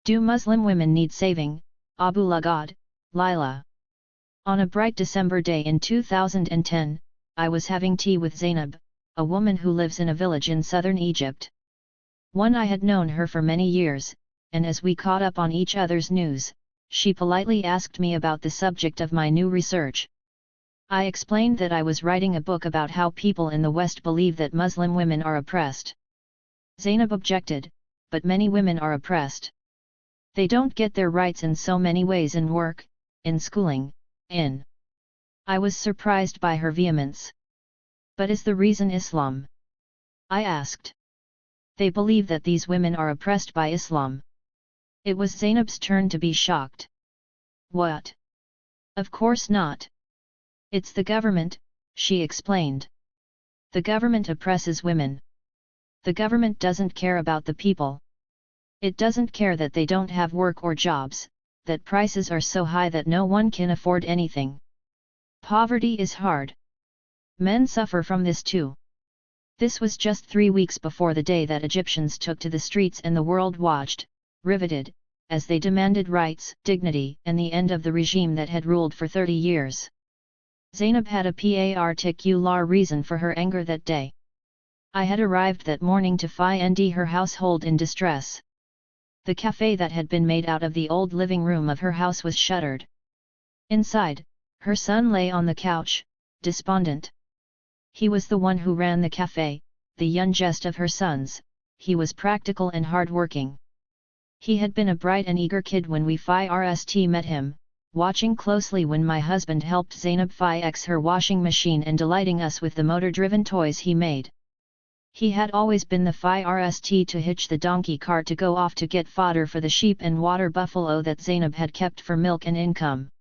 Do Muslim women need saving? Abu Lughod, Lila. On a bright December day in 2010, I was having tea with Zainab, a woman who lives in a village in southern Egypt. I had known her for many years, and as we caught up on each other's news, she politely asked me about the subject of my new research. I explained that I was writing a book about how people in the West believe that Muslim women are oppressed. Zainab objected, but many women are oppressed. They don't get their rights in so many ways, in work, in schooling, in. I was surprised by her vehemence. But is the reason Islam? I asked. They believe that these women are oppressed by Islam. It was Zainab's turn to be shocked. What? Of course not. It's the government, she explained. The government oppresses women. The government doesn't care about the people. It doesn't care that they don't have work or jobs, that prices are so high that no one can afford anything. Poverty is hard. Men suffer from this too. This was just 3 weeks before the day that Egyptians took to the streets and the world watched, riveted, as they demanded rights, dignity, and the end of the regime that had ruled for 30 years. Zainab had a particular reason for her anger that day. I had arrived that morning to find her household in distress. The cafe that had been made out of the old living room of her house was shuttered. Inside, her son lay on the couch, despondent. He was the one who ran the cafe, the youngest of her sons. He was practical and hard-working. He had been a bright and eager kid when we first met him, watching closely when my husband helped Zainab fix her washing machine and delighting us with the motor-driven toys he made. He had always been the first to hitch the donkey cart to go off to get fodder for the sheep and water buffalo that Zainab had kept for milk and income.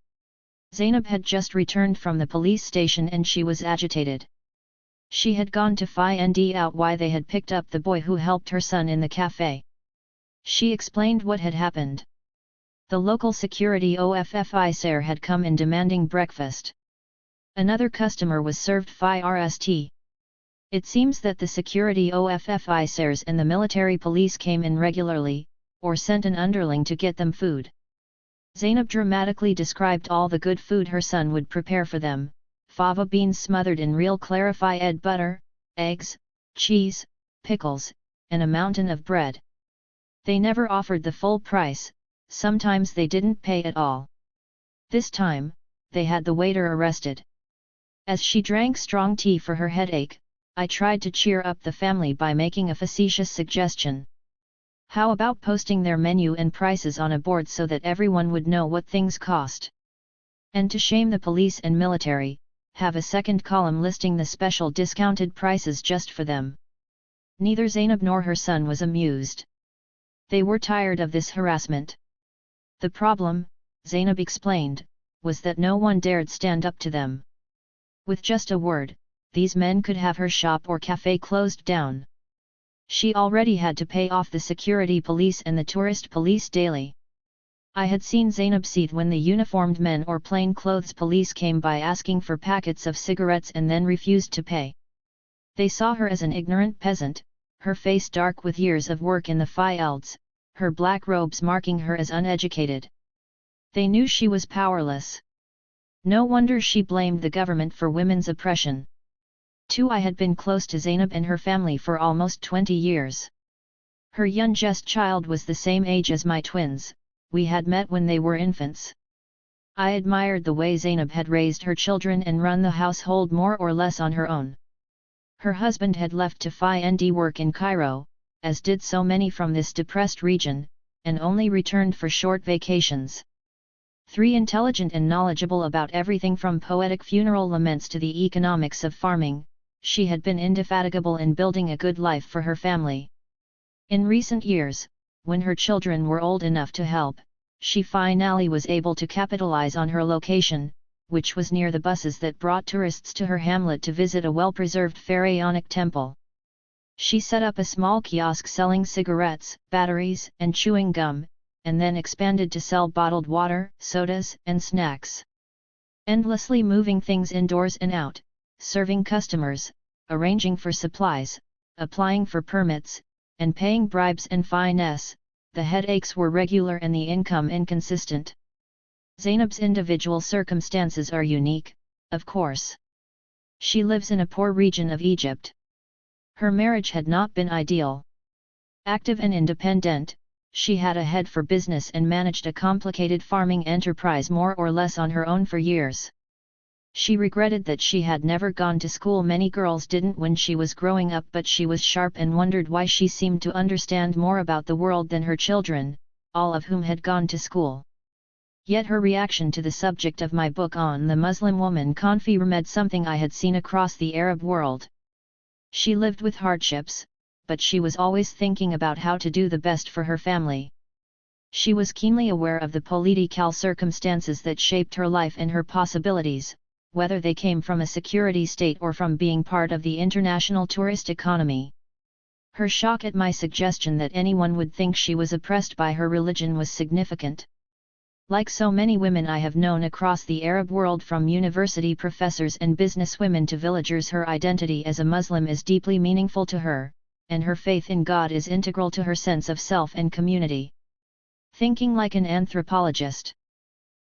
Zainab had just returned from the police station and she was agitated. She had gone to find out why they had picked up the boy who helped her son in the cafe. She explained what had happened. The local security officer had come in demanding breakfast. Another customer was served first. It seems that the security officers and the military police came in regularly, or sent an underling to get them food. Zainab dramatically described all the good food her son would prepare for them: fava beans smothered in real clarified butter, eggs, cheese, pickles, and a mountain of bread. They never offered the full price. Sometimes they didn't pay at all. This time, they had the waiter arrested. As she drank strong tea for her headache, I tried to cheer up the family by making a facetious suggestion. How about posting their menu and prices on a board so that everyone would know what things cost? And to shame the police and military, have a second column listing the special discounted prices just for them. Neither Zainab nor her son was amused. They were tired of this harassment. The problem, Zainab explained, was that no one dared stand up to them. With just a word, these men could have her shop or cafe closed down. She already had to pay off the security police and the tourist police daily. I had seen Zainab seethe when the uniformed men or plainclothes police came by asking for packets of cigarettes and then refused to pay. They saw her as an ignorant peasant, her face dark with years of work in the fields, her black robes marking her as uneducated. They knew she was powerless. No wonder she blamed the government for women's oppression. I had been close to Zainab and her family for almost 20 years. Her youngest child was the same age as my twins. We had met when they were infants. I admired the way Zainab had raised her children and run the household more or less on her own. Her husband had left to find work in Cairo, as did so many from this depressed region, and only returned for short vacations. Intelligent and knowledgeable about everything from poetic funeral laments to the economics of farming, she had been indefatigable in building a good life for her family. In recent years, when her children were old enough to help, she finally was able to capitalize on her location, which was near the buses that brought tourists to her hamlet to visit a well-preserved pharaonic temple. She set up a small kiosk selling cigarettes, batteries, and chewing gum, and then expanded to sell bottled water, sodas, and snacks. Endlessly moving things indoors and out, serving customers, arranging for supplies, applying for permits, and paying bribes and fines, the headaches were regular and the income inconsistent. Zainab's individual circumstances are unique, of course. She lives in a poor region of Egypt. Her marriage had not been ideal. Active and independent, she had a head for business and managed a complicated farming enterprise more or less on her own for years. She regretted that she had never gone to school. Many girls didn't when she was growing up, but she was sharp and wondered why she seemed to understand more about the world than her children, all of whom had gone to school. Yet her reaction to the subject of my book on the Muslim woman confirmed something I had seen across the Arab world. She lived with hardships, but she was always thinking about how to do the best for her family. She was keenly aware of the political circumstances that shaped her life and her possibilities, whether they came from a security state or from being part of the international tourist economy. Her shock at my suggestion that anyone would think she was oppressed by her religion was significant. Like so many women I have known across the Arab world, from university professors and businesswomen to villagers, her identity as a Muslim is deeply meaningful to her, and her faith in God is integral to her sense of self and community. Thinking like an anthropologist.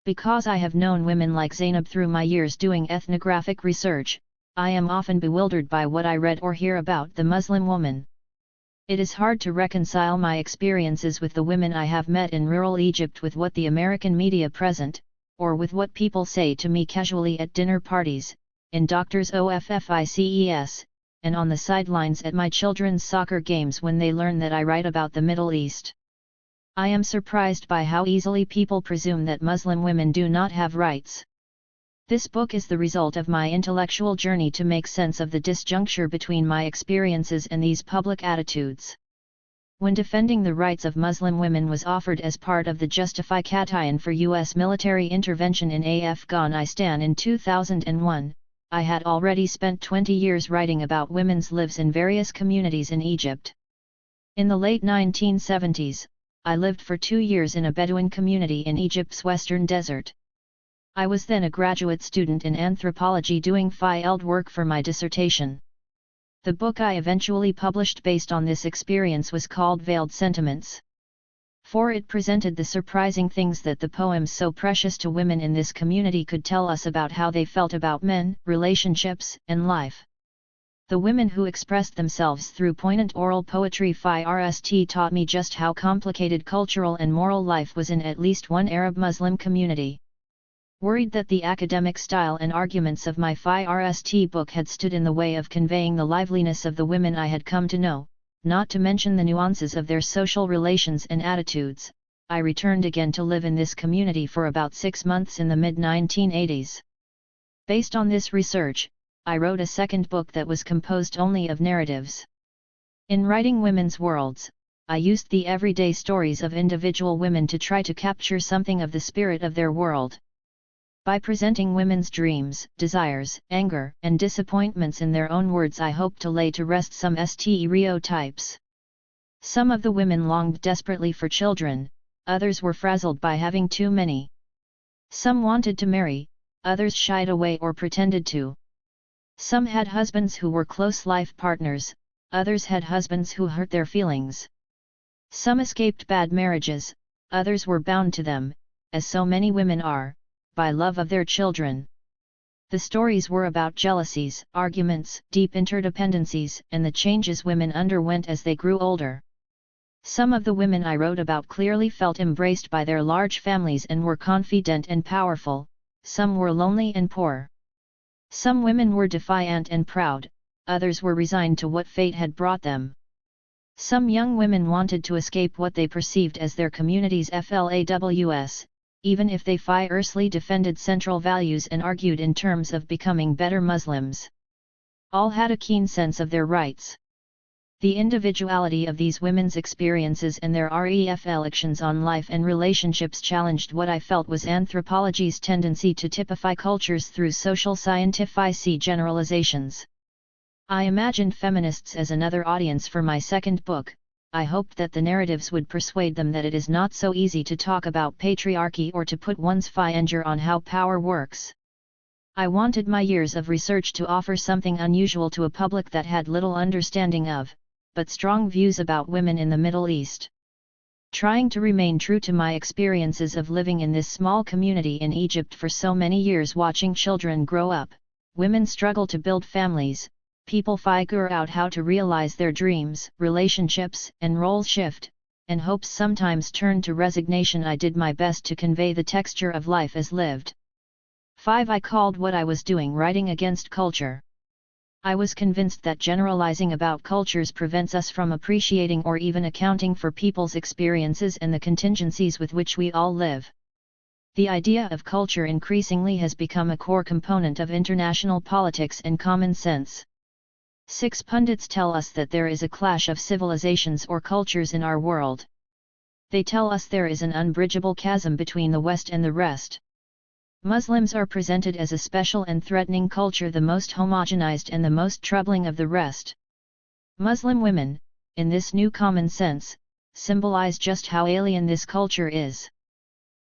Because I have known women like Zainab through my years doing ethnographic research, I am often bewildered by what I read or hear about the Muslim woman. It is hard to reconcile my experiences with the women I have met in rural Egypt with what the American media present, or with what people say to me casually at dinner parties, in doctors' offices, and on the sidelines at my children's soccer games when they learn that I write about the Middle East. I am surprised by how easily people presume that Muslim women do not have rights. This book is the result of my intellectual journey to make sense of the disjuncture between my experiences and these public attitudes. When defending the rights of Muslim women was offered as part of the justification for U.S. military intervention in Afghanistan in 2001, I had already spent 20 years writing about women's lives in various communities in Egypt. In the late 1970s, I lived for 2 years in a Bedouin community in Egypt's western desert. I was then a graduate student in anthropology doing field work for my dissertation. The book I eventually published based on this experience was called Veiled Sentiments. For it presented the surprising things that the poems so precious to women in this community could tell us about how they felt about men, relationships, and life. The women who expressed themselves through poignant oral poetry taught me just how complicated cultural and moral life was in at least one Arab Muslim community. Worried that the academic style and arguments of my book had stood in the way of conveying the liveliness of the women I had come to know, not to mention the nuances of their social relations and attitudes, I returned again to live in this community for about 6 months in the mid-1980s. Based on this research, I wrote a second book that was composed only of narratives. In writing women's worlds, I used the everyday stories of individual women to try to capture something of the spirit of their world. By presenting women's dreams, desires, anger, and disappointments in their own words, I hope to lay to rest some stereotypes. Some of the women longed desperately for children, others were frazzled by having too many. Some wanted to marry, others shied away or pretended to. Some had husbands who were close life partners, others had husbands who hurt their feelings. Some escaped bad marriages, others were bound to them, as so many women are, by love of their children. The stories were about jealousies, arguments, deep interdependencies, and the changes women underwent as they grew older. Some of the women I wrote about clearly felt embraced by their large families and were confident and powerful, some were lonely and poor. Some women were defiant and proud, others were resigned to what fate had brought them. Some young women wanted to escape what they perceived as their community's flaws, even if they fiercely defended central values and argued in terms of becoming better Muslims. All had a keen sense of their rights. The individuality of these women's experiences and their reflections on life and relationships challenged what I felt was anthropology's tendency to typify cultures through social scientific generalizations. I imagined feminists as another audience for my second book. I hoped that the narratives would persuade them that it is not so easy to talk about patriarchy or to put one's finger on how power works. I wanted my years of research to offer something unusual to a public that had little understanding of, but strong views about women in the Middle East. Trying to remain true to my experiences of living in this small community in Egypt for so many years, watching children grow up, women struggle to build families, people figure out how to realize their dreams, relationships and roles shift, and hopes sometimes turn to resignation, I did my best to convey the texture of life as lived. 5. I called what I was doing writing against culture. I was convinced that generalizing about cultures prevents us from appreciating or even accounting for people's experiences and the contingencies with which we all live. The idea of culture increasingly has become a core component of international politics and common sense. 6. Pundits tell us that there is a clash of civilizations or cultures in our world. They tell us there is an unbridgeable chasm between the West and the rest. Muslims are presented as a special and threatening culture, the most homogenized and the most troubling of the rest. Muslim women, in this new common sense, symbolize just how alien this culture is.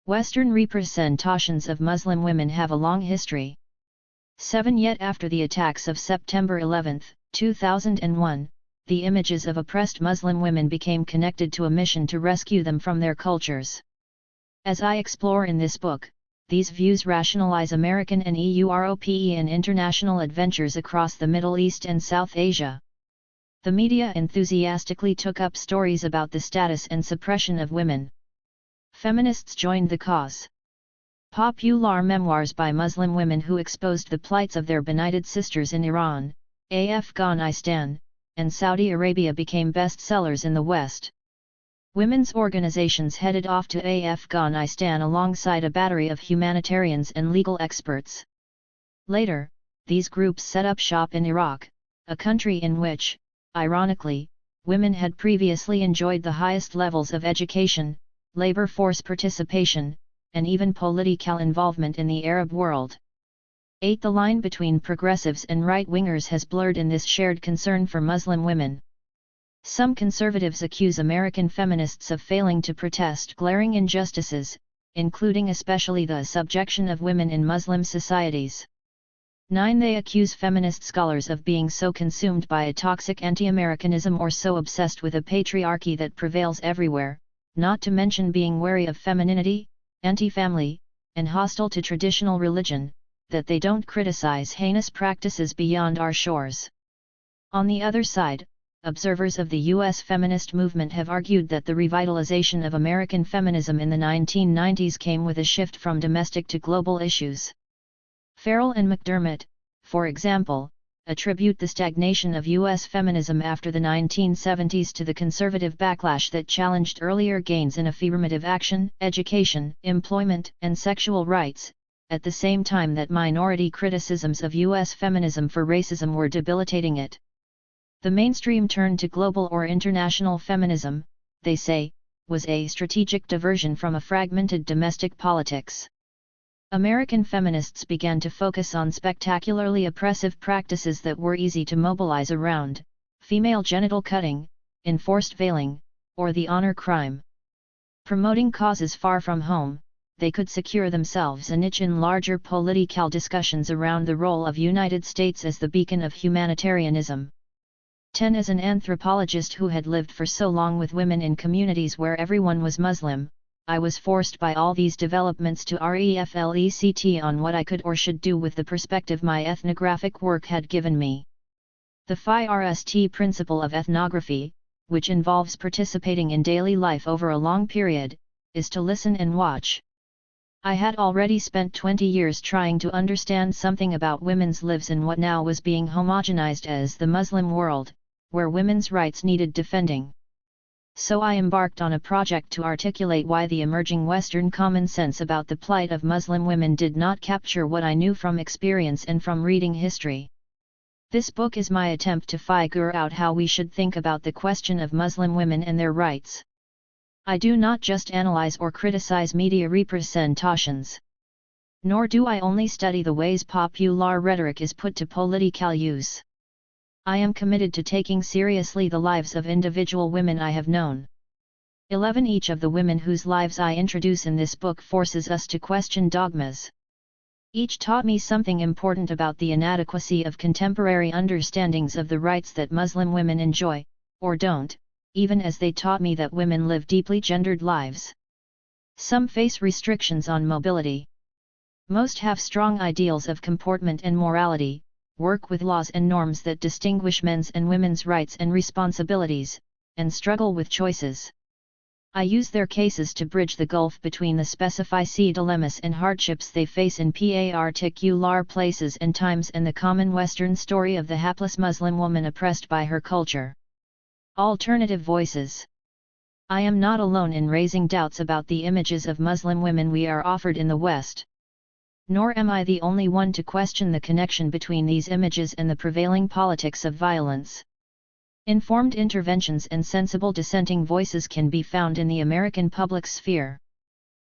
Western representations of Muslim women have a long history. 7. Yet after the attacks of September 11, 2001, the images of oppressed Muslim women became connected to a mission to rescue them from their cultures. As I explore in this book, these views rationalize American and Europe and international adventures across the Middle East and South Asia. The media enthusiastically took up stories about the status and suppression of women. Feminists joined the cause. Popular memoirs by Muslim women who exposed the plights of their benighted sisters in Iran, Afghanistan, and Saudi Arabia became bestsellers in the West. Women's organizations headed off to Afghanistan alongside a battery of humanitarians and legal experts. Later, these groups set up shop in Iraq, a country in which, ironically, women had previously enjoyed the highest levels of education, labor force participation, and even political involvement in the Arab world. 8. The line between progressives and right-wingers has blurred in this shared concern for Muslim women. Some conservatives accuse American feminists of failing to protest glaring injustices, including especially the subjection of women in Muslim societies. 9. They accuse feminist scholars of being so consumed by a toxic anti-Americanism or so obsessed with a patriarchy that prevails everywhere, not to mention being wary of femininity, anti-family, and hostile to traditional religion, that they don't criticize heinous practices beyond our shores. On the other side, observers of the U.S. feminist movement have argued that the revitalization of American feminism in the 1990s came with a shift from domestic to global issues. Farrell and McDermott, for example, attribute the stagnation of U.S. feminism after the 1970s to the conservative backlash that challenged earlier gains in affirmative action, education, employment, and sexual rights, at the same time that minority criticisms of U.S. feminism for racism were debilitating it. The mainstream turn to global or international feminism, they say, was a strategic diversion from a fragmented domestic politics. American feminists began to focus on spectacularly oppressive practices that were easy to mobilize around: female genital cutting, enforced veiling, or the honor crime. Promoting causes far from home, they could secure themselves a niche in larger political discussions around the role of United States as the beacon of humanitarianism. 10. As an anthropologist who had lived for so long with women in communities where everyone was Muslim, I was forced by all these developments to reflect on what I could or should do with the perspective my ethnographic work had given me. The FIRST principle of ethnography, which involves participating in daily life over a long period, is to listen and watch. I had already spent 20 years trying to understand something about women's lives in what now was being homogenized as the Muslim world, where women's rights needed defending. So I embarked on a project to articulate why the emerging Western common sense about the plight of Muslim women did not capture what I knew from experience and from reading history. This book is my attempt to figure out how we should think about the question of Muslim women and their rights. I do not just analyze or criticize media representations. Nor do I only study the ways popular rhetoric is put to political use. I am committed to taking seriously the lives of individual women I have known. 11. Each of the women whose lives I introduce in this book forces us to question dogmas. Each taught me something important about the inadequacy of contemporary understandings of the rights that Muslim women enjoy, or don't, even as they taught me that women live deeply gendered lives. Some face restrictions on mobility. Most have strong ideals of comportment and morality, work with laws and norms that distinguish men's and women's rights and responsibilities, and struggle with choices. I use their cases to bridge the gulf between the specified dilemmas and hardships they face in particular places and times and the common Western story of the hapless Muslim woman oppressed by her culture. Alternative voices. I am not alone in raising doubts about the images of Muslim women we are offered in the West. Nor am I the only one to question the connection between these images and the prevailing politics of violence. Informed interventions and sensible dissenting voices can be found in the American public sphere.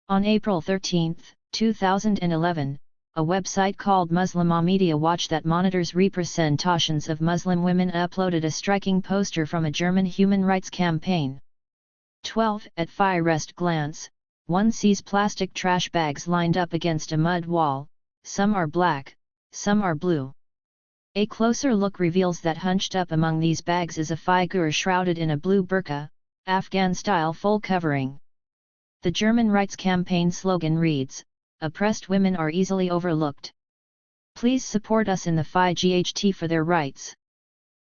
On April 13, 2011, a website called Muslimah Media Watch that monitors representations of Muslim women uploaded a striking poster from a German human rights campaign. 12. At first glance, one sees plastic trash bags lined up against a mud wall, some are black, some are blue. A closer look reveals that hunched up among these bags is a figure shrouded in a blue burqa, Afghan-style full covering. The German rights campaign slogan reads, "Oppressed women are easily overlooked. Please support us in the fight for their rights."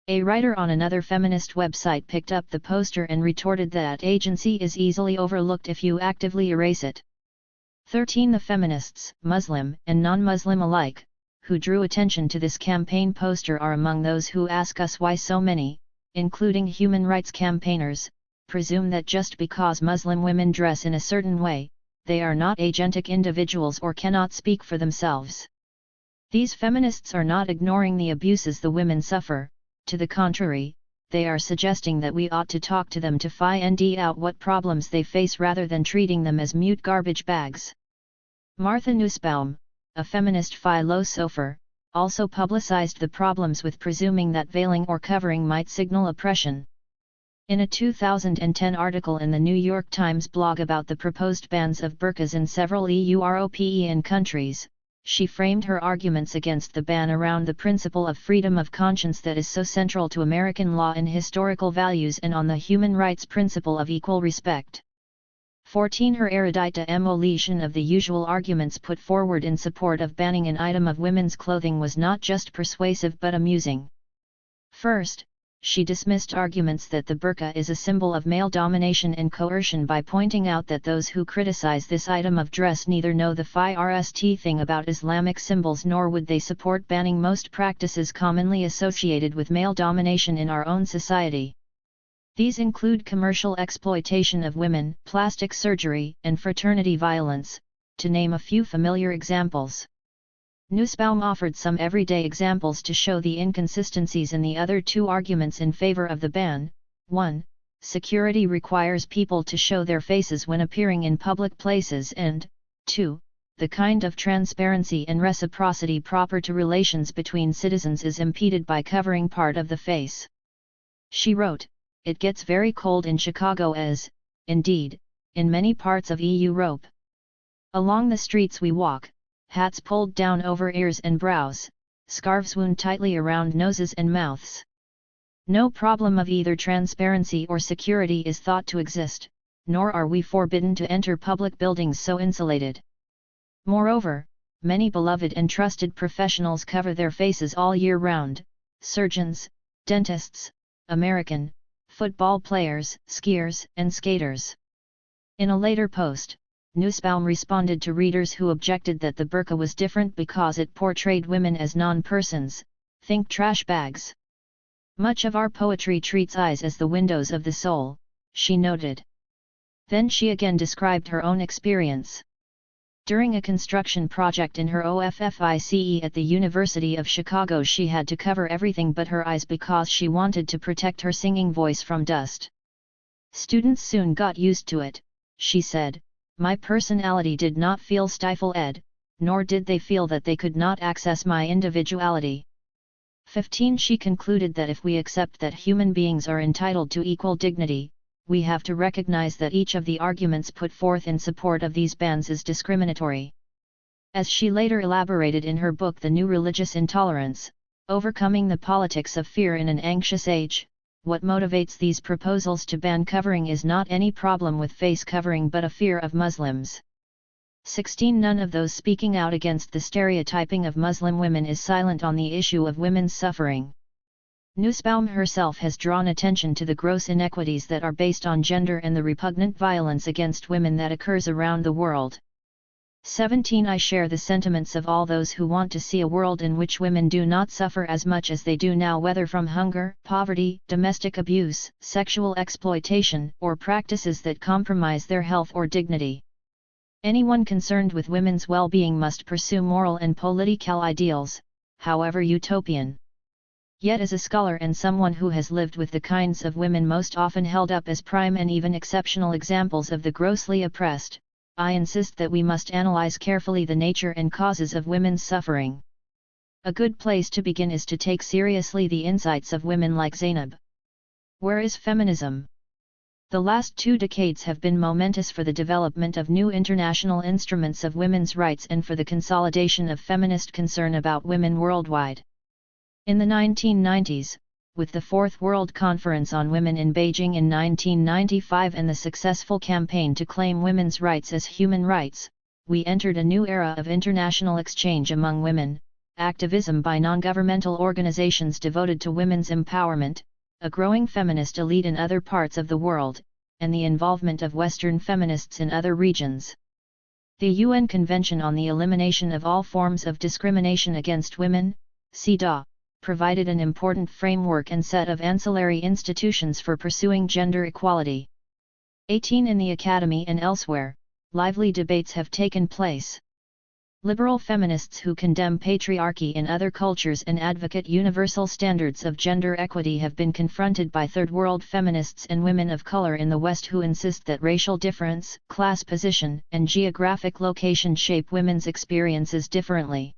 A writer on another feminist website picked up the poster and retorted that agency is easily overlooked if you actively erase it. 13. The feminists, Muslim and non-Muslim alike, who drew attention to this campaign poster are among those who ask us why so many, including human rights campaigners, presume that just because Muslim women dress in a certain way, they are not agentic individuals or cannot speak for themselves. These feminists are not ignoring the abuses the women suffer, to the contrary, they are suggesting that we ought to talk to them to find out what problems they face rather than treating them as mute garbage bags. Martha Nussbaum, a feminist philosopher, also publicized the problems with presuming that veiling or covering might signal oppression. In a 2010 article in the New York Times blog about the proposed bans of burqas in several European countries, she framed her arguments against the ban around the principle of freedom of conscience that is so central to American law and historical values and on the human rights principle of equal respect. 14. Her erudite emulation of the usual arguments put forward in support of banning an item of women's clothing was not just persuasive but amusing. First, she dismissed arguments that the burqa is a symbol of male domination and coercion by pointing out that those who criticize this item of dress neither know the first thing about Islamic symbols nor would they support banning most practices commonly associated with male domination in our own society. These include commercial exploitation of women, plastic surgery, and fraternity violence, to name a few familiar examples. Nussbaum offered some everyday examples to show the inconsistencies in the other two arguments in favor of the ban. 1. Security requires people to show their faces when appearing in public places and, 2. The kind of transparency and reciprocity proper to relations between citizens is impeded by covering part of the face. She wrote, "It gets very cold in Chicago as, indeed, in many parts of Europe. Along the streets we walk, hats pulled down over ears and brows, scarves wound tightly around noses and mouths. No problem of either transparency or security is thought to exist, nor are we forbidden to enter public buildings so insulated. Moreover, many beloved and trusted professionals cover their faces all year round: surgeons, dentists, American football players, skiers, and skaters." In a later post, Nussbaum responded to readers who objected that the burqa was different because it portrayed women as non-persons, think trash bags. "Much of our poetry treats eyes as the windows of the soul," she noted. Then she again described her own experience. During a construction project in her OFFICE at the University of Chicago, she had to cover everything but her eyes because she wanted to protect her singing voice from dust. "Students soon got used to it," she said. "My personality did not feel stifled, nor did they feel that they could not access my individuality." 15. She concluded that if we accept that human beings are entitled to equal dignity, we have to recognize that each of the arguments put forth in support of these bans is discriminatory. As she later elaborated in her book The New Religious Intolerance, Overcoming the Politics of Fear in an Anxious Age, what motivates these proposals to ban covering is not any problem with face covering but a fear of Muslims. 16. None of those speaking out against the stereotyping of Muslim women is silent on the issue of women's suffering. Nussbaum herself has drawn attention to the gross inequities that are based on gender and the repugnant violence against women that occurs around the world. 17. I share the sentiments of all those who want to see a world in which women do not suffer as much as they do now, whether from hunger, poverty, domestic abuse, sexual exploitation, or practices that compromise their health or dignity. Anyone concerned with women's well-being must pursue moral and political ideals, however utopian. Yet as a scholar and someone who has lived with the kinds of women most often held up as prime and even exceptional examples of the grossly oppressed, I insist that we must analyze carefully the nature and causes of women's suffering. A good place to begin is to take seriously the insights of women like Zainab. Where is feminism? The last 2 decades have been momentous for the development of new international instruments of women's rights and for the consolidation of feminist concern about women worldwide. In the 1990s, with the Fourth World Conference on Women in Beijing in 1995 and the successful campaign to claim women's rights as human rights, we entered a new era of international exchange among women, activism by non-governmental organizations devoted to women's empowerment, a growing feminist elite in other parts of the world, and the involvement of Western feminists in other regions. The UN Convention on the Elimination of All Forms of Discrimination Against Women, CEDAW, provided an important framework and set of ancillary institutions for pursuing gender equality. 18. In the academy and elsewhere, lively debates have taken place. Liberal feminists who condemn patriarchy in other cultures and advocate universal standards of gender equity have been confronted by third world feminists and women of color in the West who insist that racial difference, class position, and geographic location shape women's experiences differently.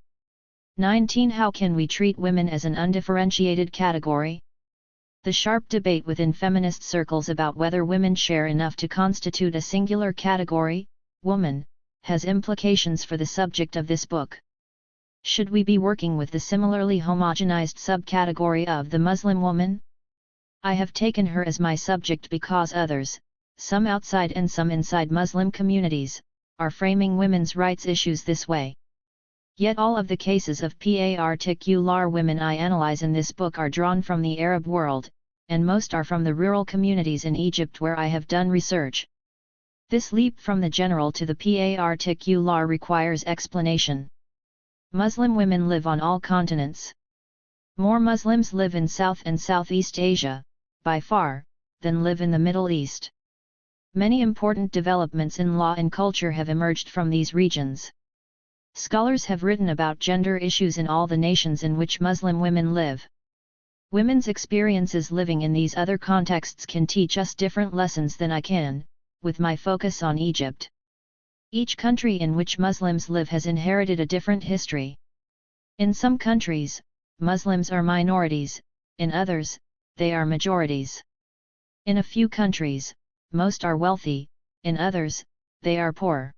19. How can we treat women as an undifferentiated category? The sharp debate within feminist circles about whether women share enough to constitute a singular category, woman, has implications for the subject of this book. Should we be working with the similarly homogenized subcategory of the Muslim woman? I have taken her as my subject because others, some outside and some inside Muslim communities, are framing women's rights issues this way. Yet all of the cases of particular women I analyze in this book are drawn from the Arab world, and most are from the rural communities in Egypt where I have done research. This leap from the general to the particular requires explanation. Muslim women live on all continents. More Muslims live in South and Southeast Asia, by far, than live in the Middle East. Many important developments in law and culture have emerged from these regions. Scholars have written about gender issues in all the nations in which Muslim women live. Women's experiences living in these other contexts can teach us different lessons than I can, with my focus on Egypt. Each country in which Muslims live has inherited a different history. In some countries, Muslims are minorities, in others, they are majorities. In a few countries, most are wealthy, in others, they are poor.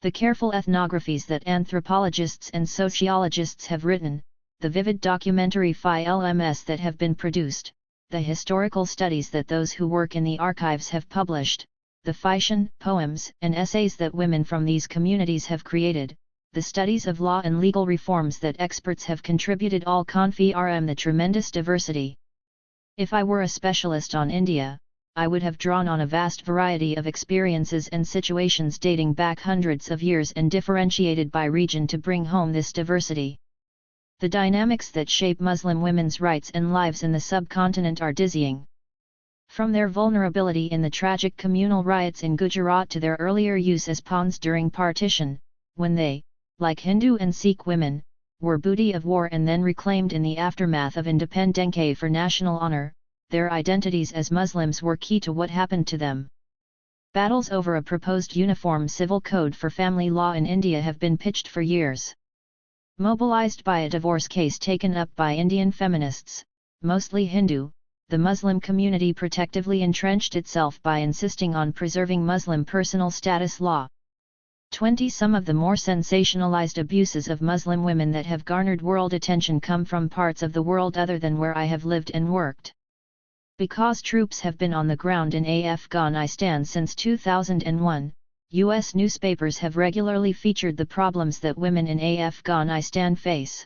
The careful ethnographies that anthropologists and sociologists have written, the vivid documentary films that have been produced, the historical studies that those who work in the archives have published, the fiction, poems, and essays that women from these communities have created, the studies of law and legal reforms that experts have contributed all confirm the tremendous diversity. If I were a specialist on India, I would have drawn on a vast variety of experiences and situations dating back hundreds of years and differentiated by region to bring home this diversity. The dynamics that shape Muslim women's rights and lives in the subcontinent are dizzying. From their vulnerability in the tragic communal riots in Gujarat to their earlier use as pawns during partition, when they, like Hindu and Sikh women, were booty of war and then reclaimed in the aftermath of independence for national honor, their identities as Muslims were key to what happened to them. Battles over a proposed uniform civil code for family law in India have been pitched for years. Mobilized by a divorce case taken up by Indian feminists, mostly Hindu, the Muslim community protectively entrenched itself by insisting on preserving Muslim personal status law. 20. Some of the more sensationalized abuses of Muslim women that have garnered world attention come from parts of the world other than where I have lived and worked. Because troops have been on the ground in Afghanistan since 2001, U.S. newspapers have regularly featured the problems that women in Afghanistan face.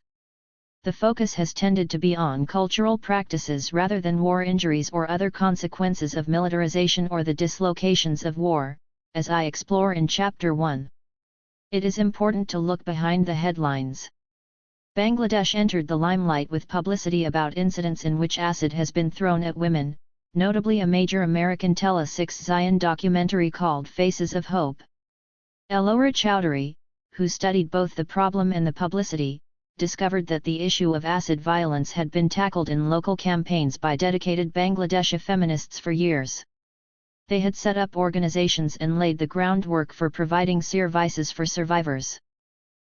The focus has tended to be on cultural practices rather than war injuries or other consequences of militarization or the dislocations of war, as I explore in Chapter 1. It is important to look behind the headlines. Bangladesh entered the limelight with publicity about incidents in which acid has been thrown at women, notably a major American Tele-6 Zion documentary called Faces of Hope. Elora Chowdhury, who studied both the problem and the publicity, discovered that the issue of acid violence had been tackled in local campaigns by dedicated Bangladeshi feminists for years. They had set up organizations and laid the groundwork for providing services for survivors.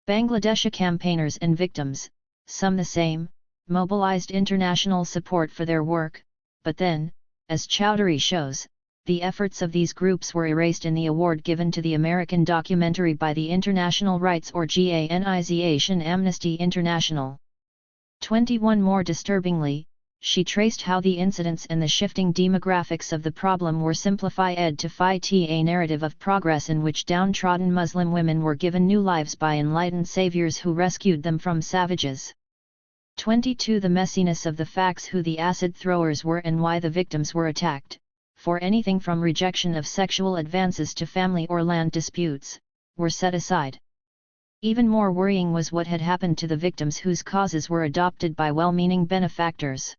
Bangladeshi campaigners and victims, some the same, mobilized international support for their work, but then, as Chowdhury shows, the efforts of these groups were erased in the award given to the American documentary by the International Rights Organization Amnesty International. 21 More disturbingly, she traced how the incidents and the shifting demographics of the problem were simplified to fit a narrative of progress in which downtrodden Muslim women were given new lives by enlightened saviors who rescued them from savages. 22 The messiness of the facts, who the acid throwers were and why the victims were attacked, for anything from rejection of sexual advances to family or land disputes, were set aside. Even more worrying was what had happened to the victims whose causes were adopted by well-meaning benefactors.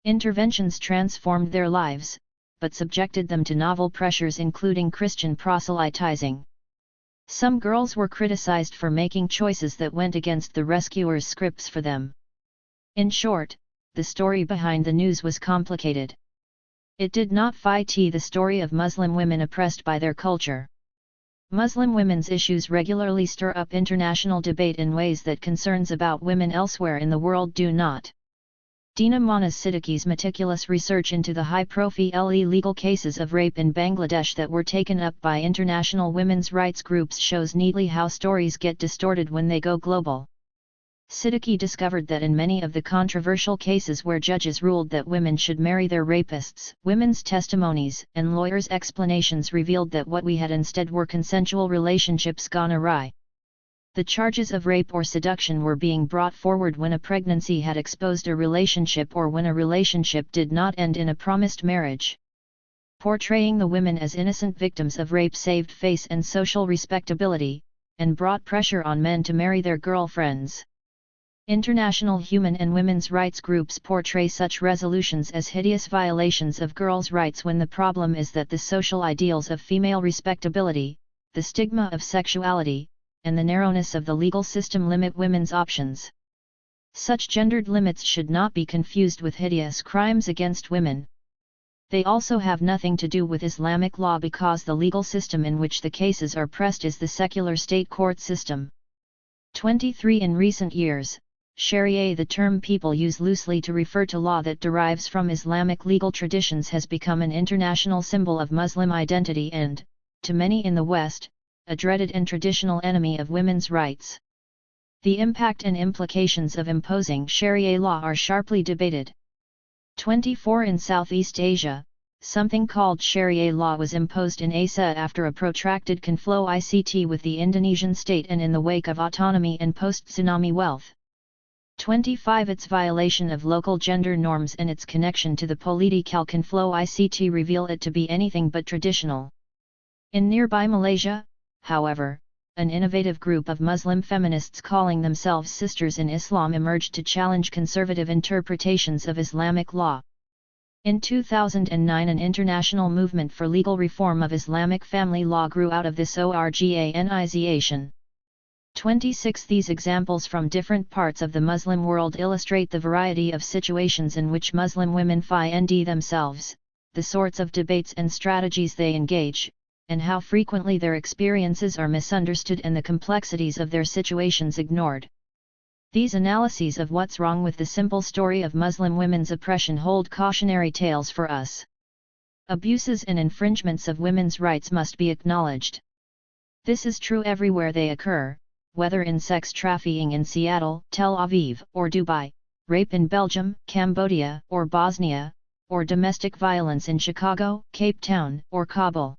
Interventions transformed their lives, but subjected them to novel pressures including Christian proselytizing. Some girls were criticized for making choices that went against the rescuers' scripts for them. In short, the story behind the news was complicated. It did not fit the story of Muslim women oppressed by their culture. Muslim women's issues regularly stir up international debate in ways that concerns about women elsewhere in the world do not. Dina Manas Siddiqui's meticulous research into the high-profile legal cases of rape in Bangladesh that were taken up by international women's rights groups shows neatly how stories get distorted when they go global. Siddiqui discovered that in many of the controversial cases where judges ruled that women should marry their rapists, women's testimonies and lawyers' explanations revealed that what we had instead were consensual relationships gone awry. The charges of rape or seduction were being brought forward when a pregnancy had exposed a relationship or when a relationship did not end in a promised marriage. Portraying the women as innocent victims of rape saved face and social respectability, and brought pressure on men to marry their girlfriends. International human and women's rights groups portray such resolutions as hideous violations of girls' rights when the problem is that the social ideals of female respectability, the stigma of sexuality, and the narrowness of the legal system limit women's options. Such gendered limits should not be confused with hideous crimes against women. They also have nothing to do with Islamic law because the legal system in which the cases are pressed is the secular state court system. 23 In recent years, Sharia, the term people use loosely to refer to law that derives from Islamic legal traditions, has become an international symbol of Muslim identity and, to many in the West, a dreaded and traditional enemy of women's rights. The impact and implications of imposing Sharia law are sharply debated. 24 In Southeast Asia, something called Sharia law was imposed in Aceh after a protracted conflict with the Indonesian state and in the wake of autonomy and post-tsunami wealth. 25 Its violation of local gender norms and its connection to the political conflict reveal it to be anything but traditional. In nearby Malaysia, however, an innovative group of Muslim feminists calling themselves Sisters in Islam emerged to challenge conservative interpretations of Islamic law. In 2009, an international movement for legal reform of Islamic family law grew out of this organization. 26 These examples from different parts of the Muslim world illustrate the variety of situations in which Muslim women find themselves, the sorts of debates and strategies they engage, and how frequently their experiences are misunderstood and the complexities of their situations ignored. These analyses of what's wrong with the simple story of Muslim women's oppression hold cautionary tales for us. Abuses and infringements of women's rights must be acknowledged. This is true everywhere they occur, whether in sex trafficking in Seattle, Tel Aviv, or Dubai, rape in Belgium, Cambodia, or Bosnia, or domestic violence in Chicago, Cape Town, or Kabul.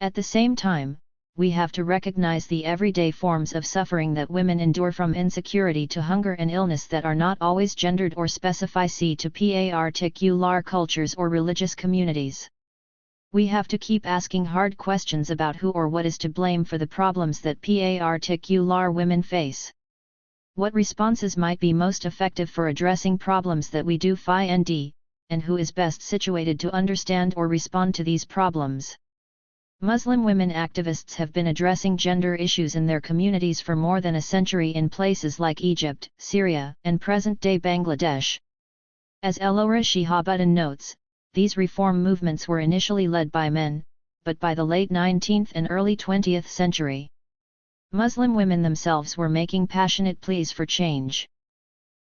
At the same time, we have to recognize the everyday forms of suffering that women endure, from insecurity to hunger and illness, that are not always gendered or specify to particular cultures or religious communities. We have to keep asking hard questions about who or what is to blame for the problems that particular women face. What responses might be most effective for addressing problems that we do find, and who is best situated to understand or respond to these problems. Muslim women activists have been addressing gender issues in their communities for more than a century in places like Egypt, Syria, and present-day Bangladesh. As Elora Shihabuddin notes, these reform movements were initially led by men, but by the late 19th and early 20th century, Muslim women themselves were making passionate pleas for change.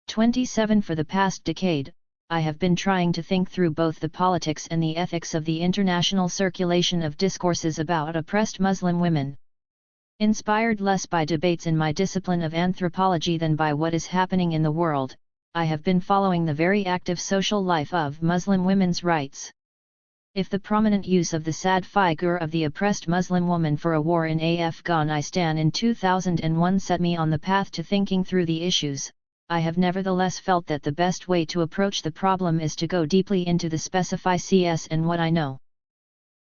27 For the past decade, I have been trying to think through both the politics and the ethics of the international circulation of discourses about oppressed Muslim women. Inspired less by debates in my discipline of anthropology than by what is happening in the world, I have been following the very active social life of Muslim women's rights. If the prominent use of the sad figure of the oppressed Muslim woman for a war in Afghanistan in 2001 set me on the path to thinking through the issues, I have nevertheless felt that the best way to approach the problem is to go deeply into the specifics and what I know.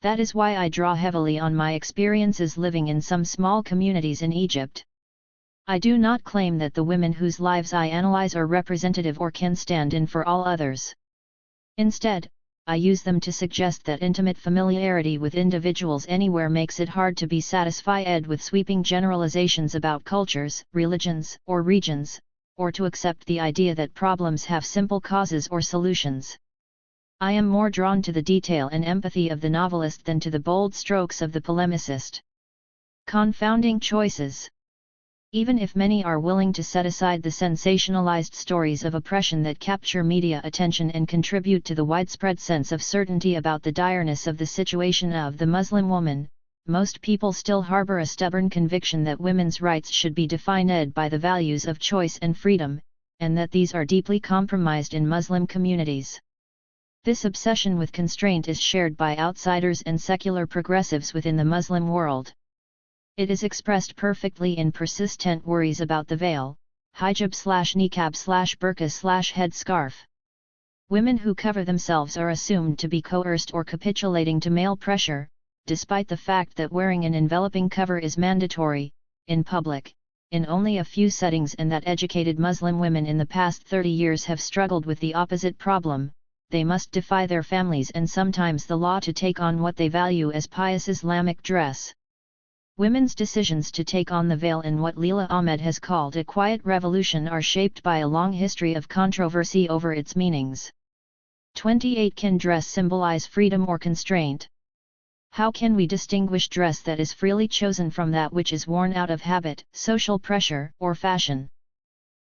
That is why I draw heavily on my experiences living in some small communities in Egypt. I do not claim that the women whose lives I analyze are representative or can stand in for all others. Instead, I use them to suggest that intimate familiarity with individuals anywhere makes it hard to be satisfied with sweeping generalizations about cultures, religions, or regions, or to accept the idea that problems have simple causes or solutions. I am more drawn to the detail and empathy of the novelist than to the bold strokes of the polemicist. Confounding choices. Even if many are willing to set aside the sensationalized stories of oppression that capture media attention and contribute to the widespread sense of certainty about the direness of the situation of the Muslim woman, most people still harbor a stubborn conviction that women's rights should be defined by the values of choice and freedom, and that these are deeply compromised in Muslim communities. This obsession with constraint is shared by outsiders and secular progressives within the Muslim world. It is expressed perfectly in persistent worries about the veil, hijab/niqab/burqa/headscarf. Women who cover themselves are assumed to be coerced or capitulating to male pressure, despite the fact that wearing an enveloping cover is mandatory, in public, in only a few settings, and that educated Muslim women in the past 30 years have struggled with the opposite problem. They must defy their families and sometimes the law to take on what they value as pious Islamic dress. Women's decisions to take on the veil in what Leila Ahmed has called a quiet revolution are shaped by a long history of controversy over its meanings. 28 Can dress symbolize freedom or constraint? How can we distinguish dress that is freely chosen from that which is worn out of habit, social pressure, or fashion?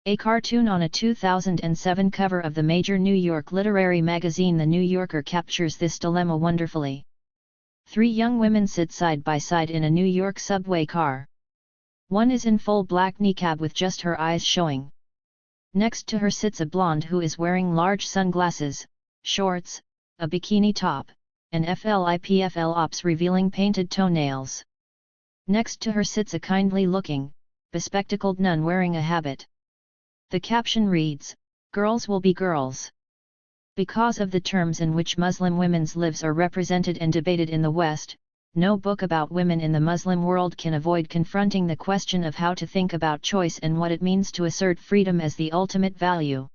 A cartoon on a 2007 cover of the major New York literary magazine The New Yorker captures this dilemma wonderfully. 3 young women sit side by side in a New York subway car. One is in full black niqab with just her eyes showing. Next to her sits a blonde who is wearing large sunglasses, shorts, a bikini top, and flip-flops revealing painted toenails. Next to her sits a kindly-looking, bespectacled nun wearing a habit. The caption reads, "Girls will be girls." Because of the terms in which Muslim women's lives are represented and debated in the West, no book about women in the Muslim world can avoid confronting the question of how to think about choice and what it means to assert freedom as the ultimate value.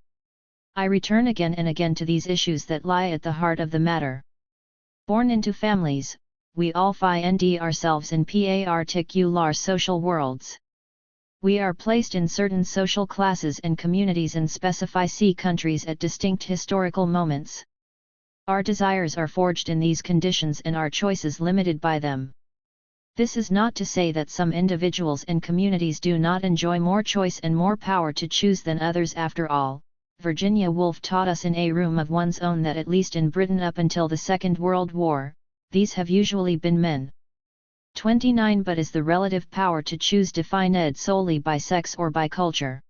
I return again and again to these issues that lie at the heart of the matter. Born into families, we all find ourselves in particular social worlds. We are placed in certain social classes and communities and specific countries at distinct historical moments. Our desires are forged in these conditions and our choices limited by them. This is not to say that some individuals and communities do not enjoy more choice and more power to choose than others. After all, Virginia Woolf taught us in A Room of One's Own that at least in Britain up until the Second World War, these have usually been men. 29 But is the relative power to choose defined solely by sex or by culture?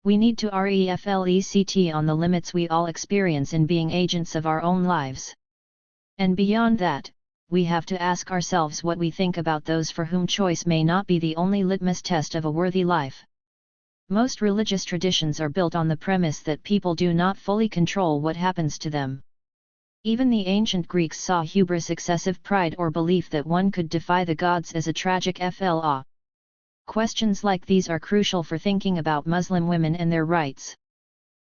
We need to reflect on the limits we all experience in being agents of our own lives. And beyond that, we have to ask ourselves what we think about those for whom choice may not be the only litmus test of a worthy life. Most religious traditions are built on the premise that people do not fully control what happens to them. Even the ancient Greeks saw hubris, excessive pride, or belief that one could defy the gods as a tragic flaw. Questions like these are crucial for thinking about Muslim women and their rights.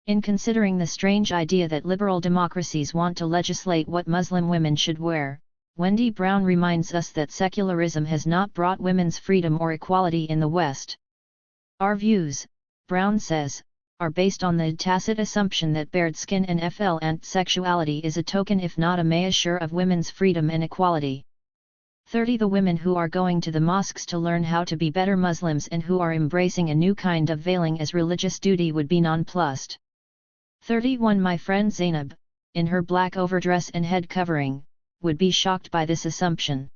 In considering the strange idea that liberal democracies want to legislate what Muslim women should wear, Wendy Brown reminds us that secularism has not brought women's freedom or equality in the West. Our views, Brown says, are based on the tacit assumption that bared skin and sexuality is a token if not a measure of women's freedom and equality. 30. The women who are going to the mosques to learn how to be better Muslims and who are embracing a new kind of veiling as religious duty would be nonplussed. 31. My friend Zainab, in her black overdress and head covering, would be shocked by this assumption.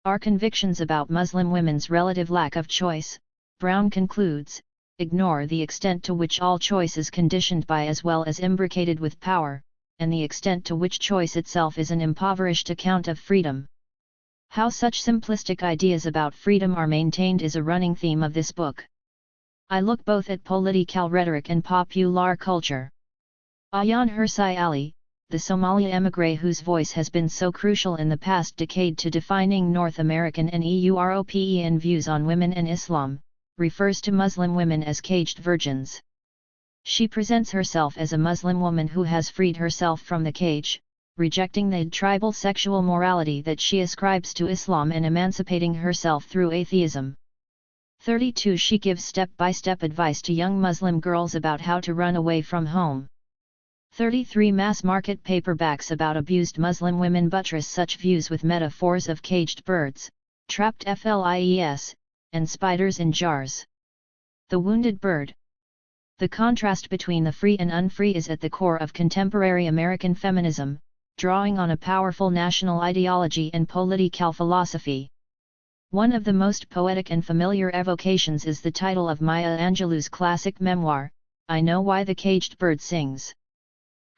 Our convictions about Muslim women's relative lack of choice, Brown concludes, ignore the extent to which all choice is conditioned by as well as imbricated with power, and the extent to which choice itself is an impoverished account of freedom. How such simplistic ideas about freedom are maintained is a running theme of this book. I look both at political rhetoric and popular culture. Ayaan Hirsi Ali, the Somali émigré whose voice has been so crucial in the past decade to defining North American and European views on women and Islam, refers to Muslim women as caged virgins. She presents herself as a Muslim woman who has freed herself from the cage, rejecting the tribal sexual morality that she ascribes to Islam and emancipating herself through atheism. 32. She gives step-by-step advice to young Muslim girls about how to run away from home. 33. Mass-market paperbacks about abused Muslim women buttress such views with metaphors of caged birds, trapped flies, and spiders in jars. The wounded bird. The contrast between the free and unfree is at the core of contemporary American feminism, drawing on a powerful national ideology and political philosophy. One of the most poetic and familiar evocations is the title of Maya Angelou's classic memoir, I Know Why the Caged Bird Sings.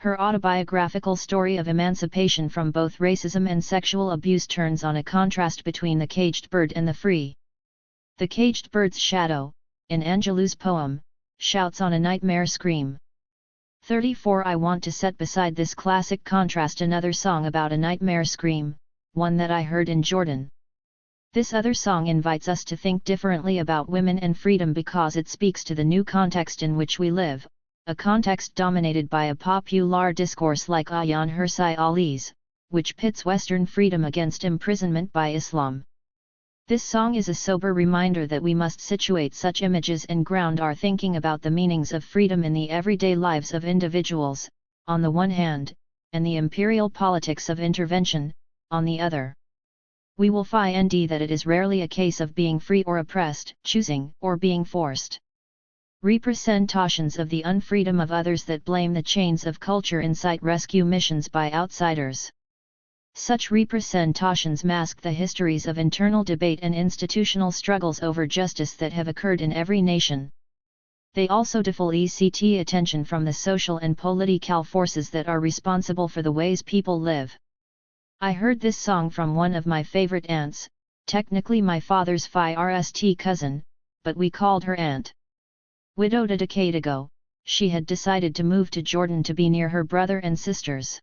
Her autobiographical story of emancipation from both racism and sexual abuse turns on a contrast between the caged bird and the free. The caged bird's shadow, in Angelou's poem, shouts on a nightmare scream. 34. I want to set beside this classic contrast another song about a nightmare scream, one that I heard in Jordan. This other song invites us to think differently about women and freedom because it speaks to the new context in which we live, a context dominated by a popular discourse like Ayaan Hirsi Ali's, which pits Western freedom against imprisonment by Islam. This song is a sober reminder that we must situate such images and ground our thinking about the meanings of freedom in the everyday lives of individuals, on the one hand, and the imperial politics of intervention, on the other. We will find that it is rarely a case of being free or oppressed, choosing or being forced. Representations of the unfreedom of others that blame the chains of culture incite rescue missions by outsiders. Such representations mask the histories of internal debate and institutional struggles over justice that have occurred in every nation. They also deflect attention from the social and political forces that are responsible for the ways people live. I heard this song from one of my favorite aunts, technically my father's first cousin, but we called her aunt. Widowed a decade ago, she had decided to move to Jordan to be near her brother and sisters.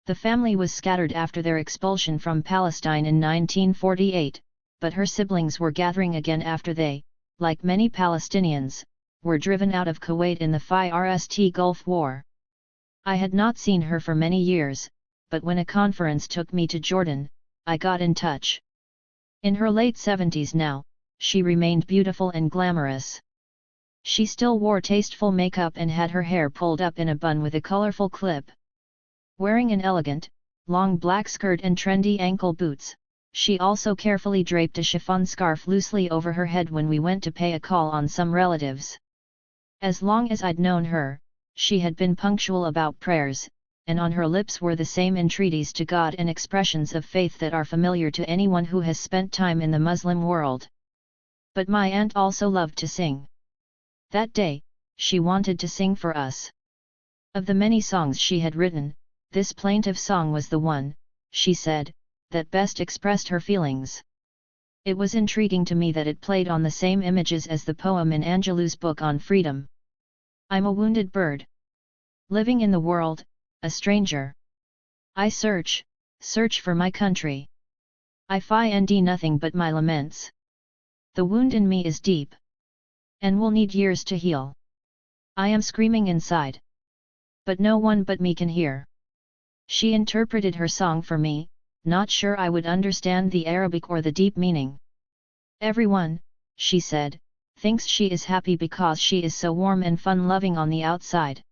The family was scattered after their expulsion from Palestine in 1948, but her siblings were gathering again after they, like many Palestinians, were driven out of Kuwait in the First Gulf War. I had not seen her for many years, but when a conference took me to Jordan, I got in touch. In her late 70s now, she remained beautiful and glamorous. She still wore tasteful makeup and had her hair pulled up in a bun with a colorful clip. Wearing an elegant, long black skirt and trendy ankle boots, she also carefully draped a chiffon scarf loosely over her head when we went to pay a call on some relatives. As long as I'd known her, she had been punctual about prayers, and on her lips were the same entreaties to God and expressions of faith that are familiar to anyone who has spent time in the Muslim world. But my aunt also loved to sing. That day, she wanted to sing for us. Of the many songs she had written, this plaintive song was the one, she said, that best expressed her feelings. It was intriguing to me that it played on the same images as the poem in Angelou's book on freedom. I'm a wounded bird, living in the world, a stranger. I search for my country. I find nothing but my laments. The wound in me is deep, and will need years to heal. I am screaming inside, but no one but me can hear. She interpreted her song for me, not sure I would understand the Arabic or the deep meaning. Everyone, she said, thinks she is happy because she is so warm and fun-loving on the outside.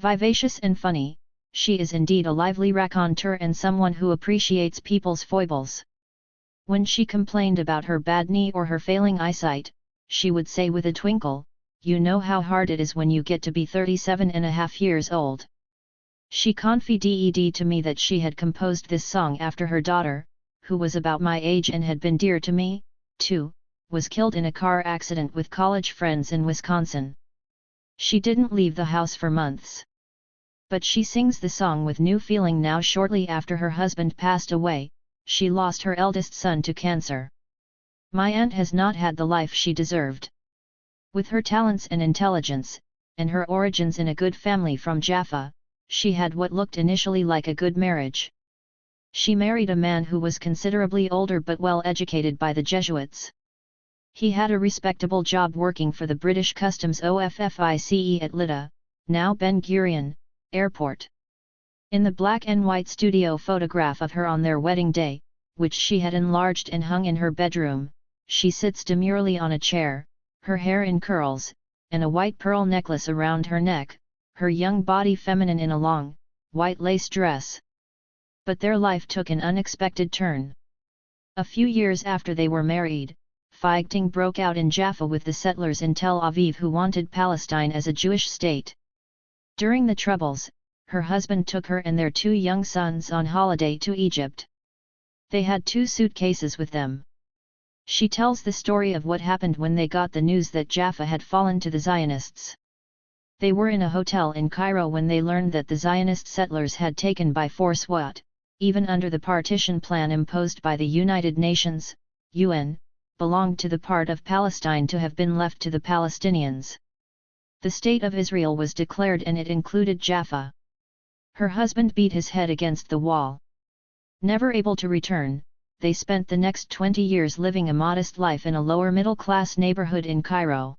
Vivacious and funny, she is indeed a lively raconteur and someone who appreciates people's foibles. When she complained about her bad knee or her failing eyesight, she would say with a twinkle, "You know how hard it is when you get to be 37.5 years old." She confided to me that she had composed this song after her daughter, who was about my age and had been dear to me, too, was killed in a car accident with college friends in Wisconsin. She didn't leave the house for months. But she sings the song with new feeling now. Shortly after her husband passed away, she lost her eldest son to cancer. My aunt has not had the life she deserved. With her talents and intelligence, and her origins in a good family from Jaffa, she had what looked initially like a good marriage. She married a man who was considerably older but well educated by the Jesuits. He had a respectable job working for the British Customs Office at Lydda, now Ben Gurion, Airport. In the black and white studio photograph of her on their wedding day, which she had enlarged and hung in her bedroom, she sits demurely on a chair, her hair in curls, and a white pearl necklace around her neck, her young body feminine in a long, white lace dress. But their life took an unexpected turn. A few years after they were married, fighting broke out in Jaffa with the settlers in Tel Aviv who wanted Palestine as a Jewish state. During the troubles, her husband took her and their 2 young sons on holiday to Egypt. They had 2 suitcases with them. She tells the story of what happened when they got the news that Jaffa had fallen to the Zionists. They were in a hotel in Cairo when they learned that the Zionist settlers had taken by force what, even under the partition plan imposed by the United Nations, UN, belonged to the part of Palestine to have been left to the Palestinians. The State of Israel was declared and it included Jaffa. Her husband beat his head against the wall. Never able to return, they spent the next 20 years living a modest life in a lower middle-class neighborhood in Cairo.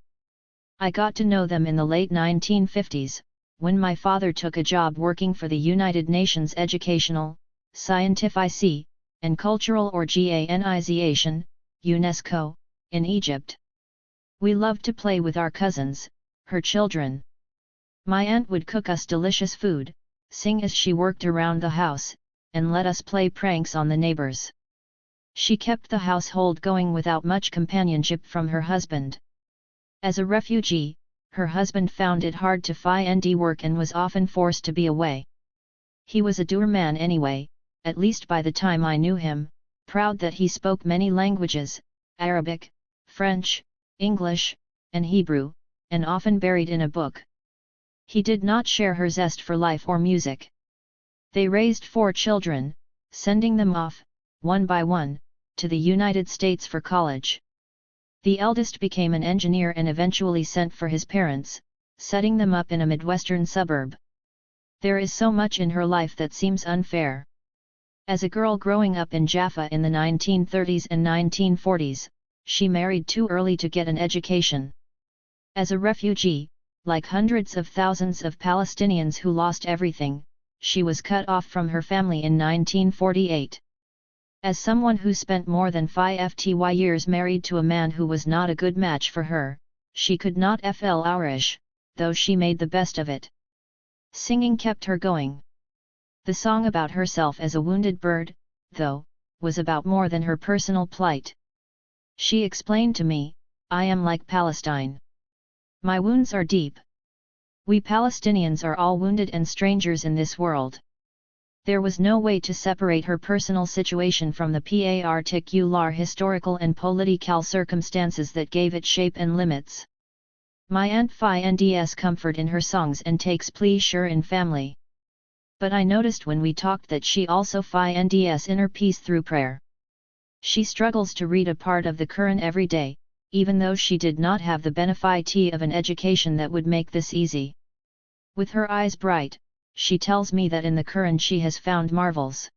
I got to know them in the late 1950s, when my father took a job working for the United Nations Educational, Scientific, and Cultural Organization, UNESCO, in Egypt. We loved to play with our cousins, her children. My aunt would cook us delicious food, sing as she worked around the house, and let us play pranks on the neighbors. She kept the household going without much companionship from her husband. As a refugee, her husband found it hard to find work and was often forced to be away. He was a dour man anyway, at least by the time I knew him, proud that he spoke many languages, Arabic, French, English, and Hebrew, and often buried in a book. He did not share her zest for life or music. They raised 4 children, sending them off, one by one, to the United States for college. The eldest became an engineer and eventually sent for his parents, setting them up in a Midwestern suburb. There is so much in her life that seems unfair. As a girl growing up in Jaffa in the 1930s and 1940s, she married too early to get an education. As a refugee, like hundreds of thousands of Palestinians who lost everything, she was cut off from her family in 1948. As someone who spent more than 50 years married to a man who was not a good match for her, she could not flourish, though she made the best of it. Singing kept her going. The song about herself as a wounded bird, though, was about more than her personal plight. She explained to me, "I am like Palestine. My wounds are deep. We Palestinians are all wounded and strangers in this world." There was no way to separate her personal situation from the particular historical and political circumstances that gave it shape and limits. My aunt finds comfort in her songs and takes pleasure in family. But I noticed when we talked that she also finds inner peace through prayer. She struggles to read a part of the Quran every day, even though she did not have the benefit of an education that would make this easy. With her eyes bright, she tells me that in the Quran she has found marvels.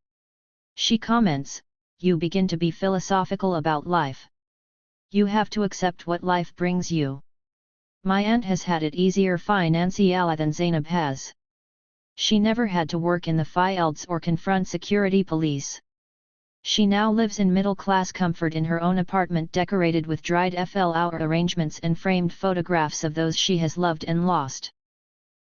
She comments, "You begin to be philosophical about life. You have to accept what life brings you." My aunt has had it easier financially than Zainab has. She never had to work in the fields or confront security police. She now lives in middle-class comfort in her own apartment decorated with dried flower arrangements and framed photographs of those she has loved and lost.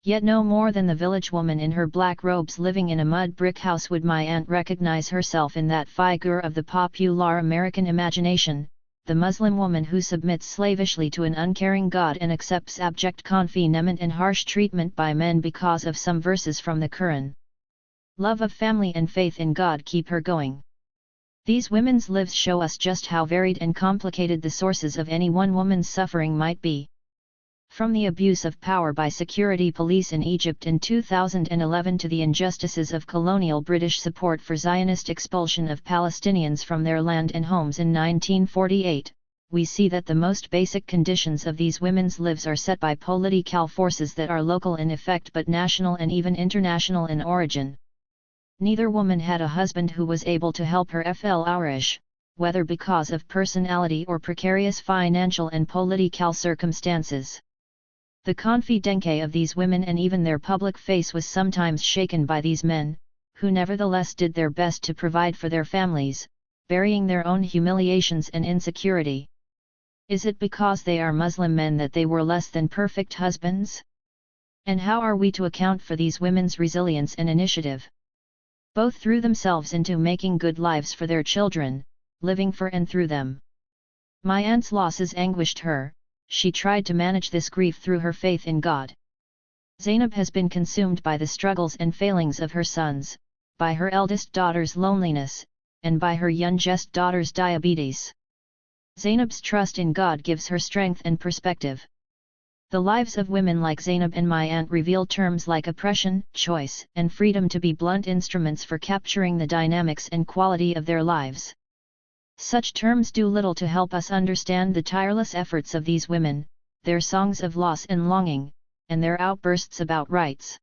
Yet no more than the village woman in her black robes living in a mud brick house would my aunt recognize herself in that figure of the popular American imagination, the Muslim woman who submits slavishly to an uncaring God and accepts abject confinement and harsh treatment by men because of some verses from the Quran. Love of family and faith in God keep her going. These women's lives show us just how varied and complicated the sources of any one woman's suffering might be. From the abuse of power by security police in Egypt in 2011 to the injustices of colonial British support for Zionist expulsion of Palestinians from their land and homes in 1948, we see that the most basic conditions of these women's lives are set by political forces that are local in effect but national and even international in origin. Neither woman had a husband who was able to help her flourish, whether because of personality or precarious financial and political circumstances. The confidence of these women and even their public face was sometimes shaken by these men, who nevertheless did their best to provide for their families, burying their own humiliations and insecurity. Is it because they are Muslim men that they were less than perfect husbands? And how are we to account for these women's resilience and initiative? Both threw themselves into making good lives for their children, living for and through them. My aunt's losses anguished her. She tried to manage this grief through her faith in God. Zainab has been consumed by the struggles and failings of her sons, by her eldest daughter's loneliness, and by her youngest daughter's diabetes. Zainab's trust in God gives her strength and perspective. The lives of women like Zainab and my aunt reveal terms like oppression, choice, and freedom to be blunt instruments for capturing the dynamics and quality of their lives. Such terms do little to help us understand the tireless efforts of these women, their songs of loss and longing, and their outbursts about rights.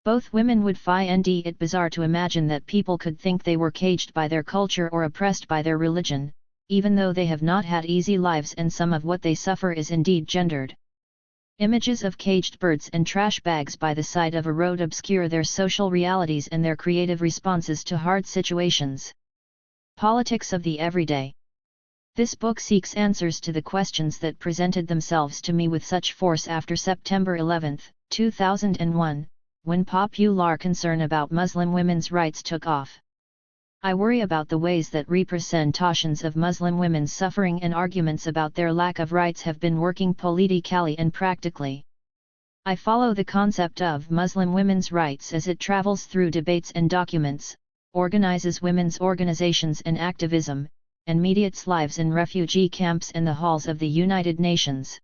Both women would find it bizarre to imagine that people could think they were caged by their culture or oppressed by their religion, even though they have not had easy lives and some of what they suffer is indeed gendered. Images of caged birds and trash bags by the side of a road obscure their social realities and their creative responses to hard situations. Politics of the Everyday. This book seeks answers to the questions that presented themselves to me with such force after September 11, 2001, when popular concern about Muslim women's rights took off. I worry about the ways that representations of Muslim women's suffering and arguments about their lack of rights have been working politically and practically. I follow the concept of Muslim women's rights as it travels through debates and documents, organizes women's organizations and activism, and mediates lives in refugee camps and the halls of the United Nations.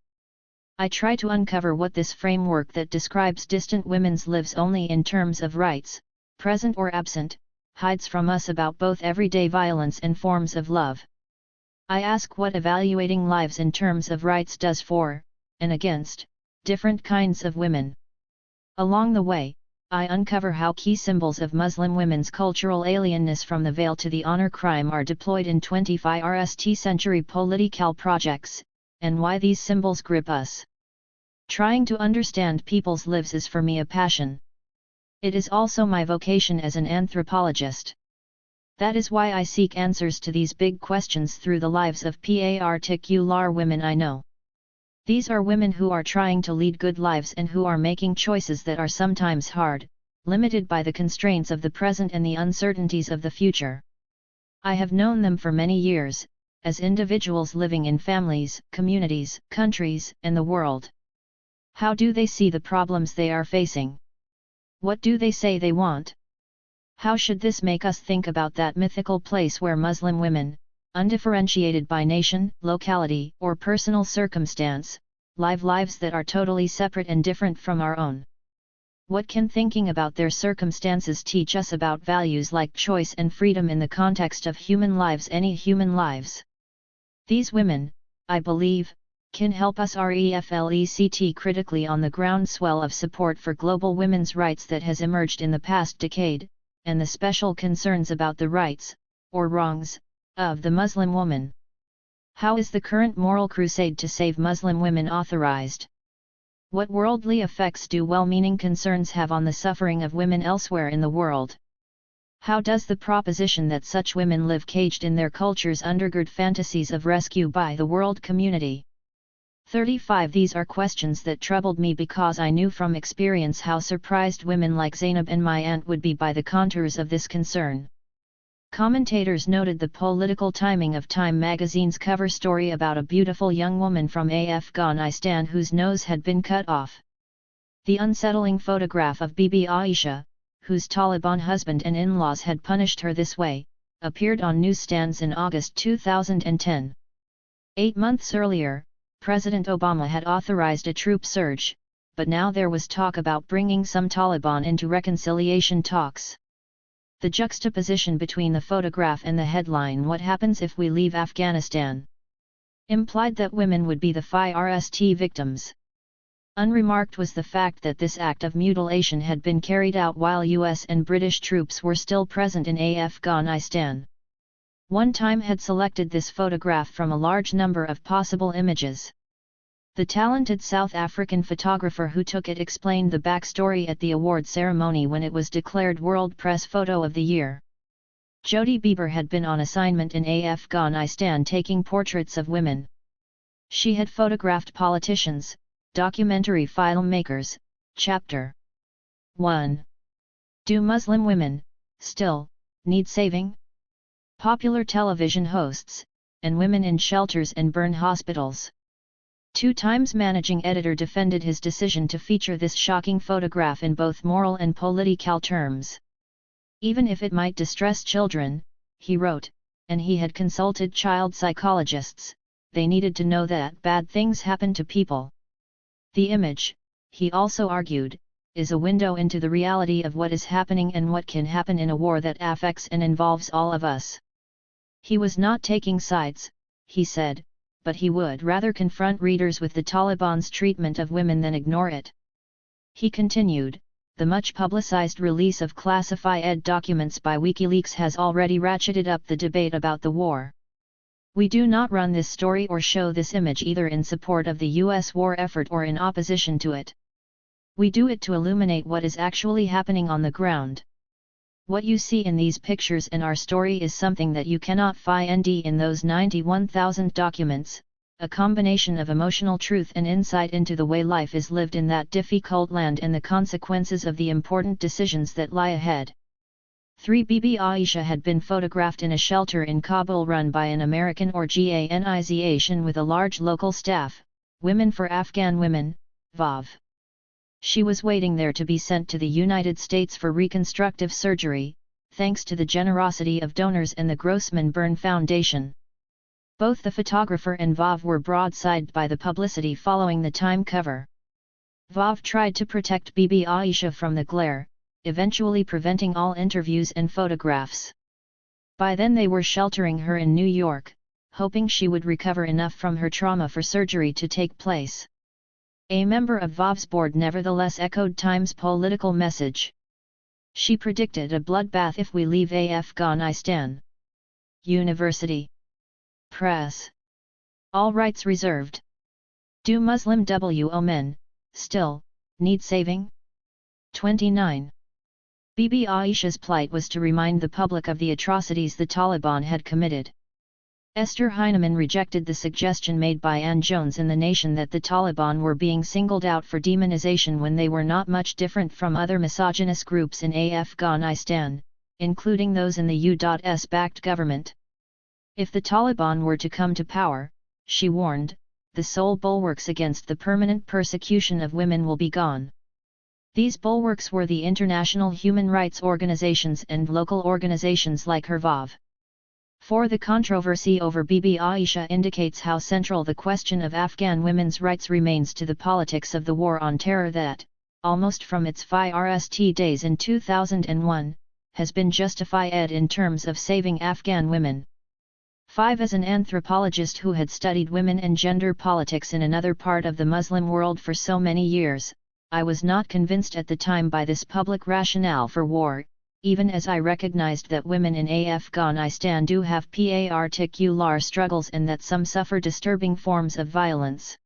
I try to uncover what this framework that describes distant women's lives only in terms of rights, present or absent, hides from us about both everyday violence and forms of love. I ask what evaluating lives in terms of rights does for, and against, different kinds of women. Along the way, I uncover how key symbols of Muslim women's cultural alienness from the veil to the honor crime are deployed in 21st century political projects, and why these symbols grip us. Trying to understand people's lives is for me a passion. It is also my vocation as an anthropologist. That is why I seek answers to these big questions through the lives of particular women I know. These are women who are trying to lead good lives and who are making choices that are sometimes hard, limited by the constraints of the present and the uncertainties of the future. I have known them for many years, as individuals living in families, communities, countries, and the world. How do they see the problems they are facing? What do they say they want? How should this make us think about that mythical place where Muslim women, undifferentiated by nation, locality, or personal circumstance, live lives that are totally separate and different from our own. What can thinking about their circumstances teach us about values like choice and freedom in the context of human lives, any human lives? These women, I believe, can help us reflect critically on the groundswell of support for global women's rights that has emerged in the past decade, and the special concerns about the rights, or wrongs, of the Muslim woman. How is the current moral crusade to save Muslim women authorized? What worldly effects do well-meaning concerns have on the suffering of women elsewhere in the world? How does the proposition that such women live caged in their cultures undergird fantasies of rescue by the world community? 35 These are questions that troubled me because I knew from experience how surprised women like Zainab and my aunt would be by the contours of this concern. Commentators noted the political timing of Time magazine's cover story about a beautiful young woman from Afghanistan whose nose had been cut off. The unsettling photograph of Bibi Aisha, whose Taliban husband and in-laws had punished her this way, appeared on newsstands in August 2010. 8 months earlier, President Obama had authorized a troop surge, but now there was talk about bringing some Taliban into reconciliation talks. The juxtaposition between the photograph and the headline "What happens if we leave Afghanistan?" implied that women would be the first victims. Unremarked was the fact that this act of mutilation had been carried out while US and British troops were still present in Afghanistan. One Time had selected this photograph from a large number of possible images. The talented South African photographer who took it explained the backstory at the award ceremony when it was declared World Press Photo of the Year. Jodie Bieber had been on assignment in Afghanistan taking portraits of women. She had photographed politicians, documentary filmmakers. Chapter 1. Do Muslim women, still, need saving? Popular television hosts, and women in shelters and burn hospitals. 2 Times managing editor defended his decision to feature this shocking photograph in both moral and political terms. Even if it might distress children, he wrote, and he had consulted child psychologists, they needed to know that bad things happen to people. The image, he also argued, is a window into the reality of what is happening and what can happen in a war that affects and involves all of us. He was not taking sides, he said, but he would rather confront readers with the Taliban's treatment of women than ignore it. He continued, the much publicized release of classified documents by WikiLeaks has already ratcheted up the debate about the war. We do not run this story or show this image either in support of the US war effort or in opposition to it. We do it to illuminate what is actually happening on the ground. What you see in these pictures and our story is something that you cannot find in those 91,000 documents, a combination of emotional truth and insight into the way life is lived in that difficult land and the consequences of the important decisions that lie ahead. 3 Bibi Aisha had been photographed in a shelter in Kabul run by an American organization with a large local staff, Women for Afghan Women, VAW. She was waiting there to be sent to the United States for reconstructive surgery, thanks to the generosity of donors and the Grossman Burn Foundation. Both the photographer and VAW were broadsided by the publicity following the Time cover. VAW tried to protect Bibi Aisha from the glare, eventually preventing all interviews and photographs. By then they were sheltering her in New York, hoping she would recover enough from her trauma for surgery to take place. A member of VAW's board nevertheless echoed Time's political message. She predicted a bloodbath if we leave Afghanistan. University Press. All rights reserved. Do Muslim women, still, need saving? 29. Bibi Aisha's plight was to remind the public of the atrocities the Taliban had committed. Esther Heinemann rejected the suggestion made by Ann Jones in The Nation that the Taliban were being singled out for demonization when they were not much different from other misogynist groups in Afghanistan, including those in the US-backed government. If the Taliban were to come to power, she warned, the sole bulwarks against the permanent persecution of women will be gone. These bulwarks were the international human rights organizations and local organizations like her VAW. 4. The controversy over Bibi Aisha indicates how central the question of Afghan women's rights remains to the politics of the war on terror that, almost from its first days in 2001, has been justified in terms of saving Afghan women. 5. As an anthropologist who had studied women and gender politics in another part of the Muslim world for so many years, I was not convinced at the time by this public rationale for war, even as I recognized that women in Afghanistan do have particular struggles and that some suffer disturbing forms of violence.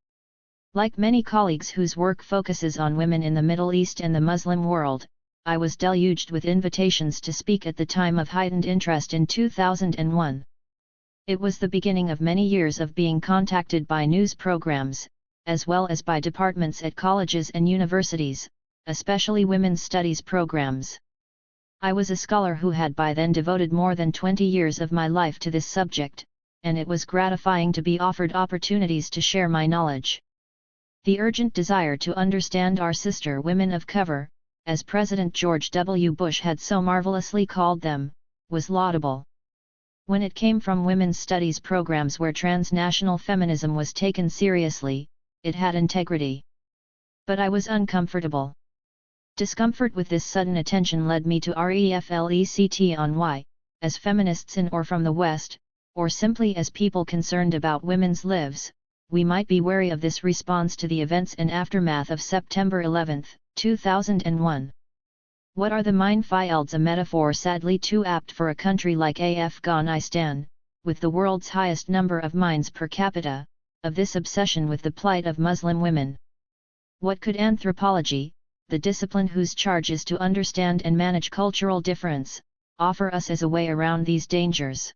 Like many colleagues whose work focuses on women in the Middle East and the Muslim world, I was deluged with invitations to speak at the time of heightened interest in 2001. It was the beginning of many years of being contacted by news programs, as well as by departments at colleges and universities, especially women's studies programs. I was a scholar who had by then devoted more than 20 years of my life to this subject, and it was gratifying to be offered opportunities to share my knowledge. The urgent desire to understand our sister women of color, as President George W. Bush had so marvelously called them, was laudable. When it came from women's studies programs where transnational feminism was taken seriously, it had integrity. But I was uncomfortable. Discomfort with this sudden attention led me to reflect on why, as feminists in or from the West, or simply as people concerned about women's lives, we might be wary of this response to the events and aftermath of September 11, 2001. What are the minefields? A metaphor sadly too apt for a country like Afghanistan, with the world's highest number of mines per capita, of this obsession with the plight of Muslim women. What could anthropology, the discipline whose charge is to understand and manage cultural difference, offer us as a way around these dangers?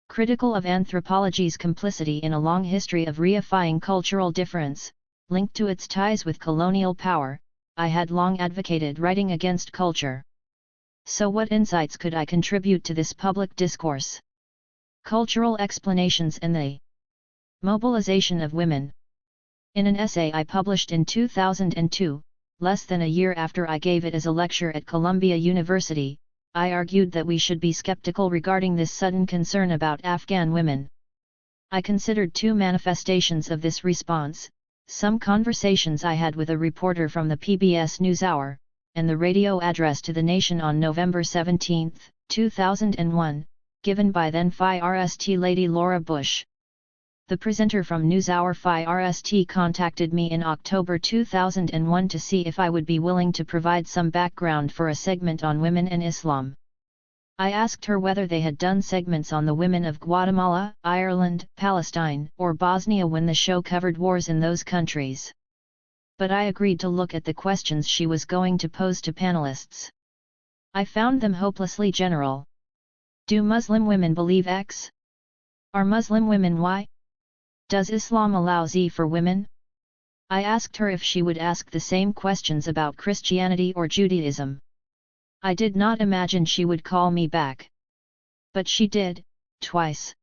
Critical of anthropology's complicity in a long history of reifying cultural difference, linked to its ties with colonial power, I had long advocated writing against culture. So what insights could I contribute to this public discourse? Cultural explanations and the mobilization of women. In an essay I published in 2002, less than a year after I gave it as a lecture at Columbia University, I argued that we should be skeptical regarding this sudden concern about Afghan women. I considered two manifestations of this response: some conversations I had with a reporter from the PBS NewsHour, and the radio address to the nation on November 17, 2001, given by then First Lady Laura Bush. The presenter from NewsHour First contacted me in October 2001 to see if I would be willing to provide some background for a segment on women and Islam. I asked her whether they had done segments on the women of Guatemala, Ireland, Palestine, or Bosnia when the show covered wars in those countries. But I agreed to look at the questions she was going to pose to panelists. I found them hopelessly general. Do Muslim women believe X? Are Muslim women Y? Does Islam allow Z for women? I asked her if she would ask the same questions about Christianity or Judaism. I did not imagine she would call me back. But she did, twice.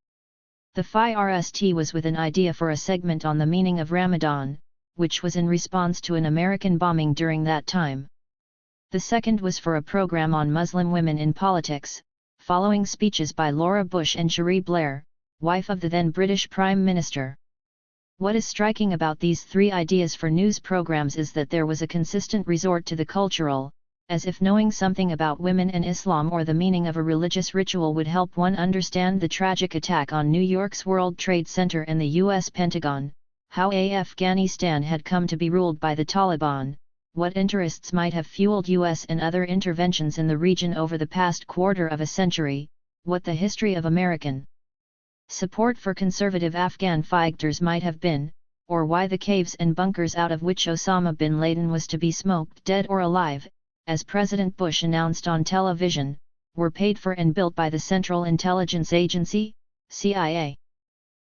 The first was with an idea for a segment on the meaning of Ramadan, which was in response to an American bombing during that time. The second was for a program on Muslim women in politics, following speeches by Laura Bush and Cherie Blair, wife of the then British Prime Minister. What is striking about these three ideas for news programs is that there was a consistent resort to the cultural, as if knowing something about women and Islam or the meaning of a religious ritual would help one understand the tragic attack on New York's World Trade Center and the U.S. Pentagon, how Afghanistan had come to be ruled by the Taliban, what interests might have fueled U.S. and other interventions in the region over the past quarter of a century, what the history of American support for conservative Afghan fighters might have been, or why the caves and bunkers out of which Osama bin Laden was to be smoked dead or alive, as President Bush announced on television, were paid for and built by the Central Intelligence Agency, CIA.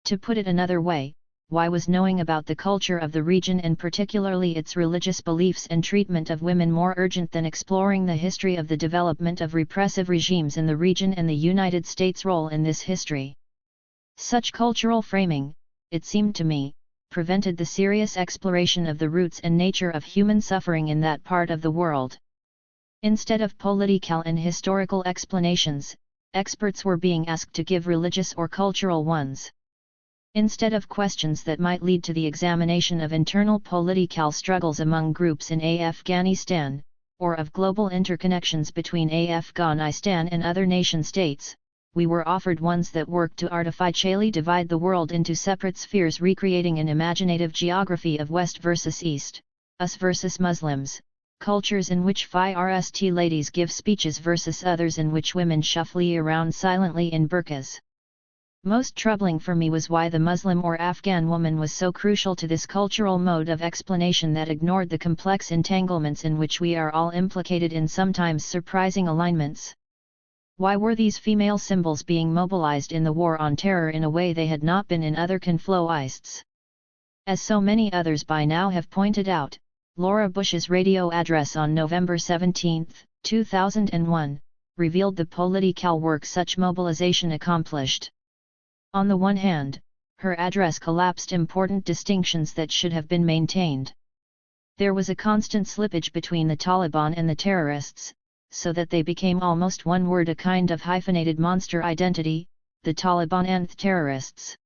To put it another way, why was knowing about the culture of the region and particularly its religious beliefs and treatment of women more urgent than exploring the history of the development of repressive regimes in the region and the United States' role in this history? Such cultural framing, it seemed to me, prevented the serious exploration of the roots and nature of human suffering in that part of the world. Instead of political and historical explanations, experts were being asked to give religious or cultural ones. Instead of questions that might lead to the examination of internal political struggles among groups in Afghanistan, or of global interconnections between Afghanistan and other nation-states, we were offered ones that worked to artificially divide the world into separate spheres, recreating an imaginative geography of West versus East, us versus Muslims, cultures in which first ladies give speeches versus others in which women shuffle around silently in burqas. Most troubling for me was why the Muslim or Afghan woman was so crucial to this cultural mode of explanation that ignored the complex entanglements in which we are all implicated in sometimes surprising alignments. Why were these female symbols being mobilized in the war on terror in a way they had not been in other conflicts? As so many others by now have pointed out, Laura Bush's radio address on November 17, 2001, revealed the political work such mobilization accomplished. On the one hand, her address collapsed important distinctions that should have been maintained. There was a constant slippage between the Taliban and the terrorists, so that they became almost one word, a kind of hyphenated monster identity, the Taliban and the terrorists.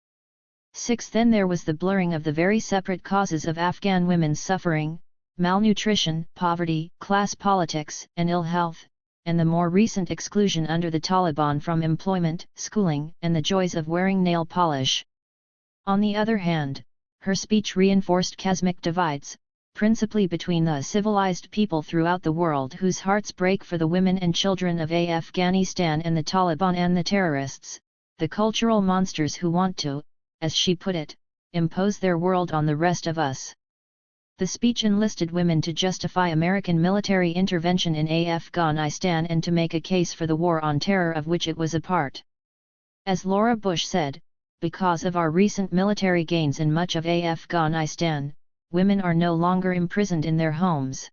6. Then there was the blurring of the very separate causes of Afghan women's suffering, malnutrition, poverty, class politics, and ill health, and the more recent exclusion under the Taliban from employment, schooling, and the joys of wearing nail polish. On the other hand, her speech reinforced chasmic divides, principally between the civilized people throughout the world whose hearts break for the women and children of Afghanistan, and the Taliban and the terrorists, the cultural monsters who want to, as she put it, impose their world on the rest of us. The speech enlisted women to justify American military intervention in Afghanistan and to make a case for the war on terror of which it was a part. As Laura Bush said, because of our recent military gains in much of Afghanistan, women are no longer imprisoned in their homes.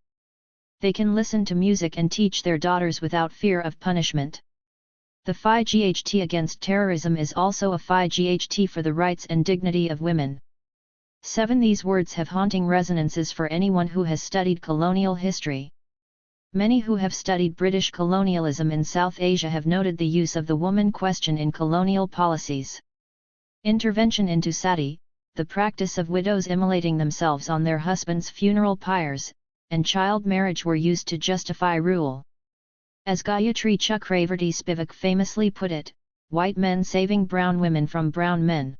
They can listen to music and teach their daughters without fear of punishment. The FIGHT against terrorism is also a FIGHT for the rights and dignity of women. 7. These words have haunting resonances for anyone who has studied colonial history. Many who have studied British colonialism in South Asia have noted the use of the woman question in colonial policies. Intervention into sati, the practice of widows immolating themselves on their husbands' funeral pyres, and child marriage were used to justify rule. As Gayatri Chakravarti Spivak famously put it, white men saving brown women from brown men.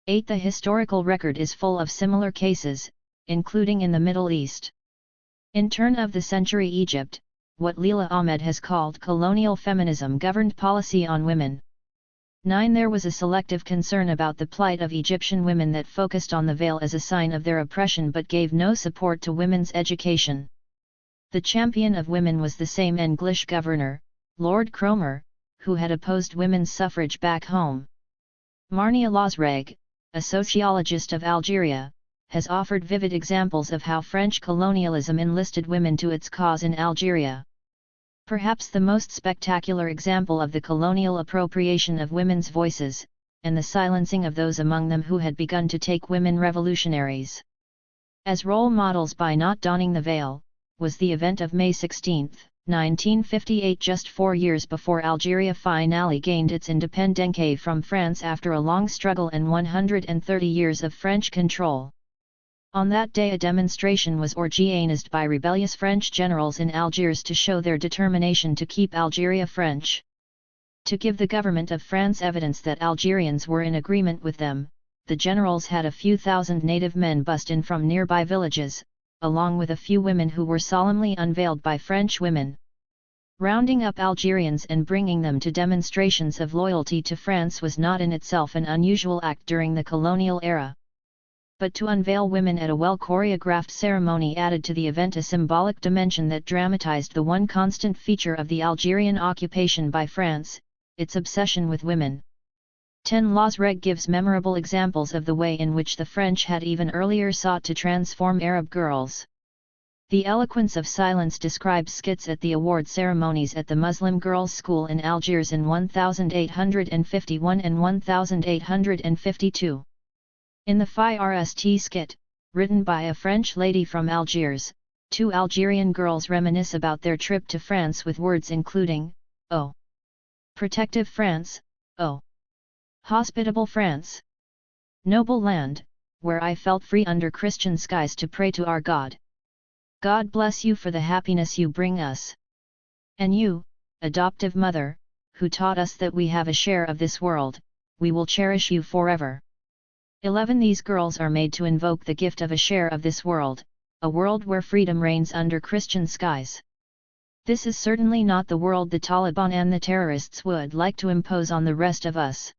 8. The historical record is full of similar cases, including in the Middle East. In turn of the century Egypt, what Leila Ahmed has called colonial feminism governed policy on women. 9. There was a selective concern about the plight of Egyptian women that focused on the veil as a sign of their oppression but gave no support to women's education. The champion of women was the same English governor, Lord Cromer, who had opposed women's suffrage back home. Marnia Lazreg, a sociologist of Algeria, has offered vivid examples of how French colonialism enlisted women to its cause in Algeria. Perhaps the most spectacular example of the colonial appropriation of women's voices, and the silencing of those among them who had begun to take women revolutionaries as role models by not donning the veil, was the event of May 16, 1958, just 4 years before Algeria finally gained its independence from France after a long struggle and 130 years of French control. On that day a demonstration was organized by rebellious French generals in Algiers to show their determination to keep Algeria French. To give the government of France evidence that Algerians were in agreement with them, the generals had a few thousand native men bust in from nearby villages, along with a few women who were solemnly unveiled by French women. Rounding up Algerians and bringing them to demonstrations of loyalty to France was not in itself an unusual act during the colonial era. But to unveil women at a well-choreographed ceremony added to the event a symbolic dimension that dramatized the one constant feature of the Algerian occupation by France, its obsession with women. 10. Lazreg gives memorable examples of the way in which the French had even earlier sought to transform Arab girls. The eloquence of silence describes skits at the award ceremonies at the Muslim girls' school in Algiers in 1851 and 1852. In the First skit, written by a French lady from Algiers, 2 Algerian girls reminisce about their trip to France with words including, "Oh, Protective France, oh! Hospitable France! Noble land, where I felt free under Christian skies to pray to our God. God bless you for the happiness you bring us. And you, adoptive mother, who taught us that we have a share of this world, we will cherish you forever. 11 These girls are made to invoke the gift of a share of this world, a world where freedom reigns under Christian skies. This is certainly not the world the Taliban and the terrorists would like to impose on the rest of us.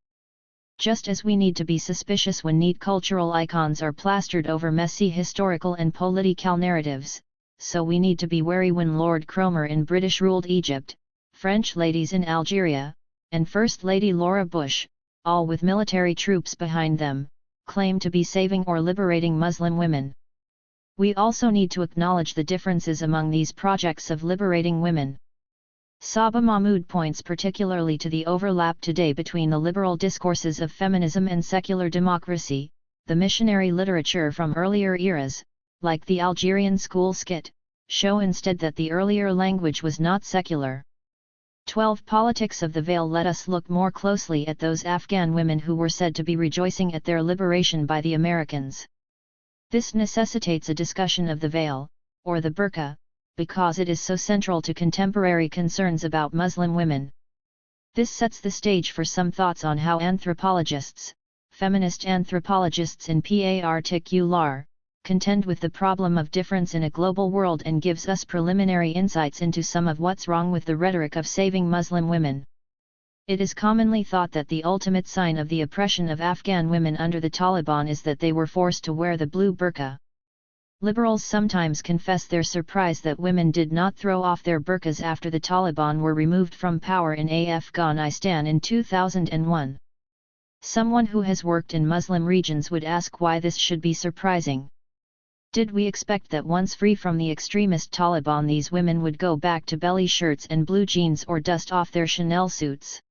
Just as we need to be suspicious when neat cultural icons are plastered over messy historical and political narratives, so we need to be wary when Lord Cromer in British-ruled Egypt, French ladies in Algeria, and First Lady Laura Bush, all with military troops behind them, claim to be saving or liberating Muslim women. We also need to acknowledge the differences among these projects of liberating women. Saba Mahmood points particularly to the overlap today between the liberal discourses of feminism and secular democracy, the missionary literature from earlier eras, like the Algerian school skit, show instead that the earlier language was not secular. 12 Politics of the Veil. Let us look more closely at those Afghan women who were said to be rejoicing at their liberation by the Americans. This necessitates a discussion of the veil, or the burqa, because it is so central to contemporary concerns about Muslim women. This sets the stage for some thoughts on how anthropologists, feminist anthropologists in particular, contend with the problem of difference in a global world, and gives us preliminary insights into some of what's wrong with the rhetoric of saving Muslim women. It is commonly thought that the ultimate sign of the oppression of Afghan women under the Taliban is that they were forced to wear the blue burqa. Liberals sometimes confess their surprise that women did not throw off their burqas after the Taliban were removed from power in Afghanistan in 2001. Someone who has worked in Muslim regions would ask why this should be surprising. Did we expect that once free from the extremist Taliban these women would go back to belly shirts and blue jeans or dust off their Chanel suits?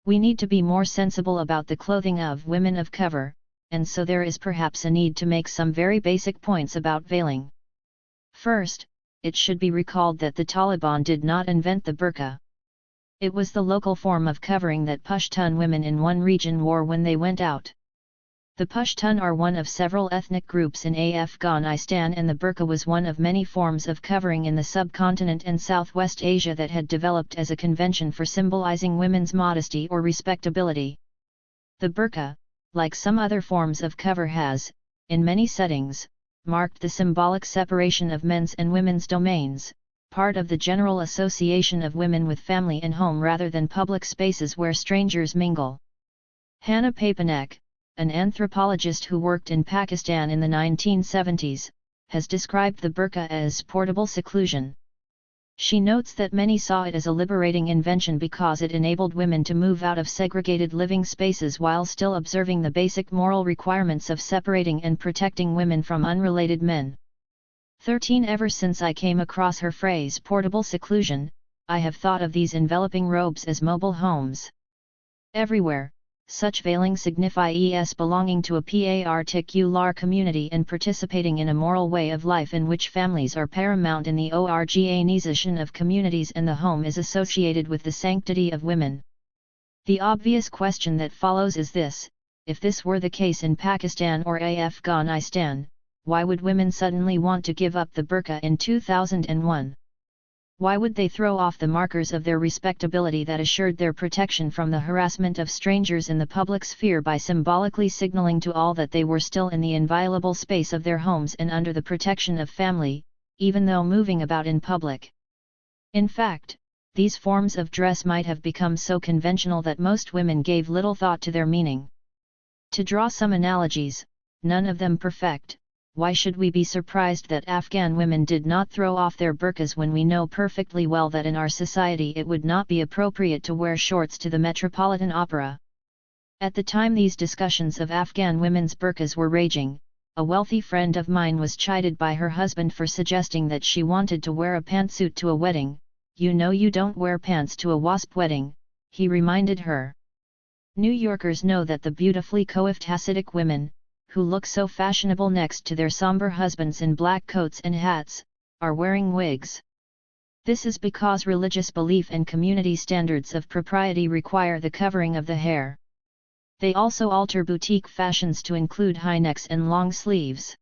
We need to be more sensible about the clothing of women of color, and so there is perhaps a need to make some very basic points about veiling. First, it should be recalled that the Taliban did not invent the burqa. It was the local form of covering that Pashtun women in one region wore when they went out. The Pashtun are one of several ethnic groups in Afghanistan, and the burqa was one of many forms of covering in the subcontinent and Southwest Asia that had developed as a convention for symbolizing women's modesty or respectability. The burqa, like some other forms of cover, has, in many settings, marked the symbolic separation of men's and women's domains, part of the general association of women with family and home rather than public spaces where strangers mingle. Hannah Papanek, an anthropologist who worked in Pakistan in the 1970s, has described the burqa as portable seclusion. She notes that many saw it as a liberating invention because it enabled women to move out of segregated living spaces while still observing the basic moral requirements of separating and protecting women from unrelated men. 13 Ever since I came across her phrase portable seclusion, I have thought of these enveloping robes as mobile homes. Everywhere, such veiling signifies belonging to a particular community and participating in a moral way of life in which families are paramount in the organization of communities, and the home is associated with the sanctity of women. The obvious question that follows is this: if this were the case in Pakistan or Afghanistan, why would women suddenly want to give up the burqa in 2001? Why would they throw off the markers of their respectability that assured their protection from the harassment of strangers in the public sphere by symbolically signaling to all that they were still in the inviolable space of their homes and under the protection of family, even though moving about in public? In fact, these forms of dress might have become so conventional that most women gave little thought to their meaning. To draw some analogies, none of them perfect, why should we be surprised that Afghan women did not throw off their burqas when we know perfectly well that in our society it would not be appropriate to wear shorts to the Metropolitan Opera? At the time these discussions of Afghan women's burqas were raging, a wealthy friend of mine was chided by her husband for suggesting that she wanted to wear a pantsuit to a wedding. "You know you don't wear pants to a WASP wedding," he reminded her. New Yorkers know that the beautifully coiffed Hasidic women, who look so fashionable next to their somber husbands in black coats and hats, are wearing wigs. This is because religious belief and community standards of propriety require the covering of the hair. They also alter boutique fashions to include high necks and long sleeves.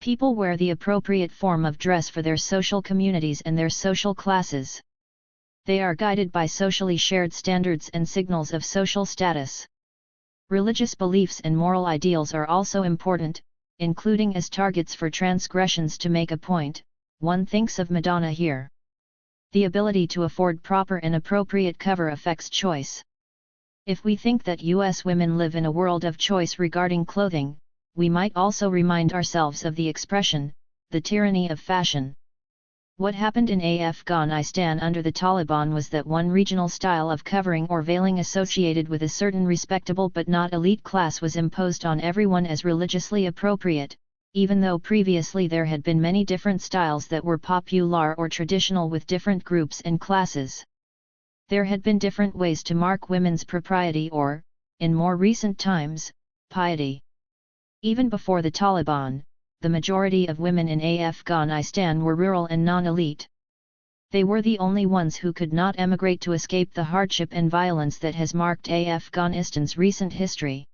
People wear the appropriate form of dress for their social communities and their social classes. They are guided by socially shared standards and signals of social status. Religious beliefs and moral ideals are also important, including as targets for transgressions. To make a point, one thinks of Madonna here. The ability to afford proper and appropriate cover affects choice. If we think that US women live in a world of choice regarding clothing, we might also remind ourselves of the expression, the tyranny of fashion. What happened in Afghanistan under the Taliban was that one regional style of covering or veiling associated with a certain respectable but not elite class was imposed on everyone as religiously appropriate, even though previously there had been many different styles that were popular or traditional with different groups and classes. There had been different ways to mark women's propriety or, in more recent times, piety. Even before the Taliban, the majority of women in Afghanistan were rural and non-elite. They were the only ones who could not emigrate to escape the hardship and violence that has marked Afghanistan's recent history.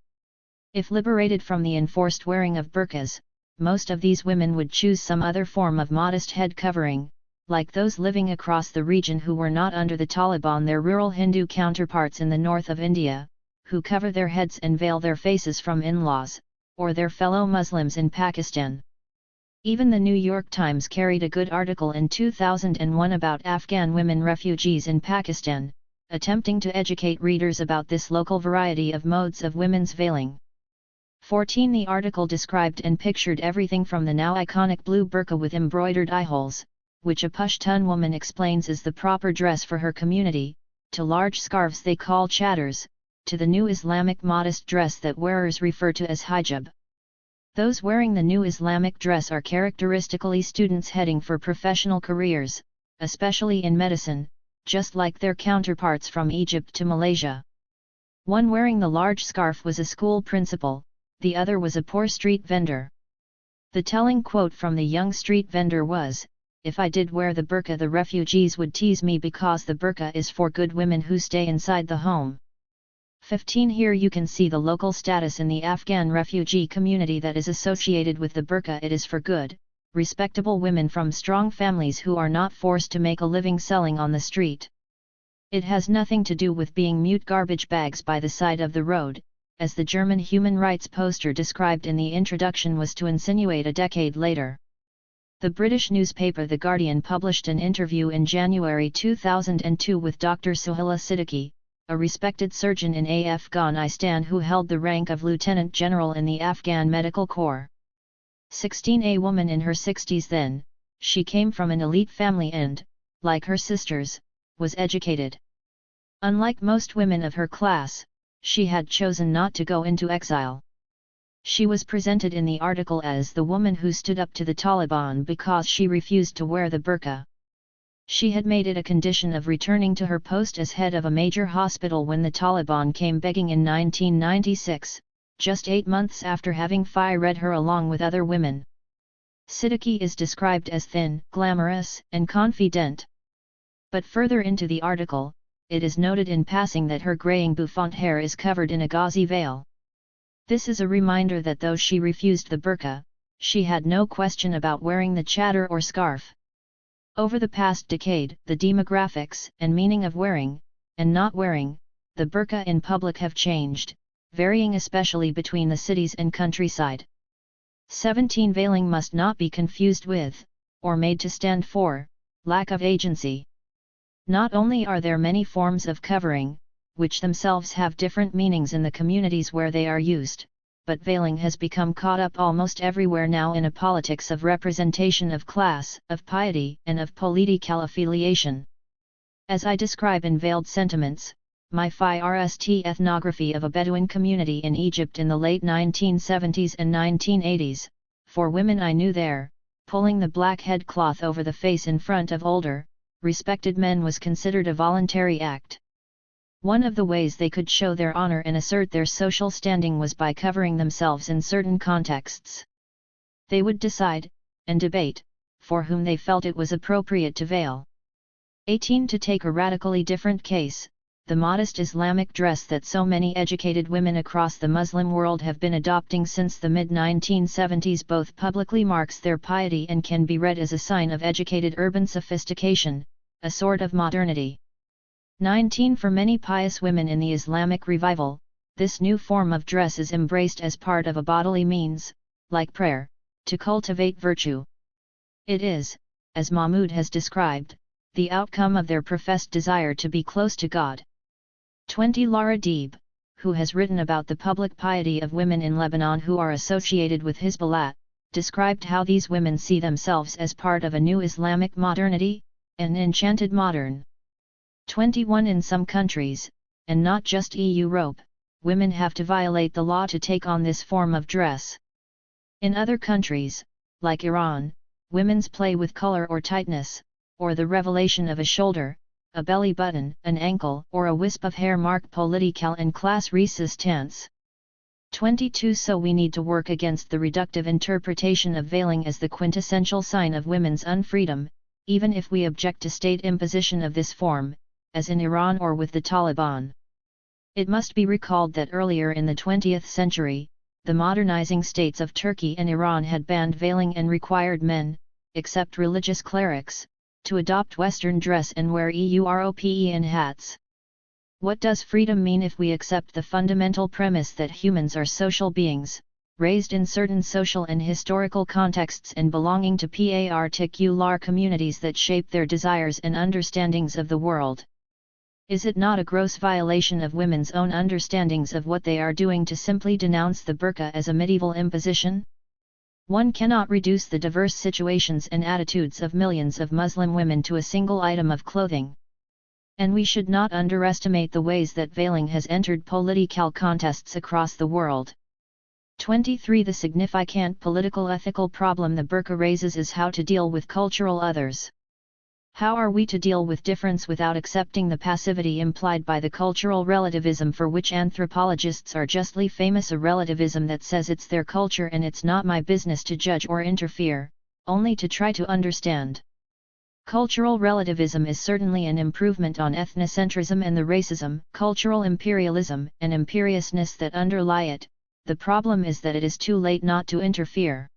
If liberated from the enforced wearing of burqas, most of these women would choose some other form of modest head covering, like those living across the region who were not under the Taliban, their rural Hindu counterparts in the north of India, who cover their heads and veil their faces from in-laws, or their fellow Muslims in Pakistan. Even the New York Times carried a good article in 2001 about Afghan women refugees in Pakistan, attempting to educate readers about this local variety of modes of women's veiling. 14. The article described and pictured everything from the now iconic blue burqa with embroidered eyeholes, which a Pashtun woman explains is the proper dress for her community, to large scarves they call chadors, to the new Islamic modest dress that wearers refer to as hijab. Those wearing the new Islamic dress are characteristically students heading for professional careers, especially in medicine, just like their counterparts from Egypt to Malaysia. One wearing the large scarf was a school principal, the other was a poor street vendor. The telling quote from the young street vendor was, "If I did wear the burqa, the refugees would tease me because the burqa is for good women who stay inside the home." 15. Here you can see the local status in the Afghan refugee community that is associated with the burqa. It is for good, respectable women from strong families who are not forced to make a living selling on the street. It has nothing to do with being mute garbage bags by the side of the road, as the German human rights poster described in the introduction was to insinuate a decade later. The British newspaper The Guardian published an interview in January 2002 with Dr. Suhaila Siddiqui, a respected surgeon in Afghanistan who held the rank of lieutenant general in the Afghan Medical Corps. 16. A woman in her 60s then, she came from an elite family and, like her sisters, was educated. Unlike most women of her class, she had chosen not to go into exile. She was presented in the article as the woman who stood up to the Taliban because she refused to wear the burqa. She had made it a condition of returning to her post as head of a major hospital when the Taliban came begging in 1996, just 8 months after having fired her along with other women. Siddiqui is described as thin, glamorous, and confident. But further into the article, it is noted in passing that her graying bouffant hair is covered in a gauzy veil. This is a reminder that though she refused the burqa, she had no question about wearing the chador or scarf. Over the past decade, the demographics and meaning of wearing, and not wearing, the burqa in public have changed, varying especially between the cities and countryside. 17. Veiling must not be confused with, or made to stand for, lack of agency. Not only are there many forms of covering, which themselves have different meanings in the communities where they are used, but veiling has become caught up almost everywhere now in a politics of representation of class, of piety, and of political affiliation. As I describe in Veiled Sentiments, my first ethnography of a Bedouin community in Egypt in the late 1970s and 1980s, for women I knew there, pulling the black headcloth over the face in front of older, respected men was considered a voluntary act. One of the ways they could show their honor and assert their social standing was by covering themselves in certain contexts. They would decide, and debate, for whom they felt it was appropriate to veil. 18. To take a radically different case, the modest Islamic dress that so many educated women across the Muslim world have been adopting since the mid-1970s both publicly marks their piety and can be read as a sign of educated urban sophistication, a sort of modernity. 19. For many pious women in the Islamic revival, this new form of dress is embraced as part of a bodily means, like prayer, to cultivate virtue. It is, as Mahmud has described, the outcome of their professed desire to be close to God. 20. Lara Deeb, who has written about the public piety of women in Lebanon who are associated with Hezbollah, described how these women see themselves as part of a new Islamic modernity, an enchanted modern. 21. In some countries, and not just Europe, women have to violate the law to take on this form of dress. In other countries, like Iran, women's play with color or tightness, or the revelation of a shoulder, a belly button, an ankle, or a wisp of hair mark political and class resistance. 22. So we need to work against the reductive interpretation of veiling as the quintessential sign of women's unfreedom, even if we object to state imposition of this form, as in Iran or with the Taliban. It must be recalled that earlier in the 20th century, the modernizing states of Turkey and Iran had banned veiling and required men, except religious clerics, to adopt Western dress and wear European hats. What does freedom mean if we accept the fundamental premise that humans are social beings, raised in certain social and historical contexts and belonging to particular communities that shape their desires and understandings of the world? Is it not a gross violation of women's own understandings of what they are doing to simply denounce the burqa as a medieval imposition? One cannot reduce the diverse situations and attitudes of millions of Muslim women to a single item of clothing. And we should not underestimate the ways that veiling has entered political contests across the world. 23. The significant political ethical problem the burqa raises is how to deal with cultural others. How are we to deal with difference without accepting the passivity implied by the cultural relativism for which anthropologists are justly famous, a relativism that says it's their culture and it's not my business to judge or interfere, only to try to understand. Cultural relativism is certainly an improvement on ethnocentrism and the racism, cultural imperialism, and imperiousness that underlie it. The problem is that it is too late not to interfere.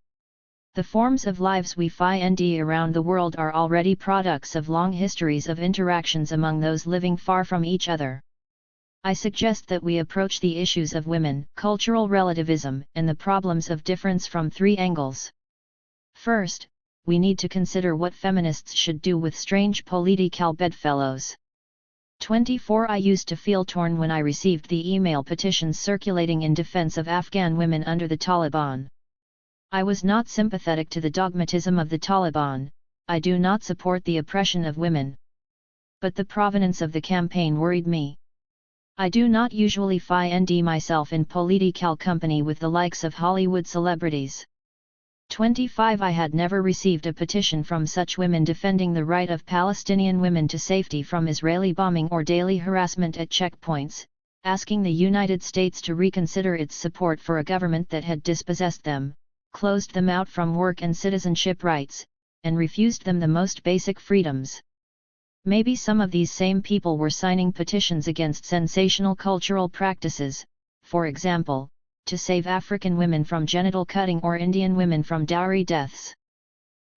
The forms of lives we find around the world are already products of long histories of interactions among those living far from each other. I suggest that we approach the issues of women, cultural relativism, and the problems of difference from three angles. First, we need to consider what feminists should do with strange political bedfellows. 24. I used to feel torn when I received the email petitions circulating in defense of Afghan women under the Taliban. I was not sympathetic to the dogmatism of the Taliban. I do not support the oppression of women. But the provenance of the campaign worried me. I do not usually find myself in political company with the likes of Hollywood celebrities. 25. I had never received a petition from such women defending the right of Palestinian women to safety from Israeli bombing or daily harassment at checkpoints, asking the United States to reconsider its support for a government that had dispossessed them, closed them out from work and citizenship rights, and refused them the most basic freedoms. Maybe some of these same people were signing petitions against sensational cultural practices, for example, to save African women from genital cutting or Indian women from dowry deaths.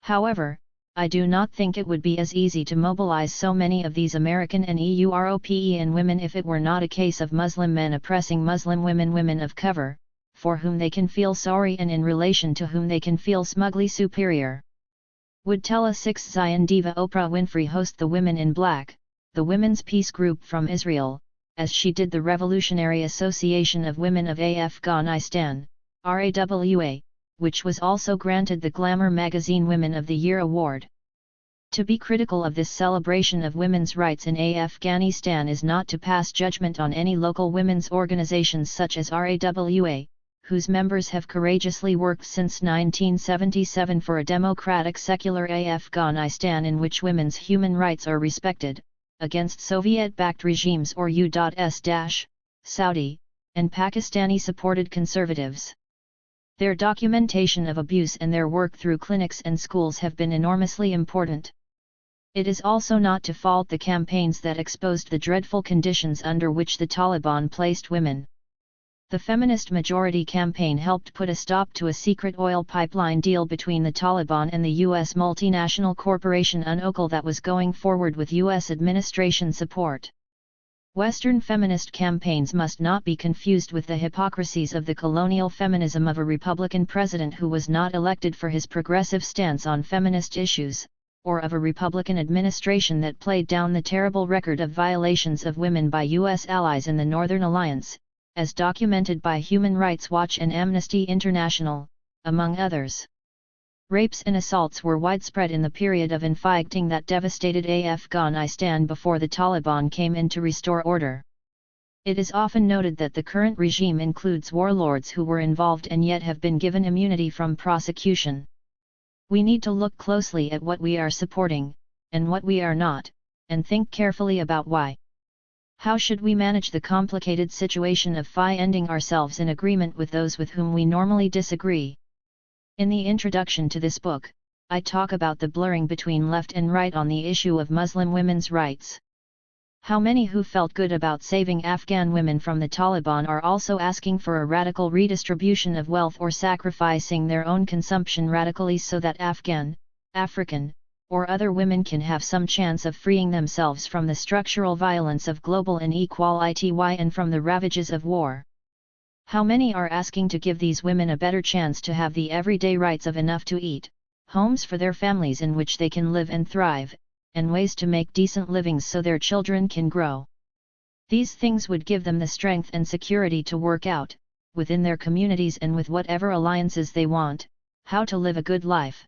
However, I do not think it would be as easy to mobilize so many of these American and European women if it were not a case of Muslim men oppressing Muslim women, women of color, for whom they can feel sorry and in relation to whom they can feel smugly superior. Would Tele 6 Zion diva Oprah Winfrey host the Women in Black, the women's peace group from Israel, as she did the Revolutionary Association of Women of Afghanistan, RAWA, which was also granted the Glamour magazine Women of the Year award? To be critical of this celebration of women's rights in Afghanistan is not to pass judgment on any local women's organizations such as RAWA, whose members have courageously worked since 1977 for a democratic secular Afghanistan in which women's human rights are respected, against Soviet-backed regimes or U.S. Saudi, and Pakistani-supported conservatives. Their documentation of abuse and their work through clinics and schools have been enormously important. It is also not to fault the campaigns that exposed the dreadful conditions under which the Taliban placed women. The Feminist Majority campaign helped put a stop to a secret oil pipeline deal between the Taliban and the U.S. multinational corporation UNOCL that was going forward with U.S. administration support. Western feminist campaigns must not be confused with the hypocrisies of the colonial feminism of a Republican president who was not elected for his progressive stance on feminist issues, or of a Republican administration that played down the terrible record of violations of women by U.S. allies in the Northern Alliance, as documented by Human Rights Watch and Amnesty International, among others. Rapes and assaults were widespread in the period of infighting that devastated Afghanistan before the Taliban came in to restore order. It is often noted that the current regime includes warlords who were involved and yet have been given immunity from prosecution. We need to look closely at what we are supporting, and what we are not, and think carefully about why. How should we manage the complicated situation of finding ourselves in agreement with those with whom we normally disagree? In the introduction to this book, I talk about the blurring between left and right on the issue of Muslim women's rights. How many who felt good about saving Afghan women from the Taliban are also asking for a radical redistribution of wealth or sacrificing their own consumption radically so that Afghan, African, or other women can have some chance of freeing themselves from the structural violence of global inequality and from the ravages of war? How many are asking to give these women a better chance to have the everyday rights of enough to eat, homes for their families in which they can live and thrive, and ways to make decent livings so their children can grow? These things would give them the strength and security to work out, within their communities and with whatever alliances they want, how to live a good life.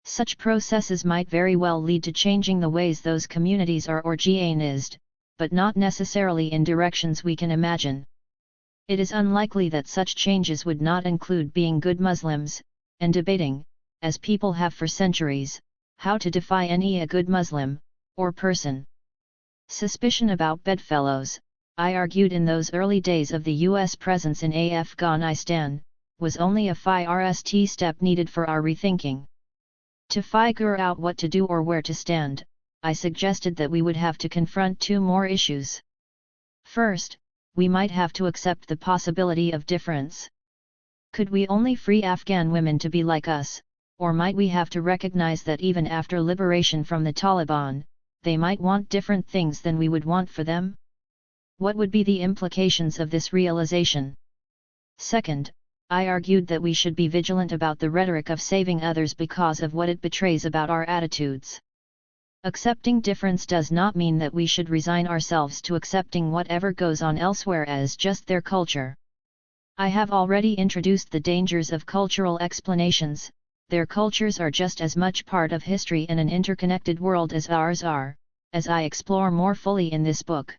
Such processes might very well lead to changing the ways those communities are organized, but not necessarily in directions we can imagine. It is unlikely that such changes would not include being good Muslims, and debating, as people have for centuries, how to define a good Muslim, or person. Suspicion about bedfellows, I argued in those early days of the U.S. presence in Afghanistan, was only a first step needed for our rethinking. To figure out what to do or where to stand, I suggested that we would have to confront two more issues. First, we might have to accept the possibility of difference. Could we only free Afghan women to be like us, or might we have to recognize that even after liberation from the Taliban, they might want different things than we would want for them? What would be the implications of this realization? Second, I argued that we should be vigilant about the rhetoric of saving others because of what it betrays about our attitudes. Accepting difference does not mean that we should resign ourselves to accepting whatever goes on elsewhere as just their culture. I have already introduced the dangers of cultural explanations. Their cultures are just as much part of history in an interconnected world as ours are, as I explore more fully in this book.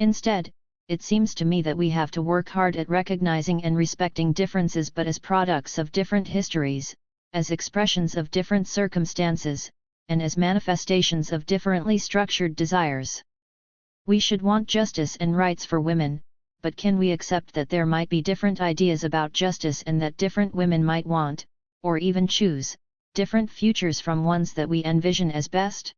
Instead, it seems to me that we have to work hard at recognizing and respecting differences but as products of different histories, as expressions of different circumstances, and as manifestations of differently structured desires. We should want justice and rights for women, but can we accept that there might be different ideas about justice and that different women might want, or even choose, different futures from ones that we envision as best?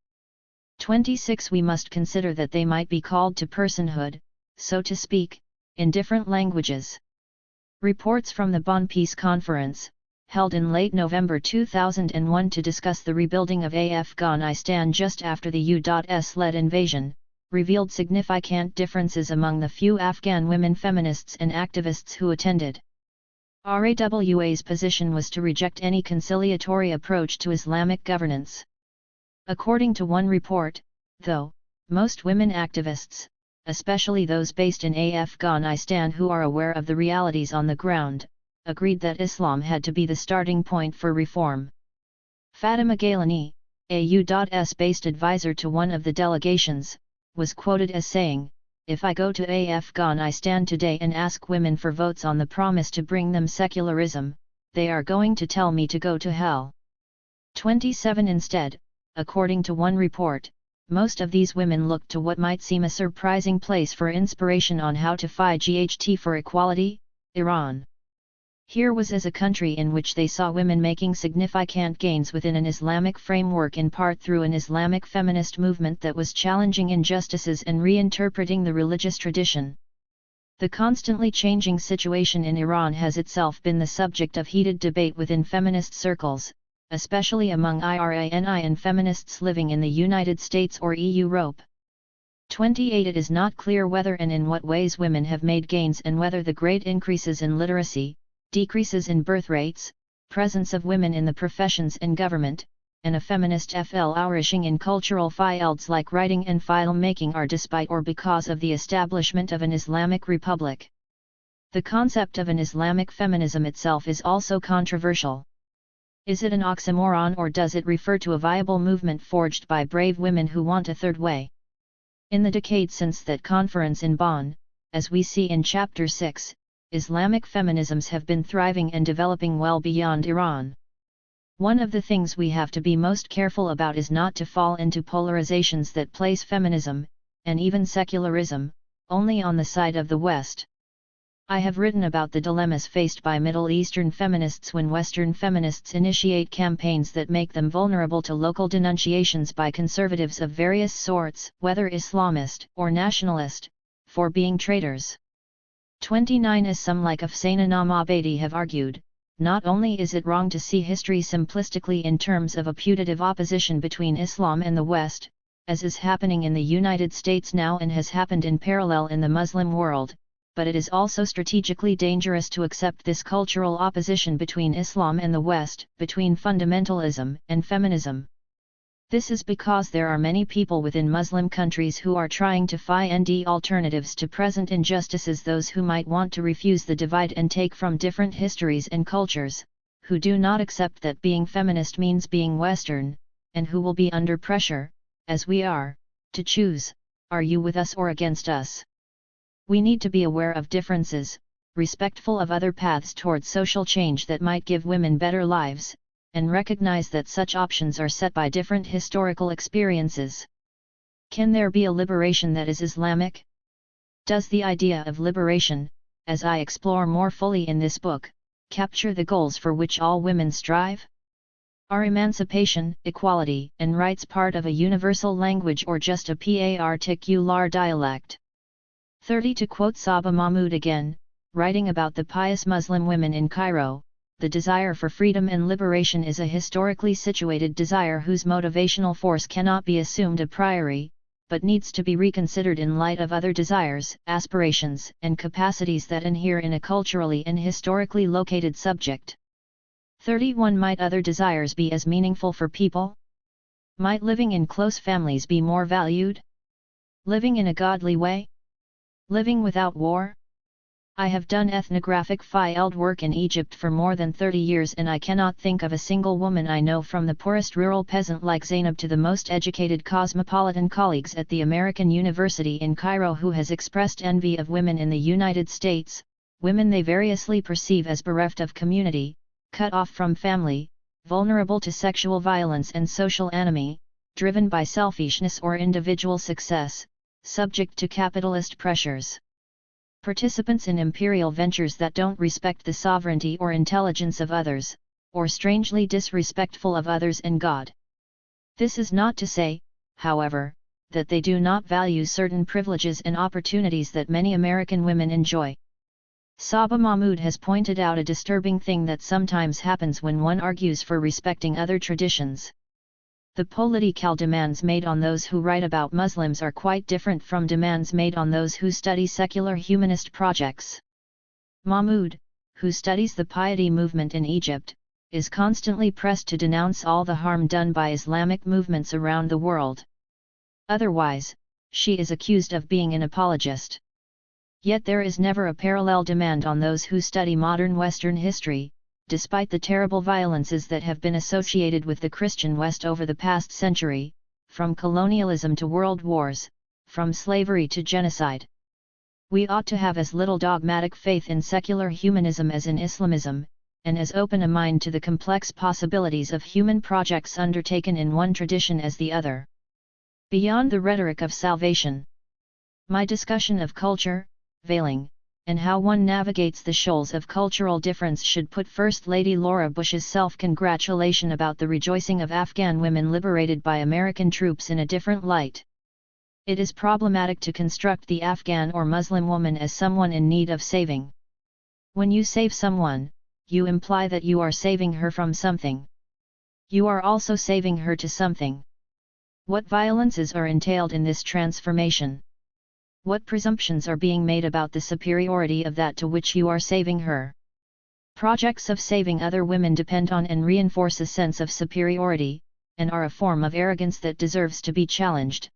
26. We must consider that they might be called to personhood, so to speak, in different languages. Reports from the Bonn Peace Conference, held in late November 2001 to discuss the rebuilding of Afghanistan just after the U.S.-led invasion, revealed significant differences among the few Afghan women feminists and activists who attended. RAWA's position was to reject any conciliatory approach to Islamic governance. According to one report, though, most women activists, especially those based in Afghanistan who are aware of the realities on the ground, agreed that Islam had to be the starting point for reform. Fatima Gailani, a U.S.-based advisor to one of the delegations, was quoted as saying, "If I go to Afghanistan today and ask women for votes on the promise to bring them secularism, they are going to tell me to go to hell." 27. Instead, according to one report, most of these women looked to what might seem a surprising place for inspiration on how to fight GHT for equality, Iran. Here was as a country in which they saw women making significant gains within an Islamic framework, in part through an Islamic feminist movement that was challenging injustices and reinterpreting the religious tradition. The constantly changing situation in Iran has itself been the subject of heated debate within feminist circles, especially among Irani and feminists living in the United States or Europe. 28 It is not clear whether and in what ways women have made gains, and whether the great increases in literacy, decreases in birth rates, presence of women in the professions and government, and a feminist flourishing in cultural fields like writing and filmmaking are despite or because of the establishment of an Islamic republic. The concept of an Islamic feminism itself is also controversial. Is it an oxymoron, or does it refer to a viable movement forged by brave women who want a third way? In the decades since that conference in Bonn, as we see in Chapter 6, Islamic feminisms have been thriving and developing well beyond Iran. One of the things we have to be most careful about is not to fall into polarizations that place feminism, and even secularism, only on the side of the West. I have written about the dilemmas faced by Middle Eastern feminists when Western feminists initiate campaigns that make them vulnerable to local denunciations by conservatives of various sorts, whether Islamist or nationalist, for being traitors. 29 As some like Afsana Namabadi have argued, not only is it wrong to see history simplistically in terms of a putative opposition between Islam and the West, as is happening in the United States now and has happened in parallel in the Muslim world, but it is also strategically dangerous to accept this cultural opposition between Islam and the West, between fundamentalism and feminism. This is because there are many people within Muslim countries who are trying to find alternatives to present injustices, those who might want to refuse the divide and take from different histories and cultures, who do not accept that being feminist means being Western, and who will be under pressure, as we are, to choose, are you with us or against us? We need to be aware of differences, respectful of other paths towards social change that might give women better lives, and recognize that such options are set by different historical experiences. Can there be a liberation that is Islamic? Does the idea of liberation, as I explore more fully in this book, capture the goals for which all women strive? Are emancipation, equality, and rights part of a universal language or just a particular dialect? 30 To quote Saba Mahmood again, writing about the pious Muslim women in Cairo, the desire for freedom and liberation is a historically situated desire whose motivational force cannot be assumed a priori, but needs to be reconsidered in light of other desires, aspirations, and capacities that inhere in a culturally and historically located subject. 31 Might other desires be as meaningful for people? Might living in close families be more valued? Living in a godly way? Living without war? I have done ethnographic field work in Egypt for more than 30 years, and I cannot think of a single woman I know, from the poorest rural peasant like Zainab to the most educated cosmopolitan colleagues at the American University in Cairo, who has expressed envy of women in the United States, women they variously perceive as bereft of community, cut off from family, vulnerable to sexual violence and social anomie, driven by selfishness or individual success, subject to capitalist pressures. Participants in imperial ventures that don't respect the sovereignty or intelligence of others, or strangely disrespectful of others and God. This is not to say, however, that they do not value certain privileges and opportunities that many American women enjoy. Saba Mahmood has pointed out a disturbing thing that sometimes happens when one argues for respecting other traditions. The political demands made on those who write about Muslims are quite different from demands made on those who study secular humanist projects. Mahmood, who studies the piety movement in Egypt, is constantly pressed to denounce all the harm done by Islamic movements around the world. Otherwise, she is accused of being an apologist. Yet there is never a parallel demand on those who study modern Western history, despite the terrible violences that have been associated with the Christian West over the past century, from colonialism to world wars, from slavery to genocide. We ought to have as little dogmatic faith in secular humanism as in Islamism, and as open a mind to the complex possibilities of human projects undertaken in one tradition as the other. Beyond the rhetoric of salvation. My discussion of culture, veiling, and how one navigates the shoals of cultural difference should put First Lady Laura Bush's self-congratulation about the rejoicing of Afghan women liberated by American troops in a different light. It is problematic to construct the Afghan or Muslim woman as someone in need of saving. When you save someone, you imply that you are saving her from something. You are also saving her to something. What violences are entailed in this transformation? What presumptions are being made about the superiority of that to which you are saving her? Projects of saving other women depend on and reinforce a sense of superiority, and are a form of arrogance that deserves to be challenged.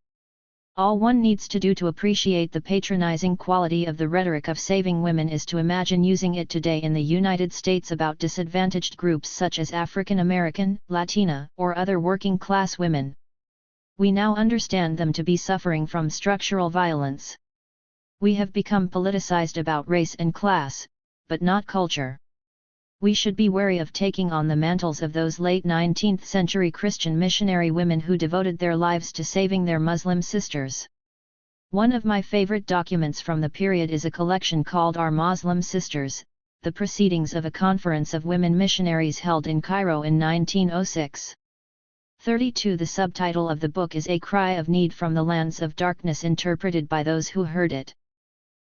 All one needs to do to appreciate the patronizing quality of the rhetoric of saving women is to imagine using it today in the United States about disadvantaged groups such as African American, Latina, or other working-class women. We now understand them to be suffering from structural violence. We have become politicized about race and class, but not culture. We should be wary of taking on the mantles of those late 19th century Christian missionary women who devoted their lives to saving their Muslim sisters. One of my favorite documents from the period is a collection called Our Muslim Sisters, the proceedings of a conference of women missionaries held in Cairo in 1906. 32. The subtitle of the book is A Cry of Need from the Lands of Darkness, interpreted by those who heard it.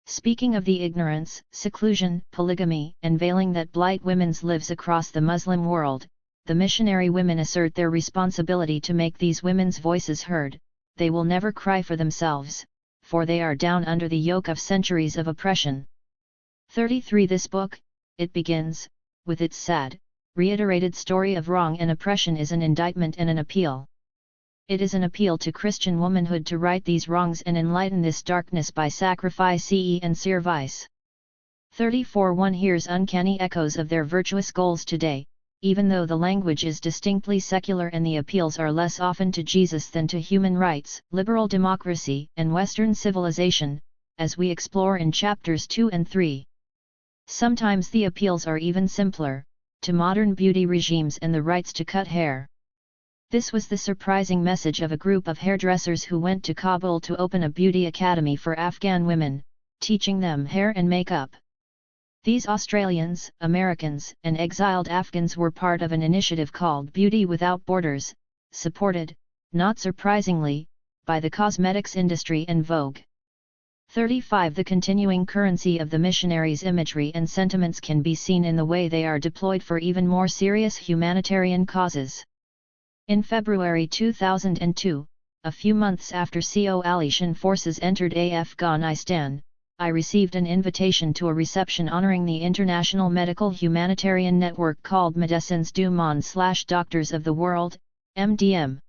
Speaking of the ignorance, seclusion, polygamy, and veiling that blight women's lives across the Muslim world, the missionary women assert their responsibility to make these women's voices heard. They will never cry for themselves, for they are down under the yoke of centuries of oppression. 33. This book, it begins, with its sad, reiterated story of wrong and oppression, is an indictment and an appeal. It is an appeal to Christian womanhood to right these wrongs and enlighten this darkness by sacrifice and service. 34. One hears uncanny echoes of their virtuous goals today, even though the language is distinctly secular and the appeals are less often to Jesus than to human rights, liberal democracy, and Western civilization, as we explore in chapters 2 and 3. Sometimes the appeals are even simpler, to modern beauty regimes and the rights to cut hair. This was the surprising message of a group of hairdressers who went to Kabul to open a beauty academy for Afghan women, teaching them hair and makeup. These Australians, Americans, and exiled Afghans were part of an initiative called Beauty Without Borders, supported, not surprisingly, by the cosmetics industry and Vogue. 35. The continuing currency of the missionaries' imagery and sentiments can be seen in the way they are deployed for even more serious humanitarian causes. In February 2002, a few months after coalition forces entered Afghanistan, I received an invitation to a reception honoring the international medical humanitarian network called Médecins du Monde / Doctors of the World, MDM.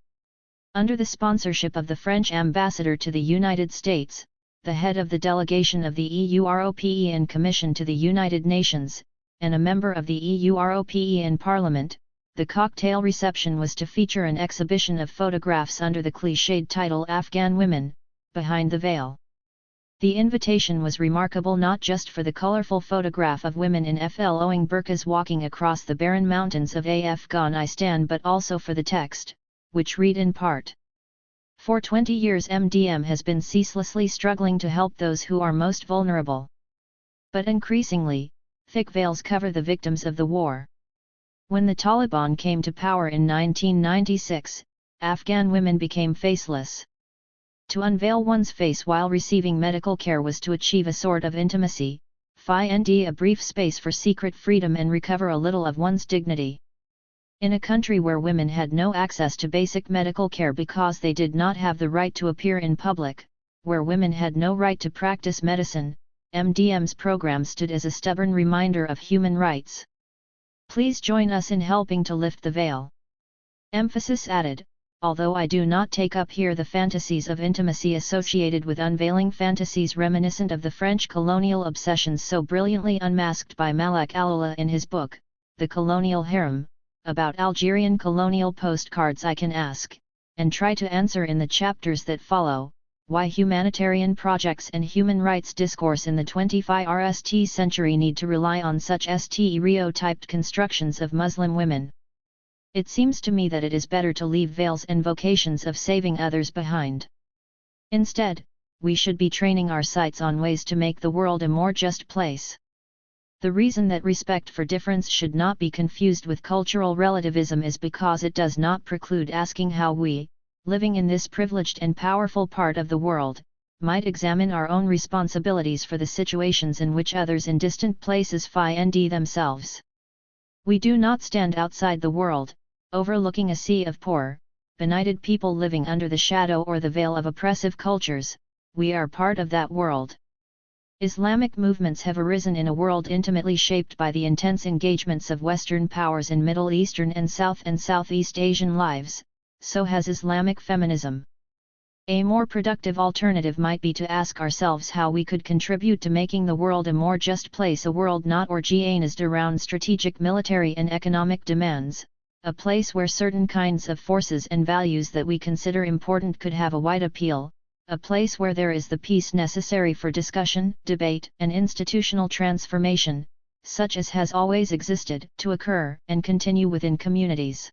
Under the sponsorship of the French ambassador to the United States, the head of the delegation of the EUROPEN Commission to the United Nations, and a member of the EUROPEN Parliament, the cocktail reception was to feature an exhibition of photographs under the cliched title Afghan Women, Behind the Veil. The invitation was remarkable not just for the colorful photograph of women in flowing burqas walking across the barren mountains of Afghanistan, but also for the text, which read in part: For 20 years MDM has been ceaselessly struggling to help those who are most vulnerable. But increasingly, thick veils cover the victims of the war. When the Taliban came to power in 1996, Afghan women became faceless. To unveil one's face while receiving medical care was to achieve a sort of intimacy, find a brief space for secret freedom and recover a little of one's dignity. In a country where women had no access to basic medical care because they did not have the right to appear in public, where women had no right to practice medicine, MDM's program stood as a stubborn reminder of human rights. Please join us in helping to lift the veil. Emphasis added, although I do not take up here the fantasies of intimacy associated with unveiling fantasies reminiscent of the French colonial obsessions so brilliantly unmasked by Malak Aloula in his book, The Colonial Harem, about Algerian colonial postcards, I can ask, and try to answer in the chapters that follow, why humanitarian projects and human rights discourse in the 21st century need to rely on such stereotyped constructions of Muslim women. It seems to me that it is better to leave veils and vocations of saving others behind. Instead, we should be training our sights on ways to make the world a more just place. The reason that respect for difference should not be confused with cultural relativism is because it does not preclude asking how we, living in this privileged and powerful part of the world, might examine our own responsibilities for the situations in which others in distant places find themselves. We do not stand outside the world, overlooking a sea of poor, benighted people living under the shadow or the veil of oppressive cultures. We are part of that world. Islamic movements have arisen in a world intimately shaped by the intense engagements of Western powers in Middle Eastern and South and Southeast Asian lives, so has Islamic feminism. A more productive alternative might be to ask ourselves how we could contribute to making the world a more just place, a world not organized around strategic military and economic demands, a place where certain kinds of forces and values that we consider important could have a wide appeal, a place where there is the peace necessary for discussion, debate, and institutional transformation, such as has always existed, to occur and continue within communities.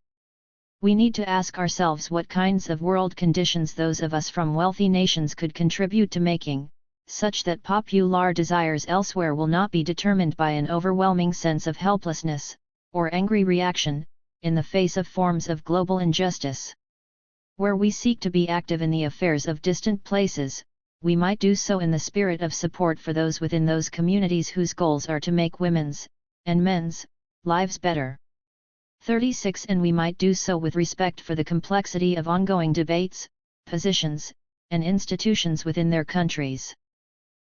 We need to ask ourselves what kinds of world conditions those of us from wealthy nations could contribute to making, such that popular desires elsewhere will not be determined by an overwhelming sense of helplessness, or angry reaction, in the face of forms of global injustice. Where we seek to be active in the affairs of distant places, we might do so in the spirit of support for those within those communities whose goals are to make women's, and men's, lives better. 36 And we might do so with respect for the complexity of ongoing debates, positions, and institutions within their countries.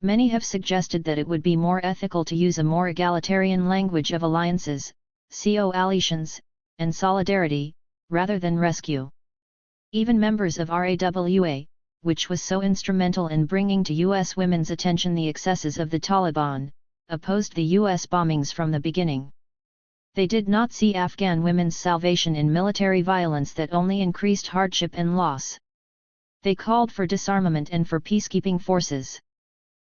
Many have suggested that it would be more ethical to use a more egalitarian language of alliances, coalitions, and solidarity, rather than rescue. Even members of RAWA, which was so instrumental in bringing to U.S. women's attention the excesses of the Taliban, opposed the U.S. bombings from the beginning. They did not see Afghan women's salvation in military violence that only increased hardship and loss. They called for disarmament and for peacekeeping forces.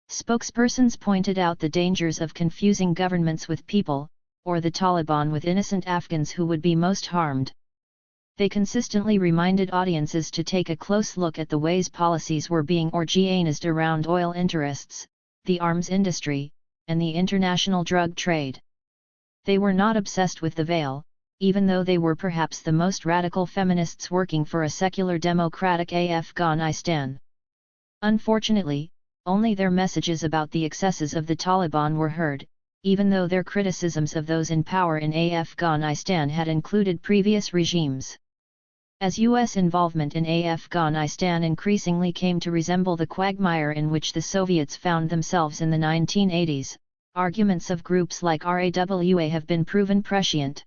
Spokespersons pointed out the dangers of confusing governments with people, or the Taliban with innocent Afghans who would be most harmed. They consistently reminded audiences to take a close look at the ways policies were being organized around oil interests, the arms industry, and the international drug trade. They were not obsessed with the veil, even though they were perhaps the most radical feminists working for a secular democratic Afghanistan. Unfortunately, only their messages about the excesses of the Taliban were heard, even though their criticisms of those in power in Afghanistan had included previous regimes. As U.S. involvement in Afghanistan increasingly came to resemble the quagmire in which the Soviets found themselves in the 1980s, arguments of groups like RAWA have been proven prescient.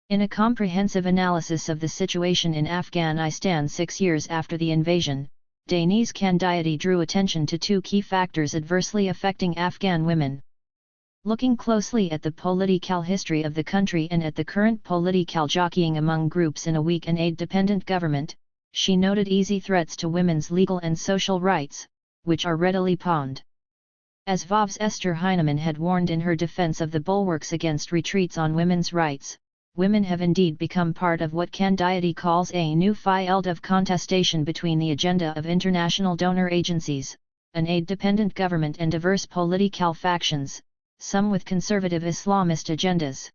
In a comprehensive analysis of the situation in Afghanistan 6 years after the invasion, Denise Candiati drew attention to two key factors adversely affecting Afghan women. Looking closely at the political history of the country and at the current political jockeying among groups in a weak and aid-dependent government, she noted easy threats to women's legal and social rights, which are readily pawned. As VOV's Esther Heinemann had warned in her defense of the bulwarks against retreats on women's rights, women have indeed become part of what Candiati calls a new field of contestation between the agenda of international donor agencies, an aid-dependent government and diverse political factions, some with conservative Islamist agendas.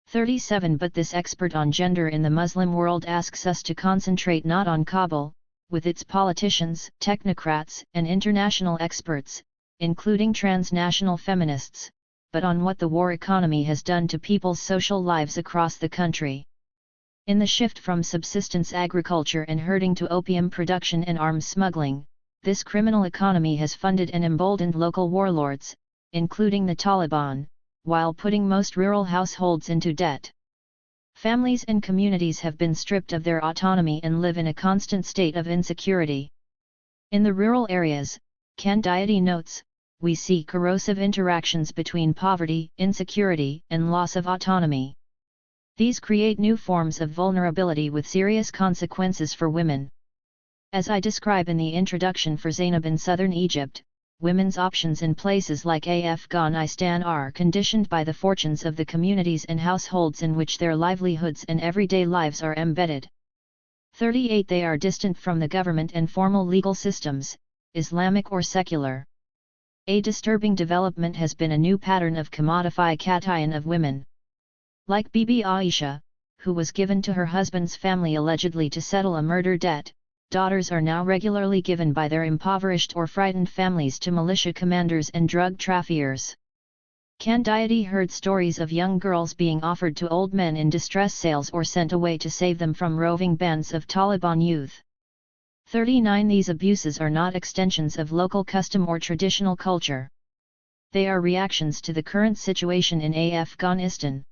37 But this expert on gender in the Muslim world asks us to concentrate not on Kabul, with its politicians, technocrats, and international experts, including transnational feminists, but on what the war economy has done to people's social lives across the country. In the shift from subsistence agriculture and herding to opium production and arms smuggling, this criminal economy has funded and emboldened local warlords, including the Taliban, while putting most rural households into debt. Families and communities have been stripped of their autonomy and live in a constant state of insecurity. In the rural areas, Candiati notes, we see corrosive interactions between poverty, insecurity, and loss of autonomy. These create new forms of vulnerability with serious consequences for women. As I describe in the introduction for Zainab in southern Egypt, women's options in places like Afghanistan are conditioned by the fortunes of the communities and households in which their livelihoods and everyday lives are embedded. 38 They are distant from the government and formal legal systems, Islamic or secular. A disturbing development has been a new pattern of commodification of women. Like Bibi Aisha, who was given to her husband's family allegedly to settle a murder debt, daughters are now regularly given by their impoverished or frightened families to militia commanders and drug traffickers. Candidate heard stories of young girls being offered to old men in distress sales or sent away to save them from roving bands of Taliban youth. 39 These abuses are not extensions of local custom or traditional culture. They are reactions to the current situation in Afghanistan.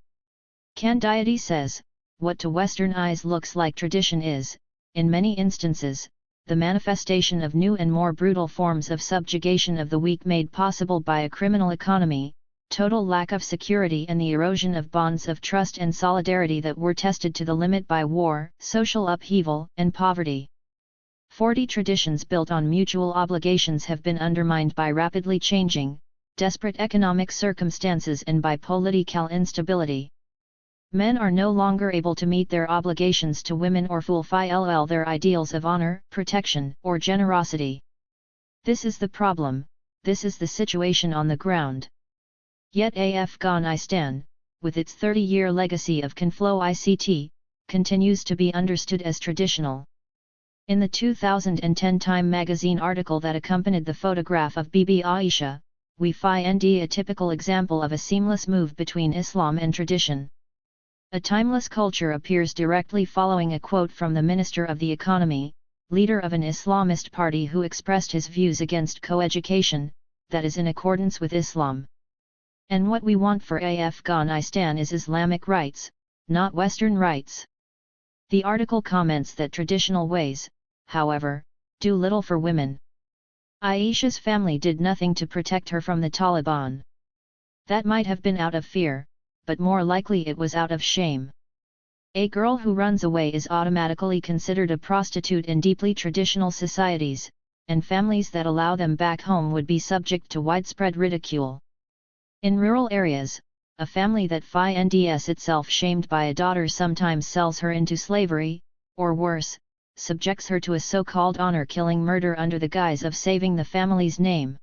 Candidate says, what to Western eyes looks like tradition is, in many instances, the manifestation of new and more brutal forms of subjugation of the weak made possible by a criminal economy, total lack of security and the erosion of bonds of trust and solidarity that were tested to the limit by war, social upheaval, and poverty. 40 Traditions built on mutual obligations have been undermined by rapidly changing, desperate economic circumstances and by political instability. Men are no longer able to meet their obligations to women or fulfill their ideals of honor, protection, or generosity. This is the problem, this is the situation on the ground. Yet Afghanistan, with its 30-year legacy of Conflow ICT, continues to be understood as traditional. In the 2010 Time magazine article that accompanied the photograph of Bibi Aisha, we find a typical example of a seamless move between Islam and tradition. A timeless culture appears directly following a quote from the Minister of the Economy, leader of an Islamist party who expressed his views against co-education, that is in accordance with Islam. And what we want for Afghanistan is Islamic rights, not Western rights. The article comments that traditional ways, however, do little for women. Aisha's family did nothing to protect her from the Taliban. That might have been out of fear, but more likely it was out of shame. A girl who runs away is automatically considered a prostitute in deeply traditional societies, and families that allow them back home would be subject to widespread ridicule. In rural areas, a family that finds itself shamed by a daughter sometimes sells her into slavery, or worse, subjects her to a so-called honor-killing murder under the guise of saving the family's name.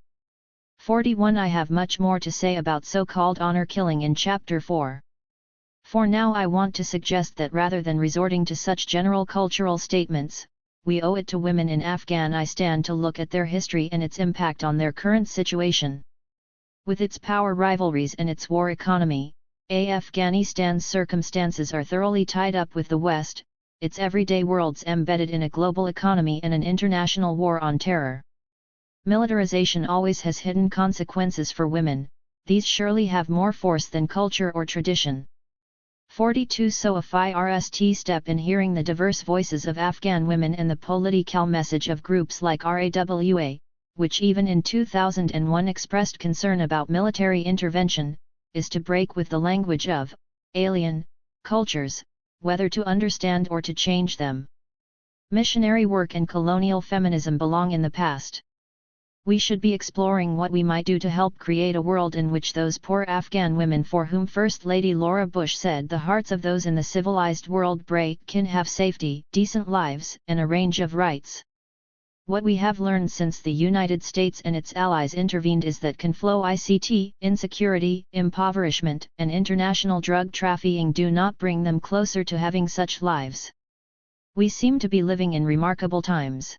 41 I have much more to say about so-called honor killing in Chapter 4. For now I want to suggest that rather than resorting to such general cultural statements, we owe it to women in Afghanistan to look at their history and its impact on their current situation. With its power rivalries and its war economy, Afghanistan's circumstances are thoroughly tied up with the West, its everyday worlds embedded in a global economy and an international war on terror. Militarization always has hidden consequences for women, these surely have more force than culture or tradition. 42 So a first step in hearing the diverse voices of Afghan women and the political message of groups like RAWA, which even in 2001 expressed concern about military intervention, is to break with the language of alien cultures, whether to understand or to change them. Missionary work and colonial feminism belong in the past. We should be exploring what we might do to help create a world in which those poor Afghan women for whom First Lady Laura Bush said the hearts of those in the civilized world break can have safety, decent lives, and a range of rights. What we have learned since the United States and its allies intervened is that Conflow ICT, insecurity, impoverishment, and international drug trafficking do not bring them closer to having such lives. We seem to be living in remarkable times.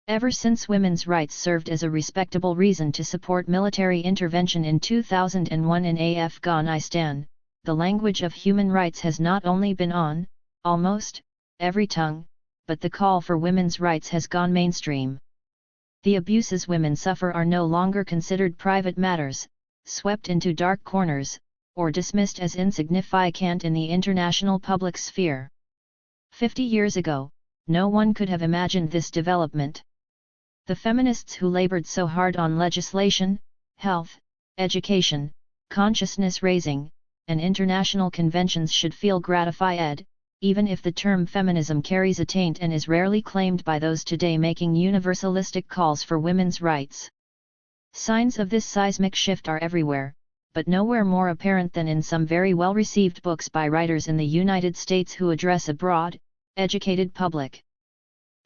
Ever since women's rights served as a respectable reason to support military intervention in 2001 in Afghanistan, the language of human rights has not only been on, almost, every tongue, but the call for women's rights has gone mainstream. The abuses women suffer are no longer considered private matters, swept into dark corners, or dismissed as insignificant in the international public sphere. 50 years ago, no one could have imagined this development. The feminists who labored so hard on legislation, health, education, consciousness raising, and international conventions should feel gratified, even if the term feminism carries a taint and is rarely claimed by those today making universalistic calls for women's rights. Signs of this seismic shift are everywhere, but nowhere more apparent than in some very well-received books by writers in the United States who address a broad, educated public.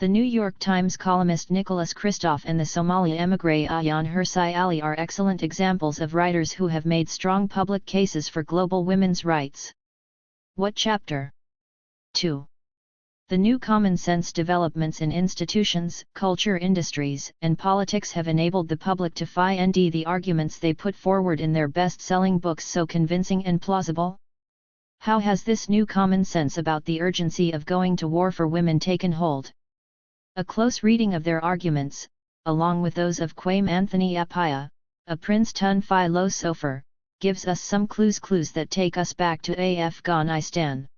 The New York Times columnist Nicholas Kristof and the Somali émigré Ayaan Hirsi Ali are excellent examples of writers who have made strong public cases for global women's rights. What chapter? 2. The new common sense developments in institutions, culture, industries, and politics have enabled the public to find the arguments they put forward in their best-selling books so convincing and plausible. How has this new common sense about the urgency of going to war for women taken hold? A close reading of their arguments, along with those of Kwame Anthony Appiah, a Princeton philosopher, gives us some clues that take us back to Afghanistan.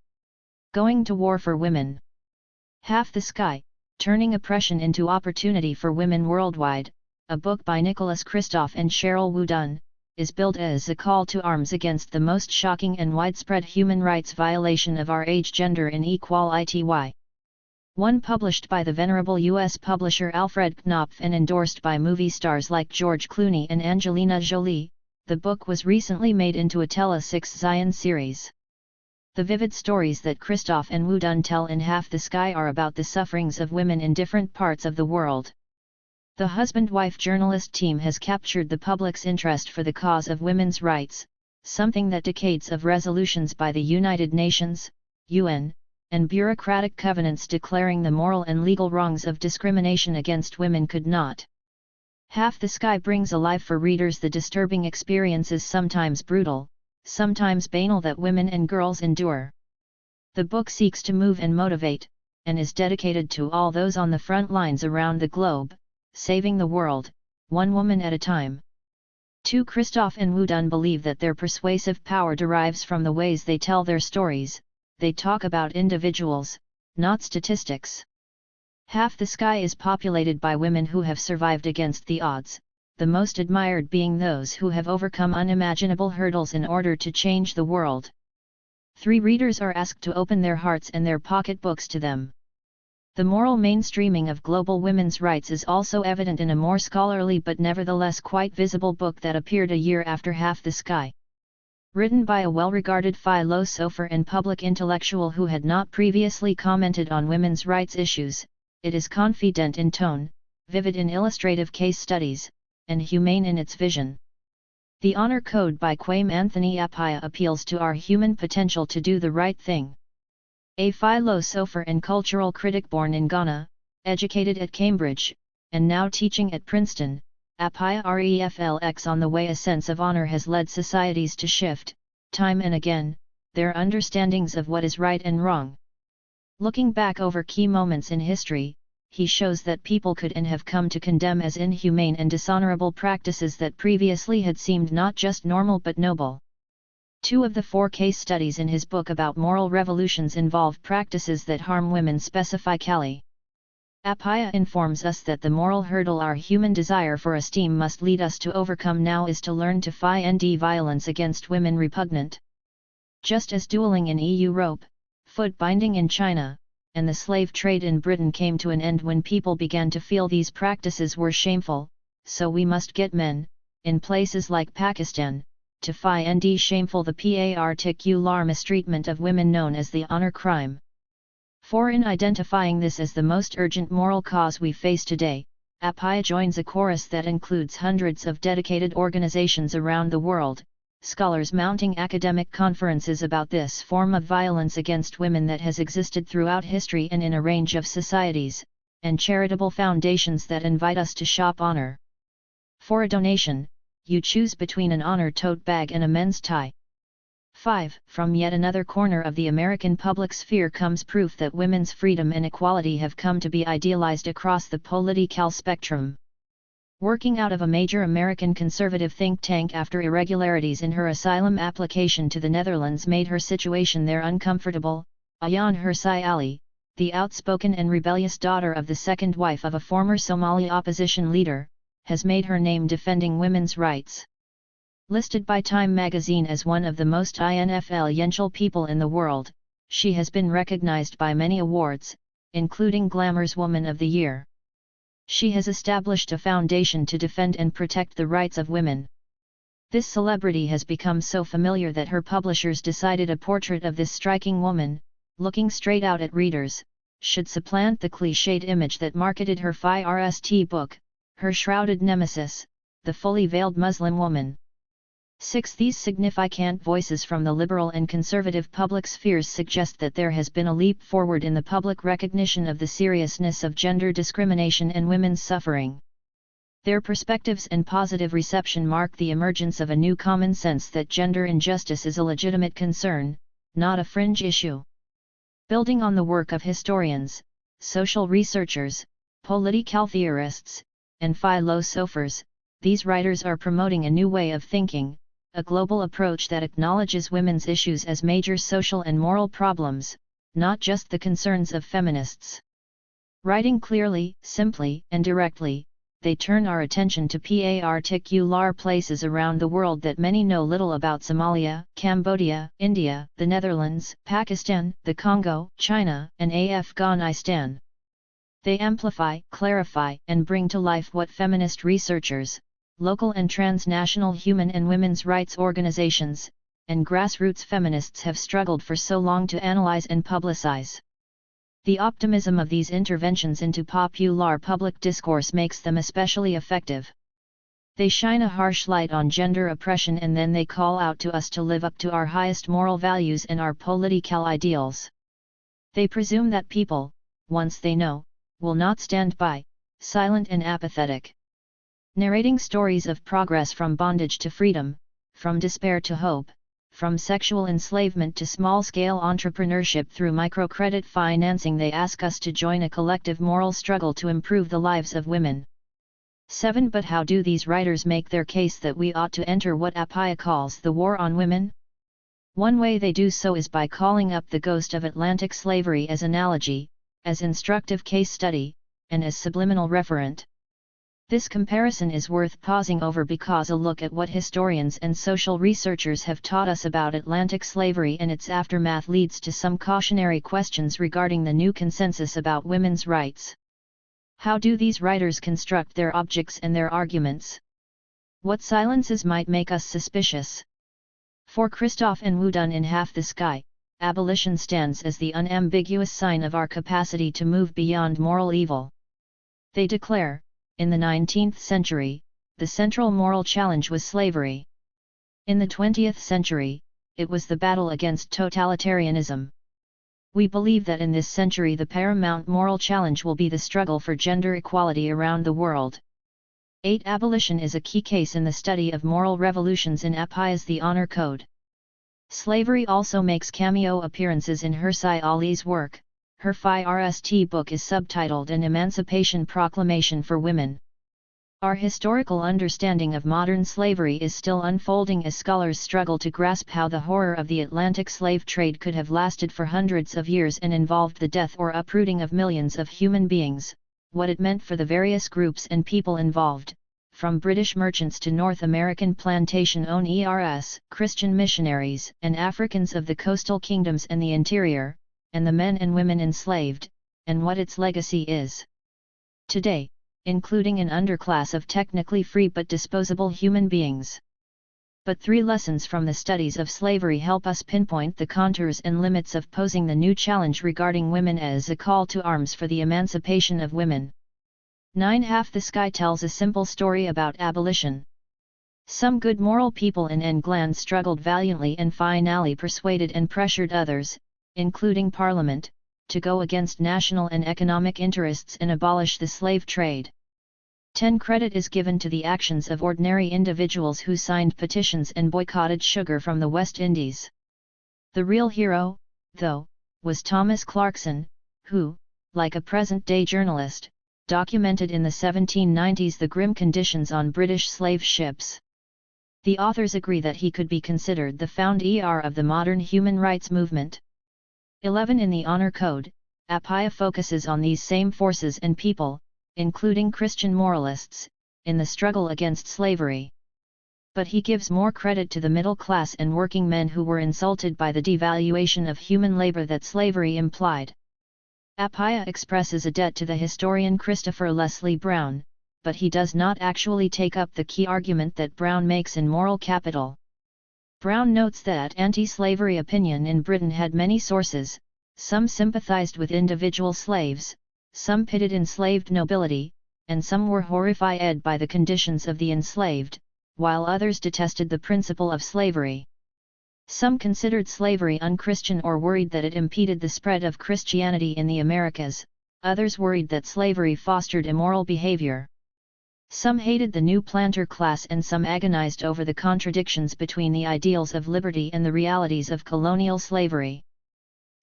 Going to war for women. Half the Sky, Turning Oppression into Opportunity for Women Worldwide, a book by Nicholas Kristof and Cheryl Woodun, is billed as a call to arms against the most shocking and widespread human rights violation of our age, gender inequality. One published by the venerable U.S. publisher Alfred Knopf and endorsed by movie stars like George Clooney and Angelina Jolie, the book was recently made into a Tele6 series. The vivid stories that Kristof and Woodun tell in Half the Sky are about the sufferings of women in different parts of the world. The husband-wife journalist team has captured the public's interest for the cause of women's rights, something that decades of resolutions by the United Nations, UN, and bureaucratic covenants declaring the moral and legal wrongs of discrimination against women could not. Half the Sky brings alive for readers the disturbing experiences, sometimes brutal, sometimes banal, that women and girls endure. The book seeks to move and motivate, and is dedicated to all those on the front lines around the globe, saving the world, one woman at a time. 2. Kristof and Woodun believe that their persuasive power derives from the ways they tell their stories. They talk about individuals, not statistics. Half the Sky is populated by women who have survived against the odds, the most admired being those who have overcome unimaginable hurdles in order to change the world. 3. Readers are asked to open their hearts and their pocketbooks to them. The moral mainstreaming of global women's rights is also evident in a more scholarly but nevertheless quite visible book that appeared a year after Half the Sky. Written by a well-regarded philosopher and public intellectual who had not previously commented on women's rights issues, it is confident in tone, vivid in illustrative case studies, and humane in its vision. The Honor Code by Kwame Anthony Appiah appeals to our human potential to do the right thing. A philosopher and cultural critic born in Ghana, educated at Cambridge, and now teaching at Princeton, Appiah reflects on the way a sense of honor has led societies to shift, time and again, their understandings of what is right and wrong. Looking back over key moments in history, he shows that people could and have come to condemn as inhumane and dishonorable practices that previously had seemed not just normal but noble. 2 of the 4 case studies in his book about moral revolutions involve practices that harm women, specifically. Appiah informs us that the moral hurdle our human desire for esteem must lead us to overcome now is to learn to find violence against women repugnant. Just as dueling in Europe, foot binding in China, and the slave trade in Britain came to an end when people began to feel these practices were shameful, so we must get men, in places like Pakistan, to find shameful the particular mistreatment of women known as the honor crime. 4. In identifying this as the most urgent moral cause we face today, Appiah joins a chorus that includes hundreds of dedicated organizations around the world, scholars mounting academic conferences about this form of violence against women that has existed throughout history and in a range of societies, and charitable foundations that invite us to shop honor. For a donation, you choose between an honor tote bag and a men's tie. 5. From yet another corner of the American public sphere comes proof that women's freedom and equality have come to be idealized across the political spectrum. Working out of a major American conservative think tank after irregularities in her asylum application to the Netherlands made her situation there uncomfortable, Ayaan Hirsi Ali, the outspoken and rebellious daughter of the second wife of a former Somali opposition leader, has made her name defending women's rights. Listed by Time magazine as one of the most influential people in the world, she has been recognized by many awards, including Glamour's Woman of the Year. She has established a foundation to defend and protect the rights of women. This celebrity has become so familiar that her publishers decided a portrait of this striking woman, looking straight out at readers, should supplant the cliched image that marketed her THIRD book, her shrouded nemesis, the fully veiled Muslim woman. 6. These significant voices from the liberal and conservative public spheres suggest that there has been a leap forward in the public recognition of the seriousness of gender discrimination and women's suffering. Their perspectives and positive reception mark the emergence of a new common sense that gender injustice is a legitimate concern, not a fringe issue. Building on the work of historians, social researchers, political theorists, and philosophers, these writers are promoting a new way of thinking, a global approach that acknowledges women's issues as major social and moral problems, not just the concerns of feminists. Writing clearly, simply, and directly, they turn our attention to particular places around the world that many know little about: Somalia, Cambodia, India, the Netherlands, Pakistan, the Congo, China, and Afghanistan. They amplify, clarify, and bring to life what feminist researchers, local and transnational human and women's rights organizations, and grassroots feminists have struggled for so long to analyze and publicize. The optimism of these interventions into popular public discourse makes them especially effective. They shine a harsh light on gender oppression, and then they call out to us to live up to our highest moral values and our political ideals. They presume that people, once they know, will not stand by, silent and apathetic. Narrating stories of progress from bondage to freedom, from despair to hope, from sexual enslavement to small-scale entrepreneurship through microcredit financing, they ask us to join a collective moral struggle to improve the lives of women. 7. But how do these writers make their case that we ought to enter what Appiah calls the war on women? One way they do so is by calling up the ghost of Atlantic slavery as analogy, as instructive case study, and as subliminal referent. This comparison is worth pausing over because a look at what historians and social researchers have taught us about Atlantic slavery and its aftermath leads to some cautionary questions regarding the new consensus about women's rights. How do these writers construct their objects and their arguments? What silences might make us suspicious? For Christoph and Woodun in Half the Sky, abolition stands as the unambiguous sign of our capacity to move beyond moral evil. They declare, in the 19th century, the central moral challenge was slavery. In the 20th century, it was the battle against totalitarianism. We believe that in this century the paramount moral challenge will be the struggle for gender equality around the world. 8. Abolition is a key case in the study of moral revolutions in Appiah's The Honor Code. Slavery also makes cameo appearances in Hirsi Ali's work. Her THIRD book is subtitled An Emancipation Proclamation for Women. Our historical understanding of modern slavery is still unfolding as scholars struggle to grasp how the horror of the Atlantic slave trade could have lasted for hundreds of years and involved the death or uprooting of millions of human beings, what it meant for the various groups and people involved, from British merchants to North American plantation owners, Christian missionaries, and Africans of the coastal kingdoms and the interior, and the men and women enslaved, and what its legacy is today, including an underclass of technically free but disposable human beings. But 3 lessons from the studies of slavery help us pinpoint the contours and limits of posing the new challenge regarding women as a call to arms for the emancipation of women. 9. Half the Sky tells a simple story about abolition. Some good moral people in England struggled valiantly and finally persuaded and pressured others, including Parliament, to go against national and economic interests and abolish the slave trade. 10. Credit is given to the actions of ordinary individuals who signed petitions and boycotted sugar from the West Indies. The real hero, though, was Thomas Clarkson, who, like a present-day journalist, documented in the 1790s the grim conditions on British slave ships. The authors agree that he could be considered the founder of the modern human rights movement. 11. In the Honor Code, Appiah focuses on these same forces and people, including Christian moralists, in the struggle against slavery. But he gives more credit to the middle class and working men who were insulted by the devaluation of human labor that slavery implied. Appiah expresses a debt to the historian Christopher Leslie Brown, but he does not actually take up the key argument that Brown makes in Moral Capital. Brown notes that anti-slavery opinion in Britain had many sources, Some sympathized with individual slaves, some pitted enslaved nobility, and some were horrified by the conditions of the enslaved, while others detested the principle of slavery. Some considered slavery unchristian or worried that it impeded the spread of Christianity in the Americas, others worried that slavery fostered immoral behavior. Some hated the new planter class and some agonized over the contradictions between the ideals of liberty and the realities of colonial slavery.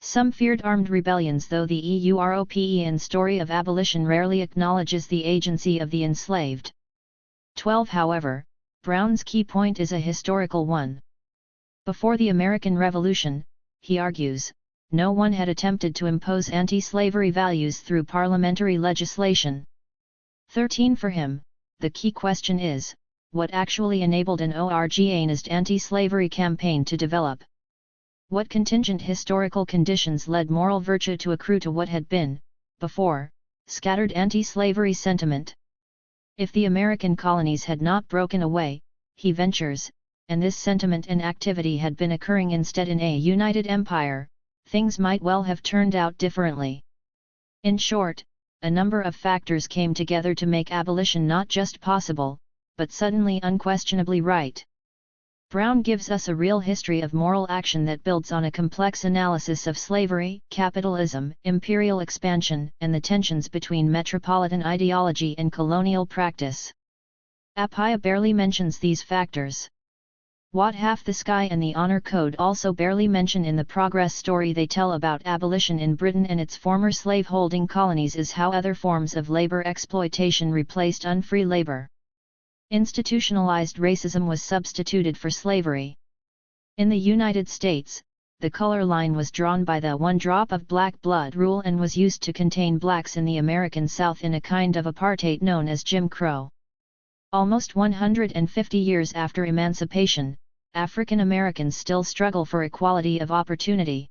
Some feared armed rebellions, though the European story of abolition rarely acknowledges the agency of the enslaved. 12. However, Brown's key point is a historical one. Before the American Revolution, he argues, no one had attempted to impose anti-slavery values through parliamentary legislation. 13. For him, the key question is, what actually enabled an organized anti-slavery campaign to develop? What contingent historical conditions led moral virtue to accrue to what had been, before, scattered anti-slavery sentiment? If the American colonies had not broken away, he ventures, and this sentiment and activity had been occurring instead in a united empire, things might well have turned out differently. In short, a number of factors came together to make abolition not just possible, but suddenly unquestionably right. Brown gives us a real history of moral action that builds on a complex analysis of slavery, capitalism, imperial expansion, and the tensions between metropolitan ideology and colonial practice. Appiah barely mentions these factors. What Half the Sky and the Honor Code also barely mention in the progress story they tell about abolition in Britain and its former slave-holding colonies is how other forms of labor exploitation replaced unfree labor. Institutionalized racism was substituted for slavery. In the United States, the color line was drawn by the one drop of black blood rule and was used to contain blacks in the American South in a kind of apartheid known as Jim Crow. Almost 150 years after emancipation, African Americans still struggle for equality of opportunity.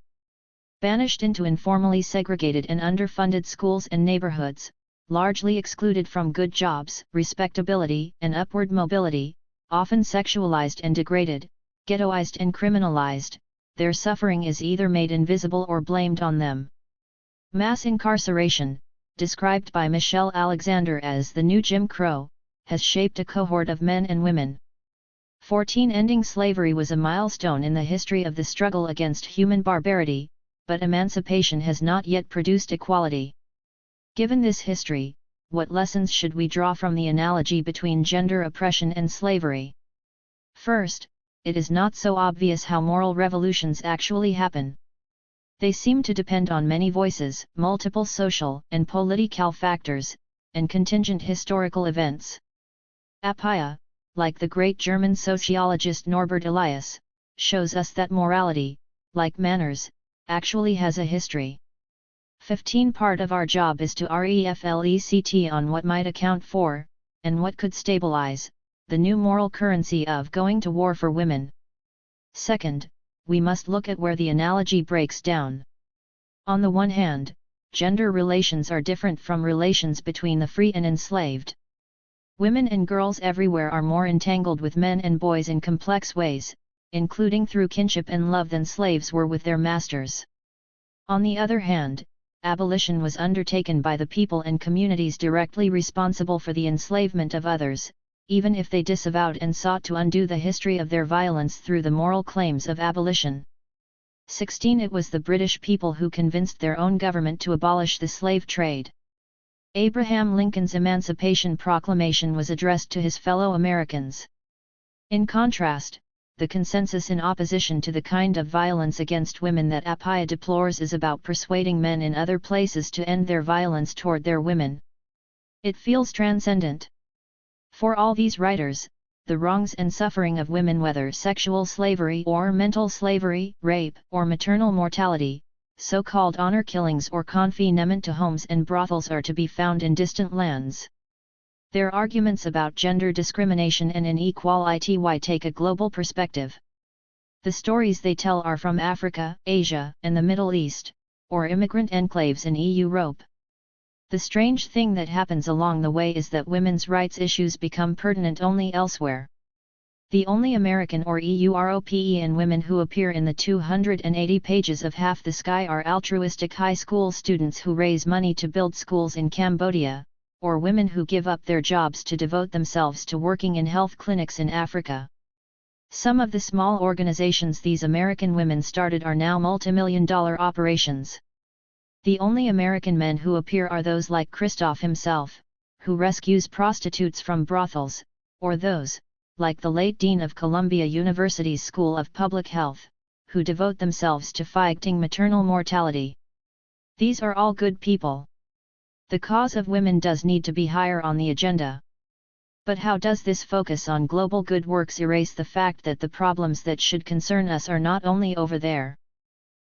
Banished into informally segregated and underfunded schools and neighborhoods, largely excluded from good jobs, respectability, and upward mobility, often sexualized and degraded, ghettoized and criminalized, their suffering is either made invisible or blamed on them. Mass incarceration, described by Michelle Alexander as the new Jim Crow, has shaped a cohort of men and women. 14. Ending slavery was a milestone in the history of the struggle against human barbarity, but emancipation has not yet produced equality. Given this history, what lessons should we draw from the analogy between gender oppression and slavery? First, it is not so obvious how moral revolutions actually happen. They seem to depend on many voices, multiple social and political factors, and contingent historical events. Appiah, like the great German sociologist Norbert Elias, shows us that morality, like manners, actually has a history. 15. Part of our job is to reflect on what might account for, and what could stabilize, the new moral currency of going to war for women. Second, we must look at where the analogy breaks down. On the one hand, gender relations are different from relations between the free and enslaved. Women and girls everywhere are more entangled with men and boys in complex ways, including through kinship and love, than slaves were with their masters. On the other hand, abolition was undertaken by the people and communities directly responsible for the enslavement of others, even if they disavowed and sought to undo the history of their violence through the moral claims of abolition. 16. It was the British people who convinced their own government to abolish the slave trade. Abraham Lincoln's Emancipation Proclamation was addressed to his fellow Americans. In contrast, the consensus in opposition to the kind of violence against women that Appiah deplores is about persuading men in other places to end their violence toward their women. It feels transcendent. For all these writers, the wrongs and suffering of women, whether sexual slavery or mental slavery, rape or maternal mortality, so-called honor killings or confinement to homes and brothels, are to be found in distant lands. Their arguments about gender discrimination and inequality take a global perspective. The stories they tell are from Africa, Asia, and the Middle East, or immigrant enclaves in Europe. The strange thing that happens along the way is that women's rights issues become pertinent only elsewhere. The only American or European women who appear in the 280 pages of Half the Sky are altruistic high school students who raise money to build schools in Cambodia, or women who give up their jobs to devote themselves to working in health clinics in Africa. Some of the small organizations these American women started are now multimillion-dollar operations. The only American men who appear are those like Christoph himself, who rescues prostitutes from brothels, or those, like the late Dean of Columbia University's School of Public Health, who devote themselves to fighting maternal mortality. These are all good people. The cause of women does need to be higher on the agenda. But how does this focus on global good works erase the fact that the problems that should concern us are not only over there?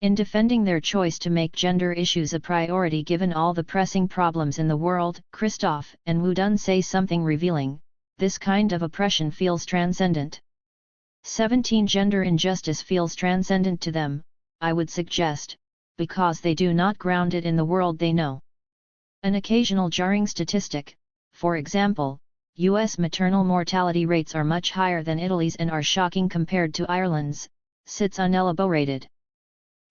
In defending their choice to make gender issues a priority given all the pressing problems in the world, Christoph and Wu Dun say something revealing: this kind of oppression feels transcendent. 17 Gender injustice feels transcendent to them, I would suggest, because they do not ground it in the world they know. An occasional jarring statistic, for example, US maternal mortality rates are much higher than Italy's and are shocking compared to Ireland's, sits unelaborated.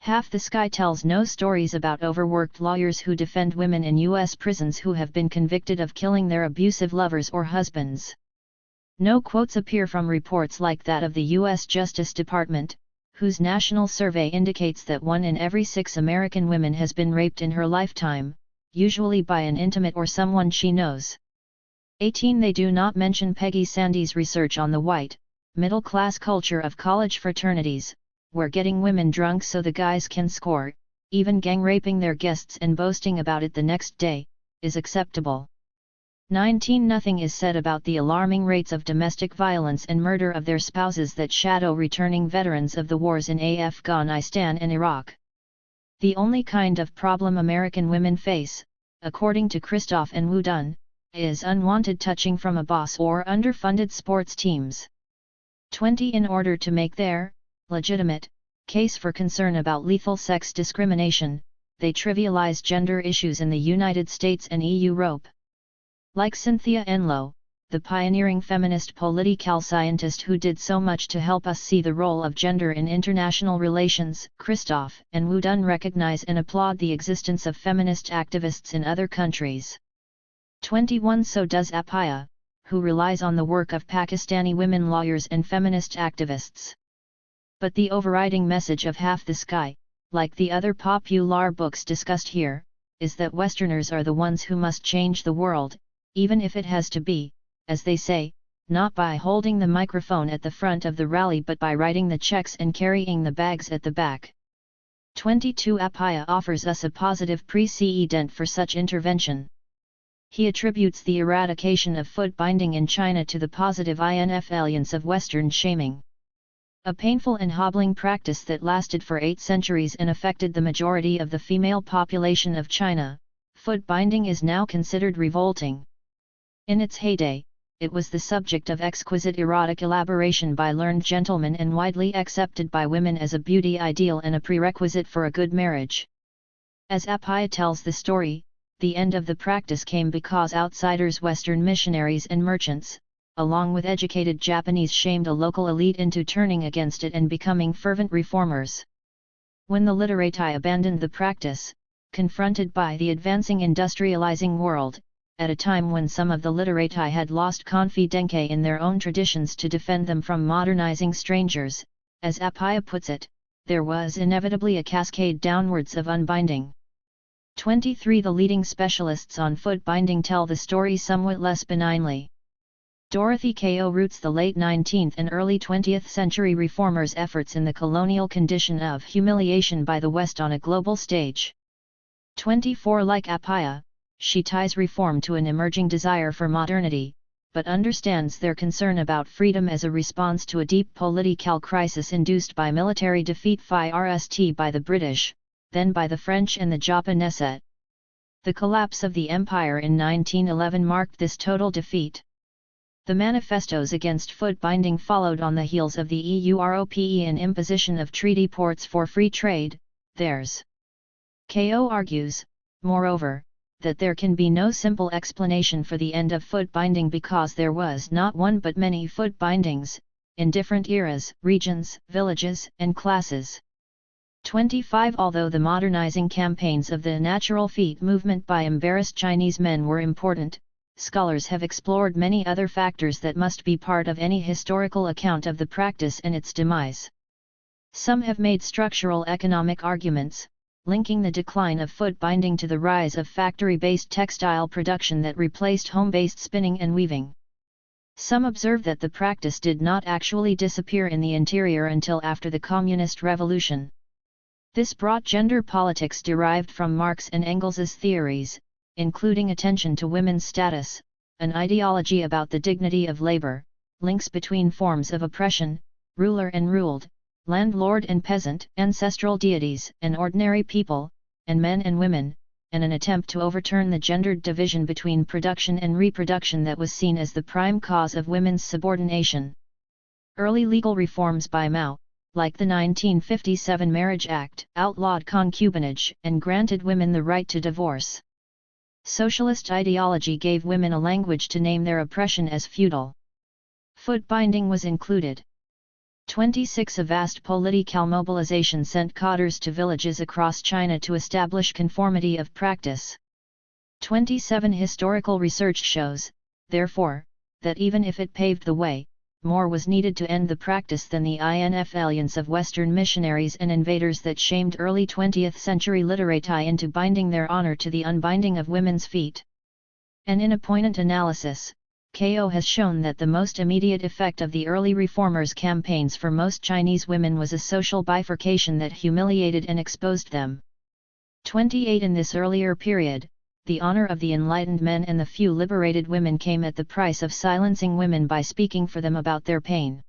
Half the Sky tells no stories about overworked lawyers who defend women in US prisons who have been convicted of killing their abusive lovers or husbands. No quotes appear from reports like that of the US Justice Department, whose national survey indicates that 1 in every 6 American women has been raped in her lifetime, usually by an intimate or someone she knows. 18 They do not mention Peggy Sandy's research on the white, middle-class culture of college fraternities, where getting women drunk so the guys can score, even gang-raping their guests and boasting about it the next day, is acceptable. 19 Nothing is said about the alarming rates of domestic violence and murder of their spouses that shadow returning veterans of the wars in Afghanistan and Iraq. The only kind of problem American women face, according to Christoph and Wu Dun, is unwanted touching from a boss or underfunded sports teams. 20 In order to make their legitimate case for concern about lethal sex discrimination, they trivialize gender issues in the United States and Europe. Like Cynthia Enloe, the pioneering feminist political scientist who did so much to help us see the role of gender in international relations, Christoph and Wu Dun recognize and applaud the existence of feminist activists in other countries. 21 So does Apaya, who relies on the work of Pakistani women lawyers and feminist activists. But the overriding message of Half the Sky, like the other popular books discussed here, is that Westerners are the ones who must change the world, even if it has to be, as they say, not by holding the microphone at the front of the rally but by writing the checks and carrying the bags at the back. 22 Apaya offers us a positive precedent for such intervention. He attributes the eradication of foot binding in China to the positive influence of Western shaming. A painful and hobbling practice that lasted for 8 centuries and affected the majority of the female population of China, foot binding is now considered revolting. In its heyday, it was the subject of exquisite erotic elaboration by learned gentlemen and widely accepted by women as a beauty ideal and a prerequisite for a good marriage. As Apaya tells the story, the end of the practice came because outsiders, Western missionaries and merchants, along with educated Japanese, shamed a local elite into turning against it and becoming fervent reformers. When the literati abandoned the practice, confronted by the advancing industrializing world, at a time when some of the literati had lost confidence in their own traditions to defend them from modernizing strangers, as Apaya puts it, there was inevitably a cascade downwards of unbinding. 23 The leading specialists on foot binding tell the story somewhat less benignly. Dorothy Ko roots the late 19th and early 20th century reformers' efforts in the colonial condition of humiliation by the West on a global stage. 24 Like Apaya, she ties reform to an emerging desire for modernity, but understands their concern about freedom as a response to a deep political crisis induced by military defeat first by the British, then by the French and the Japanese. The collapse of the empire in 1911 marked this total defeat. The manifestos against foot binding followed on the heels of the European imposition of treaty ports for free trade, theirs. Ko argues, moreover, that there can be no simple explanation for the end of foot binding because there was not one but many foot bindings, in different eras, regions, villages, and classes. 25. Although the modernizing campaigns of the natural feet movement by embarrassed Chinese men were important, scholars have explored many other factors that must be part of any historical account of the practice and its demise. Some have made structural economic arguments, linking the decline of foot binding to the rise of factory-based textile production that replaced home-based spinning and weaving. Some observe that the practice did not actually disappear in the interior until after the Communist Revolution. This brought gender politics derived from Marx and Engels's theories, including attention to women's status, an ideology about the dignity of labor, links between forms of oppression, ruler and ruled, landlord and peasant, ancestral deities and ordinary people, and men and women, and an attempt to overturn the gendered division between production and reproduction that was seen as the prime cause of women's subordination. Early legal reforms by Mao, like the 1957 Marriage Act, outlawed concubinage and granted women the right to divorce. Socialist ideology gave women a language to name their oppression as feudal. Foot binding was included. 26. A vast political mobilization sent cadres to villages across China to establish conformity of practice. 27. Historical research shows, therefore, that even if it paved the way, more was needed to end the practice than the influence of Western missionaries and invaders that shamed early 20th century literati into binding their honor to the unbinding of women's feet. And in a poignant analysis, KO has shown that the most immediate effect of the early reformers' campaigns for most Chinese women was a social bifurcation that humiliated and exposed them. 28. In this earlier period, the honor of the enlightened men and the few liberated women came at the price of silencing women by speaking for them about their pain.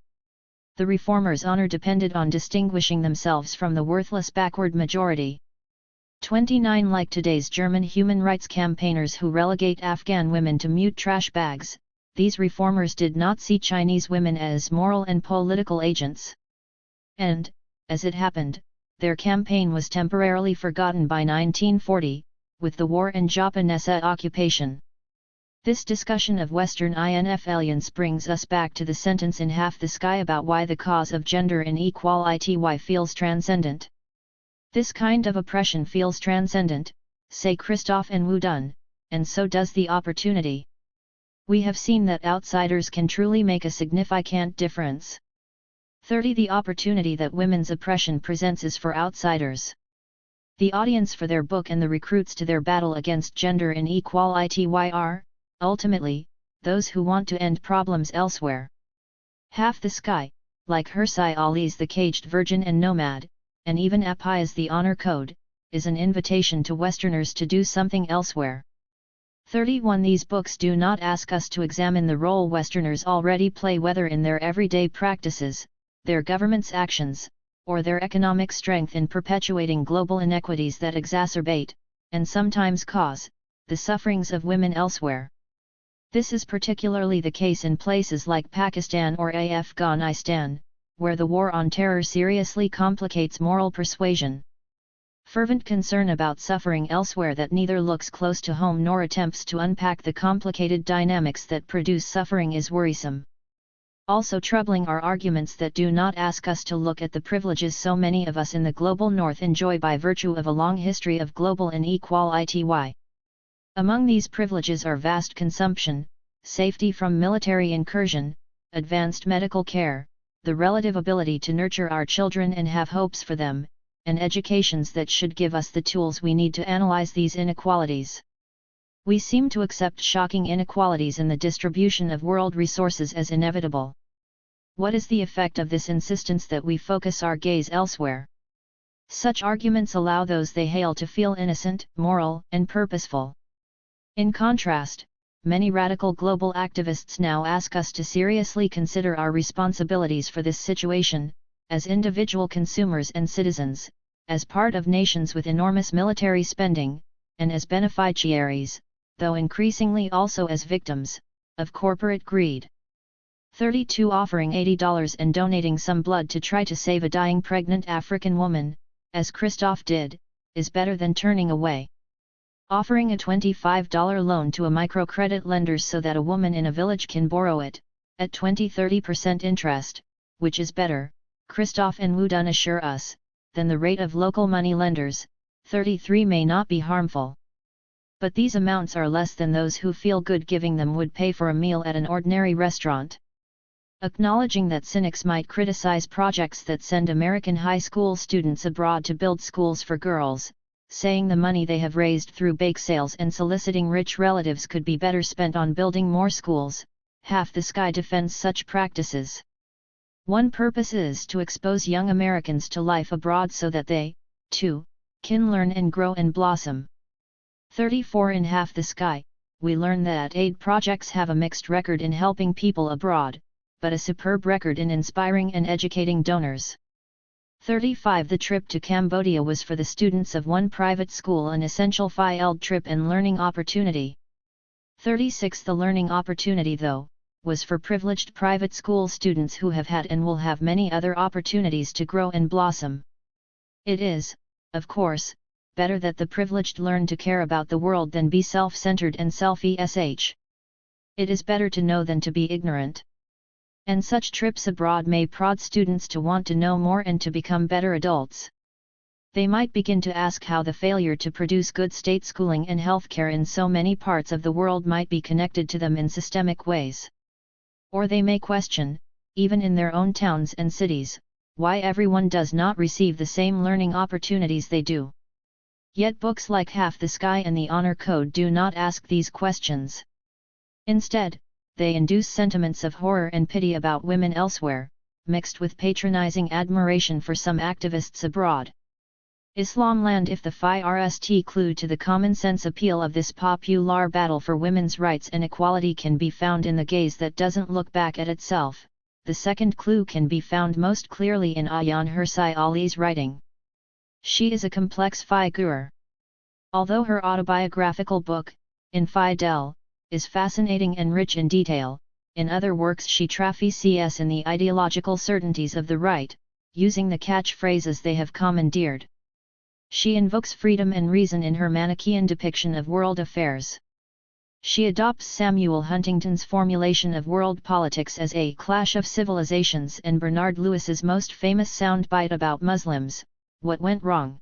The reformers' honor depended on distinguishing themselves from the worthless backward majority. 29. Like today's German human rights campaigners who relegate Afghan women to mute trash bags, these reformers did not see Chinese women as moral and political agents. And, as it happened, their campaign was temporarily forgotten by 1940, with the war and Japanese occupation. This discussion of Western influence brings us back to the sentence in Half the Sky about why the cause of gender inequality feels transcendent. This kind of oppression feels transcendent, say Christoph and Wu Dun, and so does the opportunity. We have seen that outsiders can truly make a significant difference. 30. The opportunity that women's oppression presents is for outsiders. The audience for their book and the recruits to their battle against gender inequality are, ultimately, those who want to end problems elsewhere. Half the Sky, like Hersai Ali's The Caged Virgin and Nomad, and even Appiah's The Honor Code, is an invitation to Westerners to do something elsewhere. 31. These books do not ask us to examine the role Westerners already play, whether in their everyday practices, their government's actions, or their economic strength in perpetuating global inequities that exacerbate, and sometimes cause, the sufferings of women elsewhere. This is particularly the case in places like Pakistan or Afghanistan, where the war on terror seriously complicates moral persuasion. Fervent concern about suffering elsewhere that neither looks close to home nor attempts to unpack the complicated dynamics that produce suffering is worrisome. Also troubling are arguments that do not ask us to look at the privileges so many of us in the global north enjoy by virtue of a long history of global inequality. Among these privileges are vast consumption, safety from military incursion, advanced medical care, the relative ability to nurture our children and have hopes for them, and educations that should give us the tools we need to analyze these inequalities. We seem to accept shocking inequalities in the distribution of world resources as inevitable. What is the effect of this insistence that we focus our gaze elsewhere? Such arguments allow those they hail to feel innocent, moral, and purposeful. In contrast, many radical global activists now ask us to seriously consider our responsibilities for this situation, as individual consumers and citizens, as part of nations with enormous military spending, and as beneficiaries, though increasingly also as victims, of corporate greed. 32. Offering $80 and donating some blood to try to save a dying pregnant African woman, as Christoph did, is better than turning away. Offering a $25 loan to a microcredit lender so that a woman in a village can borrow it, at 20–30% interest, which is better, Christoph and Wudun assure us, than the rate of local money lenders. 33 may not be harmful. But these amounts are less than those who feel good giving them would pay for a meal at an ordinary restaurant. Acknowledging that cynics might criticize projects that send American high school students abroad to build schools for girls, saying the money they have raised through bake sales and soliciting rich relatives could be better spent on building more schools, Half the Sky defends such practices. One purpose is to expose young Americans to life abroad so that they, too, can learn and grow and blossom. 34 In Half the Sky, we learn that aid projects have a mixed record in helping people abroad, but a superb record in inspiring and educating donors. 35 The trip to Cambodia was for the students of one private school an essential field trip and learning opportunity. 36 The learning opportunity, though, was for privileged private school students who have had and will have many other opportunities to grow and blossom. It is, of course, better that the privileged learn to care about the world than be self-centered and selfish. It is better to know than to be ignorant. And such trips abroad may prod students to want to know more and to become better adults. They might begin to ask how the failure to produce good state schooling and healthcare in so many parts of the world might be connected to them in systemic ways. Or they may question, even in their own towns and cities, why everyone does not receive the same learning opportunities they do. Yet books like Half the Sky and the Honor Code do not ask these questions. Instead, they induce sentiments of horror and pity about women elsewhere, mixed with patronizing admiration for some activists abroad. Islamland. If the first clue to the common-sense appeal of this popular battle for women's rights and equality can be found in the gaze that doesn't look back at itself, the second clue can be found most clearly in Ayaan Hirsi Ali's writing. She is a complex figure. Although her autobiographical book, Infidel, is fascinating and rich in detail, in other works she traffics in the ideological certainties of the right, using the catchphrases they have commandeered. She invokes freedom and reason in her Manichaean depiction of world affairs. She adopts Samuel Huntington's formulation of world politics as a clash of civilizations and Bernard Lewis's most famous soundbite about Muslims, What Went Wrong.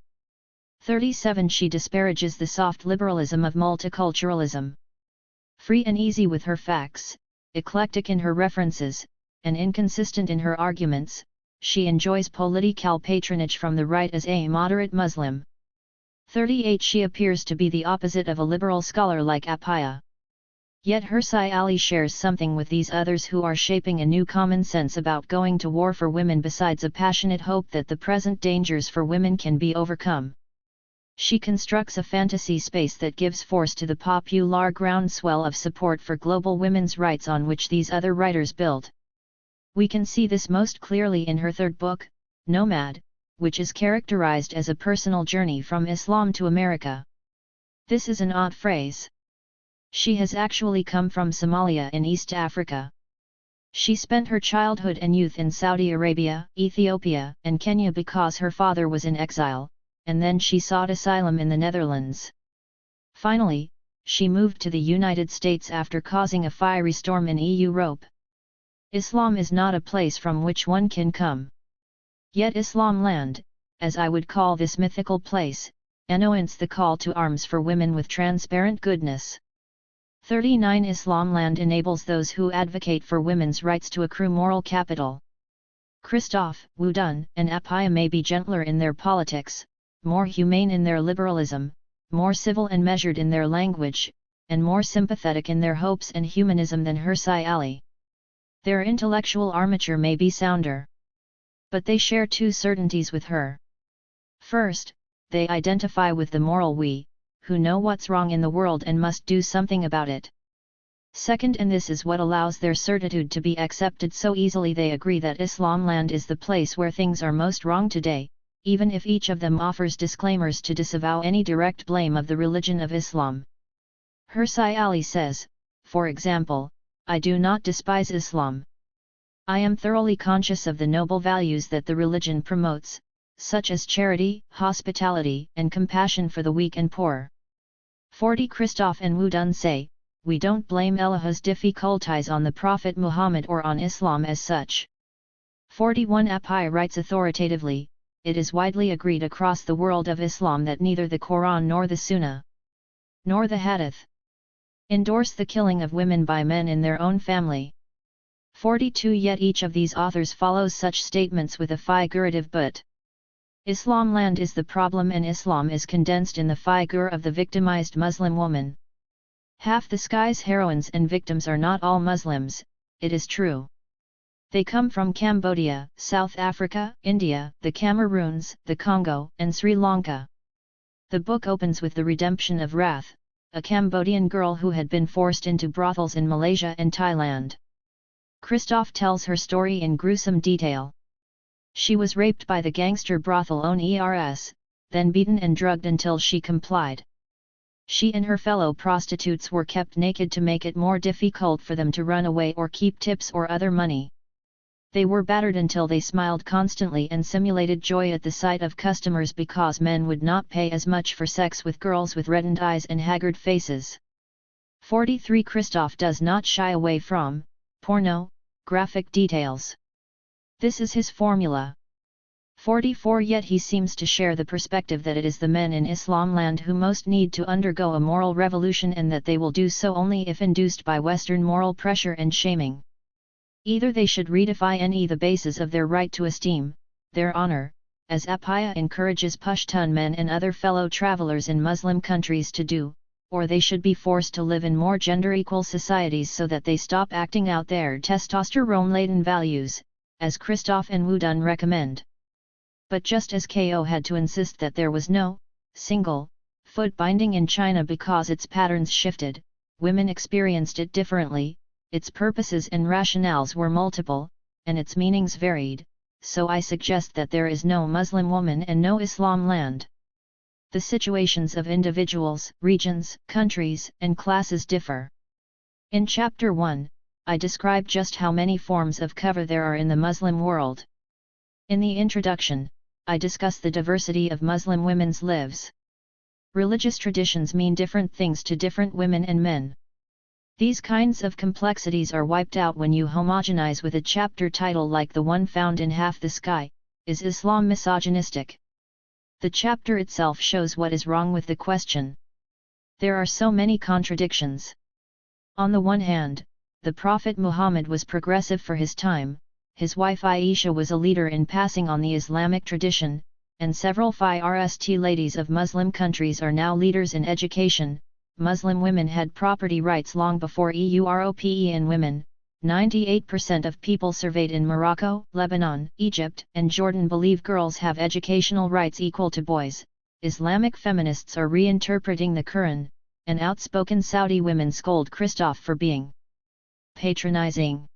37 She disparages the soft liberalism of multiculturalism. Free and easy with her facts, eclectic in her references, and inconsistent in her arguments, she enjoys political patronage from the right as a moderate Muslim. 38 She appears to be the opposite of a liberal scholar like Appiah. Yet Hirsi Ali shares something with these others who are shaping a new common sense about going to war for women besides a passionate hope that the present dangers for women can be overcome. She constructs a fantasy space that gives force to the popular groundswell of support for global women's rights on which these other writers build. We can see this most clearly in her third book, Nomad, which is characterized as a personal journey from Islam to America. This is an odd phrase. She has actually come from Somalia in East Africa. She spent her childhood and youth in Saudi Arabia, Ethiopia, and Kenya because her father was in exile, and then she sought asylum in the Netherlands. Finally, she moved to the United States after causing a fiery storm in Europe. Islam is not a place from which one can come. Yet Islamland, as I would call this mythical place, announces the call to arms for women with transparent goodness. 39 Islamland enables those who advocate for women's rights to accrue moral capital. Christoph, Wudun, and Appiah may be gentler in their politics, more humane in their liberalism, more civil and measured in their language, and more sympathetic in their hopes and humanism than Hirsi Ali. Their intellectual armature may be sounder. But they share two certainties with her. First, they identify with the moral we, who know what's wrong in the world and must do something about it. Second, and this is what allows their certitude to be accepted so easily, they agree that Islamland is the place where things are most wrong today, even if each of them offers disclaimers to disavow any direct blame of the religion of Islam. Hirsi Ali says, for example, I do not despise Islam. I am thoroughly conscious of the noble values that the religion promotes, such as charity, hospitality, and compassion for the weak and poor. 40 Christoph and Wudun say, we don't blame Allah's difficulties on the Prophet Muhammad or on Islam as such. 41 Api writes authoritatively, it is widely agreed across the world of Islam that neither the Quran nor the Sunnah, nor the Hadith, endorse the killing of women by men in their own family. 42 Yet each of these authors follows such statements with a figurative but. Islam land is the problem and Islam is condensed in the figure of the victimized Muslim woman. Half the sky's heroines and victims are not all Muslims, it is true. They come from Cambodia, South Africa, India, the Cameroons, the Congo, and Sri Lanka. The book opens with the redemption of Rath, a Cambodian girl who had been forced into brothels in Malaysia and Thailand. Christoph tells her story in gruesome detail. She was raped by the gangster brothel owners, then beaten and drugged until she complied. She and her fellow prostitutes were kept naked to make it more difficult for them to run away or keep tips or other money. They were battered until they smiled constantly and simulated joy at the sight of customers because men would not pay as much for sex with girls with reddened eyes and haggard faces. 43 Christoph does not shy away from porno, graphic details. This is his formula. 44 Yet he seems to share the perspective that it is the men in Islam land who most need to undergo a moral revolution and that they will do so only if induced by Western moral pressure and shaming. Either they should redefine the basis of their right to esteem, their honor, as Apaya encourages Pashtun men and other fellow travelers in Muslim countries to do, or they should be forced to live in more gender-equal societies so that they stop acting out their testosterone-laden values, as Christoph and Wudun recommend. But just as Ko had to insist that there was no single foot binding in China because its patterns shifted, women experienced it differently, its purposes and rationales were multiple, and its meanings varied, so I suggest that there is no Muslim woman and no Islam land. The situations of individuals, regions, countries, and classes differ. In Chapter 1, I describe just how many forms of cover there are in the Muslim world. In the introduction, I discuss the diversity of Muslim women's lives. Religious traditions mean different things to different women and men. These kinds of complexities are wiped out when you homogenize with a chapter title like the one found in Half the Sky, Is Islam Misogynistic? The chapter itself shows what is wrong with the question. There are so many contradictions. On the one hand, the Prophet Muhammad was progressive for his time, his wife Aisha was a leader in passing on the Islamic tradition, and several first ladies of Muslim countries are now leaders in education. Muslim women had property rights long before Europe and women. 98% of people surveyed in Morocco, Lebanon, Egypt, and Jordan believe girls have educational rights equal to boys. Islamic feminists are reinterpreting the Quran, and outspoken Saudi women scold Christoph for being patronizing.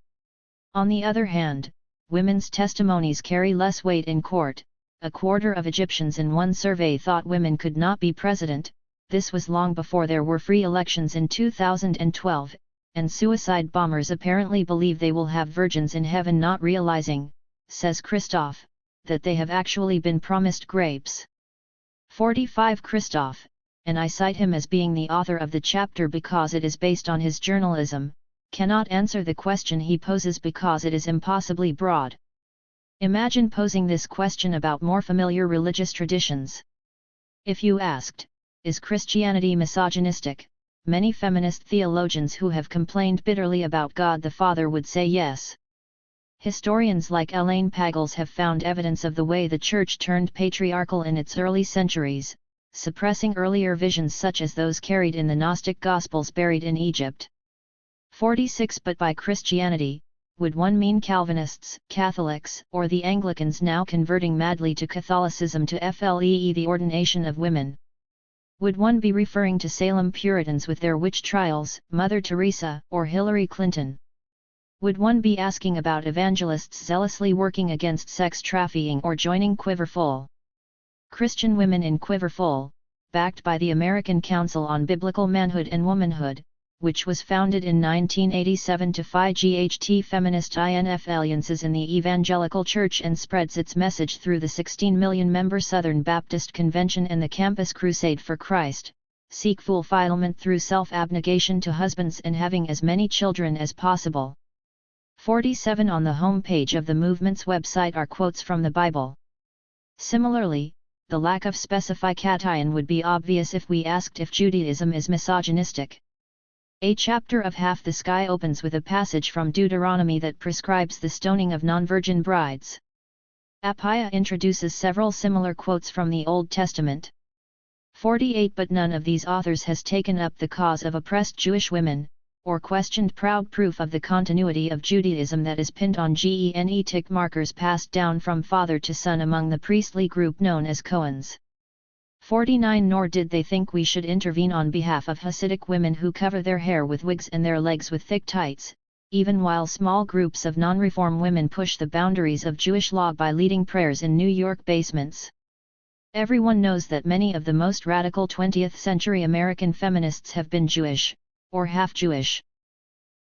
On the other hand, women's testimonies carry less weight in court. A quarter of Egyptians in one survey thought women could not be president. This was long before there were free elections in 2012, and suicide bombers apparently believe they will have virgins in heaven, not realizing, says Christoph, that they have actually been promised grapes. 45 Christoph, and I cite him as being the author of the chapter because it is based on his journalism, cannot answer the question he poses because it is impossibly broad. Imagine posing this question about more familiar religious traditions. If you asked, is Christianity misogynistic? Many feminist theologians who have complained bitterly about God the Father would say yes. Historians like Elaine Pagels have found evidence of the way the Church turned patriarchal in its early centuries, suppressing earlier visions such as those carried in the Gnostic Gospels buried in Egypt. 46 But by Christianity, would one mean Calvinists, Catholics, or the Anglicans now converting madly to Catholicism to FLEE the ordination of women? Would one be referring to Salem Puritans with their witch trials, Mother Teresa, or Hillary Clinton? Would one be asking about evangelists zealously working against sex trafficking or joining Quiverful? Christian Women in Quiverful, backed by the American Council on Biblical Manhood and Womanhood, which was founded in 1987 to fight GHT feminist influences in the evangelical church and spreads its message through the 16 million-member Southern Baptist Convention and the Campus Crusade for Christ, seek fulfillment through self-abnegation to husbands and having as many children as possible. 47 on the home page of the movement's website are quotes from the Bible. Similarly, the lack of specification would be obvious if we asked if Judaism is misogynistic. A chapter of Half the Sky opens with a passage from Deuteronomy that prescribes the stoning of non-virgin brides. Appiah introduces several similar quotes from the Old Testament. 48 But none of these authors has taken up the cause of oppressed Jewish women, or questioned proud proof of the continuity of Judaism that is pinned on GENE tick markers passed down from father to son among the priestly group known as Cohens. 49 Nor did they think we should intervene on behalf of Hasidic women who cover their hair with wigs and their legs with thick tights, even while small groups of non-reform women push the boundaries of Jewish law by leading prayers in New York basements. Everyone knows that many of the most radical 20th-century American feminists have been Jewish, or half-Jewish.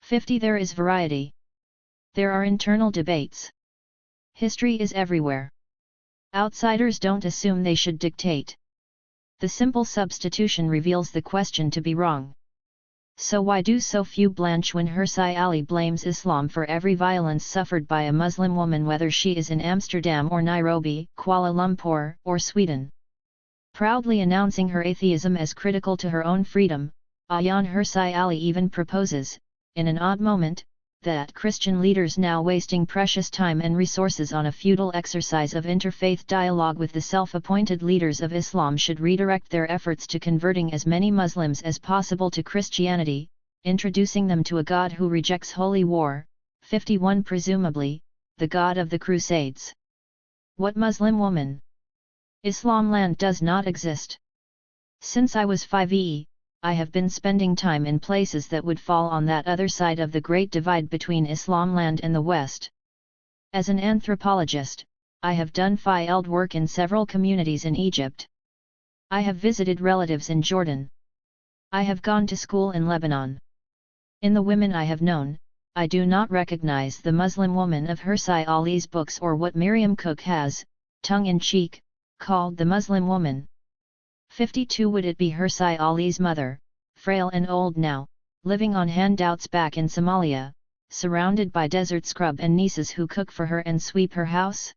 50 There is variety. There are internal debates. History is everywhere. Outsiders don't assume they should dictate. The simple substitution reveals the question to be wrong. So why do so few blanch when Hirsi Ali blames Islam for every violence suffered by a Muslim woman, whether she is in Amsterdam or Nairobi, Kuala Lumpur, or Sweden? Proudly announcing her atheism as critical to her own freedom, Ayaan Hirsi Ali even proposes, in an odd moment, that Christian leaders now wasting precious time and resources on a futile exercise of interfaith dialogue with the self-appointed leaders of Islam should redirect their efforts to converting as many Muslims as possible to Christianity, introducing them to a God who rejects holy war. 51 Presumably, the God of the Crusades. What Muslim woman? Islam land does not exist. Since I was 5e, I have been spending time in places that would fall on that other side of the great divide between Islam land and the West. As an anthropologist, I have done field work in several communities in Egypt. I have visited relatives in Jordan. I have gone to school in Lebanon. In the women I have known, I do not recognize the Muslim woman of Hirsi Ali's books or what Miriam Cook has, tongue-in-cheek, called the Muslim woman. 52 Would it be Hirsi Ali's mother, frail and old now, living on handouts back in Somalia, surrounded by desert scrub and nieces who cook for her and sweep her house?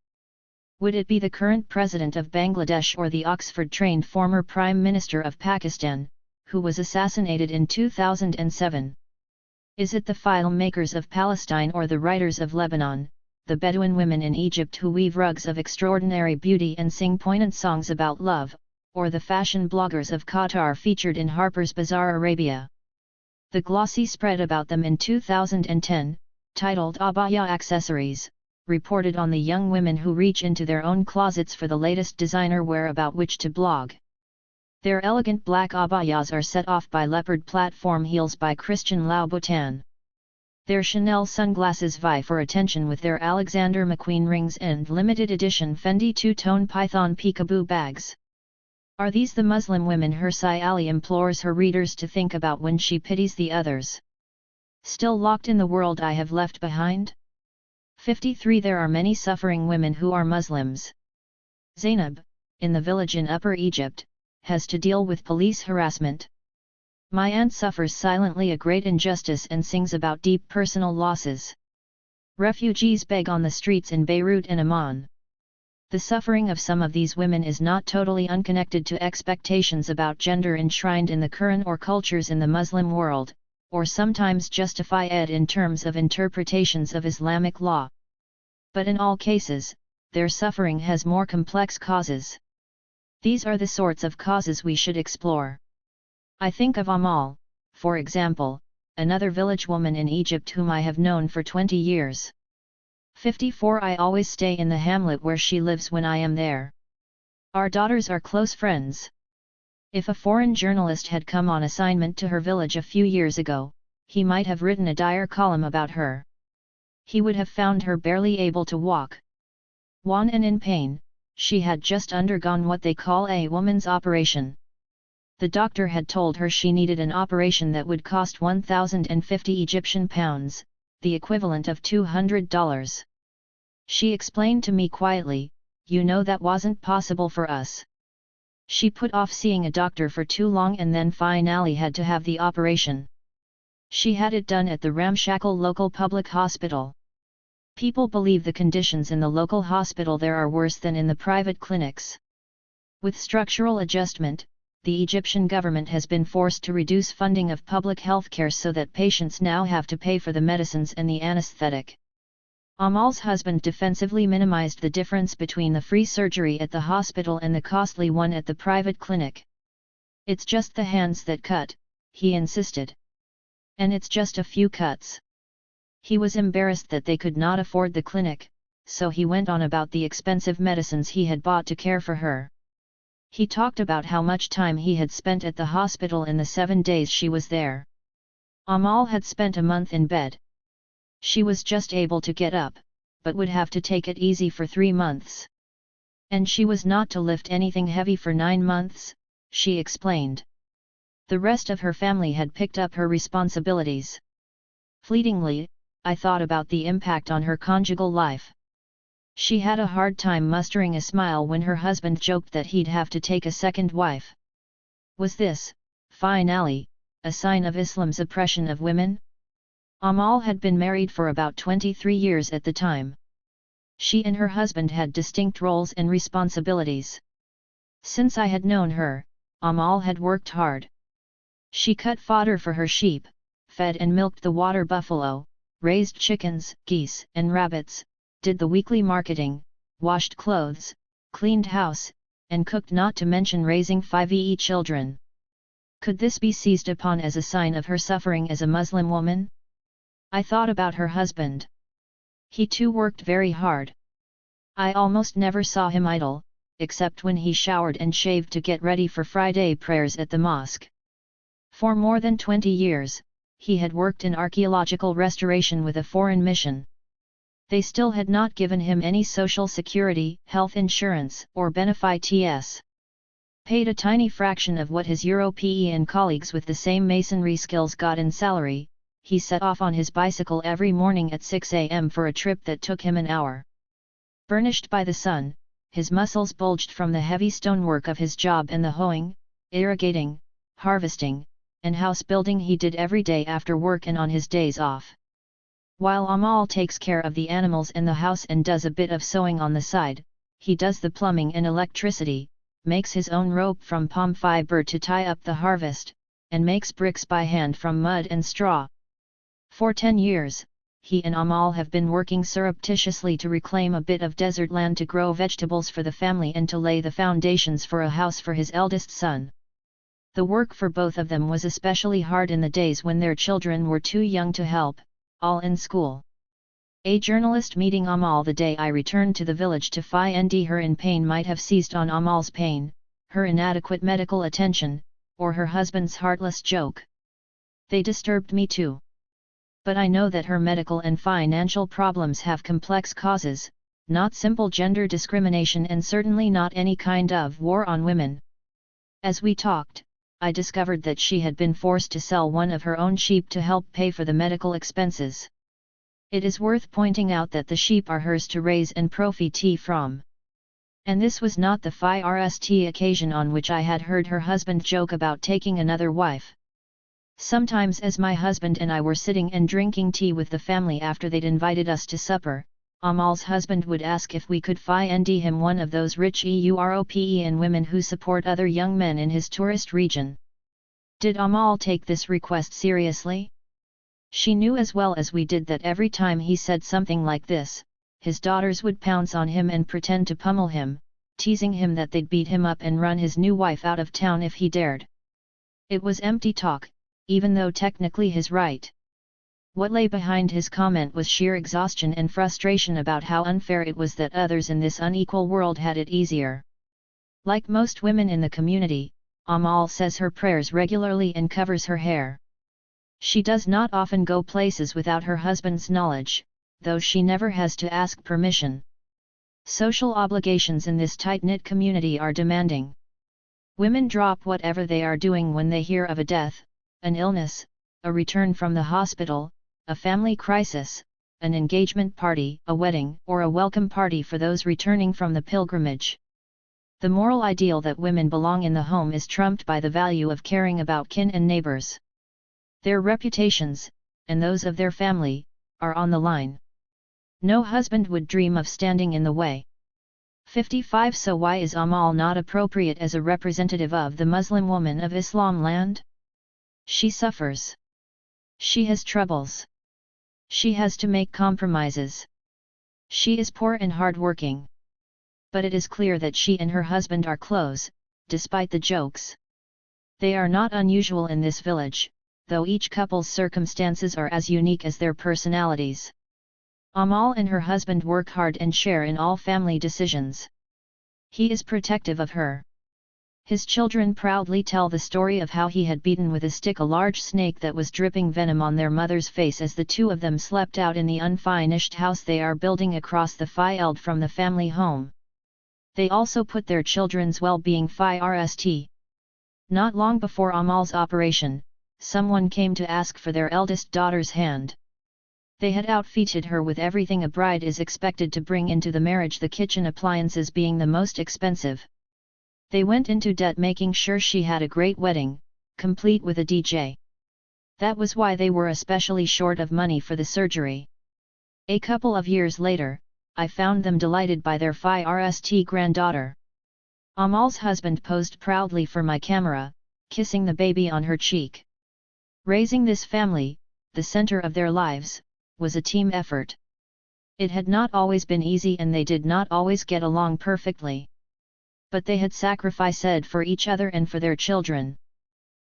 Would it be the current president of Bangladesh or the Oxford-trained former Prime Minister of Pakistan, who was assassinated in 2007? Is it the filmmakers of Palestine or the writers of Lebanon, the Bedouin women in Egypt who weave rugs of extraordinary beauty and sing poignant songs about love, or the fashion bloggers of Qatar featured in Harper's Bazaar Arabia? The glossy spread about them in 2010, titled Abaya Accessories, reported on the young women who reach into their own closets for the latest designer wear about which to blog. Their elegant black abayas are set off by leopard platform heels by Christian Louboutin. Their Chanel sunglasses vie for attention with their Alexander McQueen rings and limited edition Fendi two-tone python peekaboo bags. Are these the Muslim women Hirsi Ali implores her readers to think about when she pities the others? Still locked in the world I have left behind? 53 There are many suffering women who are Muslims. Zainab, in the village in Upper Egypt, has to deal with police harassment. My aunt suffers silently a great injustice and sings about deep personal losses. Refugees beg on the streets in Beirut and Amman. The suffering of some of these women is not totally unconnected to expectations about gender enshrined in the Quran or cultures in the Muslim world, or sometimes justified in terms of interpretations of Islamic law. But in all cases, their suffering has more complex causes. These are the sorts of causes we should explore. I think of Amal, for example, another village woman in Egypt whom I have known for 20 years. 54 I always stay in the hamlet where she lives when I am there. Our daughters are close friends. If a foreign journalist had come on assignment to her village a few years ago, he might have written a dire column about her. He would have found her barely able to walk. Wan and in pain, she had just undergone what they call a woman's operation. The doctor had told her she needed an operation that would cost 1,050 Egyptian pounds, the equivalent of $200. She explained to me quietly, "You know that wasn't possible for us." She put off seeing a doctor for too long and then finally had to have the operation. She had it done at the ramshackle local public hospital. People believe the conditions in the local hospital there are worse than in the private clinics. With structural adjustment, the Egyptian government has been forced to reduce funding of public healthcare so that patients now have to pay for the medicines and the anesthetic. Amal's husband defensively minimized the difference between the free surgery at the hospital and the costly one at the private clinic. "It's just the hands that cut," he insisted. "And it's just a few cuts." He was embarrassed that they could not afford the clinic, so he went on about the expensive medicines he had bought to care for her. He talked about how much time he had spent at the hospital in the 7 days she was there. Amal had spent a month in bed. She was just able to get up, but would have to take it easy for 3 months. And she was not to lift anything heavy for 9 months, she explained. The rest of her family had picked up her responsibilities. Fleetingly, I thought about the impact on her conjugal life. She had a hard time mustering a smile when her husband joked that he'd have to take a second wife. Was this, finally, a sign of Islam's oppression of women? Amal had been married for about 23 years at the time. She and her husband had distinct roles and responsibilities. Since I had known her, Amal had worked hard. She cut fodder for her sheep, fed and milked the water buffalo, raised chickens, geese, and rabbits, did the weekly marketing, washed clothes, cleaned house, and cooked, not to mention raising 5 children. Could this be seized upon as a sign of her suffering as a Muslim woman? I thought about her husband. He too worked very hard. I almost never saw him idle, except when he showered and shaved to get ready for Friday prayers at the mosque. For more than 20 years, he had worked in archaeological restoration with a foreign mission. They still had not given him any social security, health insurance, or benefits. Paid a tiny fraction of what his European colleagues with the same masonry skills got in salary, he set off on his bicycle every morning at 6 a.m. for a trip that took him an hour. Burnished by the sun, his muscles bulged from the heavy stonework of his job and the hoeing, irrigating, harvesting, and house building he did every day after work and on his days off. While Amal takes care of the animals and the house and does a bit of sewing on the side, he does the plumbing and electricity, makes his own rope from palm fiber to tie up the harvest, and makes bricks by hand from mud and straw. For 10 years, he and Amal have been working surreptitiously to reclaim a bit of desert land to grow vegetables for the family and to lay the foundations for a house for his eldest son. The work for both of them was especially hard in the days when their children were too young to help, all in school. A journalist meeting Amal the day I returned to the village to find her in pain might have seized on Amal's pain, her inadequate medical attention, or her husband's heartless joke. They disturbed me too. But I know that her medical and financial problems have complex causes, not simple gender discrimination and certainly not any kind of war on women. As we talked, I discovered that she had been forced to sell one of her own sheep to help pay for the medical expenses. It is worth pointing out that the sheep are hers to raise and profit from. And this was not the first occasion on which I had heard her husband joke about taking another wife. Sometimes as my husband and I were sitting and drinking tea with the family after they'd invited us to supper, Amal's husband would ask if we could find him one of those rich European women who support other young men in his tourist region. Did Amal take this request seriously? She knew as well as we did that every time he said something like this, his daughters would pounce on him and pretend to pummel him, teasing him that they'd beat him up and run his new wife out of town if he dared. It was empty talk, even though technically his right. What lay behind his comment was sheer exhaustion and frustration about how unfair it was that others in this unequal world had it easier. Like most women in the community, Amal says her prayers regularly and covers her hair. She does not often go places without her husband's knowledge, though she never has to ask permission. Social obligations in this tight-knit community are demanding. Women drop whatever they are doing when they hear of a death, an illness, a return from the hospital, a family crisis, an engagement party, a wedding, or a welcome party for those returning from the pilgrimage. The moral ideal that women belong in the home is trumped by the value of caring about kin and neighbors. Their reputations, and those of their family, are on the line. No husband would dream of standing in the way. 55. So why is Amal not appropriate as a representative of the Muslim woman of Islam land? She suffers. She has troubles. She has to make compromises. She is poor and hard-working. But it is clear that she and her husband are close, despite the jokes. They are not unusual in this village, though each couple's circumstances are as unique as their personalities. Amal and her husband work hard and share in all family decisions. He is protective of her. His children proudly tell the story of how he had beaten with a stick a large snake that was dripping venom on their mother's face as the two of them slept out in the unfinished house they are building across the field from the family home. They also put their children's well-being first. Not long before Amal's operation, someone came to ask for their eldest daughter's hand. They had outfitted her with everything a bride is expected to bring into the marriage, the kitchen appliances being the most expensive. They went into debt making sure she had a great wedding, complete with a DJ. That was why they were especially short of money for the surgery. A couple of years later, I found them delighted by their first granddaughter. Amal's husband posed proudly for my camera, kissing the baby on her cheek. Raising this family, the center of their lives, was a team effort. It had not always been easy and they did not always get along perfectly. But they had sacrificed for each other and for their children.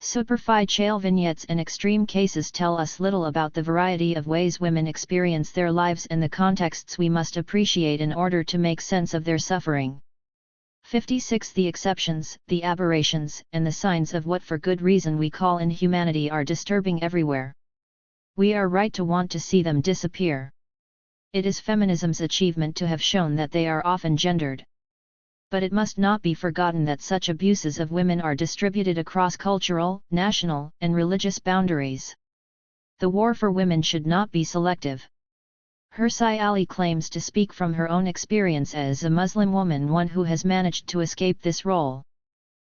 Superficial vignettes and extreme cases tell us little about the variety of ways women experience their lives and the contexts we must appreciate in order to make sense of their suffering. 56. The exceptions, the aberrations, and the signs of what for good reason we call inhumanity are disturbing everywhere. We are right to want to see them disappear. It is feminism's achievement to have shown that they are often gendered. But it must not be forgotten that such abuses of women are distributed across cultural, national, and religious boundaries. The war for women should not be selective. Hirsi Ali claims to speak from her own experience as a Muslim woman, one who has managed to escape this role.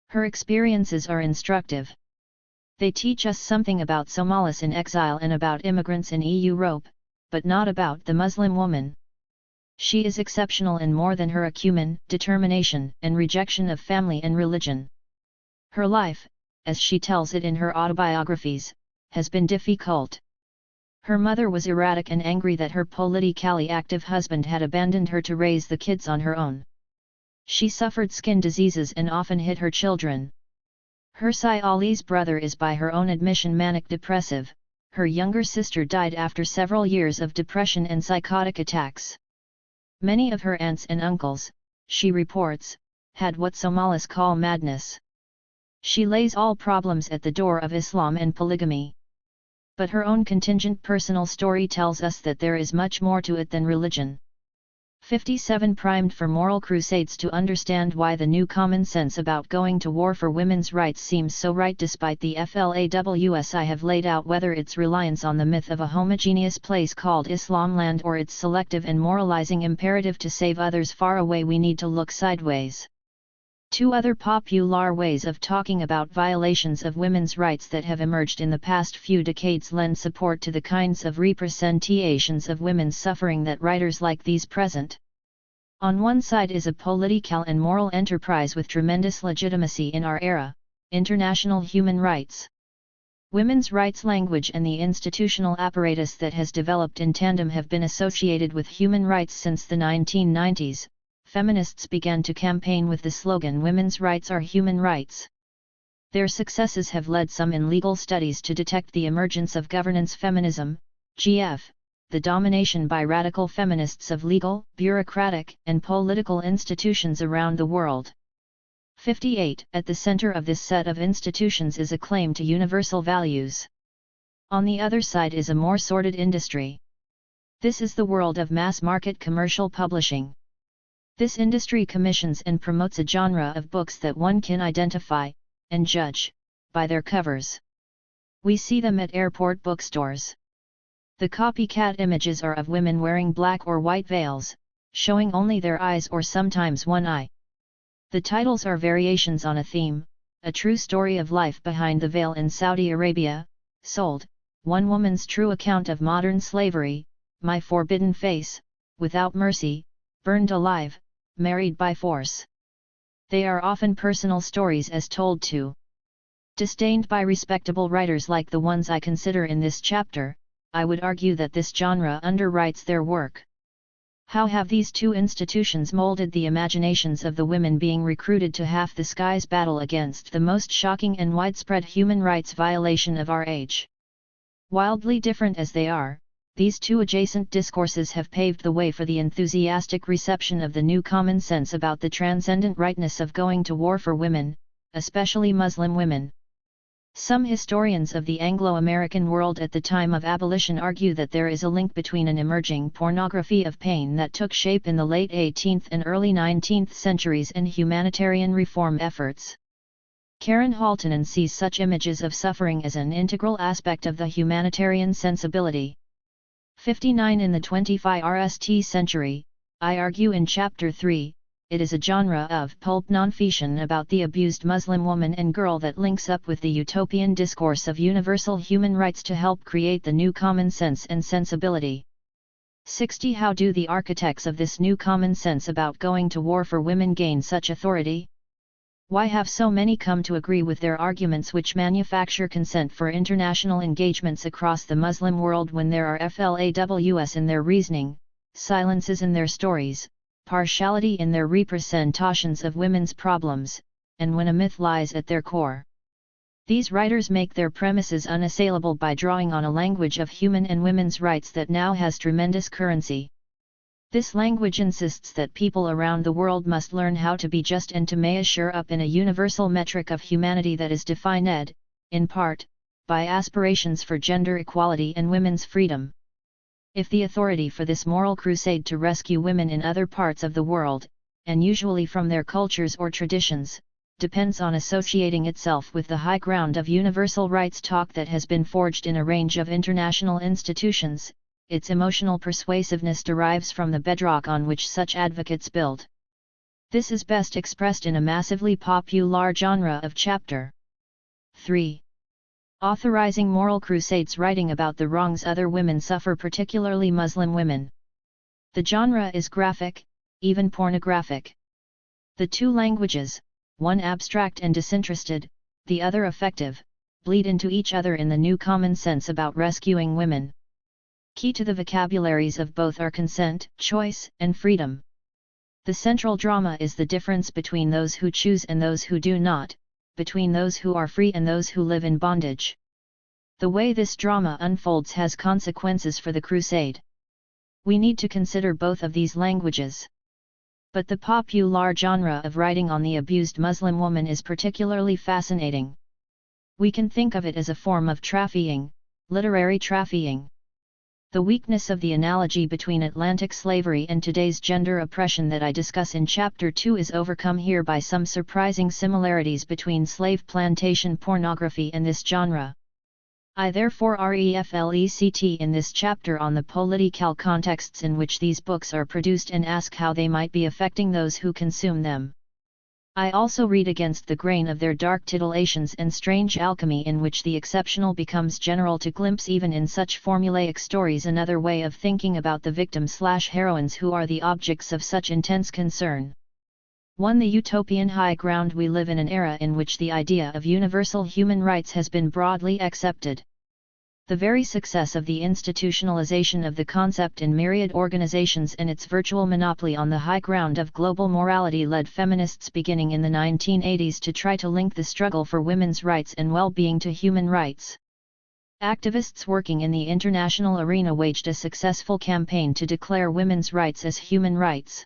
Her experiences are instructive. They teach us something about Somalis in exile and about immigrants in Europe, but not about the Muslim woman. She is exceptional in more than her acumen, determination, and rejection of family and religion. Her life, as she tells it in her autobiographies, has been difficult. Her mother was erratic and angry that her politically active husband had abandoned her to raise the kids on her own. She suffered skin diseases and often hit her children. Hirsi Ali's brother is by her own admission manic-depressive. Her younger sister died after several years of depression and psychotic attacks. Many of her aunts and uncles, she reports, had what Somalis call madness. She lays all problems at the door of Islam and polygamy. But her own contingent personal story tells us that there is much more to it than religion. 57. Primed for moral crusades to understand why the new common sense about going to war for women's rights seems so right despite the flaws I have laid out, whether its reliance on the myth of a homogeneous place called Islam land or its selective and moralizing imperative to save others far away. We need to look sideways. Two other popular ways of talking about violations of women's rights that have emerged in the past few decades lend support to the kinds of representations of women's suffering that writers like these present. On one side is a political and moral enterprise with tremendous legitimacy in our era, international human rights. Women's rights language and the institutional apparatus that has developed in tandem have been associated with human rights since the 1990s. Feminists began to campaign with the slogan "Women's rights are human rights." Their successes have led some in legal studies to detect the emergence of governance feminism, GF, the domination by radical feminists of legal, bureaucratic, and political institutions around the world. 58. At the center of this set of institutions is a claim to universal values. On the other side is a more sordid industry. This is the world of mass-market commercial publishing. This industry commissions and promotes a genre of books that one can identify, and judge, by their covers. We see them at airport bookstores. The copycat images are of women wearing black or white veils, showing only their eyes or sometimes one eye. The titles are variations on a theme, a true story of life behind the veil in Saudi Arabia, sold, one woman's true account of modern slavery, My Forbidden Face, without mercy, burned alive, married by force. They are often personal stories as told to. Disdained by respectable writers like the ones I consider in this chapter, I would argue that this genre underwrites their work. How have these two institutions molded the imaginations of the women being recruited to half the sky's battle against the most shocking and widespread human rights violation of our age? Wildly different as they are, these two adjacent discourses have paved the way for the enthusiastic reception of the new common sense about the transcendent rightness of going to war for women, especially Muslim women. Some historians of the Anglo-American world at the time of abolition argue that there is a link between an emerging pornography of pain that took shape in the late 18th and early 19th centuries and humanitarian reform efforts. Karen Haltonen sees such images of suffering as an integral aspect of the humanitarian sensibility. 59 In the 21st century, I argue in Chapter 3, it is a genre of pulp non-fiction about the abused Muslim woman and girl that links up with the utopian discourse of universal human rights to help create the new common sense and sensibility. 60 How do the architects of this new common sense about going to war for women gain such authority? Why have so many come to agree with their arguments which manufacture consent for international engagements across the Muslim world when there are flaws in their reasoning, silences in their stories, partiality in their representations of women's problems, and when a myth lies at their core? These writers make their premises unassailable by drawing on a language of human and women's rights that now has tremendous currency. This language insists that people around the world must learn how to be just and to measure up in a universal metric of humanity that is defined, in part, by aspirations for gender equality and women's freedom. If the authority for this moral crusade to rescue women in other parts of the world, and usually from their cultures or traditions, depends on associating itself with the high ground of universal rights talk that has been forged in a range of international institutions, its emotional persuasiveness derives from the bedrock on which such advocates build. This is best expressed in a massively popular genre of Chapter 3. Authorizing moral crusades, writing about the wrongs other women suffer, particularly Muslim women. The genre is graphic, even pornographic. The two languages, one abstract and disinterested, the other affective, bleed into each other in the new common sense about rescuing women. Key to the vocabularies of both are consent, choice, and freedom. The central drama is the difference between those who choose and those who do not, between those who are free and those who live in bondage. The way this drama unfolds has consequences for the crusade. We need to consider both of these languages. But the popular genre of writing on the abused Muslim woman is particularly fascinating. We can think of it as a form of trafficking, literary trafficking. The weakness of the analogy between Atlantic slavery and today's gender oppression that I discuss in Chapter 2 is overcome here by some surprising similarities between slave pornography and this genre. I therefore reflect in this chapter on the political contexts in which these books are produced and ask how they might be affecting those who consume them. I also read against the grain of their dark titillations and strange alchemy in which the exceptional becomes general to glimpse even in such formulaic stories another way of thinking about the victims/heroines who are the objects of such intense concern. 1. The utopian high ground. We live in an era in which the idea of universal human rights has been broadly accepted. The very success of the institutionalization of the concept in myriad organizations and its virtual monopoly on the high ground of global morality led feminists beginning in the 1980s to try to link the struggle for women's rights and well-being to human rights. Activists working in the international arena waged a successful campaign to declare women's rights as human rights.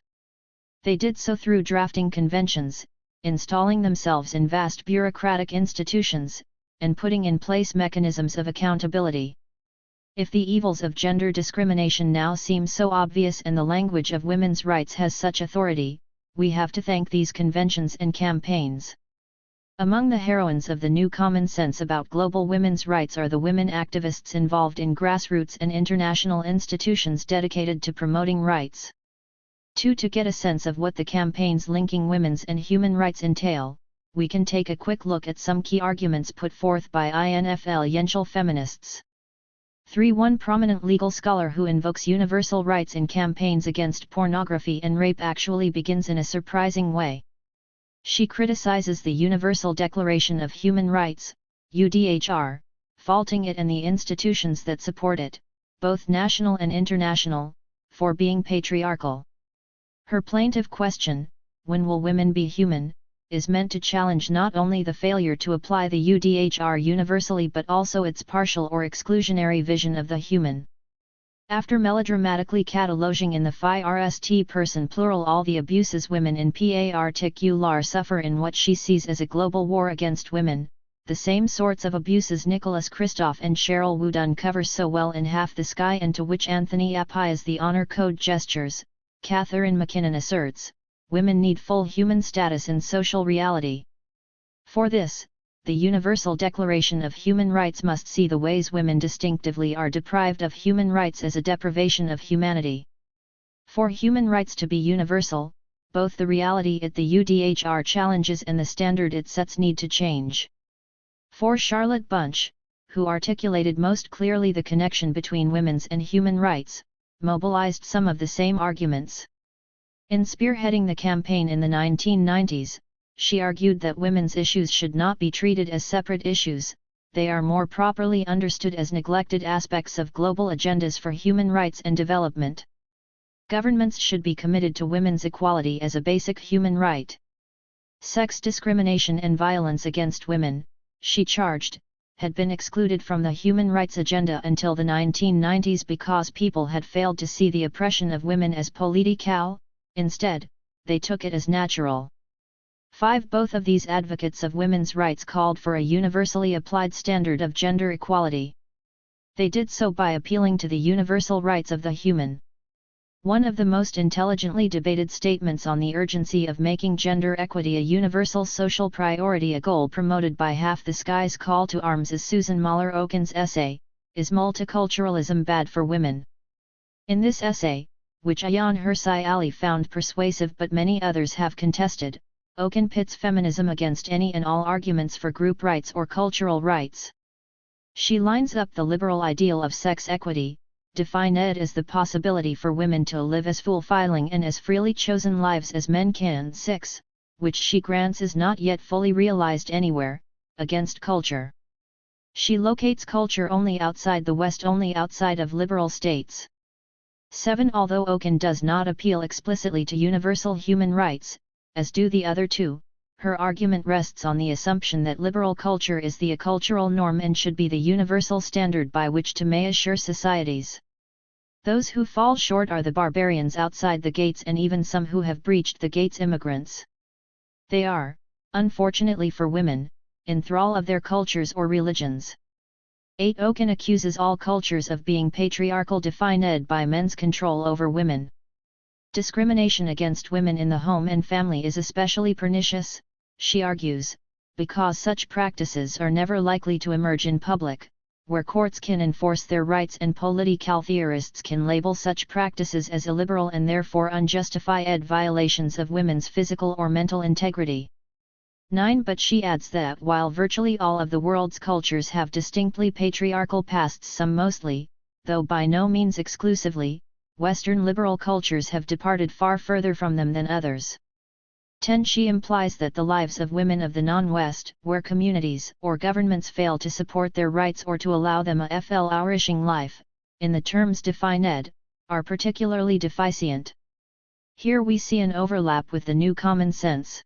They did so through drafting conventions, installing themselves in vast bureaucratic institutions, and putting in place mechanisms of accountability. If the evils of gender discrimination now seem so obvious and the language of women's rights has such authority, we have to thank these conventions and campaigns. Among the heroines of the new common sense about global women's rights are the women activists involved in grassroots and international institutions dedicated to promoting rights. 2. To get a sense of what the campaigns linking women's and human rights entail, we can take a quick look at some key arguments put forth by influential feminists. 3. One prominent legal scholar who invokes universal rights in campaigns against pornography and rape actually begins in a surprising way. She criticizes the Universal Declaration of Human Rights, UDHR, faulting it and the institutions that support it, both national and international, for being patriarchal. Her plaintive question, "When will women be human?" is meant to challenge not only the failure to apply the UDHR universally but also its partial or exclusionary vision of the human. After melodramatically cataloging in the first person plural all the abuses women in particular suffer in what she sees as a global war against women, the same sorts of abuses Nicholas Kristof and Cheryl Wood uncover so well in Half the Sky and to which Anthony applies the honor code gestures, Catherine McKinnon asserts, women need full human status in social reality. For this, the Universal Declaration of Human Rights must see the ways women distinctively are deprived of human rights as a deprivation of humanity. For human rights to be universal, both the reality it the UDHR challenges and the standard it sets need to change. For Charlotte Bunch, who articulated most clearly the connection between women's and human rights, mobilized some of the same arguments. In spearheading the campaign in the 1990s, she argued that women's issues should not be treated as separate issues, they are more properly understood as neglected aspects of global agendas for human rights and development. Governments should be committed to women's equality as a basic human right. Sex discrimination and violence against women, she charged, had been excluded from the human rights agenda until the 1990s because people had failed to see the oppression of women as political. Instead, they took it as natural. 5. Both of these advocates of women's rights called for a universally applied standard of gender equality. They did so by appealing to the universal rights of the human. One of the most intelligently debated statements on the urgency of making gender equity a universal social priority, a goal promoted by Half the Sky's call to arms, is Susan Mahler-Oken's essay, "Is Multiculturalism Bad for Women?" In this essay, which Ayaan Hirsi Ali found persuasive but many others have contested, Oken pits feminism against any and all arguments for group rights or cultural rights. She lines up the liberal ideal of sex equity, defined as the possibility for women to live as fulfilling and as freely chosen lives as men can, 6, which she grants is not yet fully realized anywhere, against culture. She locates culture only outside the West, only outside of liberal states. 7. Although Oken does not appeal explicitly to universal human rights, as do the other two, her argument rests on the assumption that liberal culture is the cultural norm and should be the universal standard by which to measure societies. Those who fall short are the barbarians outside the gates and even some who have breached the gates, immigrants. They are, unfortunately for women, in thrall of their cultures or religions. 8. Oken accuses all cultures of being patriarchal, defined by men's control over women. Discrimination against women in the home and family is especially pernicious, she argues, because such practices are never likely to emerge in public, where courts can enforce their rights and political theorists can label such practices as illiberal and therefore unjustified violations of women's physical or mental integrity. 9. But she adds that while virtually all of the world's cultures have distinctly patriarchal pasts, some mostly, though by no means exclusively, Western liberal cultures have departed far further from them than others. 10. She implies that the lives of women of the non-West, where communities or governments fail to support their rights or to allow them a flourishing life, in the terms defined, are particularly deficient. Here we see an overlap with the new common sense.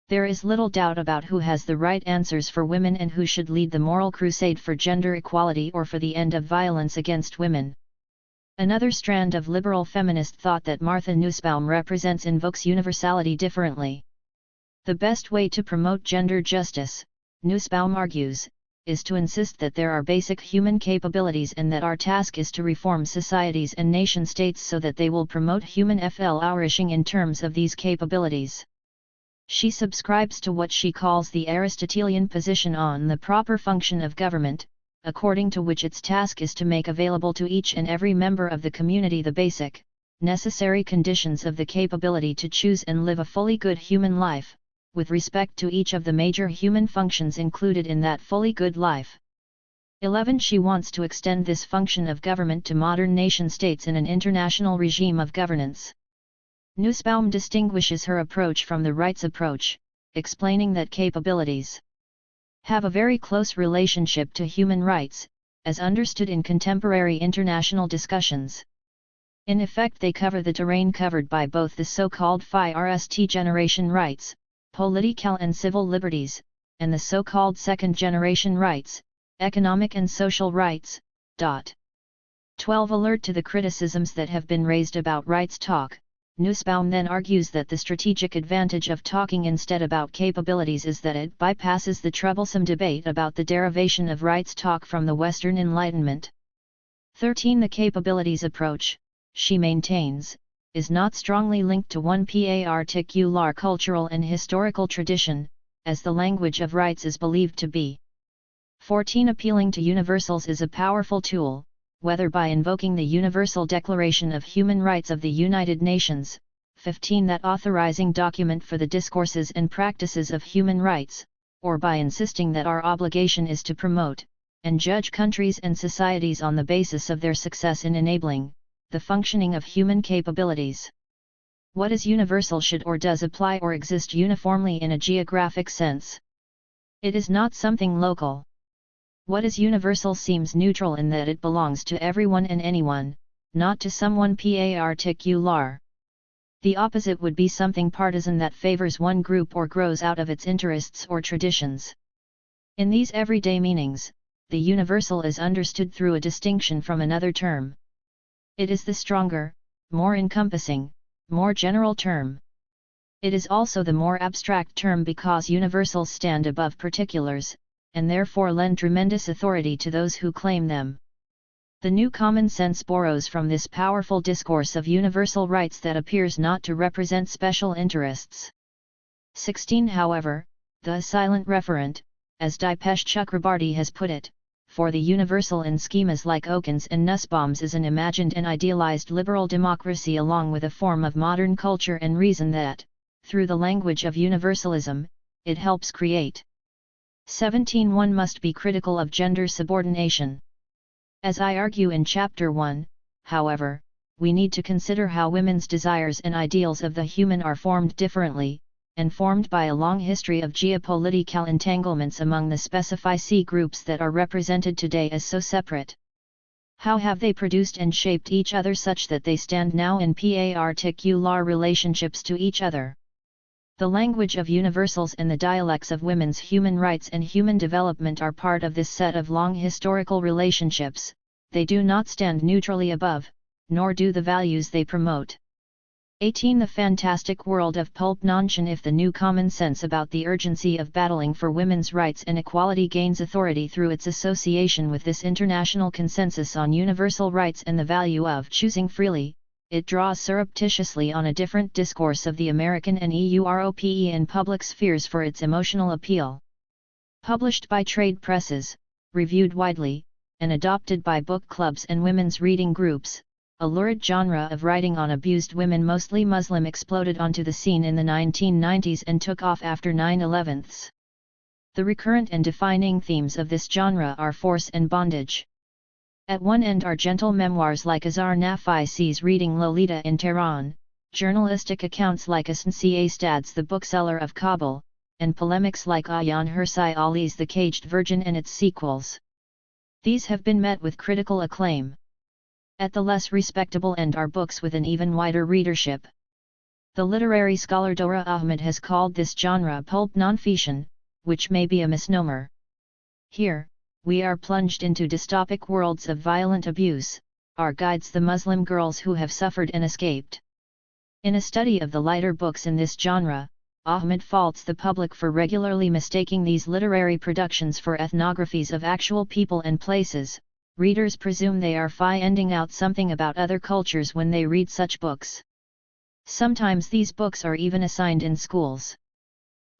There is little doubt about who has the right answers for women and who should lead the moral crusade for gender equality or for the end of violence against women. Another strand of liberal feminist thought that Martha Nussbaum represents invokes universality differently. The best way to promote gender justice, Nussbaum argues, is to insist that there are basic human capabilities and that our task is to reform societies and nation-states so that they will promote human flourishing in terms of these capabilities. She subscribes to what she calls the Aristotelian position on the proper function of government, according to which its task is to make available to each and every member of the community the basic, necessary conditions of the capability to choose and live a fully good human life, with respect to each of the major human functions included in that fully good life. 11. She wants to extend this function of government to modern nation-states in an international regime of governance. Nussbaum distinguishes her approach from the rights approach, explaining that capabilities have a very close relationship to human rights, as understood in contemporary international discussions. In effect, they cover the terrain covered by both the so-called first generation rights, political and civil liberties, and the so-called second-generation rights, economic and social rights. 12. Alert to the criticisms that have been raised about rights talk. Nussbaum then argues that the strategic advantage of talking instead about capabilities is that it bypasses the troublesome debate about the derivation of rights talk from the Western Enlightenment. 13. The capabilities approach, she maintains, is not strongly linked to one particular cultural and historical tradition, as the language of rights is believed to be. 14. Appealing to universals is a powerful tool, whether by invoking the Universal Declaration of Human Rights of the United Nations. 15. That authorizing document for the discourses and practices of human rights, or by insisting that our obligation is to promote, and judge countries and societies on the basis of their success in enabling, the functioning of human capabilities. What is universal should or does apply or exist uniformly in a geographic sense. It is not something local. What is universal seems neutral in that it belongs to everyone and anyone, not to someone particular. The opposite would be something partisan that favors one group or grows out of its interests or traditions. In these everyday meanings, the universal is understood through a distinction from another term. It is the stronger, more encompassing, more general term. It is also the more abstract term because universals stand above particulars, and therefore lend tremendous authority to those who claim them. The New Common Sense borrows from this powerful discourse of universal rights that appears not to represent special interests. 16. However, the silent referent, as Dipesh Chakrabarty has put it, for the universal in schemas like Okun's and Nussbaum's is an imagined and idealized liberal democracy along with a form of modern culture and reason that, through the language of universalism, it helps create. 17. One must be critical of gender subordination. As I argue in Chapter 1, however, we need to consider how women's desires and ideals of the human are formed differently, and formed by a long history of geopolitical entanglements among the specific groups that are represented today as so separate. How have they produced and shaped each other such that they stand now in particular relationships to each other? The language of universals and the dialects of women's human rights and human development are part of this set of long historical relationships. They do not stand neutrally above, nor do the values they promote. 18. The fantastic world of pulp nonfiction. If the new common sense about the urgency of battling for women's rights and equality gains authority through its association with this international consensus on universal rights and the value of choosing freely, it draws surreptitiously on a different discourse of the American and Europe in public spheres for its emotional appeal. Published by trade presses, reviewed widely, and adopted by book clubs and women's reading groups, a lurid genre of writing on abused women, mostly Muslim, exploded onto the scene in the 1990s and took off after 9/11. The recurrent and defining themes of this genre are force and bondage. At one end are gentle memoirs like Azar Nafisi's Reading Lolita in Tehran, journalistic accounts like Asnca Stad's The Bookseller of Kabul, and polemics like Ayaan Hirsi Ali's The Caged Virgin and its sequels. These have been met with critical acclaim. At the less respectable end are books with an even wider readership. The literary scholar Dora Ahmed has called this genre pulp nonfiction, which may be a misnomer. Here, we are plunged into dystopic worlds of violent abuse, our guides the Muslim girls who have suffered and escaped. In a study of the lighter books in this genre, Ahmed faults the public for regularly mistaking these literary productions for ethnographies of actual people and places. Readers presume they are finding out something about other cultures when they read such books. Sometimes these books are even assigned in schools.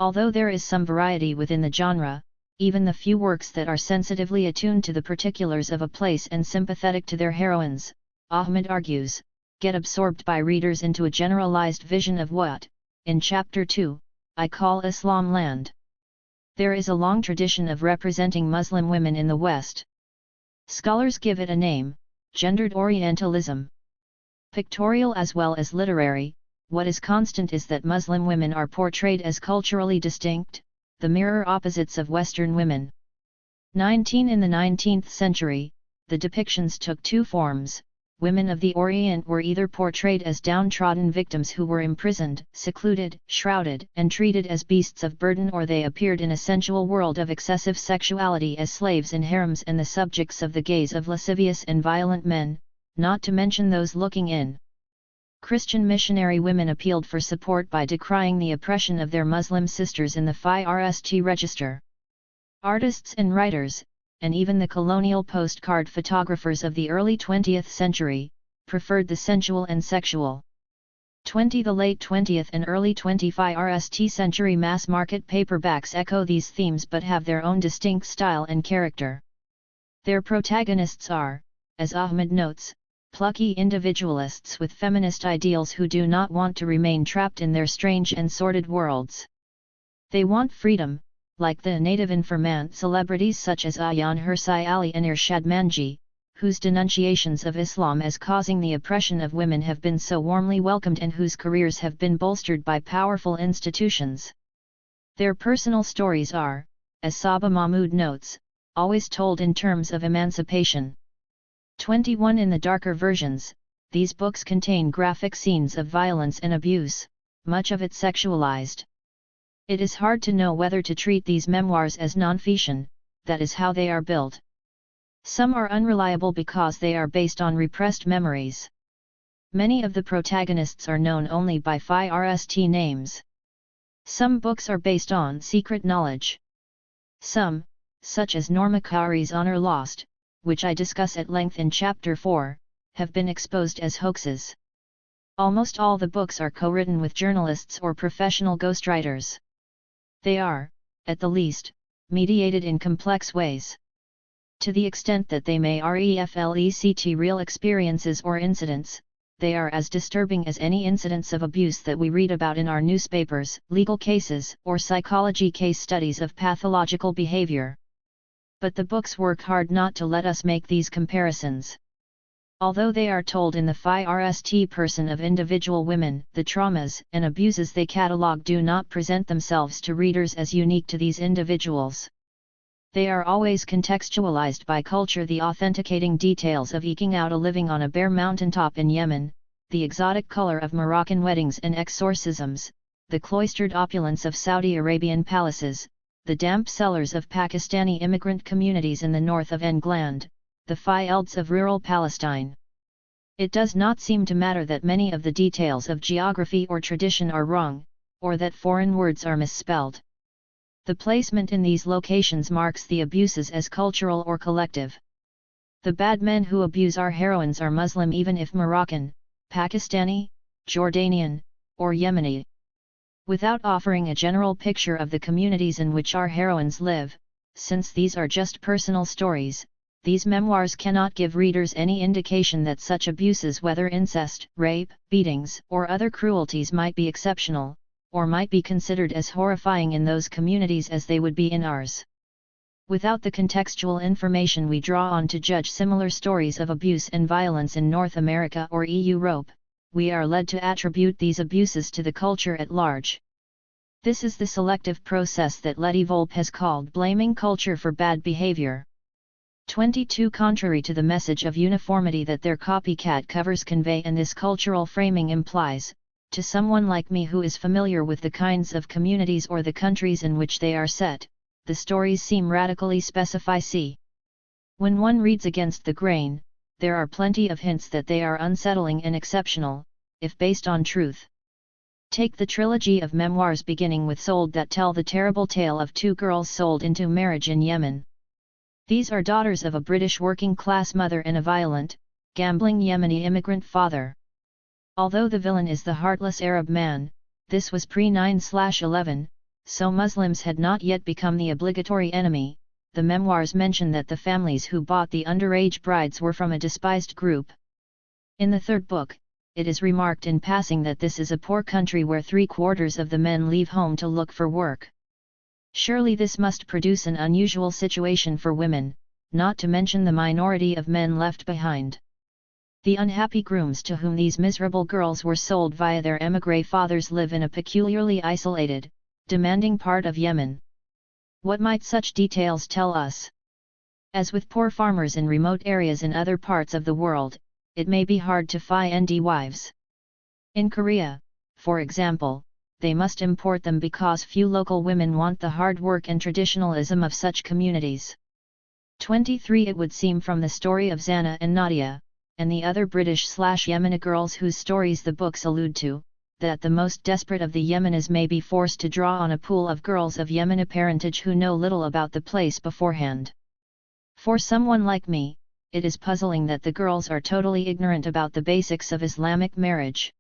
Although there is some variety within the genre, even the few works that are sensitively attuned to the particulars of a place and sympathetic to their heroines, Ahmed argues, get absorbed by readers into a generalized vision of what, in Chapter 2, I call Islam land. There is a long tradition of representing Muslim women in the West. Scholars give it a name, gendered Orientalism. Pictorial as well as literary, what is constant is that Muslim women are portrayed as culturally distinct, the mirror opposites of Western women. In the 19th century, the depictions took two forms. Women of the Orient were either portrayed as downtrodden victims who were imprisoned, secluded, shrouded, and treated as beasts of burden, or they appeared in a sensual world of excessive sexuality as slaves in harems and the subjects of the gaze of lascivious and violent men, not to mention those looking in. Christian missionary women appealed for support by decrying the oppression of their Muslim sisters in the THIRD register. Artists and writers, and even the colonial postcard photographers of the early 20th century, preferred the sensual and sexual. The late 20th and early 21st century mass-market paperbacks echo these themes but have their own distinct style and character. Their protagonists are, as Ahmed notes, plucky individualists with feminist ideals who do not want to remain trapped in their strange and sordid worlds. They want freedom, like the native informant celebrities such as Ayaan Hirsi Ali and Irshad Manji, whose denunciations of Islam as causing the oppression of women have been so warmly welcomed and whose careers have been bolstered by powerful institutions. Their personal stories are, as Saba Mahmood notes, always told in terms of emancipation. 21 In the darker versions, these books contain graphic scenes of violence and abuse, much of it sexualized. It is hard to know whether to treat these memoirs as non-fiction, that is how they are built. Some are unreliable because they are based on repressed memories. Many of the protagonists are known only by THIRD names. Some books are based on secret knowledge. Some, such as Norma Kari's Honor Lost, which I discuss at length in Chapter 4, have been exposed as hoaxes. Almost all the books are co-written with journalists or professional ghostwriters. They are, at the least, mediated in complex ways. To the extent that they may reflect real experiences or incidents, they are as disturbing as any incidents of abuse that we read about in our newspapers, legal cases, or psychology case studies of pathological behavior. But the books work hard not to let us make these comparisons. Although they are told in the THIRD person of individual women, the traumas and abuses they catalogue do not present themselves to readers as unique to these individuals. They are always contextualized by culture, the authenticating details of eking out a living on a bare mountaintop in Yemen, the exotic color of Moroccan weddings and exorcisms, the cloistered opulence of Saudi Arabian palaces, the damp cellars of Pakistani immigrant communities in the north of England, the fields of rural Palestine. It does not seem to matter that many of the details of geography or tradition are wrong, or that foreign words are misspelled. The placement in these locations marks the abuses as cultural or collective. The bad men who abuse our heroines are Muslim, even if Moroccan, Pakistani, Jordanian, or Yemeni. Without offering a general picture of the communities in which our heroines live, since these are just personal stories, these memoirs cannot give readers any indication that such abuses, whether incest, rape, beatings, or other cruelties, might be exceptional, or might be considered as horrifying in those communities as they would be in ours. Without the contextual information we draw on to judge similar stories of abuse and violence in North America or Europe, we are led to attribute these abuses to the culture at large. This is the selective process that Letty Volpe has called blaming culture for bad behavior. 22 Contrary to the message of uniformity that their copycat covers convey, and this cultural framing implies, to someone like me who is familiar with the kinds of communities or the countries in which they are set, the stories seem radically specific. When one reads against the grain, there are plenty of hints that they are unsettling and exceptional, if based on truth. Take the trilogy of memoirs beginning with Sold that tell the terrible tale of two girls sold into marriage in Yemen. These are daughters of a British working-class mother and a violent, gambling Yemeni immigrant father. Although the villain is the heartless Arab man, this was pre-9/11, so Muslims had not yet become the obligatory enemy. The memoirs mention that the families who bought the underage brides were from a despised group. In the third book, it is remarked in passing that this is a poor country where 3/4 of the men leave home to look for work. Surely this must produce an unusual situation for women, not to mention the minority of men left behind. The unhappy grooms to whom these miserable girls were sold via their émigré fathers live in a peculiarly isolated, demanding part of Yemen. What might such details tell us? As with poor farmers in remote areas in other parts of the world, it may be hard to find wives. In Korea, for example, they must import them because few local women want the hard work and traditionalism of such communities. 23. It would seem from the story of Zana and Nadia, and the other British/Yemeni girls whose stories the books allude to, that the most desperate of the Yemenis may be forced to draw on a pool of girls of Yemeni parentage who know little about the place beforehand. For someone like me, it is puzzling that the girls are totally ignorant about the basics of Islamic marriage.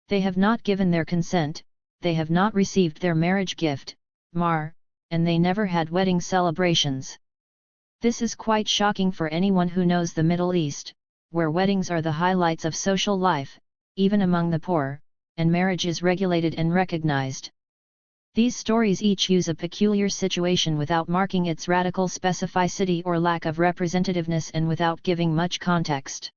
They have not given their consent, they have not received their marriage gift, mahr, and they never had wedding celebrations. This is quite shocking for anyone who knows the Middle East, where weddings are the highlights of social life, even among the poor, and marriage is regulated and recognized. These stories each use a peculiar situation without marking its radical specificity or lack of representativeness and without giving much context.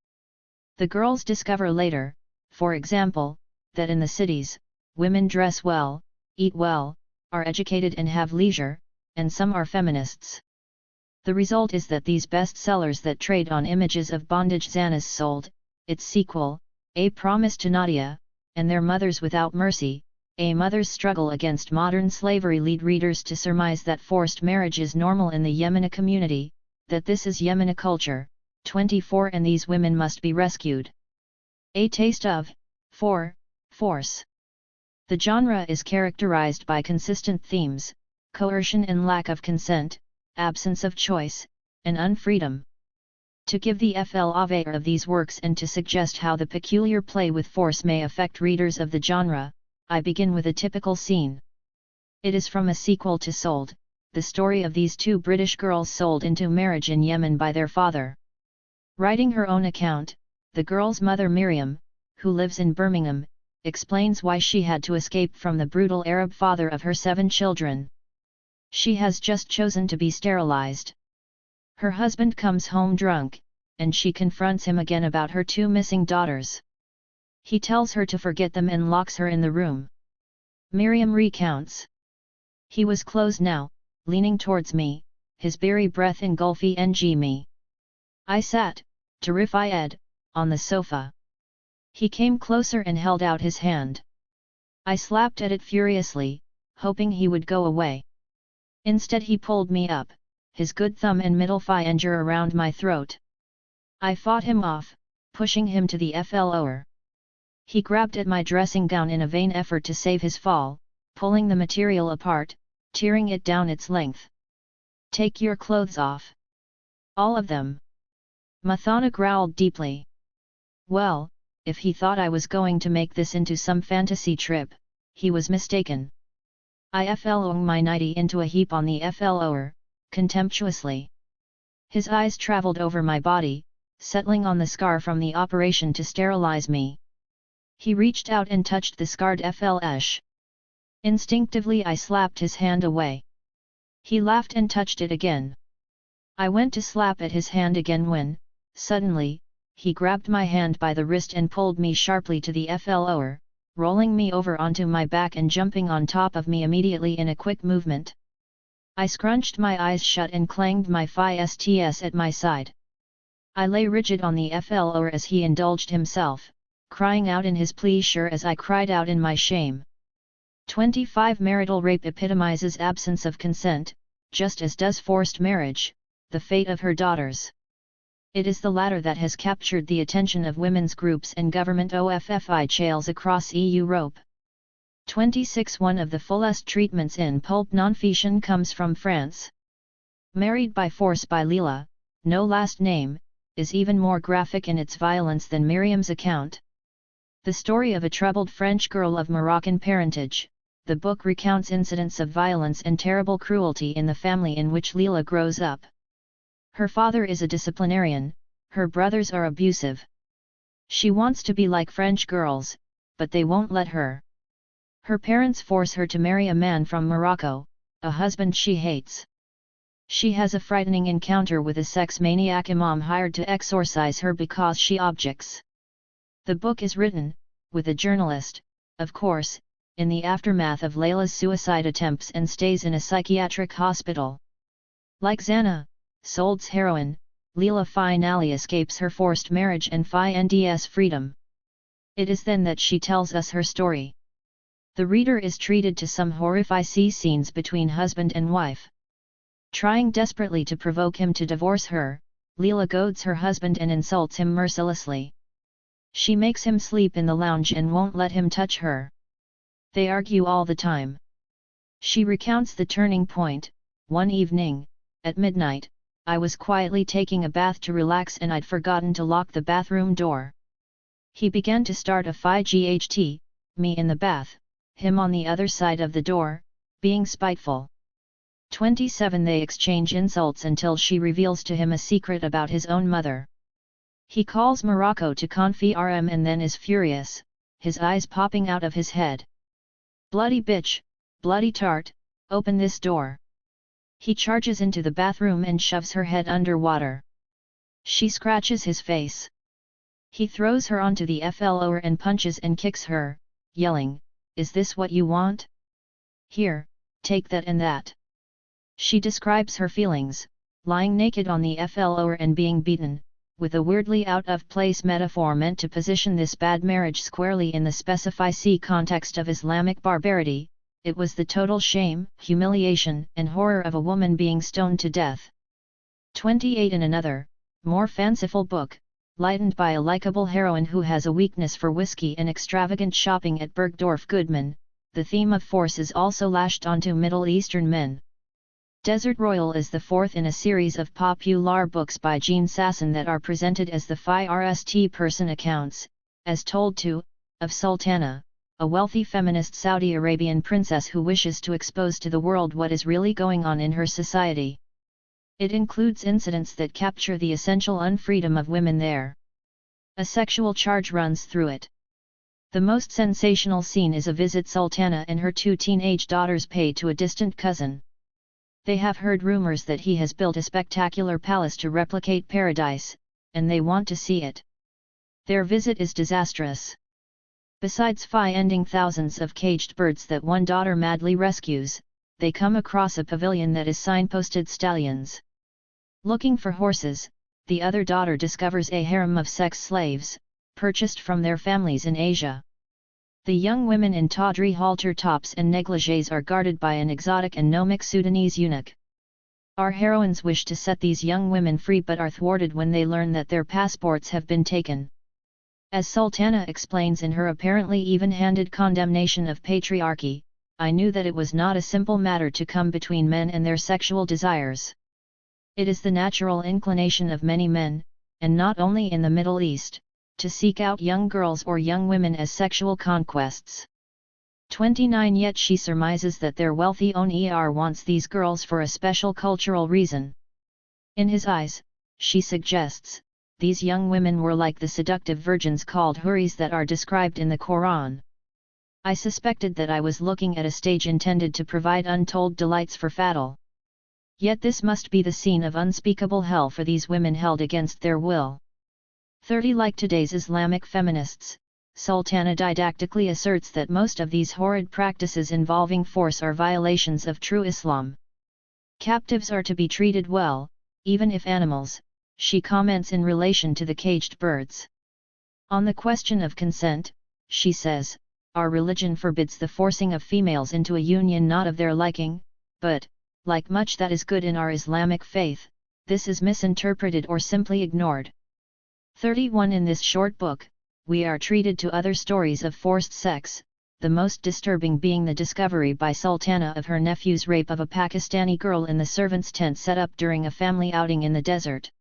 The girls discover later, for example, that in the cities, women dress well, eat well, are educated and have leisure, and some are feminists. The result is that these bestsellers that trade on images of bondage Zanas sold, its sequel, A Promise to Nadia, and Their Mothers Without Mercy, A Mother's Struggle Against Modern Slavery lead readers to surmise that forced marriage is normal in the Yemeni community, that this is Yemeni culture. 24 And these women must be rescued. A Taste of 4. Force. The genre is characterized by consistent themes, coercion and lack of consent, absence of choice, and unfreedom. To give the flavor of these works and to suggest how the peculiar play with force may affect readers of the genre, I begin with a typical scene. It is from a sequel to Sold, the story of these two British girls sold into marriage in Yemen by their father. Writing her own account, the girl's mother Miriam, who lives in Birmingham, explains why she had to escape from the brutal Arab father of her 7 children. She has just chosen to be sterilized. Her husband comes home drunk, and she confronts him again about her 2 missing daughters. He tells her to forget them and locks her in the room. Miriam recounts. He was close now, leaning towards me, his beery breath engulfing me. I sat, terrified, on the sofa. He came closer and held out his hand. I slapped at it furiously, hoping he would go away. Instead he pulled me up, his good thumb and middle finger around my throat. I fought him off, pushing him to the floor. He grabbed at my dressing gown in a vain effort to save his fall, pulling the material apart, tearing it down its length. Take your clothes off. All of them. Mathana growled deeply. Well, if he thought I was going to make this into some fantasy trip, he was mistaken. I flung my nightie into a heap on the floor, contemptuously. His eyes traveled over my body, settling on the scar from the operation to sterilize me. He reached out and touched the scarred flesh. Instinctively I slapped his hand away. He laughed and touched it again. I went to slap at his hand again when, suddenly, he grabbed my hand by the wrist and pulled me sharply to the floor, rolling me over onto my back and jumping on top of me immediately in a quick movement. I scrunched my eyes shut and clanged my fists at my side. I lay rigid on the floor as he indulged himself, crying out in his pleasure as I cried out in my shame. 25 Marital rape epitomizes absence of consent, just as does forced marriage, the fate of her daughters. It is the latter that has captured the attention of women's groups and government officials across Europe. 26 One of the fullest treatments in pulp non-fiction comes from France. Married by Force by Leila, no last name, is even more graphic in its violence than Miriam's account. The story of a troubled French girl of Moroccan parentage, the book recounts incidents of violence and terrible cruelty in the family in which Leila grows up. Her father is a disciplinarian, her brothers are abusive. She wants to be like French girls, but they won't let her. Her parents force her to marry a man from Morocco, a husband she hates. She has a frightening encounter with a sex maniac imam hired to exorcise her because she objects. The book is written, with a journalist, of course, in the aftermath of Layla's suicide attempts and stays in a psychiatric hospital. Like Zana, Sold's heroine, Leela finally escapes her forced marriage and finds freedom. It is then that she tells us her story. The reader is treated to some horrifying scenes between husband and wife. Trying desperately to provoke him to divorce her, Leela goads her husband and insults him mercilessly. She makes him sleep in the lounge and won't let him touch her. They argue all the time. She recounts the turning point. One evening, at midnight, I was quietly taking a bath to relax and I'd forgotten to lock the bathroom door. He began to start a fight, me in the bath, him on the other side of the door, being spiteful. 27 They exchange insults until she reveals to him a secret about his own mother. He calls Morocco to confirm and then is furious, his eyes popping out of his head. Bloody bitch, bloody tart, open this door. He charges into the bathroom and shoves her head under water. She scratches his face. He throws her onto the floor and punches and kicks her, yelling, "Is this what you want? Here, take that and that." She describes her feelings, lying naked on the floor and being beaten, with a weirdly out-of-place metaphor meant to position this bad marriage squarely in the specific context of Islamic barbarity. It was the total shame, humiliation, and horror of a woman being stoned to death. 28 In another, more fanciful book, lightened by a likable heroine who has a weakness for whiskey and extravagant shopping at Bergdorf Goodman, the theme of force is also lashed onto Middle Eastern men. Desert Royal is the fourth in a series of popular books by Jean Sasson that are presented as the first-person accounts, as told to, of Sultana, a wealthy feminist Saudi Arabian princess who wishes to expose to the world what is really going on in her society. It includes incidents that capture the essential unfreedom of women there. A sexual charge runs through it. The most sensational scene is a visit Sultana and her two teenage daughters pay to a distant cousin. They have heard rumors that he has built a spectacular palace to replicate paradise, and they want to see it. Their visit is disastrous. Besides finding thousands of caged birds that one daughter madly rescues, they come across a pavilion that is signposted stallions. Looking for horses, the other daughter discovers a harem of sex slaves, purchased from their families in Asia. The young women in tawdry halter tops and negligées are guarded by an exotic and gnomic Sudanese eunuch. Our heroines wish to set these young women free but are thwarted when they learn that their passports have been taken. As Sultana explains in her apparently even-handed condemnation of patriarchy, I knew that it was not a simple matter to come between men and their sexual desires. It is the natural inclination of many men, and not only in the Middle East, to seek out young girls or young women as sexual conquests. 29 Yet she surmises that their wealthy owner wants these girls for a special cultural reason. In his eyes, she suggests, these young women were like the seductive virgins called huris that are described in the Quran. I suspected that I was looking at a stage intended to provide untold delights for Fadl. Yet this must be the scene of unspeakable hell for these women held against their will. 30 Like today's Islamic feminists, Sultana didactically asserts that most of these horrid practices involving force are violations of true Islam. Captives are to be treated well, even if animals, she comments in relation to the caged birds. On the question of consent, she says, our religion forbids the forcing of females into a union not of their liking, but, like much that is good in our Islamic faith, this is misinterpreted or simply ignored. 31 In this short book, we are treated to other stories of forced sex, the most disturbing being the discovery by Sultana of her nephew's rape of a Pakistani girl in the servants' tent set up during a family outing in the desert.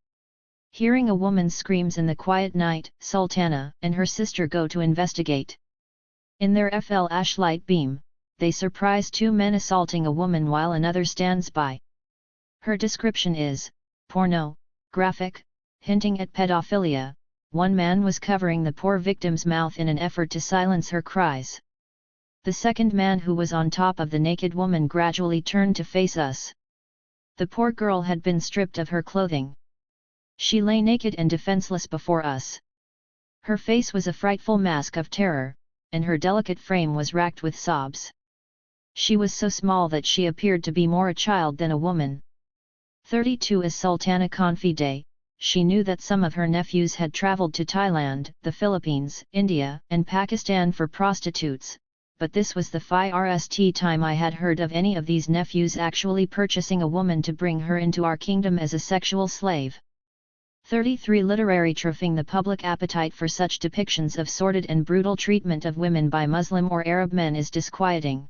Hearing a woman's screams in the quiet night, Sultana and her sister go to investigate. In their flashlight beam, they surprise two men assaulting a woman while another stands by. Her description is pornographic, hinting at pedophilia. One man was covering the poor victim's mouth in an effort to silence her cries. The second man, who was on top of the naked woman, gradually turned to face us. The poor girl had been stripped of her clothing. She lay naked and defenseless before us. Her face was a frightful mask of terror, and her delicate frame was racked with sobs. She was so small that she appeared to be more a child than a woman. 32 As Sultana Confide, she knew that some of her nephews had travelled to Thailand, the Philippines, India, and Pakistan for prostitutes, but this was the first time I had heard of any of these nephews actually purchasing a woman to bring her into our kingdom as a sexual slave. 33 Literary Trophying the public appetite for such depictions of sordid and brutal treatment of women by Muslim or Arab men is disquieting.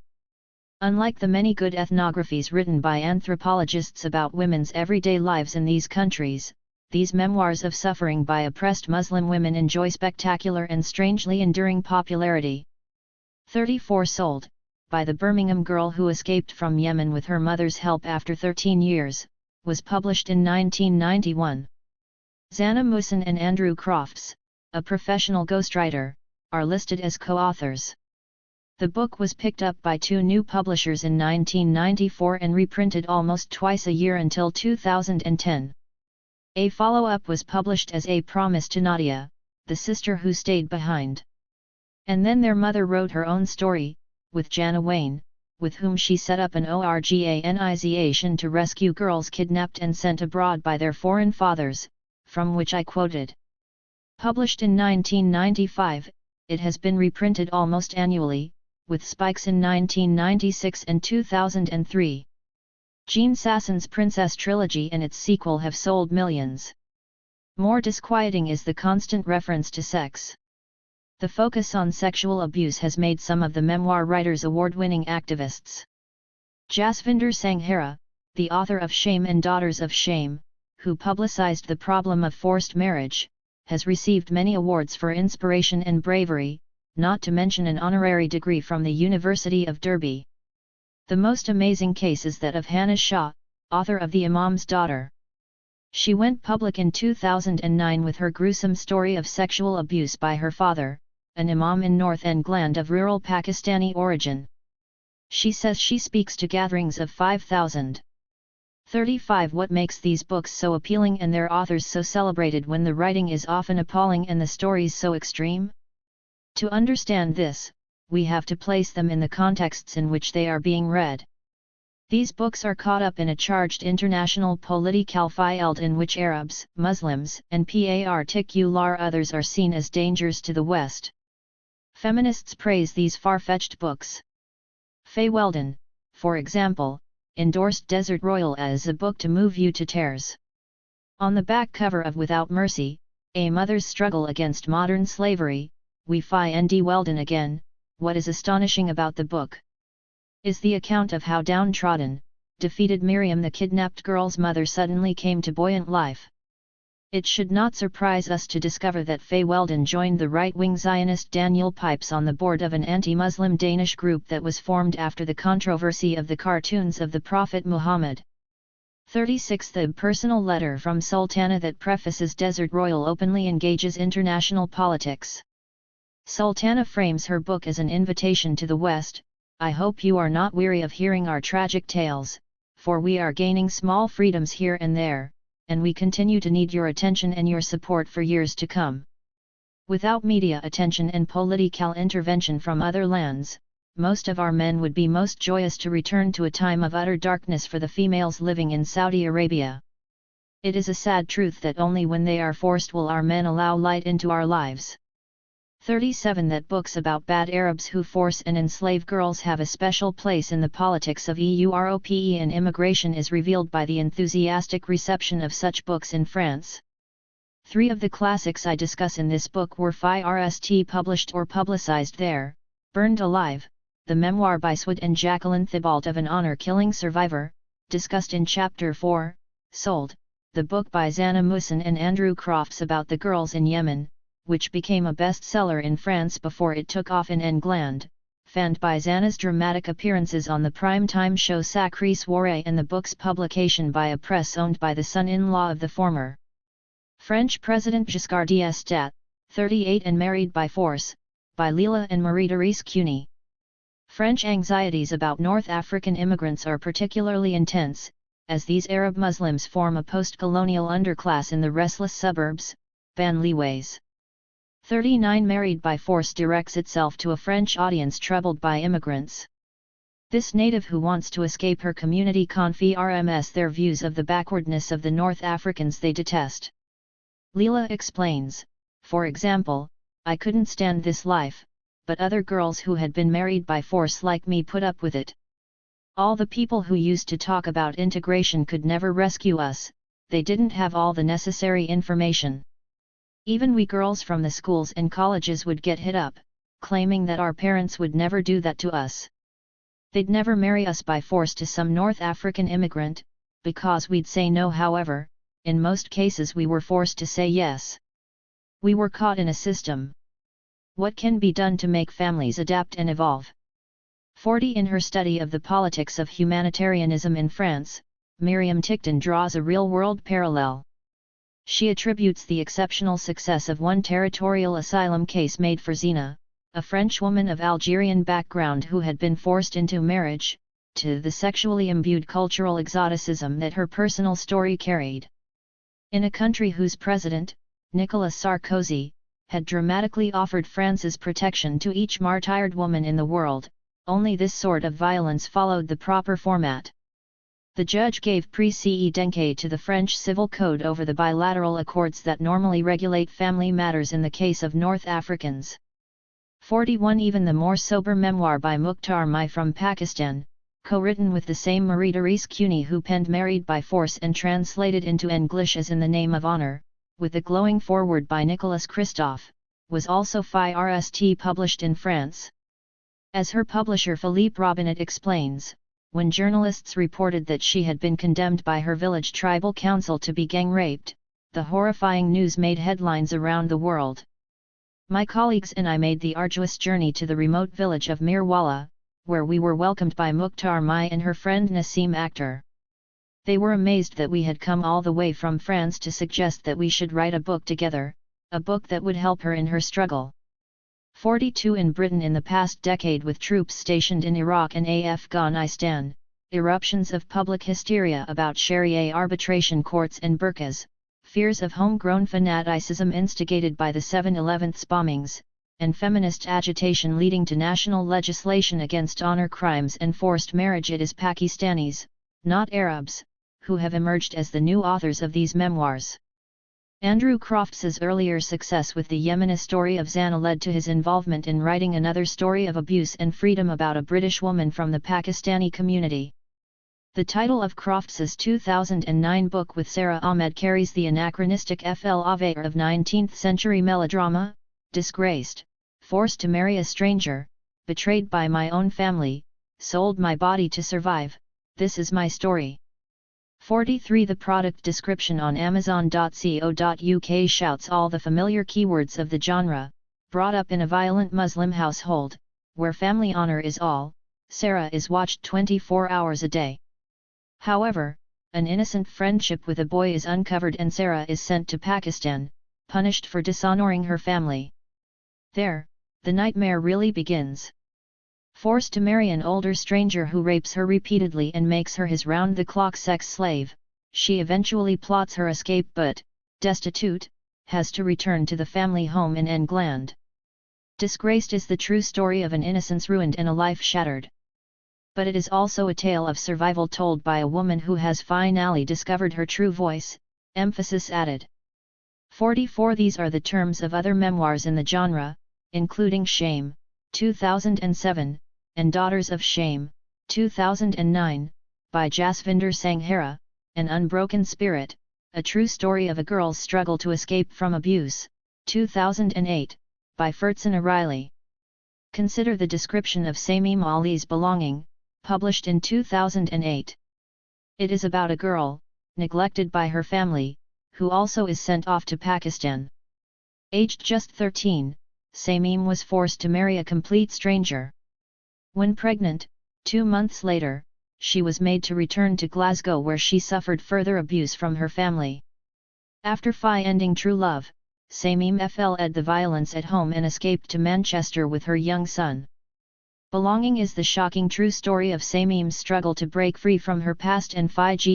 Unlike the many good ethnographies written by anthropologists about women's everyday lives in these countries, these memoirs of suffering by oppressed Muslim women enjoy spectacular and strangely enduring popularity. 34 Sold, by the Birmingham girl who escaped from Yemen with her mother's help after 13 years, was published in 1991. Zana Musin and Andrew Crofts, a professional ghostwriter, are listed as co-authors. The book was picked up by 2 new publishers in 1994 and reprinted almost twice a year until 2010. A follow-up was published as A Promise to Nadia, the sister who stayed behind. And then their mother wrote her own story, with Jana Wayne, with whom she set up an organization to rescue girls kidnapped and sent abroad by their foreign fathers, from which I quoted. Published in 1995, it has been reprinted almost annually, with spikes in 1996 and 2003. Jean Sassen's Princess Trilogy and its sequel have sold millions. More disquieting is the constant reference to sex. The focus on sexual abuse has made some of the memoir writers award-winning activists. Jasvinder Sanghera, the author of Shame and Daughters of Shame, who publicized the problem of forced marriage, has received many awards for inspiration and bravery, not to mention an honorary degree from the University of Derby. The most amazing case is that of Hannah Shah, author of The Imam's Daughter. She went public in 2009 with her gruesome story of sexual abuse by her father, an imam in North England of rural Pakistani origin. She says she speaks to gatherings of 5,000. 35 What makes these books so appealing and their authors so celebrated when the writing is often appalling and the stories so extreme? To understand this, we have to place them in the contexts in which they are being read. These books are caught up in a charged international political field in which Arabs, Muslims, and particular others are seen as dangers to the West. Feminists praise these far-fetched books. Faye Weldon, for example, endorsed Desert Royal as a book to move you to tears. On the back cover of Without Mercy, A Mother's Struggle Against Modern Slavery, we find Weldon again. What is astonishing about the book is the account of how downtrodden, defeated Miriam the kidnapped girl's mother suddenly came to buoyant life. It should not surprise us to discover that Faye Weldon joined the right-wing Zionist Daniel Pipes on the board of an anti-Muslim Danish group that was formed after the controversy of the cartoons of the Prophet Muhammad. 36 The personal letter from Sultana that prefaces Desert Royal openly engages international politics. Sultana frames her book as an invitation to the West. I hope you are not weary of hearing our tragic tales, for we are gaining small freedoms here and there, and we continue to need your attention and your support for years to come. Without media attention and political intervention from other lands, most of our men would be most joyous to return to a time of utter darkness for the females living in Saudi Arabia. It is a sad truth that only when they are forced will our men allow light into our lives. 37 That books about bad Arabs who force and enslave girls have a special place in the politics of Europe and immigration is revealed by the enthusiastic reception of such books in France. 3 of the classics I discuss in this book were first published or publicized there: Burned Alive, the memoir by Swed and Jacqueline Thibault of an honor-killing survivor, discussed in Chapter 4, Sold, the book by Zana Musin and Andrew Crofts about the girls in Yemen, which became a bestseller in France before it took off in England, fanned by Zana's dramatic appearances on the prime-time show Sacrée Soirée and the book's publication by a press owned by the son-in-law of the former. French President Giscard d'Estaing, 38 and Married by Force, by Leila and Marie-Therese Cuny. French anxieties about North African immigrants are particularly intense, as these Arab Muslims form a post-colonial underclass in the restless suburbs, banlieues. 39 Married by Force directs itself to a French audience troubled by immigrants. This native who wants to escape her community confirms their views of the backwardness of the North Africans they detest. Leela explains, for example, I couldn't stand this life, but other girls who had been married by force like me put up with it. All the people who used to talk about integration could never rescue us, they didn't have all the necessary information. Even we girls from the schools and colleges would get hit up, claiming that our parents would never do that to us. They'd never marry us by force to some North African immigrant, because we'd say no. However, in most cases we were forced to say yes. We were caught in a system. What can be done to make families adapt and evolve? 40 In her study of the politics of humanitarianism in France, Miriam Tickton draws a real-world parallel. She attributes the exceptional success of one territorial asylum case made for Zina, a French woman of Algerian background who had been forced into marriage, to the sexually imbued cultural exoticism that her personal story carried. In a country whose president, Nicolas Sarkozy, had dramatically offered France's protection to each martyred woman in the world, only this sort of violence followed the proper format. The judge gave précedence to the French civil code over the bilateral accords that normally regulate family matters in the case of North Africans. 41 Even the more sober memoir by Mukhtar Mai from Pakistan, co-written with the same Marie-Therese Cuny who penned Married by Force and translated into English as In the Name of Honor, with a glowing foreword by Nicolas Christophe, was also first published in France. As her publisher Philippe Robinet explains, when journalists reported that she had been condemned by her village tribal council to be gang-raped, the horrifying news made headlines around the world. My colleagues and I made the arduous journey to the remote village of Mirwala, where we were welcomed by Mukhtar Mai and her friend Nassim Akhtar. They were amazed that we had come all the way from France to suggest that we should write a book together, a book that would help her in her struggle. 42 In Britain in the past decade, with troops stationed in Iraq and Afghanistan, eruptions of public hysteria about Sharia arbitration courts and burqas, fears of homegrown fanaticism instigated by the 7/11 bombings, and feminist agitation leading to national legislation against honor crimes and forced marriage. It is Pakistanis, not Arabs, who have emerged as the new authors of these memoirs. Andrew Crofts's earlier success with the Yemeni story of Zana led to his involvement in writing another story of abuse and freedom about a British woman from the Pakistani community. The title of Crofts's 2009 book with Sarah Ahmed carries the anachronistic flavor of 19th-century melodrama: disgraced, forced to marry a stranger, betrayed by my own family, sold my body to survive, this is my story. 43 The product description on Amazon.co.uk shouts all the familiar keywords of the genre. Brought up in a violent Muslim household, where family honor is all, Sarah is watched 24 hours a day. However, an innocent friendship with a boy is uncovered and Sarah is sent to Pakistan, punished for dishonoring her family. There, the nightmare really begins. Forced to marry an older stranger who rapes her repeatedly and makes her his round-the-clock sex slave, she eventually plots her escape but, destitute, has to return to the family home in England. Disgraced is the true story of an innocence ruined and a life shattered. But it is also a tale of survival told by a woman who has finally discovered her true voice, emphasis added. 44 These are the terms of other memoirs in the genre, including Shame, 2007, and Daughters of Shame, 2009, by Jasvinder Sanghera, An Unbroken Spirit, a true story of a girl's struggle to escape from abuse, 2008, by Furtson O'Reilly. Consider the description of Samim Ali's Belonging, published in 2008. It is about a girl, neglected by her family, who also is sent off to Pakistan. Aged just 13, Samim was forced to marry a complete stranger. When pregnant, 2 months later, she was made to return to Glasgow where she suffered further abuse from her family. After ending true love, Samim fled the violence at home and escaped to Manchester with her young son. Belonging is the shocking true story of Samim's struggle to break free from her past and fight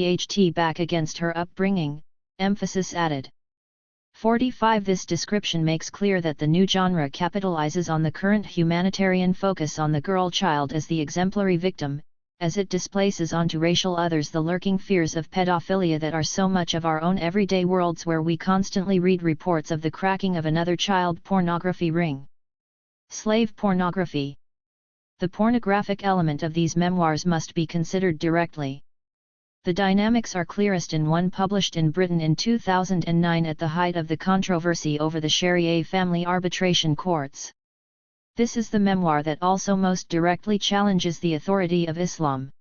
back against her upbringing, emphasis added. 45 This description makes clear that the new genre capitalizes on the current humanitarian focus on the girl child as the exemplary victim, as it displaces onto racial others the lurking fears of pedophilia that are so much of our own everyday worlds, where we constantly read reports of the cracking of another child pornography ring. Slave pornography. The pornographic element of these memoirs must be considered directly. The dynamics are clearest in one published in Britain in 2009 at the height of the controversy over the Sharia family arbitration courts. This is the memoir that also most directly challenges the authority of Islam.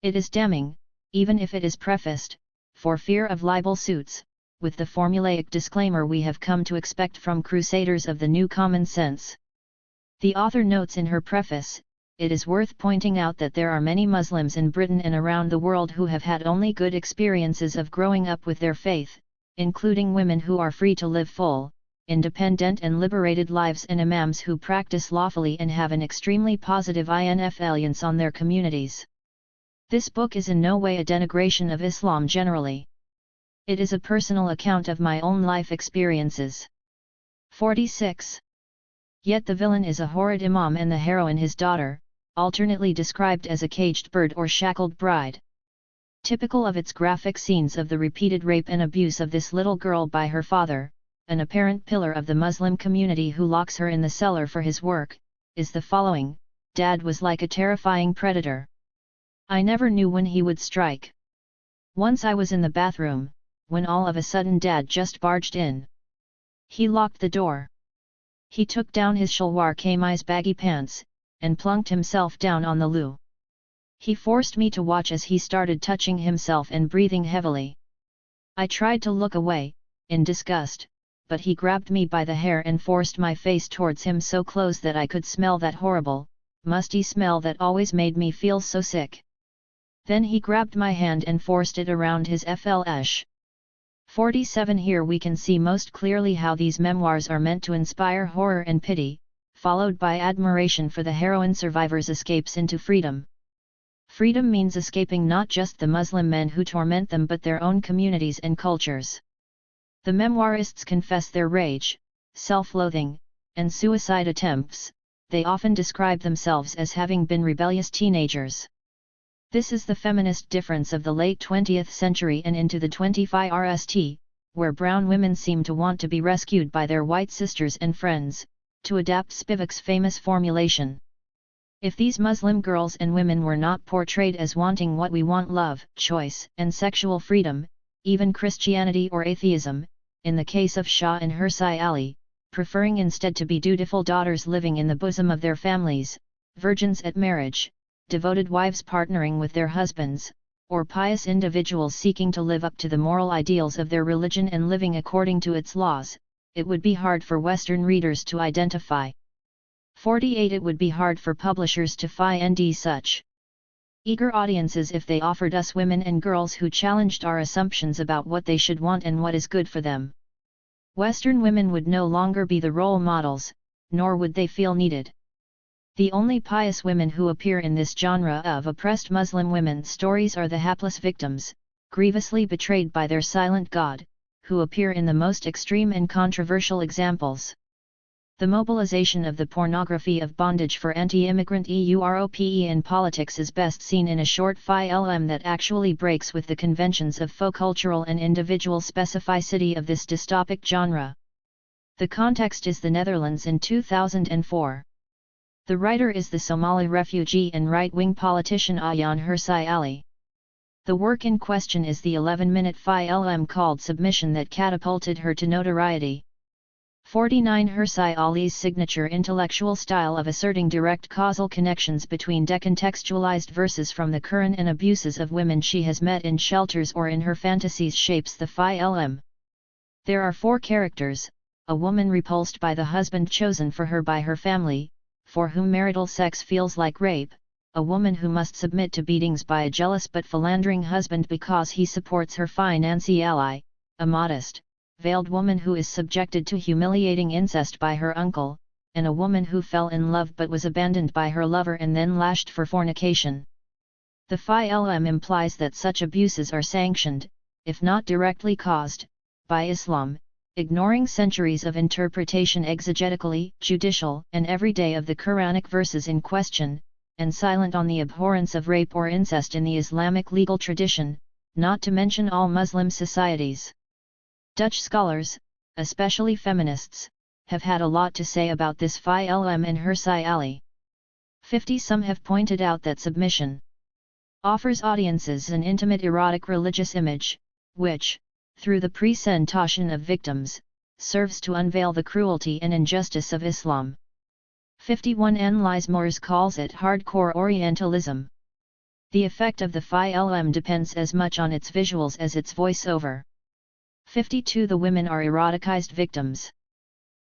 It is damning, even if it is prefaced, for fear of libel suits, with the formulaic disclaimer we have come to expect from crusaders of the new common sense. The author notes in her preface, "It is worth pointing out that there are many Muslims in Britain and around the world who have had only good experiences of growing up with their faith, including women who are free to live full, independent and liberated lives, and imams who practice lawfully and have an extremely positive influence on their communities." This book is in no way a denigration of Islam generally. It is a personal account of my own life experiences. 46. Yet the villain is a horrid imam and the heroine his daughter, alternately described as a caged bird or shackled bride. Typical of its graphic scenes of the repeated rape and abuse of this little girl by her father, an apparent pillar of the Muslim community who locks her in the cellar for his work, is the following: "Dad was like a terrifying predator. I never knew when he would strike. Once I was in the bathroom, when all of a sudden Dad just barged in. He locked the door. He took down his shalwar kameez baggy pants, and plunked himself down on the loo. He forced me to watch as he started touching himself and breathing heavily. I tried to look away, in disgust, but he grabbed me by the hair and forced my face towards him so close that I could smell that horrible, musty smell that always made me feel so sick. Then he grabbed my hand and forced it around his flesh." 47 Here we can see most clearly how these memoirs are meant to inspire horror and pity, followed by admiration for the heroine survivor's escapes into freedom. Freedom means escaping not just the Muslim men who torment them but their own communities and cultures. The memoirists confess their rage, self-loathing, and suicide attempts. They often describe themselves as having been rebellious teenagers. This is the feminist difference of the late 20th century and into the 21st, where brown women seem to want to be rescued by their white sisters and friends, to adapt Spivak's famous formulation. If these Muslim girls and women were not portrayed as wanting what we want, love, choice, and sexual freedom, even Christianity or atheism, in the case of Shah and Hirsi Ali, preferring instead to be dutiful daughters living in the bosom of their families, virgins at marriage, devoted wives partnering with their husbands, or pious individuals seeking to live up to the moral ideals of their religion and living according to its laws, it would be hard for Western readers to identify. 48 It would be hard for publishers to find such eager audiences if they offered us women and girls who challenged our assumptions about what they should want and what is good for them. Western women would no longer be the role models, nor would they feel needed. The only pious women who appear in this genre of oppressed Muslim women's stories are the hapless victims, grievously betrayed by their silent God, who appear in the most extreme and controversial examples. The mobilization of the pornography of bondage for anti-immigrant Europe in politics is best seen in a short film that actually breaks with the conventions of faux cultural and individual specificity of this dystopic genre. The context is the Netherlands in 2004. The writer is the Somali refugee and right-wing politician Ayaan Hirsi Ali. The work in question is the 11-minute film called Submission that catapulted her to notoriety. 49 Hirsi Ali's signature intellectual style of asserting direct causal connections between decontextualized verses from the Quran and abuses of women she has met in shelters or in her fantasies shapes the film. There are 4 characters: a woman repulsed by the husband chosen for her by her family, for whom marital sex feels like rape, a woman who must submit to beatings by a jealous but philandering husband because he supports her financially, a modest, veiled woman who is subjected to humiliating incest by her uncle, and a woman who fell in love but was abandoned by her lover and then lashed for fornication. The Film implies that such abuses are sanctioned, if not directly caused, by Islam, ignoring centuries of interpretation exegetically, judicial, and everyday of the Quranic verses in question, and silent on the abhorrence of rape or incest in the Islamic legal tradition, not to mention all Muslim societies. Dutch scholars, especially feminists, have had a lot to say about this Film and Hirsi Ali. 50 Some have pointed out that submission offers audiences an intimate erotic religious image, which, through the presentation of victims, serves to unveil the cruelty and injustice of Islam. 51 N. Lismores calls it hardcore Orientalism. The effect of the Film depends as much on its visuals as its voiceover. 52 The women are eroticized victims.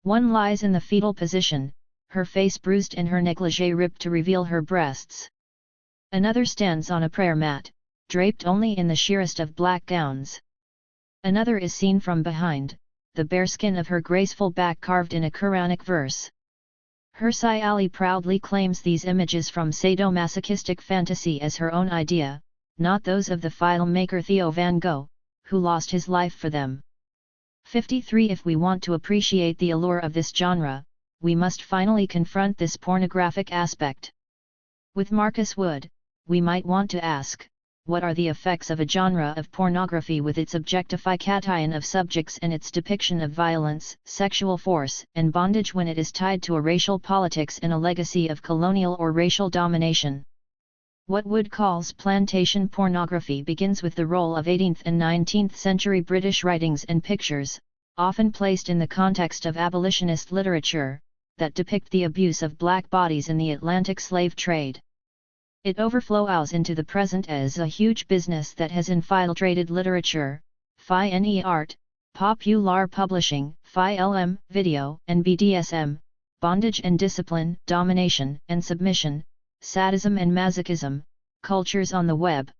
One lies in the fetal position, her face bruised and her negligee ripped to reveal her breasts. Another stands on a prayer mat, draped only in the sheerest of black gowns. Another is seen from behind, the bare skin of her graceful back carved in a Quranic verse. Hirsi Ali proudly claims these images from sadomasochistic fantasy as her own idea, not those of the filmmaker Theo van Gogh, who lost his life for them. 53 If we want to appreciate the allure of this genre, we must finally confront this pornographic aspect. With Marcus Wood, we might want to ask, what are the effects of a genre of pornography with its objectification of subjects and its depiction of violence, sexual force, and bondage when it is tied to a racial politics and a legacy of colonial or racial domination? What Wood calls plantation pornography begins with the role of 18th and 19th century British writings and pictures, often placed in the context of abolitionist literature, that depict the abuse of black bodies in the Atlantic slave trade. It overflows into the present as a huge business that has infiltrated literature, fine art, popular publishing, film, video, and BDSM, bondage and discipline, domination and submission, sadism and masochism, cultures on the web.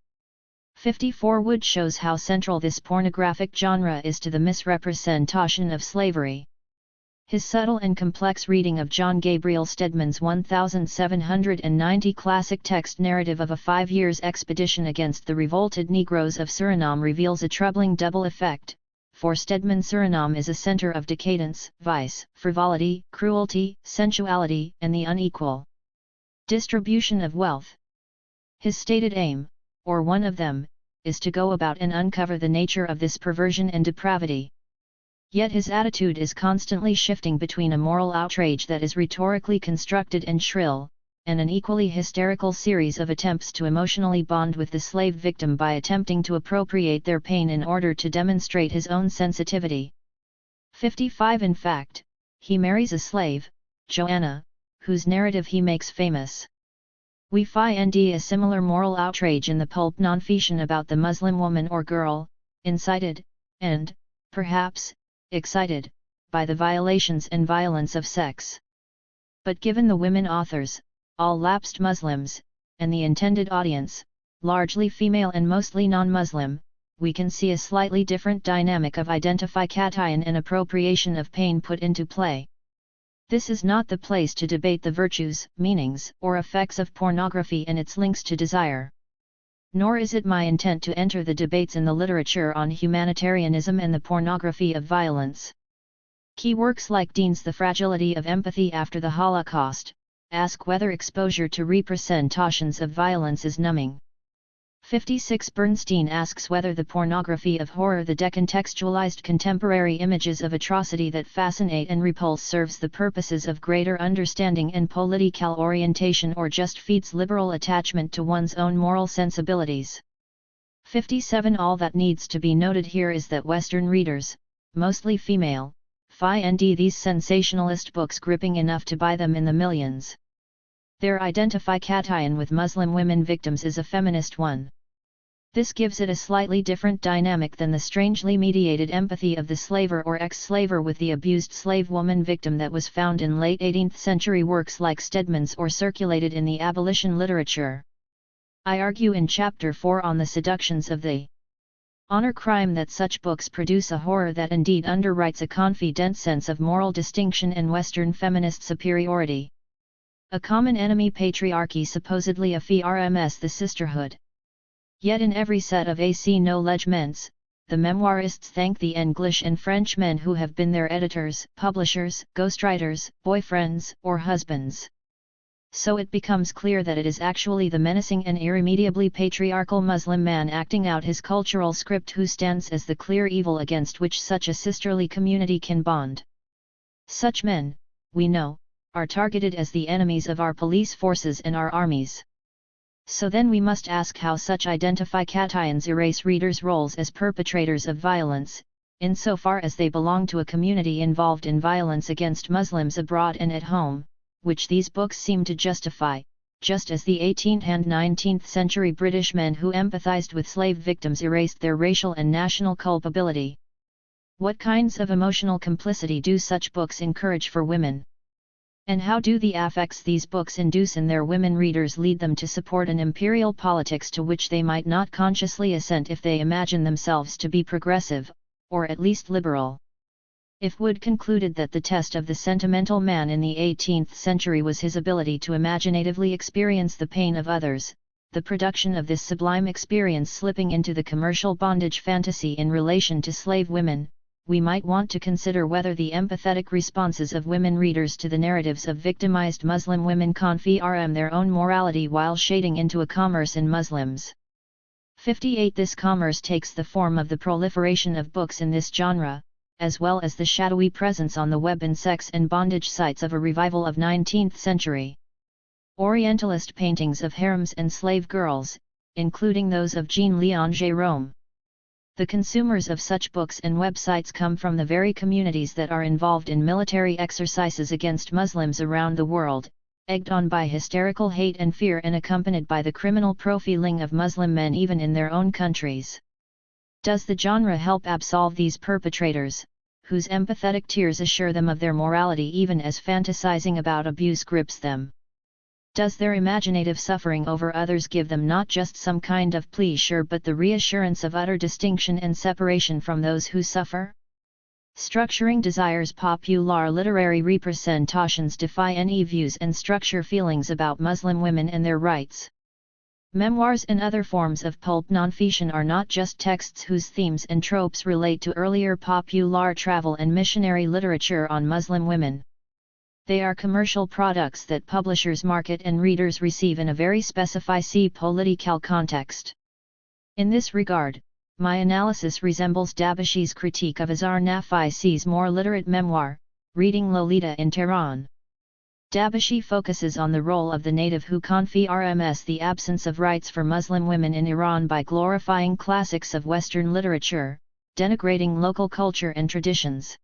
54 Wood shows how central this pornographic genre is to the misrepresentation of slavery. His subtle and complex reading of John Gabriel Stedman's 1790 classic text narrative of a 5 years expedition against the revolted Negroes of Suriname reveals a troubling double effect. For Stedman, Suriname is a center of decadence, vice, frivolity, cruelty, sensuality, and the unequal distribution of wealth. His stated aim, or one of them, is to go about and uncover the nature of this perversion and depravity. Yet his attitude is constantly shifting between a moral outrage that is rhetorically constructed and shrill, and an equally hysterical series of attempts to emotionally bond with the slave victim by attempting to appropriate their pain in order to demonstrate his own sensitivity. 55 In fact, he marries a slave, Joanna, whose narrative he makes famous. We find a similar moral outrage in the pulp non-fiction about the Muslim woman or girl, incited, and, perhaps, excited, by the violations and violence of sex. But given the women authors, all lapsed Muslims, and the intended audience, largely female and mostly non-Muslim, we can see a slightly different dynamic of identification and appropriation of pain put into play. This is not the place to debate the virtues, meanings, or effects of pornography and its links to desire. Nor is it my intent to enter the debates in the literature on humanitarianism and the pornography of violence. Key works like Dean's The Fragility of Empathy After the Holocaust ask whether exposure to representations of violence is numbing. 56 Bernstein asks whether the pornography of horror, the decontextualized contemporary images of atrocity that fascinate and repulse, serves the purposes of greater understanding and political orientation or just feeds liberal attachment to one's own moral sensibilities. 57 All that needs to be noted here is that Western readers, mostly female, find these sensationalist books gripping enough to buy them in the millions. Their identification with Muslim women victims is a feminist one. This gives it a slightly different dynamic than the strangely mediated empathy of the slaver or ex-slaver with the abused slave woman victim that was found in late 18th century works like Stedman's or circulated in the abolition literature. I argue in Chapter 4 on the seductions of the Honor crime that such books produce a horror that indeed underwrites a confident sense of moral distinction and Western feminist superiority. A common enemy patriarchy, supposedly a FRMS the sisterhood. Yet in every set of AC knowledgements, the memoirists thank the English and French men who have been their editors, publishers, ghostwriters, boyfriends, or husbands. So it becomes clear that it is actually the menacing and irremediably patriarchal Muslim man acting out his cultural script who stands as the clear evil against which such a sisterly community can bond. Such men, we know, are targeted as the enemies of our police forces and our armies. So then we must ask how such identifications erase readers' roles as perpetrators of violence, insofar as they belong to a community involved in violence against Muslims abroad and at home, which these books seem to justify, just as the 18th and 19th century British men who empathized with slave victims erased their racial and national culpability. What kinds of emotional complicity do such books encourage for women? And how do the affects these books induce in their women readers lead them to support an imperial politics to which they might not consciously assent if they imagine themselves to be progressive, or at least liberal? If Wood concluded that the test of the sentimental man in the 18th century was his ability to imaginatively experience the pain of others, the production of this sublime experience slipping into the commercial bondage fantasy in relation to slave women, we might want to consider whether the empathetic responses of women readers to the narratives of victimized Muslim women confirm their own morality while shading into a commerce in Muslims. 58. This commerce takes the form of the proliferation of books in this genre, as well as the shadowy presence on the web and sex and bondage sites of a revival of 19th century Orientalist paintings of harems and slave girls, including those of Jean-Léon Gérôme. The consumers of such books and websites come from the very communities that are involved in military exercises against Muslims around the world, egged on by hysterical hate and fear and accompanied by the criminal profiling of Muslim men even in their own countries. Does the genre help absolve these perpetrators, whose empathetic tears assure them of their morality even as fantasizing about abuse grips them? Does their imaginative suffering over others give them not just some kind of pleasure but the reassurance of utter distinction and separation from those who suffer? Structuring desires popular literary representations defy any views and structure feelings about Muslim women and their rights. Memoirs and other forms of pulp nonfiction are not just texts whose themes and tropes relate to earlier popular travel and missionary literature on Muslim women. They are commercial products that publishers market and readers receive in a very specified political context. In this regard, my analysis resembles Dabashi's critique of Azar Nafisi's more literate memoir, Reading Lolita in Tehran. Dabashi focuses on the role of the native who confirms the absence of rights for Muslim women in Iran by glorifying classics of Western literature, denigrating local culture and traditions.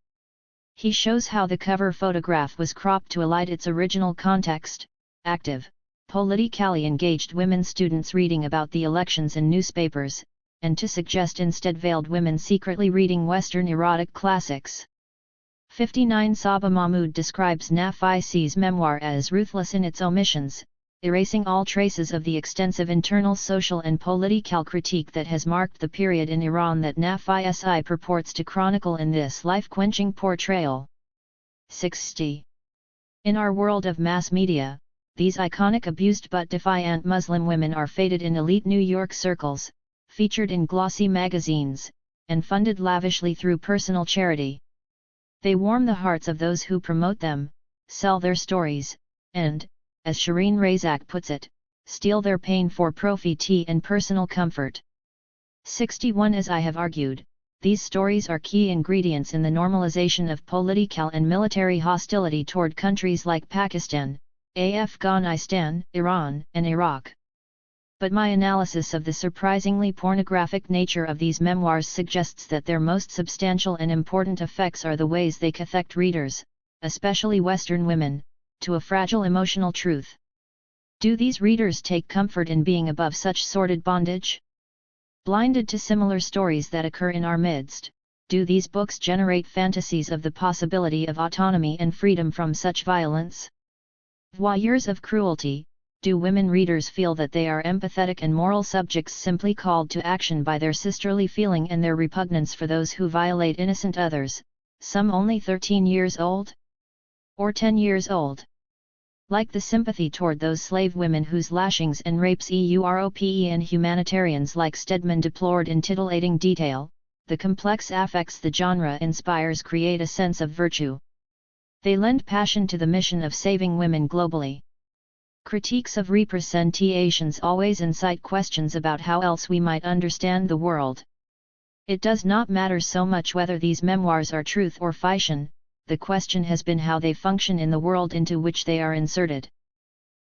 He shows how the cover photograph was cropped to elide its original context, active, politically engaged women students reading about the elections in newspapers, and to suggest instead veiled women secretly reading Western erotic classics. 59. Saba Mahmood describes Nafisi's memoir as ruthless in its omissions, erasing all traces of the extensive internal social and political critique that has marked the period in Iran that Nafisi purports to chronicle in this life-quenching portrayal. 60. In our world of mass media, these iconic abused but defiant Muslim women are feted in elite New York circles, featured in glossy magazines, and funded lavishly through personal charity. They warm the hearts of those who promote them, sell their stories, and, as Shireen Razak puts it, steal their pain for profit and personal comfort. 61. As I have argued, these stories are key ingredients in the normalization of political and military hostility toward countries like Pakistan, Afghanistan, Iran, and Iraq. But my analysis of the surprisingly pornographic nature of these memoirs suggests that their most substantial and important effects are the ways they affect readers, especially Western women, to a fragile emotional truth. Do these readers take comfort in being above such sordid bondage? Blinded to similar stories that occur in our midst, do these books generate fantasies of the possibility of autonomy and freedom from such violence? Voyeurs of cruelty, Do women readers feel that they are empathetic and moral subjects simply called to action by their sisterly feeling and their repugnance for those who violate innocent others, some only 13 years old? Or 10 years old? Like the sympathy toward those slave women whose lashings and rapes Europe and humanitarians like Stedman deplored in titillating detail, the complex affects the genre inspires create a sense of virtue. They lend passion to the mission of saving women globally. Critiques of representations always incite questions about how else we might understand the world. It does not matter so much whether these memoirs are truth or fiction, the question has been how they function in the world into which they are inserted.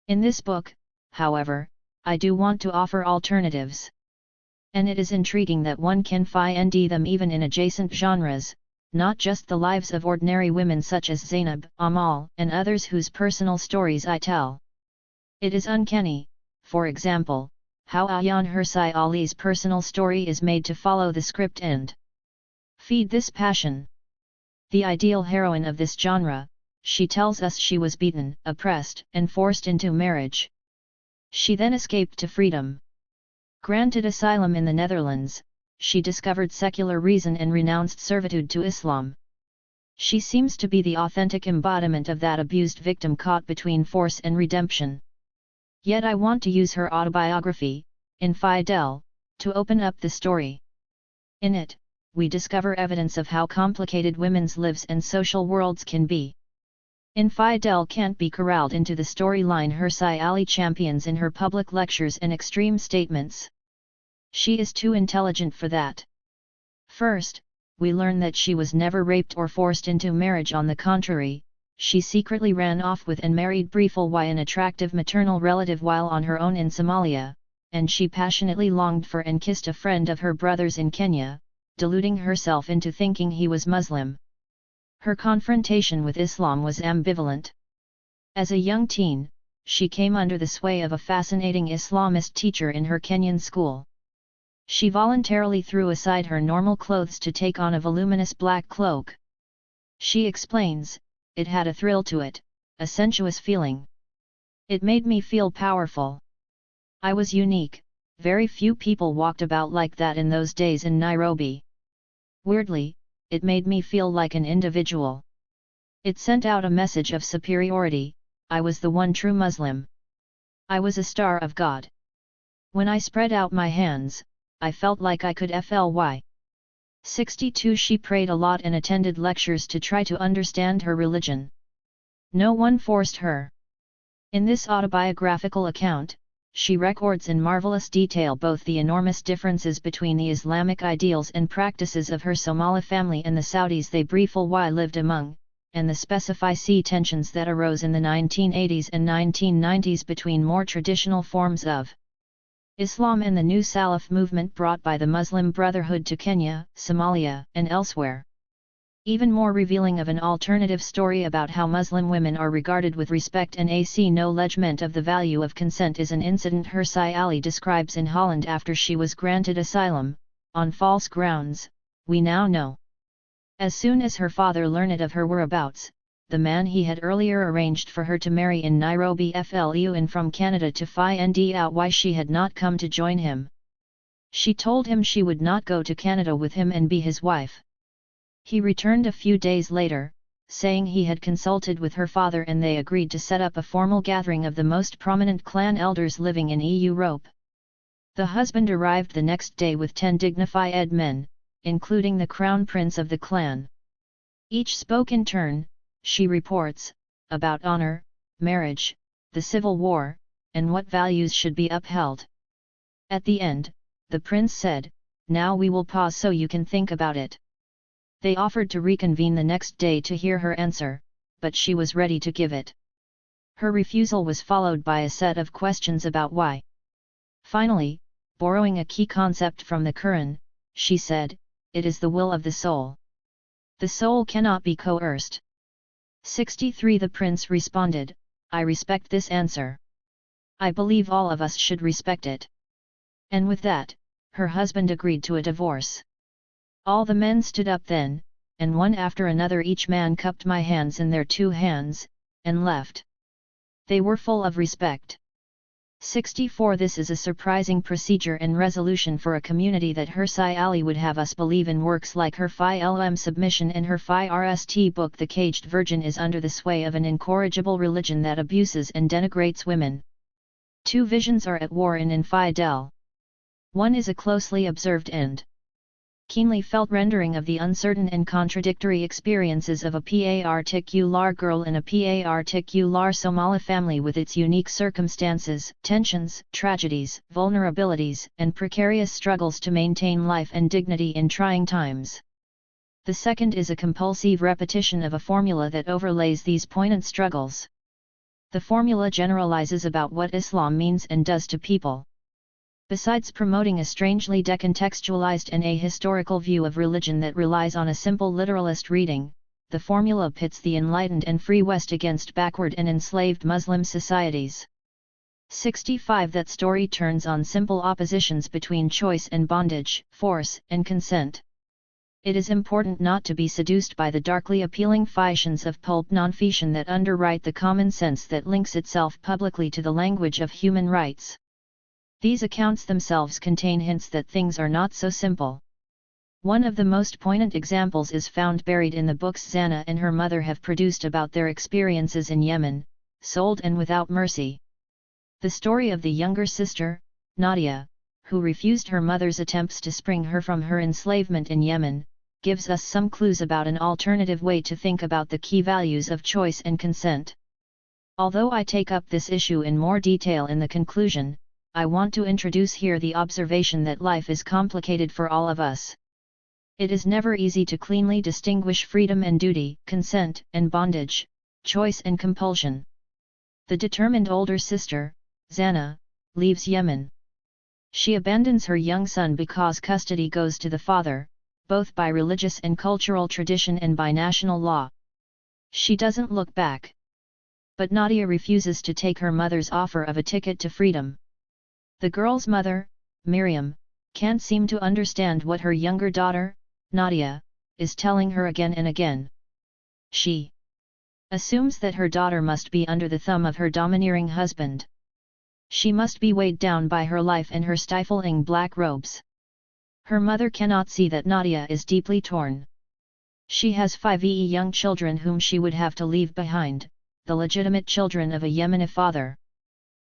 In this book, however, I do want to offer alternatives. And it is intriguing that one can find them even in adjacent genres, not just the lives of ordinary women such as Zainab, Amal, and others whose personal stories I tell. It is uncanny, for example, how Ayaan Hirsi Ali's personal story is made to follow the script and feed this passion. The ideal heroine of this genre, she tells us she was beaten, oppressed, and forced into marriage. She then escaped to freedom. Granted asylum in the Netherlands, she discovered secular reason and renounced servitude to Islam. She seems to be the authentic embodiment of that abused victim caught between force and redemption. Yet I want to use her autobiography, Infidel, to open up the story. In it, we discover evidence of how complicated women's lives and social worlds can be. Infidel can't be corralled into the storyline Hirsi Ali champions in her public lectures and extreme statements. She is too intelligent for that. First, we learn that she was never raped or forced into marriage. On the contrary, she secretly ran off with and married briefly an attractive maternal relative while on her own in Somalia, and she passionately longed for and kissed a friend of her brother's in Kenya, deluding herself into thinking he was Muslim. Her confrontation with Islam was ambivalent. As a young teen, she came under the sway of a fascinating Islamist teacher in her Kenyan school. She voluntarily threw aside her normal clothes to take on a voluminous black cloak. She explains, it had a thrill to it, a sensuous feeling. It made me feel powerful. I was unique, very few people walked about like that in those days in Nairobi. Weirdly, it made me feel like an individual. It sent out a message of superiority, I was the one true Muslim. I was a star of God. When I spread out my hands, I felt like I could fly. 62 She prayed a lot and attended lectures to try to understand her religion. No one forced her. In this autobiographical account, she records in marvelous detail both the enormous differences between the Islamic ideals and practices of her Somali family and the Saudis they briefly lived among, and the specific tensions that arose in the 1980s and 1990s between more traditional forms of Islam and the new Salaf movement brought by the Muslim Brotherhood to Kenya, Somalia, and elsewhere. Even more revealing of an alternative story about how Muslim women are regarded with respect and acknowledgement of the value of consent is an incident Hirsi Ali describes in Holland after she was granted asylum, on false grounds, we now know. As soon as her father learned of her whereabouts, the man he had earlier arranged for her to marry in Nairobi flew in from Canada to find out why she had not come to join him. She told him she would not go to Canada with him and be his wife. He returned a few days later, saying he had consulted with her father and they agreed to set up a formal gathering of the most prominent clan elders living in Europe. The husband arrived the next day with 10 dignified men, including the crown prince of the clan. Each spoke in turn, she reports, about honor, marriage, the civil war, and what values should be upheld. At the end, the prince said, "Now we will pause so you can think about it." They offered to reconvene the next day to hear her answer, but she was ready to give it. Her refusal was followed by a set of questions about why. Finally, borrowing a key concept from the Quran, she said, "It is the will of the soul. The soul cannot be coerced." 63 The prince responded, "I respect this answer. I believe all of us should respect it." And with that, her husband agreed to a divorce. All the men stood up then, and one after another each man cupped my hands in their 2 hands, and left. They were full of respect. 64 This is a surprising procedure and resolution for a community that her Sai Ali would have us believe in. Works like her Phi LM submission and her Phi RST book The Caged Virgin is under the sway of an incorrigible religion that abuses and denigrates women. Two visions are at war in Phi Del. One is a closely observed and keenly felt rendering of the uncertain and contradictory experiences of a particular girl in a particular Somali family with its unique circumstances, tensions, tragedies, vulnerabilities, and precarious struggles to maintain life and dignity in trying times. The second is a compulsive repetition of a formula that overlays these poignant struggles. The formula generalizes about what Islam means and does to people. Besides promoting a strangely decontextualized and ahistorical view of religion that relies on a simple literalist reading, the formula pits the enlightened and free West against backward and enslaved Muslim societies. 65 That story turns on simple oppositions between choice and bondage, force and consent. It is important not to be seduced by the darkly appealing fictions of pulp nonfiction that underwrite the common sense that links itself publicly to the language of human rights. These accounts themselves contain hints that things are not so simple. One of the most poignant examples is found buried in the books Zana and her mother have produced about their experiences in Yemen, sold and without mercy. The story of the younger sister, Nadia, who refused her mother's attempts to spring her from her enslavement in Yemen, gives us some clues about an alternative way to think about the key values of choice and consent. Although I take up this issue in more detail in the conclusion, I want to introduce here the observation that life is complicated for all of us. It is never easy to cleanly distinguish freedom and duty, consent and bondage, choice and compulsion. The determined older sister, Zana, leaves Yemen. She abandons her young son because custody goes to the father, both by religious and cultural tradition and by national law. She doesn't look back. But Nadia refuses to take her mother's offer of a ticket to freedom. The girl's mother, Miriam, can't seem to understand what her younger daughter, Nadia, is telling her again and again. She assumes that her daughter must be under the thumb of her domineering husband. She must be weighed down by her life and her stifling black robes. Her mother cannot see that Nadia is deeply torn. She has 5 young children whom she would have to leave behind, the legitimate children of a Yemeni father.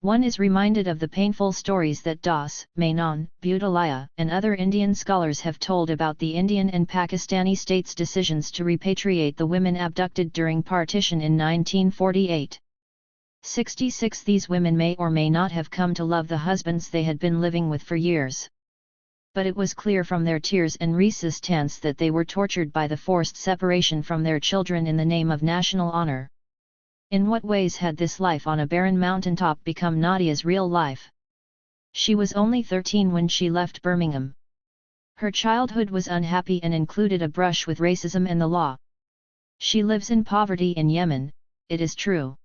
One is reminded of the painful stories that Das, Menon, Budalaya, and other Indian scholars have told about the Indian and Pakistani states' decisions to repatriate the women abducted during partition in 1948. 66 These women may or may not have come to love the husbands they had been living with for years. But it was clear from their tears and resistance that they were tortured by the forced separation from their children in the name of national honor. In what ways had this life on a barren mountaintop become Nadia's real life? She was only 13 when she left Birmingham. Her childhood was unhappy and included a brush with racism and the law. She lives in poverty in Yemen, it is true.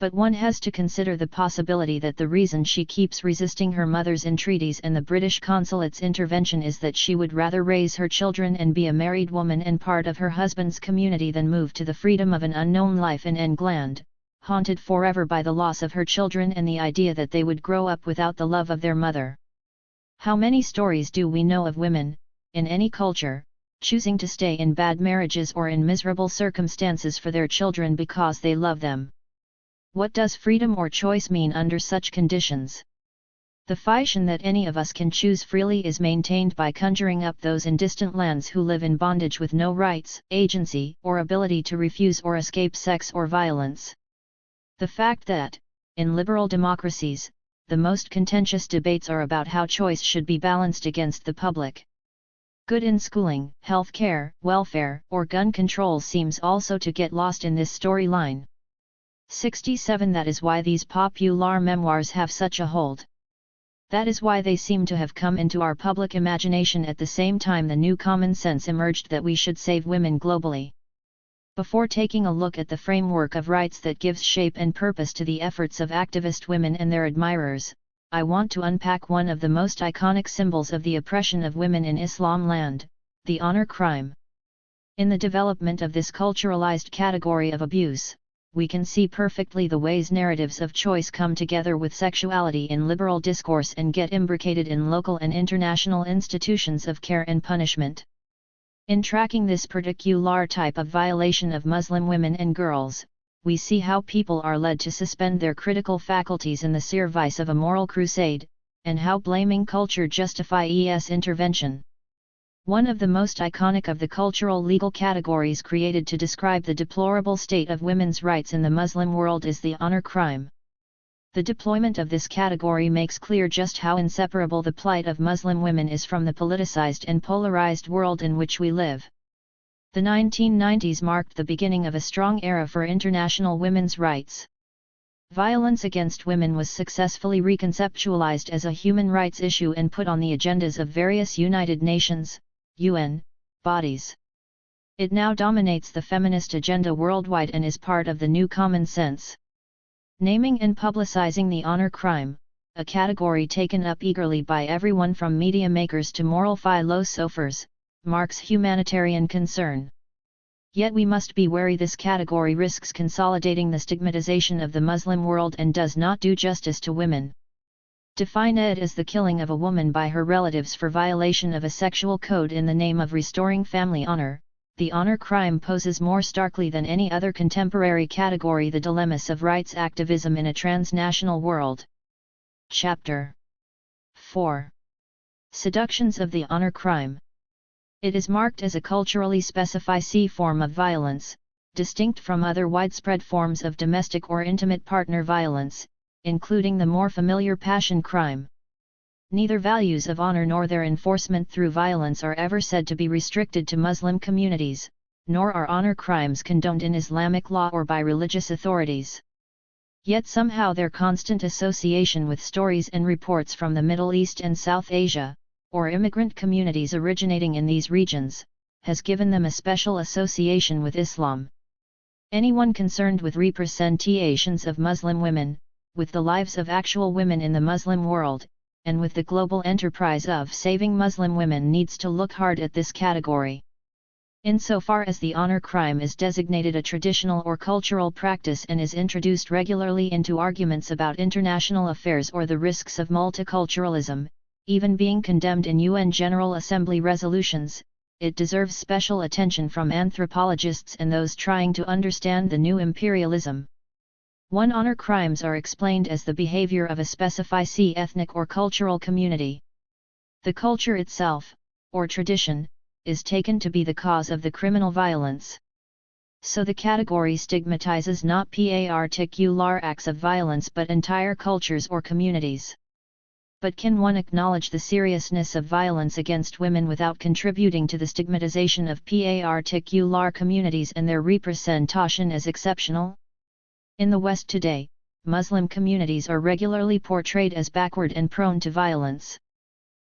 But one has to consider the possibility that the reason she keeps resisting her mother's entreaties and the British consulate's intervention is that she would rather raise her children and be a married woman and part of her husband's community than move to the freedom of an unknown life in England, haunted forever by the loss of her children and the idea that they would grow up without the love of their mother. How many stories do we know of women, in any culture, choosing to stay in bad marriages or in miserable circumstances for their children because they love them? What does freedom or choice mean under such conditions? The fiction that any of us can choose freely is maintained by conjuring up those in distant lands who live in bondage with no rights, agency, or ability to refuse or escape sex or violence. The fact that, in liberal democracies, the most contentious debates are about how choice should be balanced against the public good in schooling, health care, welfare, or gun control seems also to get lost in this storyline. 67 That is why these popular memoirs have such a hold. That is why they seem to have come into our public imagination at the same time the new common sense emerged that we should save women globally. Before taking a look at the framework of rights that gives shape and purpose to the efforts of activist women and their admirers, I want to unpack one of the most iconic symbols of the oppression of women in Islam land, the honor crime. In the development of this culturalized category of abuse, we can see perfectly the ways narratives of choice come together with sexuality in liberal discourse and get imbricated in local and international institutions of care and punishment. In tracking this particular type of violation of Muslim women and girls, we see how people are led to suspend their critical faculties in the service of a moral crusade, and how blaming culture justifies intervention. One of the most iconic of the cultural legal categories created to describe the deplorable state of women's rights in the Muslim world is the honor crime. The deployment of this category makes clear just how inseparable the plight of Muslim women is from the politicized and polarized world in which we live. The 1990s marked the beginning of a strong era for international women's rights. Violence against women was successfully reconceptualized as a human rights issue and put on the agendas of various United Nations, UN, bodies. It now dominates the feminist agenda worldwide and is part of the new common sense. Naming and publicizing the honor crime, a category taken up eagerly by everyone from media makers to moral philosophers, marks humanitarian concern. Yet we must be wary this category risks consolidating the stigmatization of the Muslim world and does not do justice to women. Define it as the killing of a woman by her relatives for violation of a sexual code in the name of restoring family honor. The honor crime poses more starkly than any other contemporary category the dilemmas of rights activism in a transnational world. Chapter 4. Seductions of the honor crime. It is marked as a culturally specified form of violence, distinct from other widespread forms of domestic or intimate partner violence, including the more familiar passion crime. Neither values of honor nor their enforcement through violence are ever said to be restricted to Muslim communities, nor are honor crimes condoned in Islamic law or by religious authorities. Yet somehow their constant association with stories and reports from the Middle East and South Asia, or immigrant communities originating in these regions, has given them a special association with Islam. Anyone concerned with representations of Muslim women, with the lives of actual women in the Muslim world, and with the global enterprise of saving Muslim women needs to look hard at this category. Insofar as the honor crime is designated a traditional or cultural practice and is introduced regularly into arguments about international affairs or the risks of multiculturalism, even being condemned in UN General Assembly resolutions, it deserves special attention from anthropologists and those trying to understand the new imperialism. One honor crimes are explained as the behavior of a specified ethnic or cultural community. The culture itself, or tradition, is taken to be the cause of the criminal violence. So the category stigmatizes not particular acts of violence but entire cultures or communities. But can one acknowledge the seriousness of violence against women without contributing to the stigmatization of particular communities and their representation as exceptional? In the West today, Muslim communities are regularly portrayed as backward and prone to violence.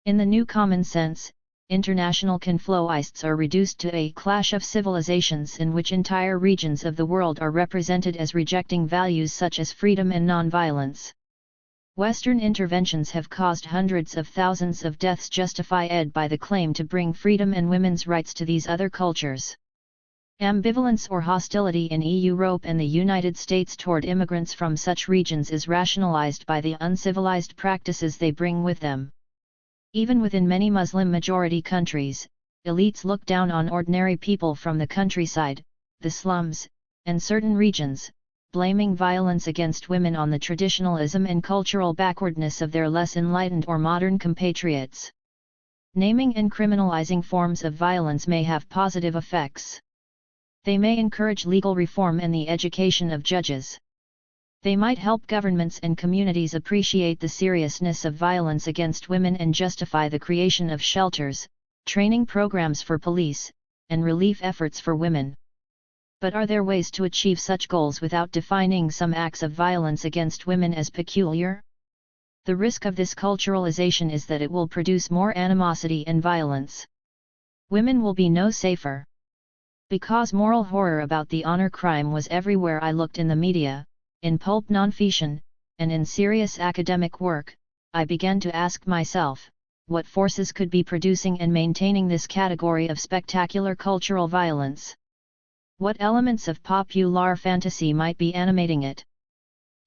In the new common sense, international conflicts are reduced to a clash of civilizations in which entire regions of the world are represented as rejecting values such as freedom and non-violence. Western interventions have caused hundreds of thousands of deaths justified by the claim to bring freedom and women's rights to these other cultures. Ambivalence or hostility in Europe and the United States toward immigrants from such regions is rationalized by the uncivilized practices they bring with them. Even within many Muslim-majority countries, elites look down on ordinary people from the countryside, the slums, and certain regions, blaming violence against women on the traditionalism and cultural backwardness of their less enlightened or modern compatriots. Naming and criminalizing forms of violence may have positive effects. They may encourage legal reform and the education of judges. They might help governments and communities appreciate the seriousness of violence against women and justify the creation of shelters, training programs for police, and relief efforts for women. But are there ways to achieve such goals without defining some acts of violence against women as peculiar? The risk of this culturalization is that it will produce more animosity and violence. Women will be no safer. Because moral horror about the honor crime was everywhere I looked in the media, in pulp non-fiction, and in serious academic work, I began to ask myself, what forces could be producing and maintaining this category of spectacular cultural violence? What elements of popular fantasy might be animating it?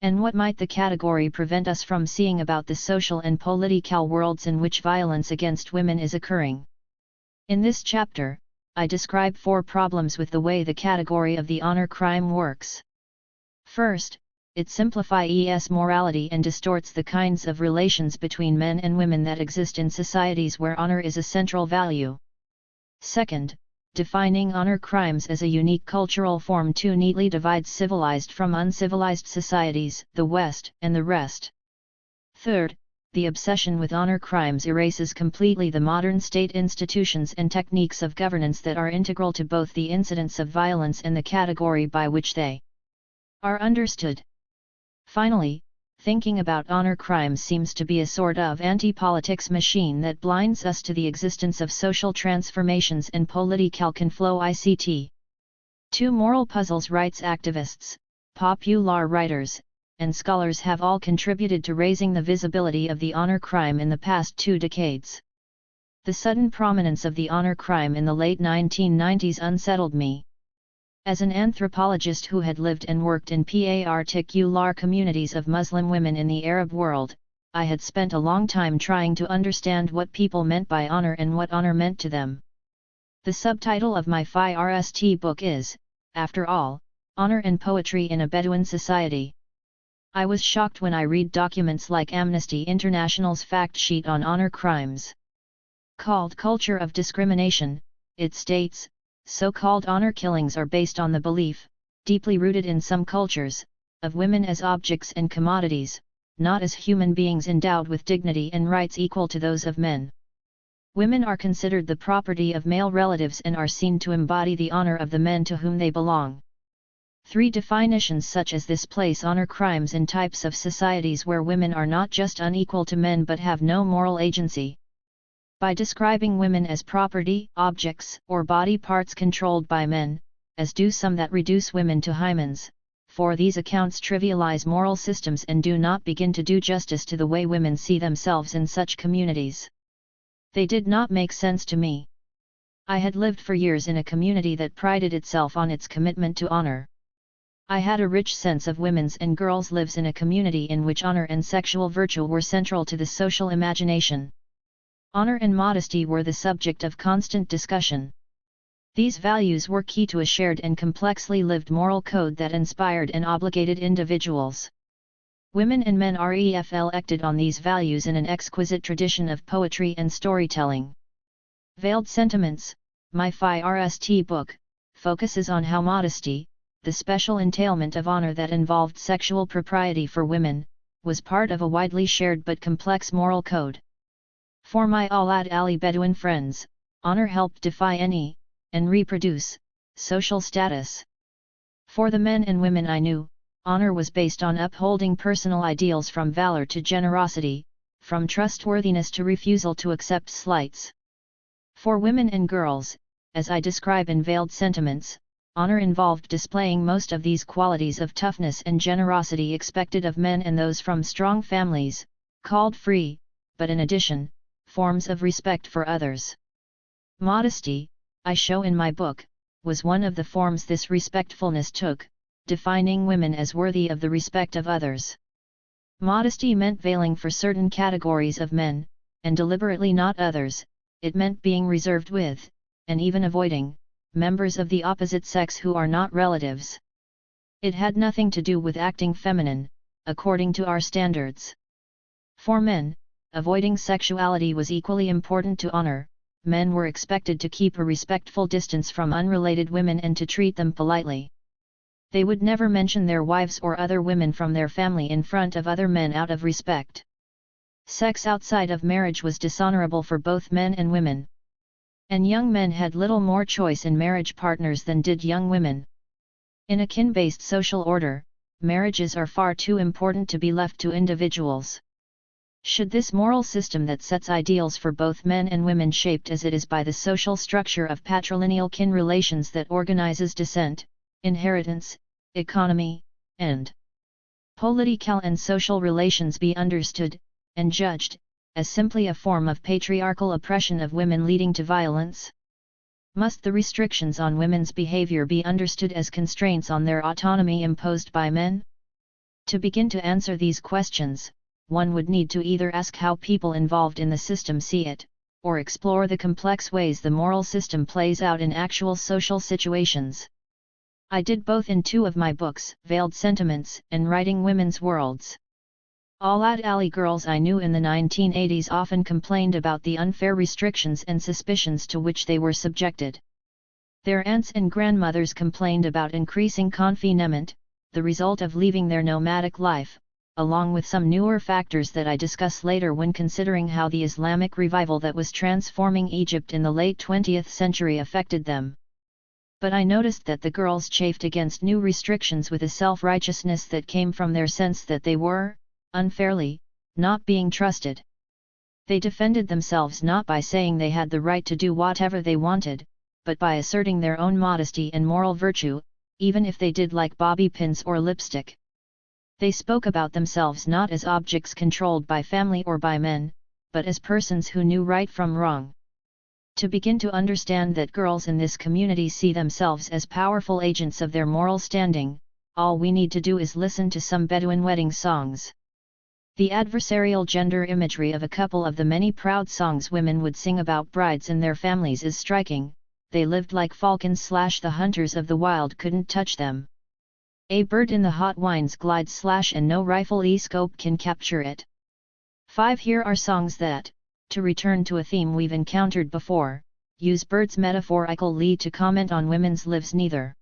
And what might the category prevent us from seeing about the social and political worlds in which violence against women is occurring? In this chapter, I describe 4 problems with the way the category of the honor crime works. First, it simplifies morality and distorts the kinds of relations between men and women that exist in societies where honor is a central value. Second, defining honor crimes as a unique cultural form too neatly divides civilized from uncivilized societies, the West and the rest. Third, the obsession with honor crimes erases completely the modern state institutions and techniques of governance that are integral to both the incidence of violence and the category by which they are understood. Finally, thinking about honor crimes seems to be a sort of anti-politics machine that blinds us to the existence of social transformations and political conflow ICT. 2 moral puzzles rights activists, popular writers, and scholars have all contributed to raising the visibility of the honor crime in the past 2 decades. The sudden prominence of the honor crime in the late 1990s unsettled me. As an anthropologist who had lived and worked in particular communities of Muslim women in the Arab world, I had spent a long time trying to understand what people meant by honor and what honor meant to them. The subtitle of my THIRD book is, after all, Honor and Poetry in a Bedouin Society. I was shocked when I read documents like Amnesty International's fact sheet on honor crimes. Called Culture of Discrimination, it states, so-called honor killings are based on the belief, deeply rooted in some cultures, of women as objects and commodities, not as human beings endowed with dignity and rights equal to those of men. Women are considered the property of male relatives and are seen to embody the honor of the men to whom they belong. 3 definitions such as this place honor crimes in types of societies where women are not just unequal to men but have no moral agency. By describing women as property, objects, or body parts controlled by men, as do some that reduce women to hymens, for these accounts trivialize moral systems and do not begin to do justice to the way women see themselves in such communities. They did not make sense to me. I had lived for years in a community that prided itself on its commitment to honor. I had a rich sense of women's and girls' lives in a community in which honor and sexual virtue were central to the social imagination. Honor and modesty were the subject of constant discussion. These values were key to a shared and complexly lived moral code that inspired and obligated individuals. Women and men reflected on these values in an exquisite tradition of poetry and storytelling. Veiled Sentiments, my THIRD book, focuses on how modesty, the special entailment of honor that involved sexual propriety for women, was part of a widely shared but complex moral code. For my Awlad Ali Bedouin friends, honor helped define any, and reproduce, social status. For the men and women I knew, honor was based on upholding personal ideals from valor to generosity, from trustworthiness to refusal to accept slights. For women and girls, as I describe in Veiled Sentiments, honor involved displaying most of these qualities of toughness and generosity expected of men and those from strong families, called free, but in addition, forms of respect for others. Modesty, I show in my book, was one of the forms this respectfulness took, defining women as worthy of the respect of others. Modesty meant veiling for certain categories of men, and deliberately not others. It meant being reserved with, and even avoiding, members of the opposite sex who are not relatives. It had nothing to do with acting feminine, according to our standards. For men, avoiding sexuality was equally important to honor. Men were expected to keep a respectful distance from unrelated women and to treat them politely. They would never mention their wives or other women from their family in front of other men out of respect. Sex outside of marriage was dishonorable for both men and women. And young men had little more choice in marriage partners than did young women. In a kin-based social order, marriages are far too important to be left to individuals. Should this moral system that sets ideals for both men and women shaped as it is by the social structure of patrilineal kin relations that organizes descent, inheritance, economy, and political and social relations be understood, and judged, as simply a form of patriarchal oppression of women leading to violence? Must the restrictions on women's behavior be understood as constraints on their autonomy imposed by men? To begin to answer these questions, one would need to either ask how people involved in the system see it, or explore the complex ways the moral system plays out in actual social situations. I did both in 2 of my books, Veiled Sentiments and Writing Women's Worlds. Aulad Ali girls I knew in the 1980s often complained about the unfair restrictions and suspicions to which they were subjected. Their aunts and grandmothers complained about increasing confinement, the result of leaving their nomadic life, along with some newer factors that I discuss later when considering how the Islamic revival that was transforming Egypt in the late 20th century affected them. But I noticed that the girls chafed against new restrictions with a self-righteousness that came from their sense that they were, unfairly, not being trusted. They defended themselves not by saying they had the right to do whatever they wanted, but by asserting their own modesty and moral virtue, even if they did like bobby pins or lipstick. They spoke about themselves not as objects controlled by family or by men, but as persons who knew right from wrong. To begin to understand that girls in this community see themselves as powerful agents of their moral standing, all we need to do is listen to some Bedouin wedding songs. The adversarial gender imagery of a couple of the many proud songs women would sing about brides and their families is striking. They lived like falcons / the hunters of the wild couldn't touch them. A bird in the hot winds glides / and no rifle scope can capture it. 5 Here are songs that, to return to a theme we've encountered before, use birds metaphorically to comment on women's lives neither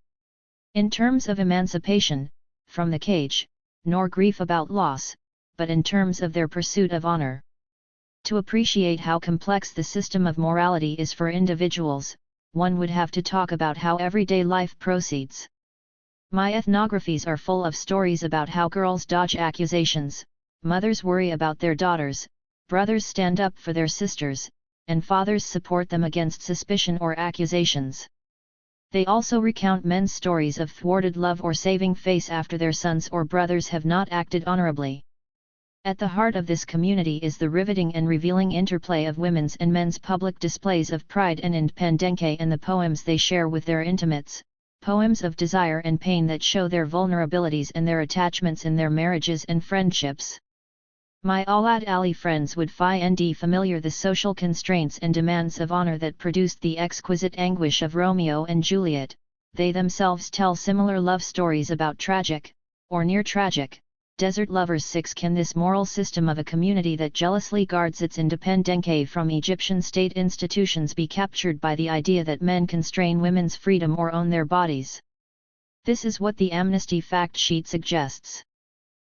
in terms of emancipation, from the cage, nor grief about loss, but in terms of their pursuit of honor. To appreciate how complex the system of morality is for individuals, one would have to talk about how everyday life proceeds. My ethnographies are full of stories about how girls dodge accusations, mothers worry about their daughters, brothers stand up for their sisters, and fathers support them against suspicion or accusations. They also recount men's stories of thwarted love or saving face after their sons or brothers have not acted honorably. At the heart of this community is the riveting and revealing interplay of women's and men's public displays of pride and independence and the poems they share with their intimates, poems of desire and pain that show their vulnerabilities and their attachments in their marriages and friendships. My Aulad Ali friends would find familiar the social constraints and demands of honor that produced the exquisite anguish of Romeo and Juliet. They themselves tell similar love stories about tragic, or near tragic, desert lovers. 6 Can this moral system of a community that jealously guards its independence from Egyptian state institutions be captured by the idea that men constrain women's freedom or own their bodies? This is what the Amnesty fact sheet suggests.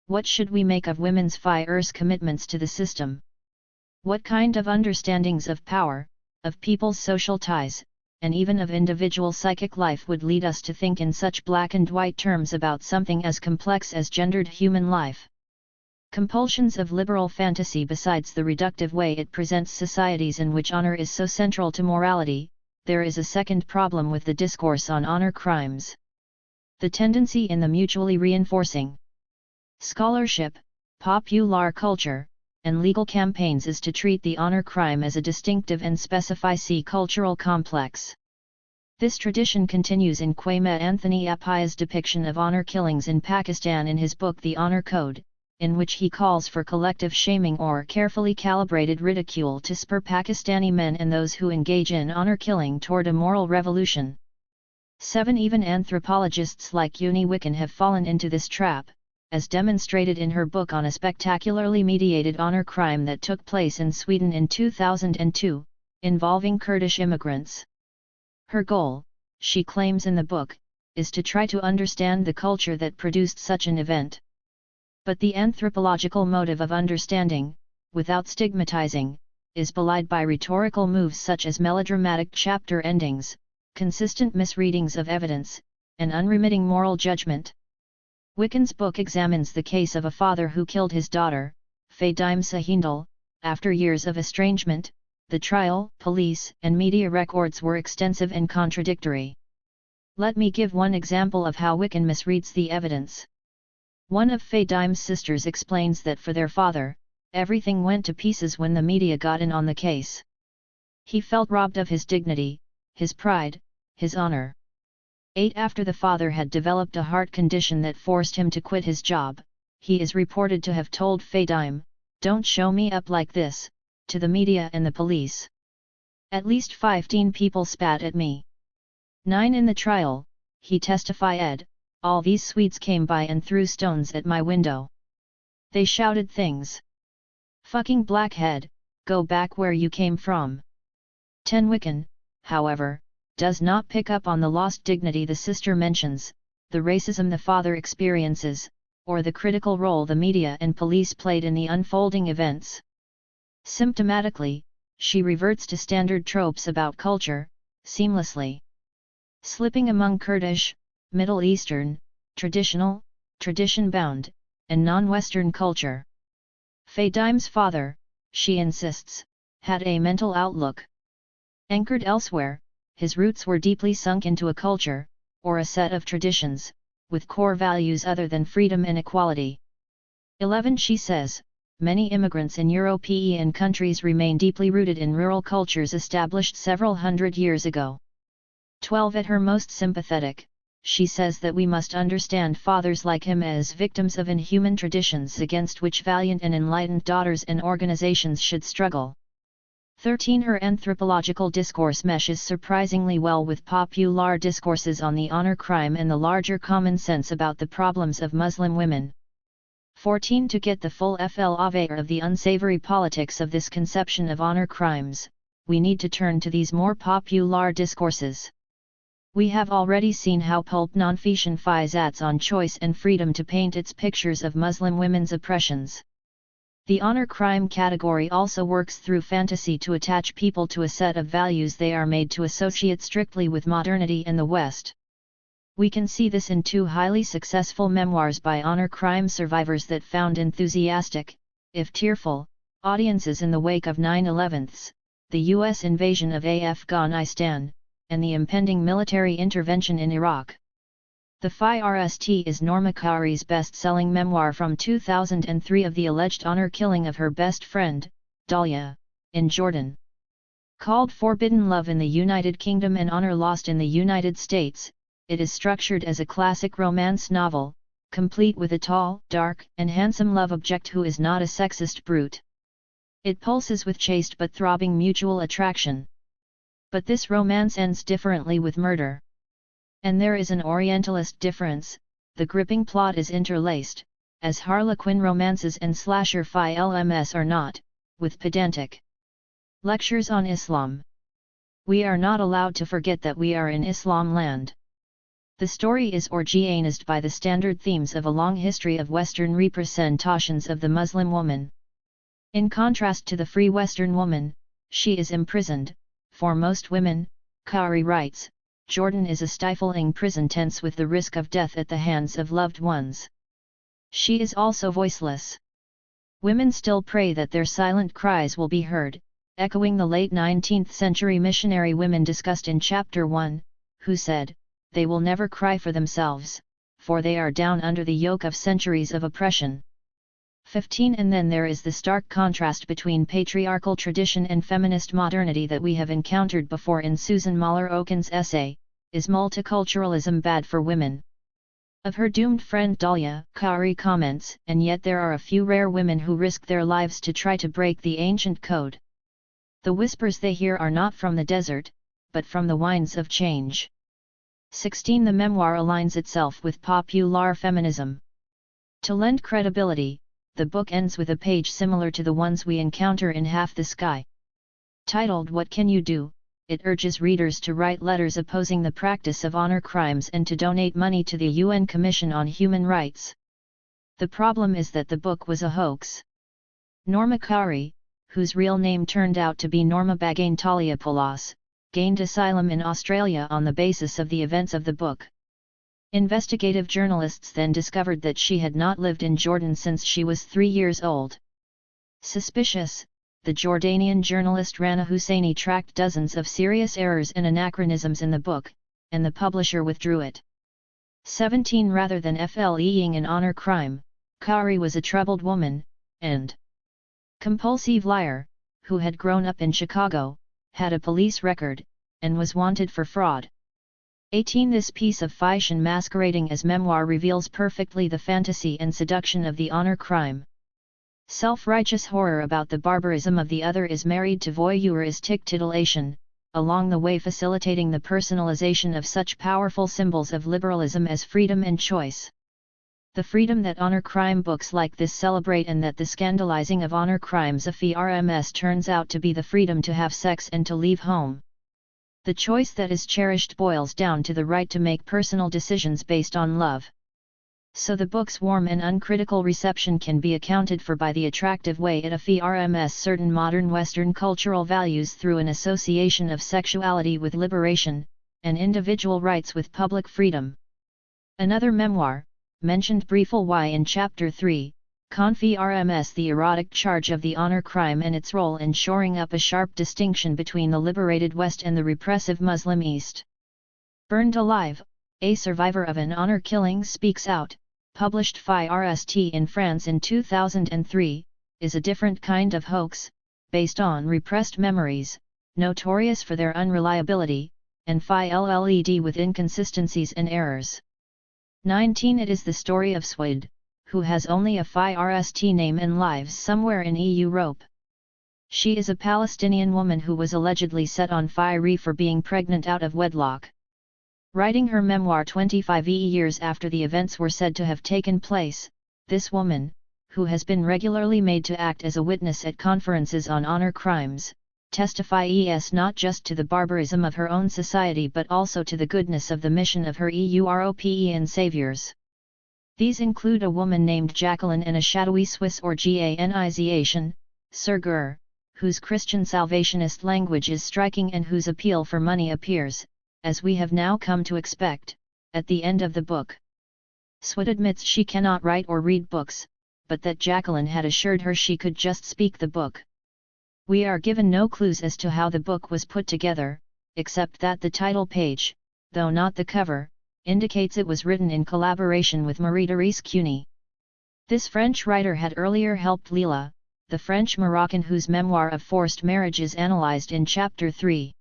What should we make of women's FIR's commitments to the system? What kind of understandings of power, of people's social ties, and even of individual psychic life would lead us to think in such black and white terms about something as complex as gendered human life? Compulsions of liberal fantasy. Besides the reductive way it presents societies in which honor is so central to morality, there is a second problem with the discourse on honor crimes. The tendency in the mutually reinforcing scholarship, popular culture, and legal campaigns is to treat the honor crime as a distinctive and specific cultural complex. This tradition continues in Kwame Anthony Appiah's depiction of honor killings in Pakistan in his book The Honor Code, in which he calls for collective shaming or carefully calibrated ridicule to spur Pakistani men and those who engage in honor killing toward a moral revolution. 7 Even anthropologists like Uni Wicken have fallen into this trap, as demonstrated in her book on a spectacularly mediated honor crime that took place in Sweden in 2002, involving Kurdish immigrants. Her goal, she claims in the book, is to try to understand the culture that produced such an event. But the anthropological motive of understanding, without stigmatizing, is belied by rhetorical moves such as melodramatic chapter endings, consistent misreadings of evidence, and unremitting moral judgment. Wiccan's book examines the case of a father who killed his daughter, Fadime Sahindal, after years of estrangement. The trial, police, and media records were extensive and contradictory. Let me give one example of how Wiccan misreads the evidence. One of Fadime's sisters explains that for their father, everything went to pieces when the media got in on the case. He felt robbed of his dignity, his pride, his honor. 8. After the father had developed a heart condition that forced him to quit his job, he is reported to have told Fatima, "Don't show me up like this," to the media and the police. At least 15 people spat at me. 9. In the trial, he testified, "All these Swedes came by and threw stones at my window. They shouted things. Fucking blackhead, go back where you came from." 10. Wiccan, however, does not pick up on the lost dignity the sister mentions, the racism the father experiences, or the critical role the media and police played in the unfolding events. Symptomatically, she reverts to standard tropes about culture, seamlessly slipping among Kurdish, Middle Eastern, traditional, tradition-bound, and non-Western culture. Fatima's father, she insists, had a mental outlook anchored elsewhere. His roots were deeply sunk into a culture, or a set of traditions, with core values other than freedom and equality. 11. She says, many immigrants in European countries remain deeply rooted in rural cultures established several hundred years ago. 12. At her most sympathetic, she says that we must understand fathers like him as victims of inhuman traditions against which valiant and enlightened daughters and organizations should struggle. 13. Her anthropological discourse meshes surprisingly well with popular discourses on the honor crime and the larger common sense about the problems of Muslim women. 14. To get the full flavor of the unsavory politics of this conception of honor crimes, we need to turn to these more popular discourses. We have already seen how pulp nonfiction fights on choice and freedom to paint its pictures of Muslim women's oppressions. The honor crime category also works through fantasy to attach people to a set of values they are made to associate strictly with modernity and the West. We can see this in 2 highly successful memoirs by honor crime survivors that found enthusiastic, if tearful, audiences in the wake of 9/11, the U.S. invasion of Afghanistan, and the impending military intervention in Iraq. The first is Norma Khoury's best-selling memoir from 2003 of the alleged honor killing of her best friend, Dalia, in Jordan. Called Forbidden Love in the United Kingdom and Honor Lost in the United States, it is structured as a classic romance novel, complete with a tall, dark, and handsome love object who is not a sexist brute. It pulses with chaste but throbbing mutual attraction. But this romance ends differently with murder. And there is an Orientalist difference, the gripping plot is interlaced, as Harlequin romances and slasher films are not, with pedantic lectures on Islam. We are not allowed to forget that we are in Islam land. The story is organized by the standard themes of a long history of Western representations of the Muslim woman. In contrast to the free Western woman, she is imprisoned. For most women, Khoury writes, Jordan is a stifling prison tense with the risk of death at the hands of loved ones. She is also voiceless. Women still pray that their silent cries will be heard, echoing the late 19th century missionary women discussed in Chapter 1, who said, "They will never cry for themselves, for they are down under the yoke of centuries of oppression." 15. And then there is the stark contrast between patriarchal tradition and feminist modernity that we have encountered before in Susan Moller-Oken's essay, Is Multiculturalism Bad for Women? Of her doomed friend Dalia, Khoury comments, and yet there are a few rare women who risk their lives to try to break the ancient code. The whispers they hear are not from the desert, but from the winds of change. 16. The memoir aligns itself with popular feminism. To lend credibility, the book ends with a page similar to the ones we encounter in Half the Sky. Titled What Can You Do?, it urges readers to write letters opposing the practice of honor crimes and to donate money to the UN Commission on Human Rights. The problem is that the book was a hoax. Norma Khoury, whose real name turned out to be Norma Bagain Taliopoulos, gained asylum in Australia on the basis of the events of the book. Investigative journalists then discovered that she had not lived in Jordan since she was 3 years old. Suspicious, the Jordanian journalist Rana Husseini tracked dozens of serious errors and anachronisms in the book, and the publisher withdrew it. 17. Rather than fleeing an honor crime, Khoury was a troubled woman, and compulsive liar, who had grown up in Chicago, had a police record, and was wanted for fraud. 18. This piece of fiction masquerading as memoir reveals perfectly the fantasy and seduction of the honor crime. Self-righteous horror about the barbarism of the other is married to voyeuristic titillation, along the way facilitating the personalization of such powerful symbols of liberalism as freedom and choice. The freedom that honor crime books like this celebrate, and that the scandalizing of honor crimes affirms turns out to be the freedom to have sex and to leave home. The choice that is cherished boils down to the right to make personal decisions based on love. So the book's warm and uncritical reception can be accounted for by the attractive way it affirms certain modern Western cultural values through an association of sexuality with liberation, and individual rights with public freedom. Another memoir, mentioned briefly in Chapter 3, confirms the erotic charge of the honor crime and its role in shoring up a sharp distinction between the liberated West and the repressive Muslim East. Burned Alive, a survivor of an honor killing speaks out, published FIRST in France in 2003, is a different kind of hoax, based on repressed memories, notorious for their unreliability, and filled with inconsistencies and errors. 19. It is the story of Swed, who has only a FIRST name and lives somewhere in Europe. She is a Palestinian woman who was allegedly set on fire for being pregnant out of wedlock. Writing her memoir 25 years after the events were said to have taken place, this woman, who has been regularly made to act as a witness at conferences on honor crimes, testifies not just to the barbarism of her own society but also to the goodness of the mission of her European saviors. These include a woman named Jacqueline and a shadowy Swiss organization, Sergur, whose Christian salvationist language is striking and whose appeal for money appears, as we have now come to expect, at the end of the book. Swed admits she cannot write or read books, but that Jacqueline had assured her she could just speak the book. We are given no clues as to how the book was put together, except that the title page, though not the cover, indicates it was written in collaboration with Marie-Therese Cuny. This French writer had earlier helped Leila, the French-Moroccan whose memoir of forced marriage is analyzed in Chapter 3.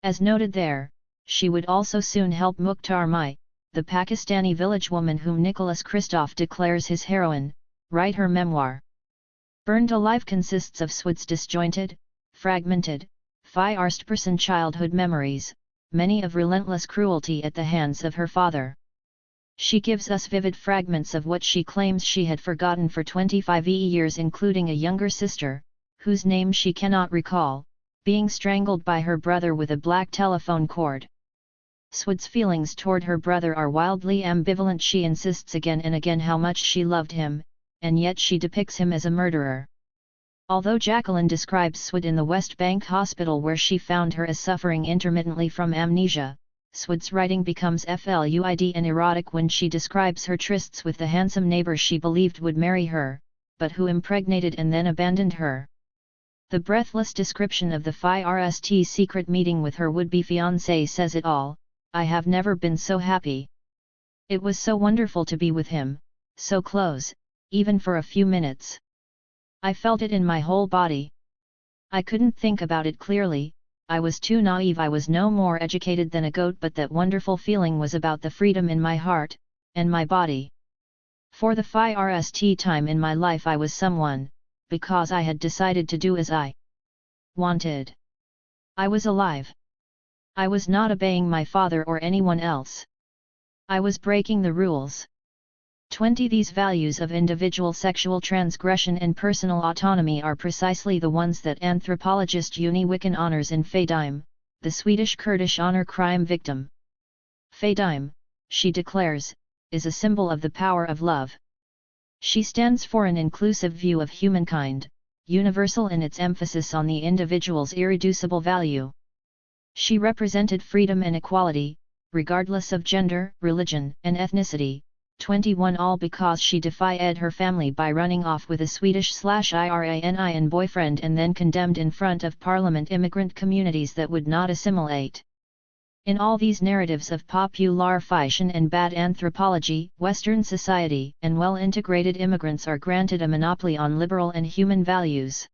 As noted there, she would also soon help Mukhtar Mai, the Pakistani village woman whom Nicholas Kristof declares his heroine, write her memoir. Burned Alive consists of Swed's disjointed, fragmented, first-person childhood memories, many of relentless cruelty at the hands of her father. She gives us vivid fragments of what she claims she had forgotten for 25 years, including a younger sister, whose name she cannot recall, being strangled by her brother with a black telephone cord. Swed's feelings toward her brother are wildly ambivalent. She insists again and again how much she loved him, and yet she depicts him as a murderer. Although Jacqueline describes Swed in the West Bank hospital where she found her as suffering intermittently from amnesia, Swed's writing becomes fluid and erotic when she describes her trysts with the handsome neighbor she believed would marry her, but who impregnated and then abandoned her. The breathless description of the FIRST secret meeting with her would-be fiancé says it all. I have never been so happy. It was so wonderful to be with him, so close, even for a few minutes. I felt it in my whole body. I couldn't think about it clearly, I was too naive. I was no more educated than a goat, but that wonderful feeling was about the freedom in my heart, and my body. For the FIRST time in my life I was someone, because I had decided to do as I wanted. I was alive. I was not obeying my father or anyone else. I was breaking the rules. 20. These values of individual sexual transgression and personal autonomy are precisely the ones that anthropologist Uni Wicken honors in Fadime, the Swedish Kurdish honor crime victim. Fadime, she declares, is a symbol of the power of love. She stands for an inclusive view of humankind, universal in its emphasis on the individual's irreducible value. She represented freedom and equality, regardless of gender, religion, and ethnicity. 21. All because she defied her family by running off with a Swedish/Iranian boyfriend and then condemned in front of parliament immigrant communities that would not assimilate. In all these narratives of popular fiction and bad anthropology, Western society and well-integrated immigrants are granted a monopoly on liberal and human values.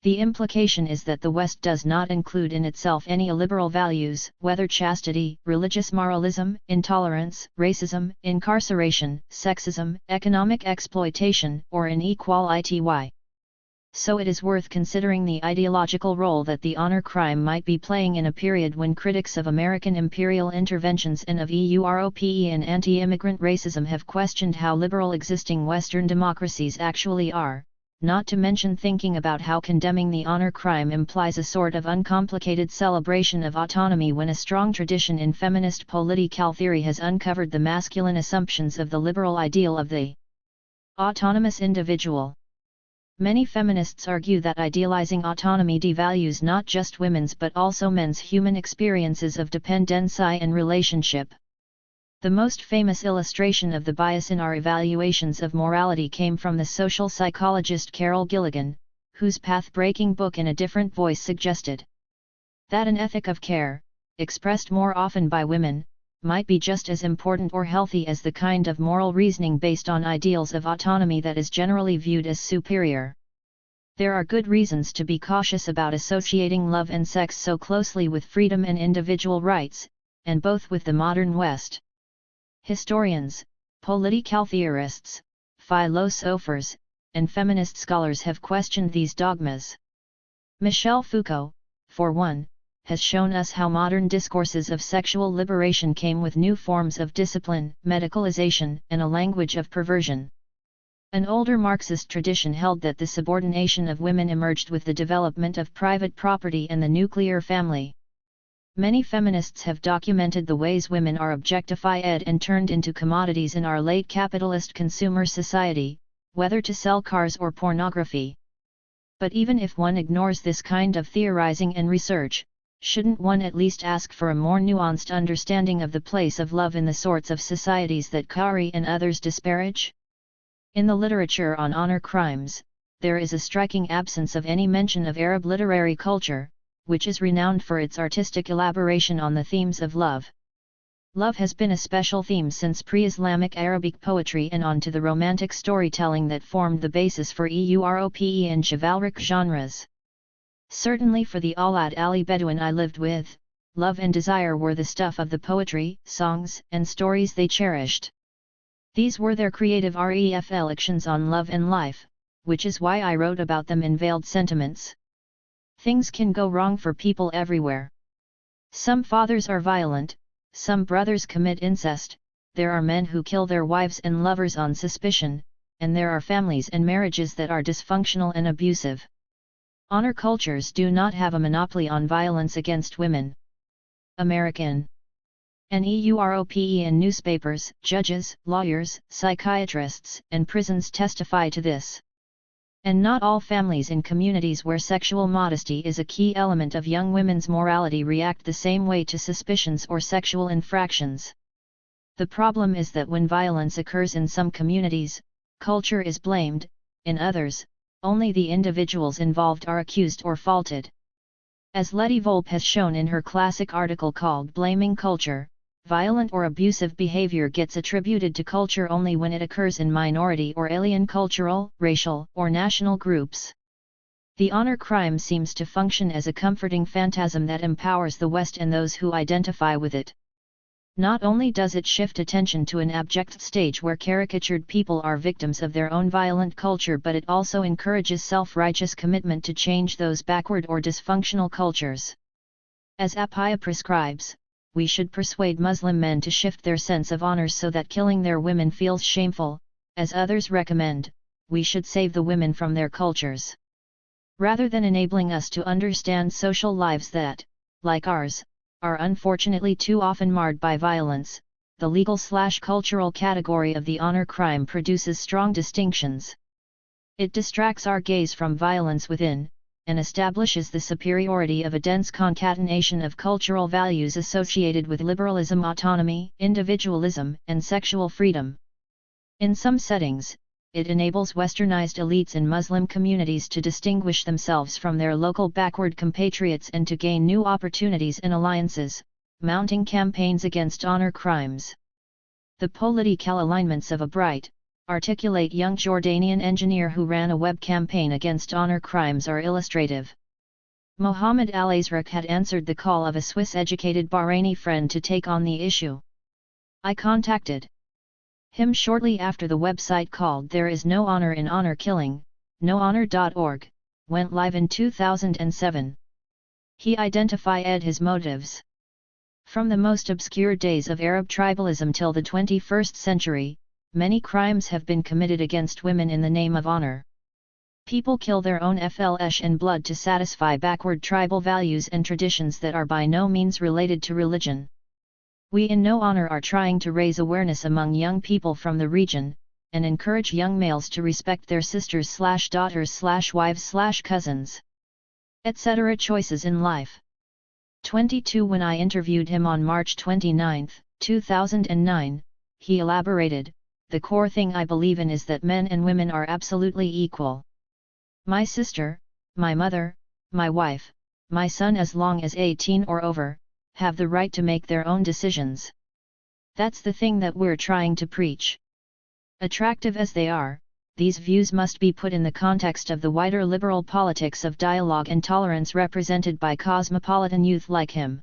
The implication is that the West does not include in itself any illiberal values, whether chastity, religious moralism, intolerance, racism, incarceration, sexism, economic exploitation, or inequality. So it is worth considering the ideological role that the honor crime might be playing in a period when critics of American imperial interventions and of Europe and anti-immigrant racism have questioned how liberal existing Western democracies actually are, not to mention thinking about how condemning the honor crime implies a sort of uncomplicated celebration of autonomy when a strong tradition in feminist political theory has uncovered the masculine assumptions of the liberal ideal of the autonomous individual. Many feminists argue that idealizing autonomy devalues not just women's but also men's human experiences of dependency and relationship. The most famous illustration of the bias in our evaluations of morality came from the social psychologist Carol Gilligan, whose path-breaking book In a Different Voice suggested that an ethic of care, expressed more often by women, might be just as important or healthy as the kind of moral reasoning based on ideals of autonomy that is generally viewed as superior. There are good reasons to be cautious about associating love and sex so closely with freedom and individual rights, and both with the modern West. Historians, political theorists, philosophers, and feminist scholars have questioned these dogmas. Michel Foucault, for one, has shown us how modern discourses of sexual liberation came with new forms of discipline, medicalization, and a language of perversion. An older Marxist tradition held that the subordination of women emerged with the development of private property and the nuclear family. Many feminists have documented the ways women are objectified and turned into commodities in our late capitalist consumer society, whether to sell cars or pornography. But even if one ignores this kind of theorizing and research, shouldn't one at least ask for a more nuanced understanding of the place of love in the sorts of societies that Khoury and others disparage? In the literature on honor crimes, there is a striking absence of any mention of Arab literary culture, which is renowned for its artistic elaboration on the themes of love. Love has been a special theme since pre-Islamic Arabic poetry and on to the romantic storytelling that formed the basis for Europe and chivalric genres. Certainly for the Awlad Ali Bedouin I lived with, love and desire were the stuff of the poetry, songs, and stories they cherished. These were their creative reflections on love and life, which is why I wrote about them in Veiled Sentiments. Things can go wrong for people everywhere. Some fathers are violent, some brothers commit incest, there are men who kill their wives and lovers on suspicion, and there are families and marriages that are dysfunctional and abusive. Honor cultures do not have a monopoly on violence against women. American and European newspapers, judges, lawyers, psychiatrists, and prisons testify to this. And not all families in communities where sexual modesty is a key element of young women's morality react the same way to suspicions or sexual infractions. The problem is that when violence occurs in some communities, culture is blamed, in others, only the individuals involved are accused or faulted. As Letty Volpe has shown in her classic article called Blaming Culture, violent or abusive behavior gets attributed to culture only when it occurs in minority or alien cultural, racial, or national groups. The honor crime seems to function as a comforting phantasm that empowers the West and those who identify with it. Not only does it shift attention to an abject stage where caricatured people are victims of their own violent culture, but it also encourages self-righteous commitment to change those backward or dysfunctional cultures. As Appiah prescribes, we should persuade Muslim men to shift their sense of honor so that killing their women feels shameful. As others recommend, we should save the women from their cultures. Rather than enabling us to understand social lives that, like ours, are unfortunately too often marred by violence, the legal/cultural category of the honor crime produces strong distinctions. It distracts our gaze from violence within, and establishes the superiority of a dense concatenation of cultural values associated with liberalism, autonomy, individualism, and sexual freedom. In some settings, it enables westernized elites in Muslim communities to distinguish themselves from their local backward compatriots and to gain new opportunities and alliances, mounting campaigns against honor crimes. The political alignments of a bright, articulate young Jordanian engineer who ran a web campaign against honor crimes are illustrative. Mohammed Al-Azraq had answered the call of a Swiss-educated Bahraini friend to take on the issue. I contacted him shortly after the website called There Is No Honor in Honor Killing, nohonor.org, went live in 2007. He identified his motives. From the most obscure days of Arab tribalism till the 21st century, many crimes have been committed against women in the name of honor. People kill their own flesh and blood to satisfy backward tribal values and traditions that are by no means related to religion. We in No Honor are trying to raise awareness among young people from the region, and encourage young males to respect their sisters/daughters/wives/cousins, etc. choices in life. 22 When I interviewed him on March 29, 2009, he elaborated, "The core thing I believe in is that men and women are absolutely equal. My sister, my mother, my wife, my son as long as 18 or over, have the right to make their own decisions. That's the thing that we're trying to preach." Attractive as they are, these views must be put in the context of the wider liberal politics of dialogue and tolerance represented by cosmopolitan youth like him.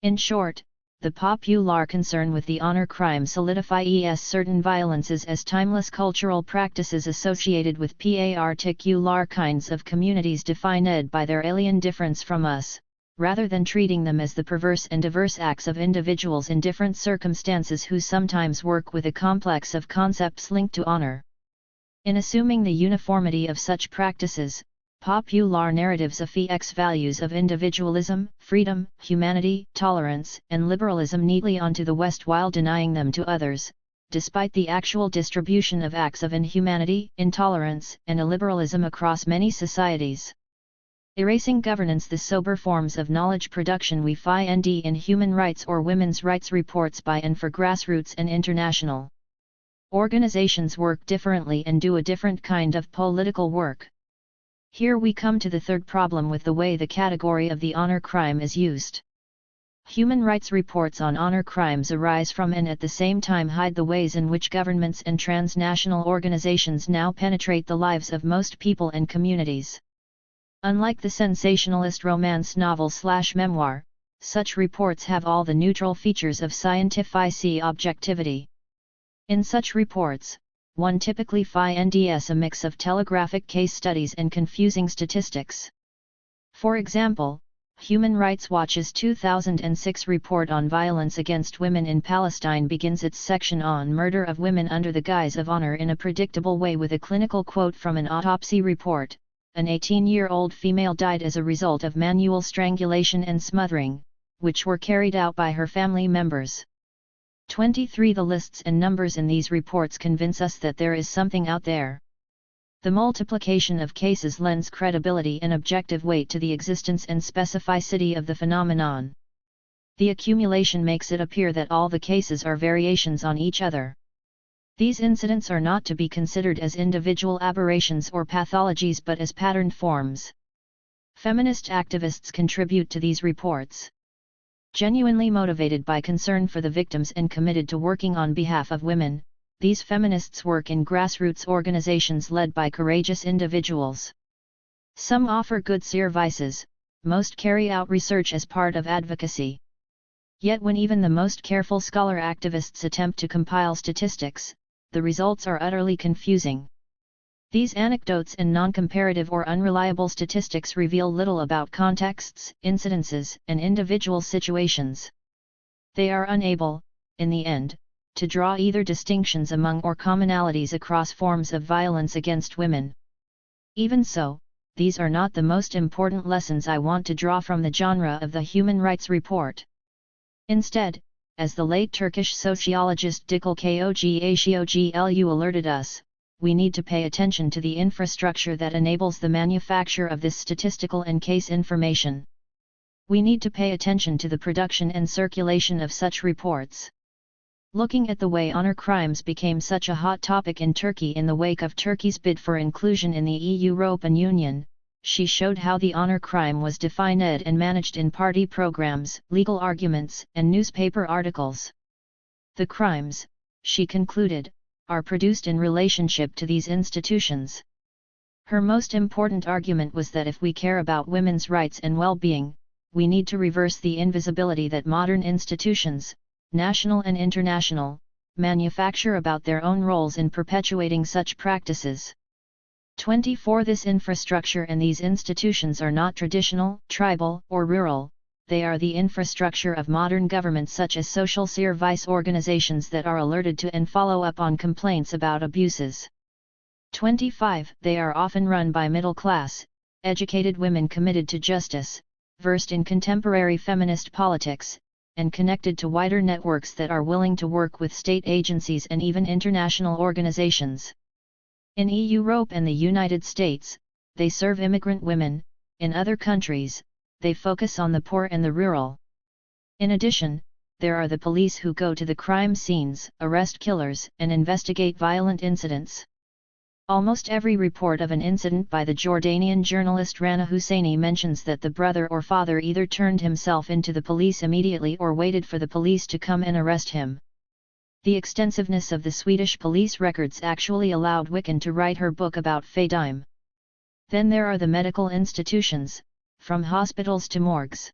In short, the popular concern with the honor crime solidifies certain violences as timeless cultural practices associated with particular kinds of communities defined by their alien difference from us, rather than treating them as the perverse and diverse acts of individuals in different circumstances who sometimes work with a complex of concepts linked to honor. In assuming the uniformity of such practices, popular narratives affix values of individualism, freedom, humanity, tolerance, and liberalism neatly onto the West while denying them to others, despite the actual distribution of acts of inhumanity, intolerance, and illiberalism across many societies. Erasing governance. The sober forms of knowledge production we find in human rights or women's rights reports by and for grassroots and international organizations work differently and do a different kind of political work. Here we come to the third problem with the way the category of the honor crime is used. Human rights reports on honor crimes arise from and at the same time hide the ways in which governments and transnational organizations now penetrate the lives of most people and communities. Unlike the sensationalist romance novel/memoir, such reports have all the neutral features of scientific objectivity. In such reports, one typically finds a mix of telegraphic case studies and confusing statistics. For example, Human Rights Watch's 2006 report on violence against women in Palestine begins its section on murder of women under the guise of honor in a predictable way with a clinical quote from an autopsy report. An 18-year-old female died as a result of manual strangulation and smothering, which were carried out by her family members. 23 The lists and numbers in these reports convince us that there is something out there. The multiplication of cases lends credibility and objective weight to the existence and specificity of the phenomenon. The accumulation makes it appear that all the cases are variations on each other. These incidents are not to be considered as individual aberrations or pathologies but as patterned forms. Feminist activists contribute to these reports. Genuinely motivated by concern for the victims and committed to working on behalf of women, these feminists work in grassroots organizations led by courageous individuals. Some offer good services, most carry out research as part of advocacy. Yet when even the most careful scholar activists attempt to compile statistics, the results are utterly confusing. These anecdotes and non-comparative or unreliable statistics reveal little about contexts, incidences, and individual situations. They are unable, in the end, to draw either distinctions among or commonalities across forms of violence against women. Even so, these are not the most important lessons I want to draw from the genre of the Human Rights Report. Instead, as the late Turkish sociologist Dikil Koglu alerted us, we need to pay attention to the infrastructure that enables the manufacture of this statistical and case information. We need to pay attention to the production and circulation of such reports. Looking at the way honor crimes became such a hot topic in Turkey in the wake of Turkey's bid for inclusion in the European Union, she showed how the honor crime was defined and managed in party programs, legal arguments, and newspaper articles. The crimes, she concluded, are produced in relationship to these institutions. Her most important argument was that if we care about women's rights and well-being, we need to reverse the invisibility that modern institutions, national and international, manufacture about their own roles in perpetuating such practices. 24. This infrastructure and these institutions are not traditional, tribal, or rural, they are the infrastructure of modern governments such as social service organizations that are alerted to and follow up on complaints about abuses. 25. They are often run by middle-class, educated women committed to justice, versed in contemporary feminist politics, and connected to wider networks that are willing to work with state agencies and even international organizations. In Europe and the United States, they serve immigrant women. In other countries, they focus on the poor and the rural. In addition, there are the police who go to the crime scenes, arrest killers, and investigate violent incidents. Almost every report of an incident by the Jordanian journalist Rana Husseini mentions that the brother or father either turned himself into the police immediately or waited for the police to come and arrest him. The extensiveness of the Swedish police records actually allowed Wiccan to write her book about Fadime. Then there are the medical institutions, from hospitals to morgues.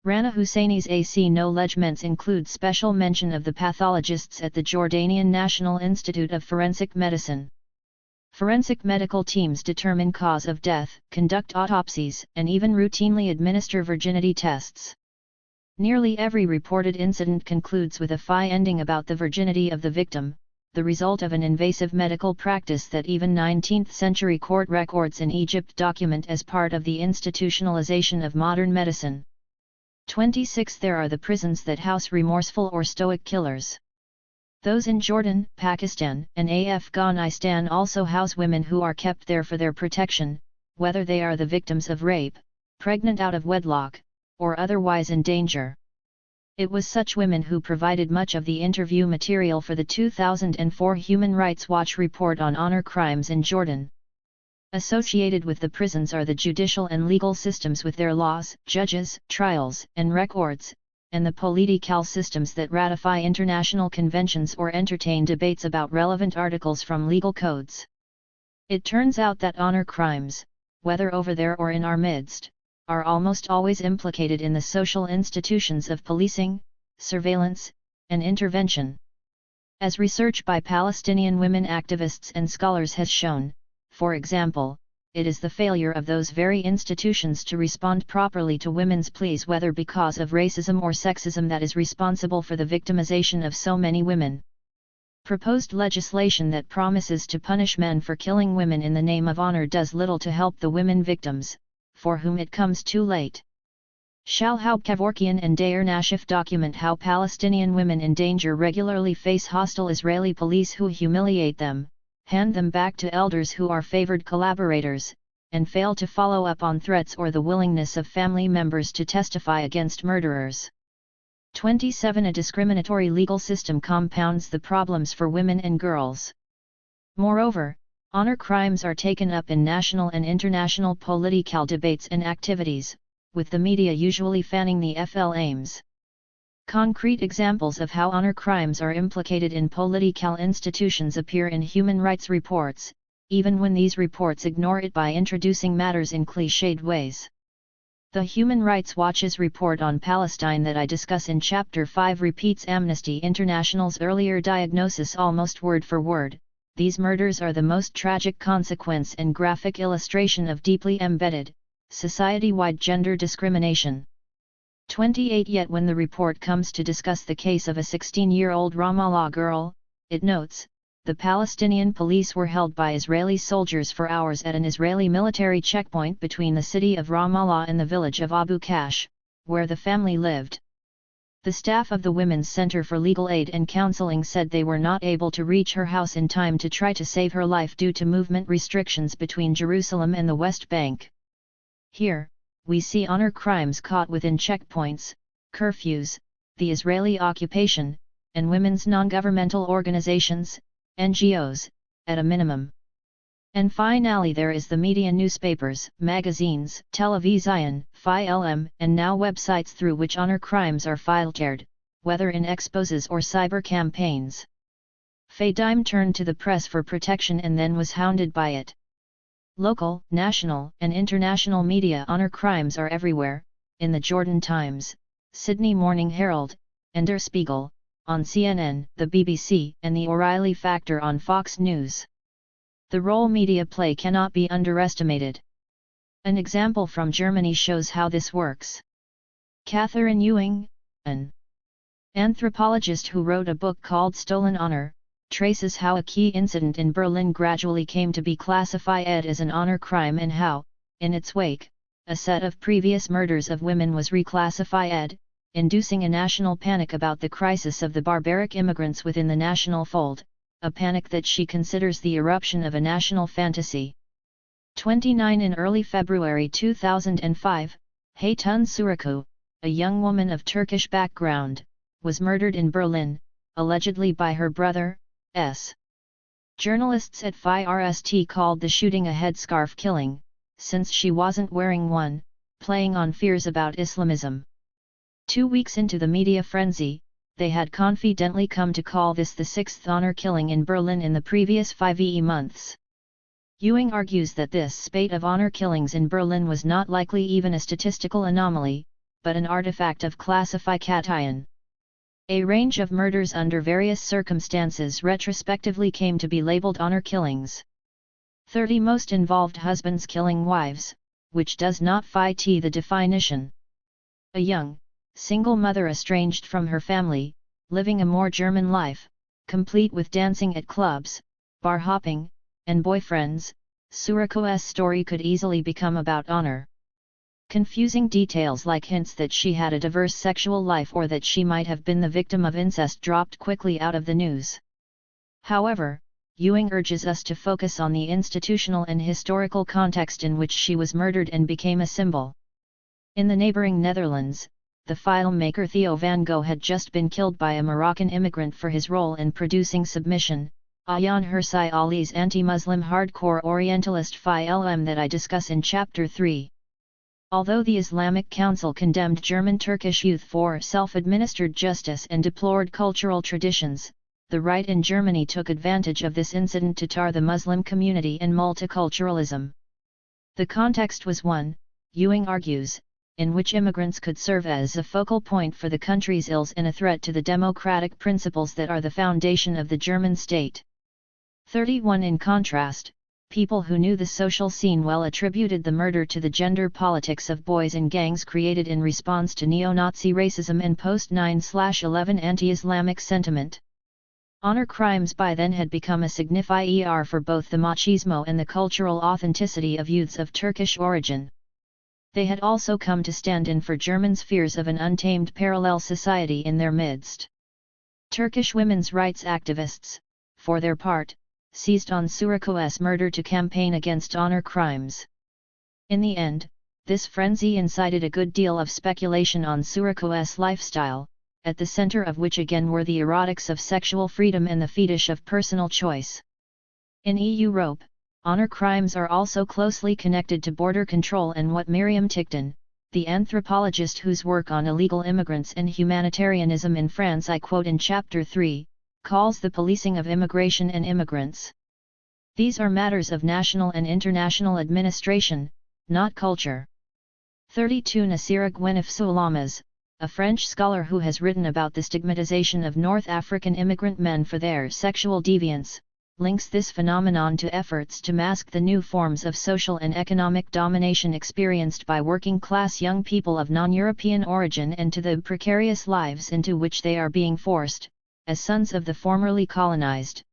Rana Husseini's AC knowledgements include special mention of the pathologists at the Jordanian National Institute of Forensic Medicine. Forensic medical teams determine cause of death, conduct autopsies, and even routinely administer virginity tests. Nearly every reported incident concludes with a FI ending about the virginity of the victim, the result of an invasive medical practice that even 19th-century court records in Egypt document as part of the institutionalization of modern medicine. 26. There are the prisons that house remorseful or stoic killers. Those in Jordan, Pakistan, and Afghanistan also house women who are kept there for their protection, whether they are the victims of rape, pregnant out of wedlock, or otherwise in danger. It was such women who provided much of the interview material for the 2004 Human Rights Watch report on honor crimes in Jordan. Associated with the prisons are the judicial and legal systems with their laws, judges, trials, and records, and the political systems that ratify international conventions or entertain debates about relevant articles from legal codes. It turns out that honor crimes, whether over there or in our midst, are almost always implicated in the social institutions of policing, surveillance, and intervention. As research by Palestinian women activists and scholars has shown, for example, it is the failure of those very institutions to respond properly to women's pleas, whether because of racism or sexism, that is responsible for the victimization of so many women. Proposed legislation that promises to punish men for killing women in the name of honor does little to help the women victims, for whom it comes too late. Shalhoub Kevorkian and Dayer Nashif document how Palestinian women in danger regularly face hostile Israeli police who humiliate them, hand them back to elders who are favored collaborators, and fail to follow up on threats or the willingness of family members to testify against murderers. 27. A discriminatory legal system compounds the problems for women and girls. Moreover, honor crimes are taken up in national and international political debates and activities, with the media usually fanning the FL aims. Concrete examples of how honor crimes are implicated in political institutions appear in human rights reports, even when these reports ignore it by introducing matters in cliched ways. The Human Rights Watch's report on Palestine that I discuss in Chapter 5 repeats Amnesty International's earlier diagnosis almost word for word. These murders are the most tragic consequence and graphic illustration of deeply embedded, society-wide gender discrimination. 28. Yet when the report comes to discuss the case of a 16-year-old Ramallah girl, it notes, the Palestinian police were held by Israeli soldiers for hours at an Israeli military checkpoint between the city of Ramallah and the village of Abu Kash, where the family lived. The staff of the Women's Center for Legal Aid and Counseling said they were not able to reach her house in time to try to save her life due to movement restrictions between Jerusalem and the West Bank. Here, we see honor crimes caught within checkpoints, curfews, the Israeli occupation, and women's non-governmental organizations, NGOs, at a minimum. And finally there is the media, newspapers, magazines, television, film, and now websites through which honor crimes are filtered, whether in exposes or cyber campaigns. Dime turned to the press for protection and then was hounded by it. Local, national, and international media honor crimes are everywhere, in the Jordan Times, Sydney Morning Herald, and Der Spiegel, on CNN, the BBC, and the O'Reilly Factor on Fox News. The role media play cannot be underestimated. An example from Germany shows how this works. Catherine Ewing, an anthropologist who wrote a book called Stolen Honor, traces how a key incident in Berlin gradually came to be classified as an honor crime and how, in its wake, a set of previous murders of women was reclassified, inducing a national panic about the crisis of the barbaric immigrants within the national fold, a panic that she considers the eruption of a national fantasy. 29 In early February 2005, Haytun Suriku, a young woman of Turkish background, was murdered in Berlin, allegedly by her brother, S. Journalists at FIRST called the shooting a headscarf killing, since she wasn't wearing one, playing on fears about Islamism. 2 weeks into the media frenzy, they had confidently come to call this the sixth honor killing in Berlin in the previous 5 months. Ewing argues that this spate of honor killings in Berlin was not likely even a statistical anomaly, but an artifact of classification. A range of murders under various circumstances retrospectively came to be labeled honor killings. 30 Most involved husbands killing wives, which does not fit the definition. A young, single mother estranged from her family, living a more German life, complete with dancing at clubs, bar hopping, and boyfriends, Suriku's story could easily become about honor. Confusing details like hints that she had a diverse sexual life or that she might have been the victim of incest dropped quickly out of the news. However, Ewing urges us to focus on the institutional and historical context in which she was murdered and became a symbol. In the neighboring Netherlands, the filmmaker Theo van Gogh had just been killed by a Moroccan immigrant for his role in producing Submission, Ayaan Hirsi Ali's anti-Muslim hardcore Orientalist film that I discuss in Chapter 3. Although the Islamic Council condemned German Turkish youth for self-administered justice and deplored cultural traditions, the right in Germany took advantage of this incident to tar the Muslim community and multiculturalism. The context was one, Ewing argues, in which immigrants could serve as a focal point for the country's ills and a threat to the democratic principles that are the foundation of the German state. 31 In contrast, people who knew the social scene well attributed the murder to the gender politics of boys in gangs created in response to neo-Nazi racism and post-9/11 anti-Islamic sentiment. Honor crimes by then had become a signifier for both the machismo and the cultural authenticity of youths of Turkish origin. They had also come to stand in for Germans' fears of an untamed parallel society in their midst. Turkish women's rights activists, for their part, seized on Suriku's murder to campaign against honor crimes. In the end, this frenzy incited a good deal of speculation on Suriku's lifestyle, at the center of which again were the erotics of sexual freedom and the fetish of personal choice. In Europe, honor crimes are also closely connected to border control and what Miriam Tickton, the anthropologist whose work on illegal immigrants and humanitarianism in France I quote in Chapter 3, calls the policing of immigration and immigrants. These are matters of national and international administration, not culture. 32 Nasira Gwenif Soulamas, a French scholar who has written about the stigmatization of North African immigrant men for their sexual deviance, links this phenomenon to efforts to mask the new forms of social and economic domination experienced by working-class young people of non-European origin and to the precarious lives into which they are being forced, as sons of the formerly colonized.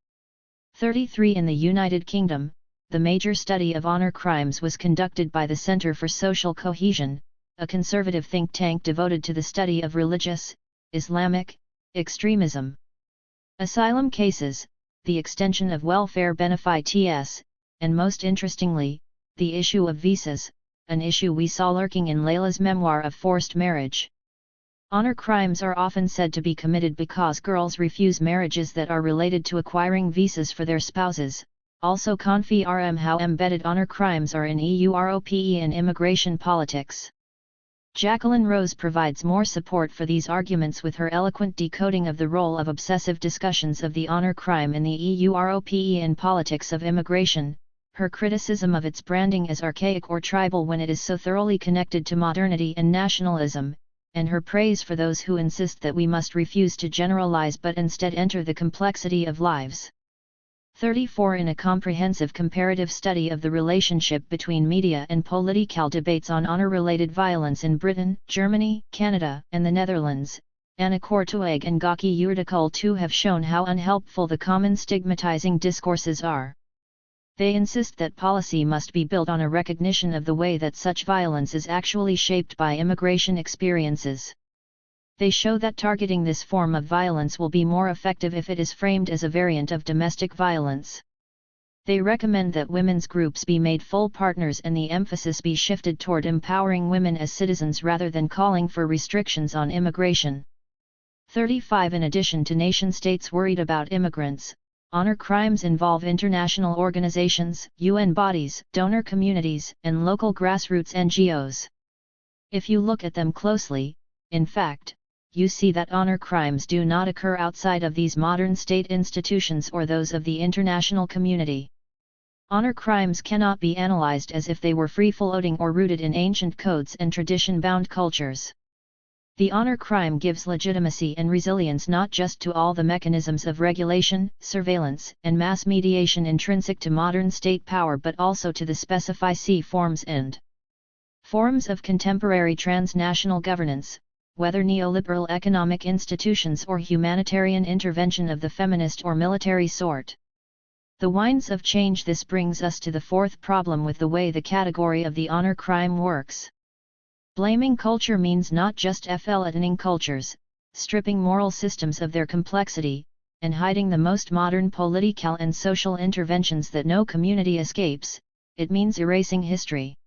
33 In the United Kingdom, the major study of honor crimes was conducted by the Centre for Social Cohesion, a conservative think tank devoted to the study of religious, Islamic, extremism. Asylum cases, the extension of welfare benefits, and most interestingly, the issue of visas, an issue we saw lurking in Layla's memoir of forced marriage. Honor crimes are often said to be committed because girls refuse marriages that are related to acquiring visas for their spouses. Also confirm how embedded honor crimes are in Europe and immigration politics. Jacqueline Rose provides more support for these arguments with her eloquent decoding of the role of obsessive discussions of the honor crime in the Europe and politics of immigration, her criticism of its branding as archaic or tribal when it is so thoroughly connected to modernity and nationalism, and her praise for those who insist that we must refuse to generalize but instead enter the complexity of lives. 34 In a comprehensive comparative study of the relationship between media and political debates on honor-related violence in Britain, Germany, Canada, and the Netherlands, Anna Korteweg and Gaki Yurdikul too have shown how unhelpful the common stigmatizing discourses are. They insist that policy must be built on a recognition of the way that such violence is actually shaped by immigration experiences. They show that targeting this form of violence will be more effective if it is framed as a variant of domestic violence. They recommend that women's groups be made full partners and the emphasis be shifted toward empowering women as citizens rather than calling for restrictions on immigration. 35 In addition to nation-states worried about immigrants, honor crimes involve international organizations, UN bodies, donor communities, and local grassroots NGOs. If you look at them closely, in fact, you see that honor crimes do not occur outside of these modern state institutions or those of the international community. Honor crimes cannot be analyzed as if they were free-floating or rooted in ancient codes and tradition-bound cultures. The honor crime gives legitimacy and resilience not just to all the mechanisms of regulation, surveillance, and mass mediation intrinsic to modern state power but also to the specific forms and forms of contemporary transnational governance, whether neoliberal economic institutions or humanitarian intervention of the feminist or military sort. The winds of change. This brings us to the fourth problem with the way the category of the honor crime works. Blaming culture means not just flattening cultures, stripping moral systems of their complexity, and hiding the most modern political and social interventions that no community escapes. It means erasing history.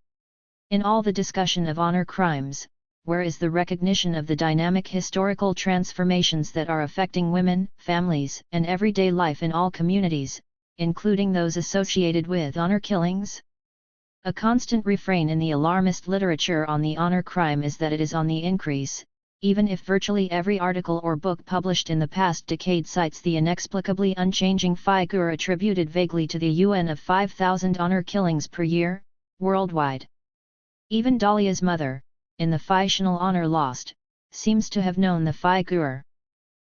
In all the discussion of honor crimes, where is the recognition of the dynamic historical transformations that are affecting women, families, and everyday life in all communities, including those associated with honor killings? A constant refrain in the alarmist literature on the honor crime is that it is on the increase, even if virtually every article or book published in the past decade cites the inexplicably unchanging figure attributed vaguely to the UN of 5,000 honor killings per year, worldwide. Even Dahlia's mother, in the fictional Honor Lost, seems to have known the figure.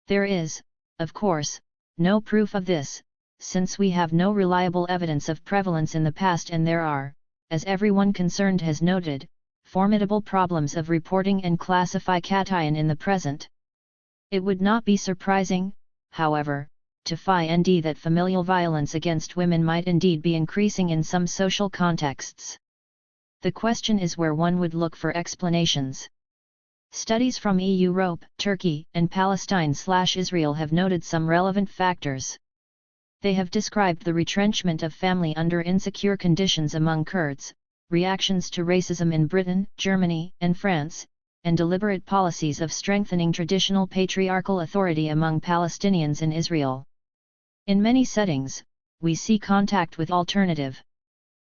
There is, of course, no proof of this, since we have no reliable evidence of prevalence in the past and there are, as everyone concerned has noted, formidable problems of reporting and classification in the present. It would not be surprising, however, to find that familial violence against women might indeed be increasing in some social contexts. The question is where one would look for explanations. Studies from Europe, Turkey, and Palestine/Israel have noted some relevant factors. They have described the retrenchment of family under insecure conditions among Kurds, reactions to racism in Britain, Germany, and France, and deliberate policies of strengthening traditional patriarchal authority among Palestinians in Israel. In many settings, we see contact with alternative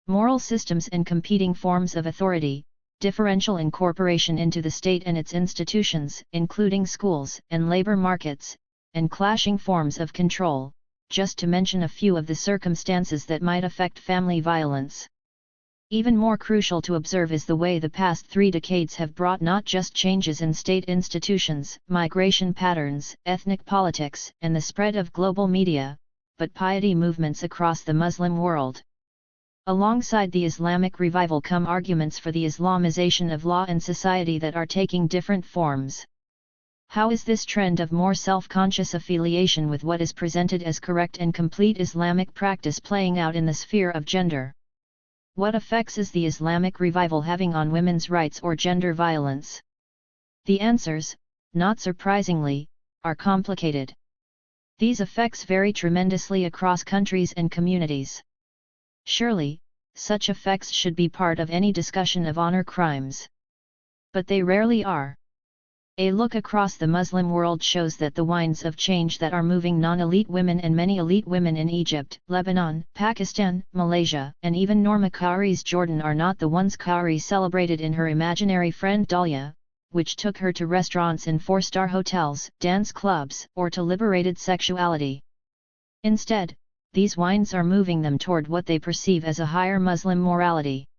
moral systems and competing forms of authority, differential incorporation into the state and its institutions, including schools and labor markets, and clashing forms of control, just to mention a few of the circumstances that might affect family violence. Even more crucial to observe is the way the past 3 decades have brought not just changes in state institutions, migration patterns, ethnic politics, and the spread of global media, but piety movements across the Muslim world. Alongside the Islamic revival come arguments for the Islamization of law and society that are taking different forms. How is this trend of more self-conscious affiliation with what is presented as correct and complete Islamic practice playing out in the sphere of gender? What effects is the Islamic revival having on women's rights or gender violence? The answers, not surprisingly, are complicated. These effects vary tremendously across countries and communities. Surely, such effects should be part of any discussion of honor crimes. But they rarely are. A look across the Muslim world shows that the winds of change that are moving non-elite women and many elite women in Egypt, Lebanon, Pakistan, Malaysia, and even Norma Kauri's Jordan are not the ones Kauri celebrated in her imaginary friend Dahlia, which took her to restaurants in 4-star hotels, dance clubs, or to liberated sexuality. Instead, these winds are moving them toward what they perceive as a higher Muslim morality.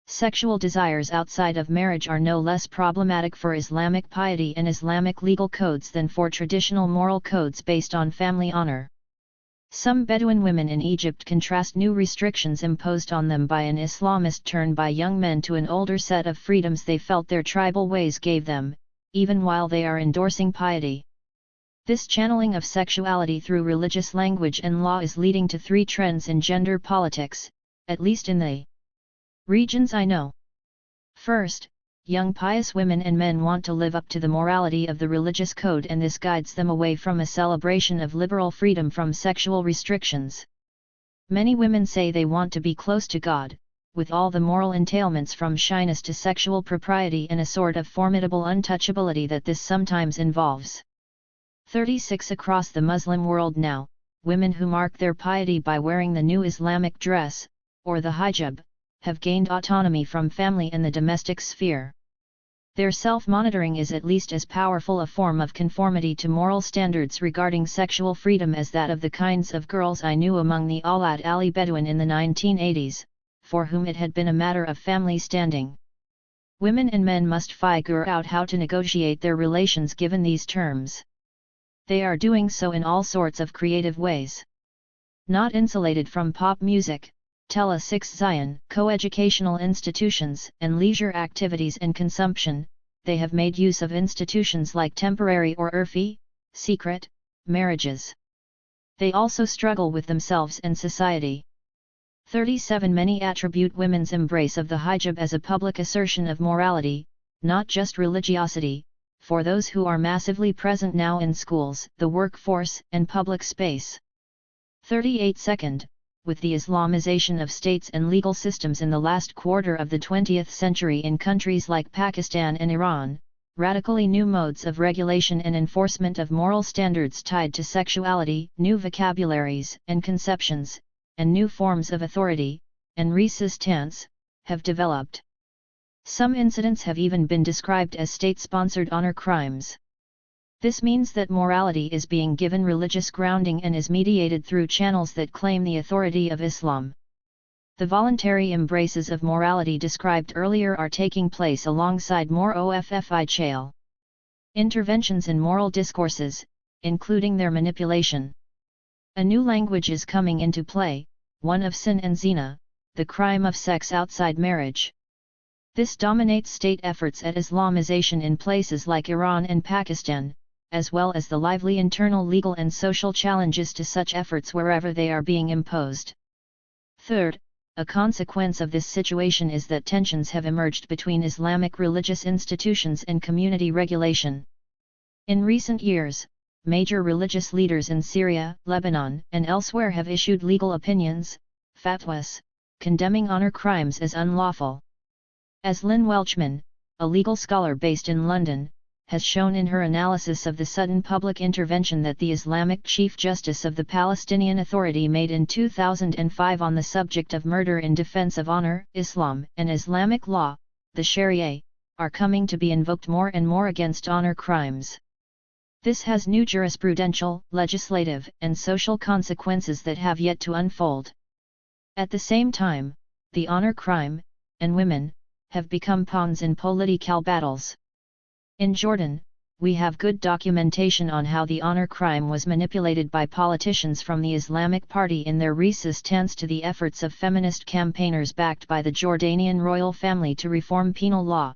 Sexual desires outside of marriage are no less problematic for Islamic piety and Islamic legal codes than for traditional moral codes based on family honor. Some Bedouin women in Egypt contrast new restrictions imposed on them by an Islamist turn by young men to an older set of freedoms they felt their tribal ways gave them, even while they are endorsing piety. This channeling of sexuality through religious language and law is leading to 3 trends in gender politics, at least in the regions I know. First, young pious women and men want to live up to the morality of the religious code, and this guides them away from a celebration of liberal freedom from sexual restrictions. Many women say they want to be close to God, with all the moral entailments from shyness to sexual propriety and a sort of formidable untouchability that this sometimes involves. 36 Across the Muslim world now, women who mark their piety by wearing the new Islamic dress, or the hijab, have gained autonomy from family and the domestic sphere. Their self-monitoring is at least as powerful a form of conformity to moral standards regarding sexual freedom as that of the kinds of girls I knew among the Awlad Ali Bedouin in the 1980s, for whom it had been a matter of family standing. Women and men must figure out how to negotiate their relations given these terms. They are doing so in all sorts of creative ways. Not insulated from pop music, Tele 6 Zion, co-educational institutions, and leisure activities and consumption, they have made use of institutions like temporary or urfi, secret, marriages. They also struggle with themselves and society. 37 Many attribute women's embrace of the hijab as a public assertion of morality, not just religiosity, for those who are massively present now in schools, the workforce, and public space. 38 Second, with the Islamization of states and legal systems in the last quarter of the 20th century in countries like Pakistan and Iran, radically new modes of regulation and enforcement of moral standards tied to sexuality, new vocabularies and conceptions, and new forms of authority, and resistance, have developed. Some incidents have even been described as state-sponsored honor crimes. This means that morality is being given religious grounding and is mediated through channels that claim the authority of Islam. The voluntary embraces of morality described earlier are taking place alongside more official interventions in moral discourses, including their manipulation. A new language is coming into play, one of sin and zina, the crime of sex outside marriage. This dominates state efforts at Islamization in places like Iran and Pakistan, as well as the lively internal legal and social challenges to such efforts wherever they are being imposed. Third, a consequence of this situation is that tensions have emerged between Islamic religious institutions and community regulation. In recent years, major religious leaders in Syria, Lebanon, and elsewhere have issued legal opinions, fatwas, condemning honor crimes as unlawful. As Lynn Welchman, a legal scholar based in London, has shown in her analysis of the sudden public intervention that the Islamic Chief Justice of the Palestinian Authority made in 2005 on the subject of murder in defense of honor, Islam, and Islamic law, the Sharia, are coming to be invoked more and more against honor crimes. This has new jurisprudential, legislative, and social consequences that have yet to unfold. At the same time, the honor crime, and women, have become pawns in political battles. In Jordan, we have good documentation on how the honor crime was manipulated by politicians from the Islamic Party in their resistance to the efforts of feminist campaigners backed by the Jordanian royal family to reform penal law.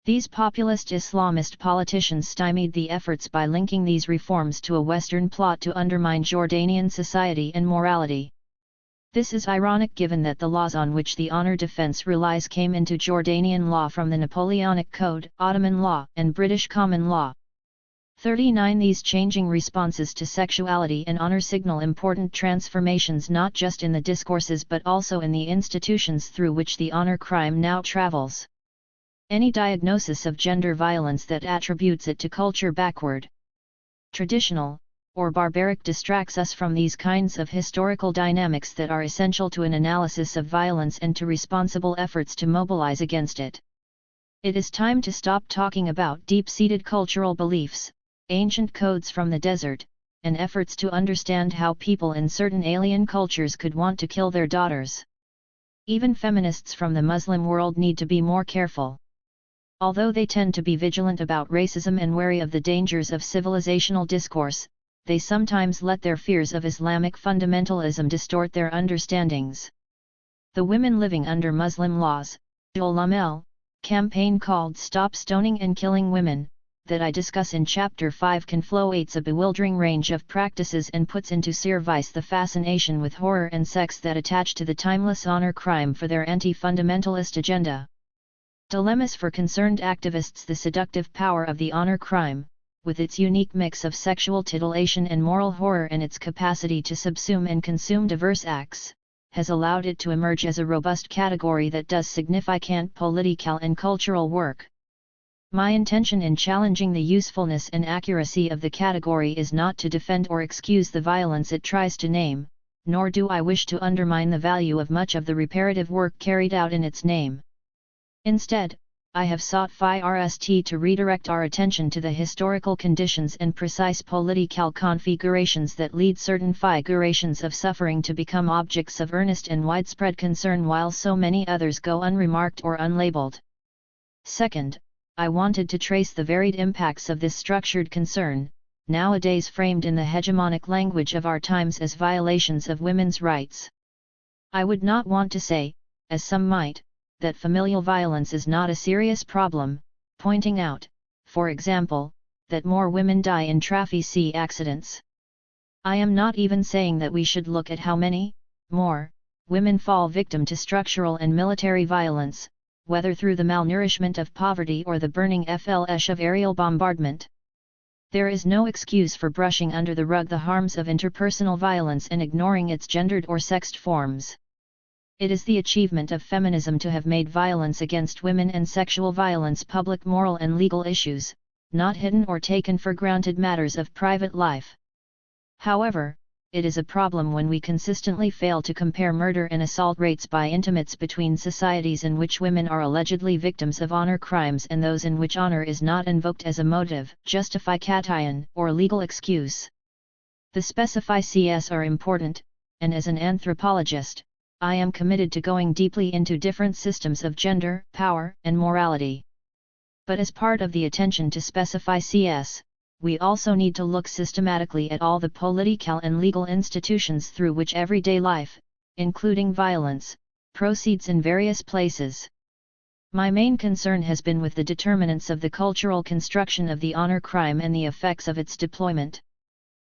These populist Islamist politicians stymied the efforts by linking these reforms to a Western plot to undermine Jordanian society and morality. This is ironic given that the laws on which the honor defense relies came into Jordanian law from the Napoleonic Code, Ottoman law, and British common law. 39 These changing responses to sexuality and honor signal important transformations not just in the discourses but also in the institutions through which the honor crime now travels. Any diagnosis of gender violence that attributes it to culture backward, traditional, or barbaric distracts us from these kinds of historical dynamics that are essential to an analysis of violence and to responsible efforts to mobilize against it. It is time to stop talking about deep-seated cultural beliefs, ancient codes from the desert, and efforts to understand how people in certain alien cultures could want to kill their daughters. Even feminists from the Muslim world need to be more careful. Although they tend to be vigilant about racism and wary of the dangers of civilizational discourse, they sometimes let their fears of Islamic fundamentalism distort their understandings. The women living under Muslim laws, Ulamel, campaign called Stop Stoning and Killing Women, that I discuss in Chapter 5 conflates a bewildering range of practices and puts into service the fascination with horror and sex that attach to the timeless honor crime for their anti-fundamentalist agenda. Dilemmas for concerned activists. The seductive power of the honor crime, with its unique mix of sexual titillation and moral horror and its capacity to subsume and consume diverse acts, has allowed it to emerge as a robust category that does significant political and cultural work. My intention in challenging the usefulness and accuracy of the category is not to defend or excuse the violence it tries to name, nor do I wish to undermine the value of much of the reparative work carried out in its name. Instead, I have sought FIRST to redirect our attention to the historical conditions and precise political configurations that lead certain figurations of suffering to become objects of earnest and widespread concern while so many others go unremarked or unlabeled. Second, I wanted to trace the varied impacts of this structured concern, nowadays framed in the hegemonic language of our times as violations of women's rights. I would not want to say, as some might, that familial violence is not a serious problem, pointing out, for example, that more women die in traffic accidents. I am not even saying that we should look at how many, more, women fall victim to structural and military violence, whether through the malnourishment of poverty or the burning flesh of aerial bombardment. There is no excuse for brushing under the rug the harms of interpersonal violence and ignoring its gendered or sexed forms. It is the achievement of feminism to have made violence against women and sexual violence public moral and legal issues, not hidden or taken for granted matters of private life. However, it is a problem when we consistently fail to compare murder and assault rates by intimates between societies in which women are allegedly victims of honor crimes and those in which honor is not invoked as a motive, justification, or legal excuse. The specifics are important, and as an anthropologist, I am committed to going deeply into different systems of gender, power, and morality. But as part of the attention to specifics, we also need to look systematically at all the political and legal institutions through which everyday life, including violence, proceeds in various places. My main concern has been with the determinants of the cultural construction of the honor crime and the effects of its deployment.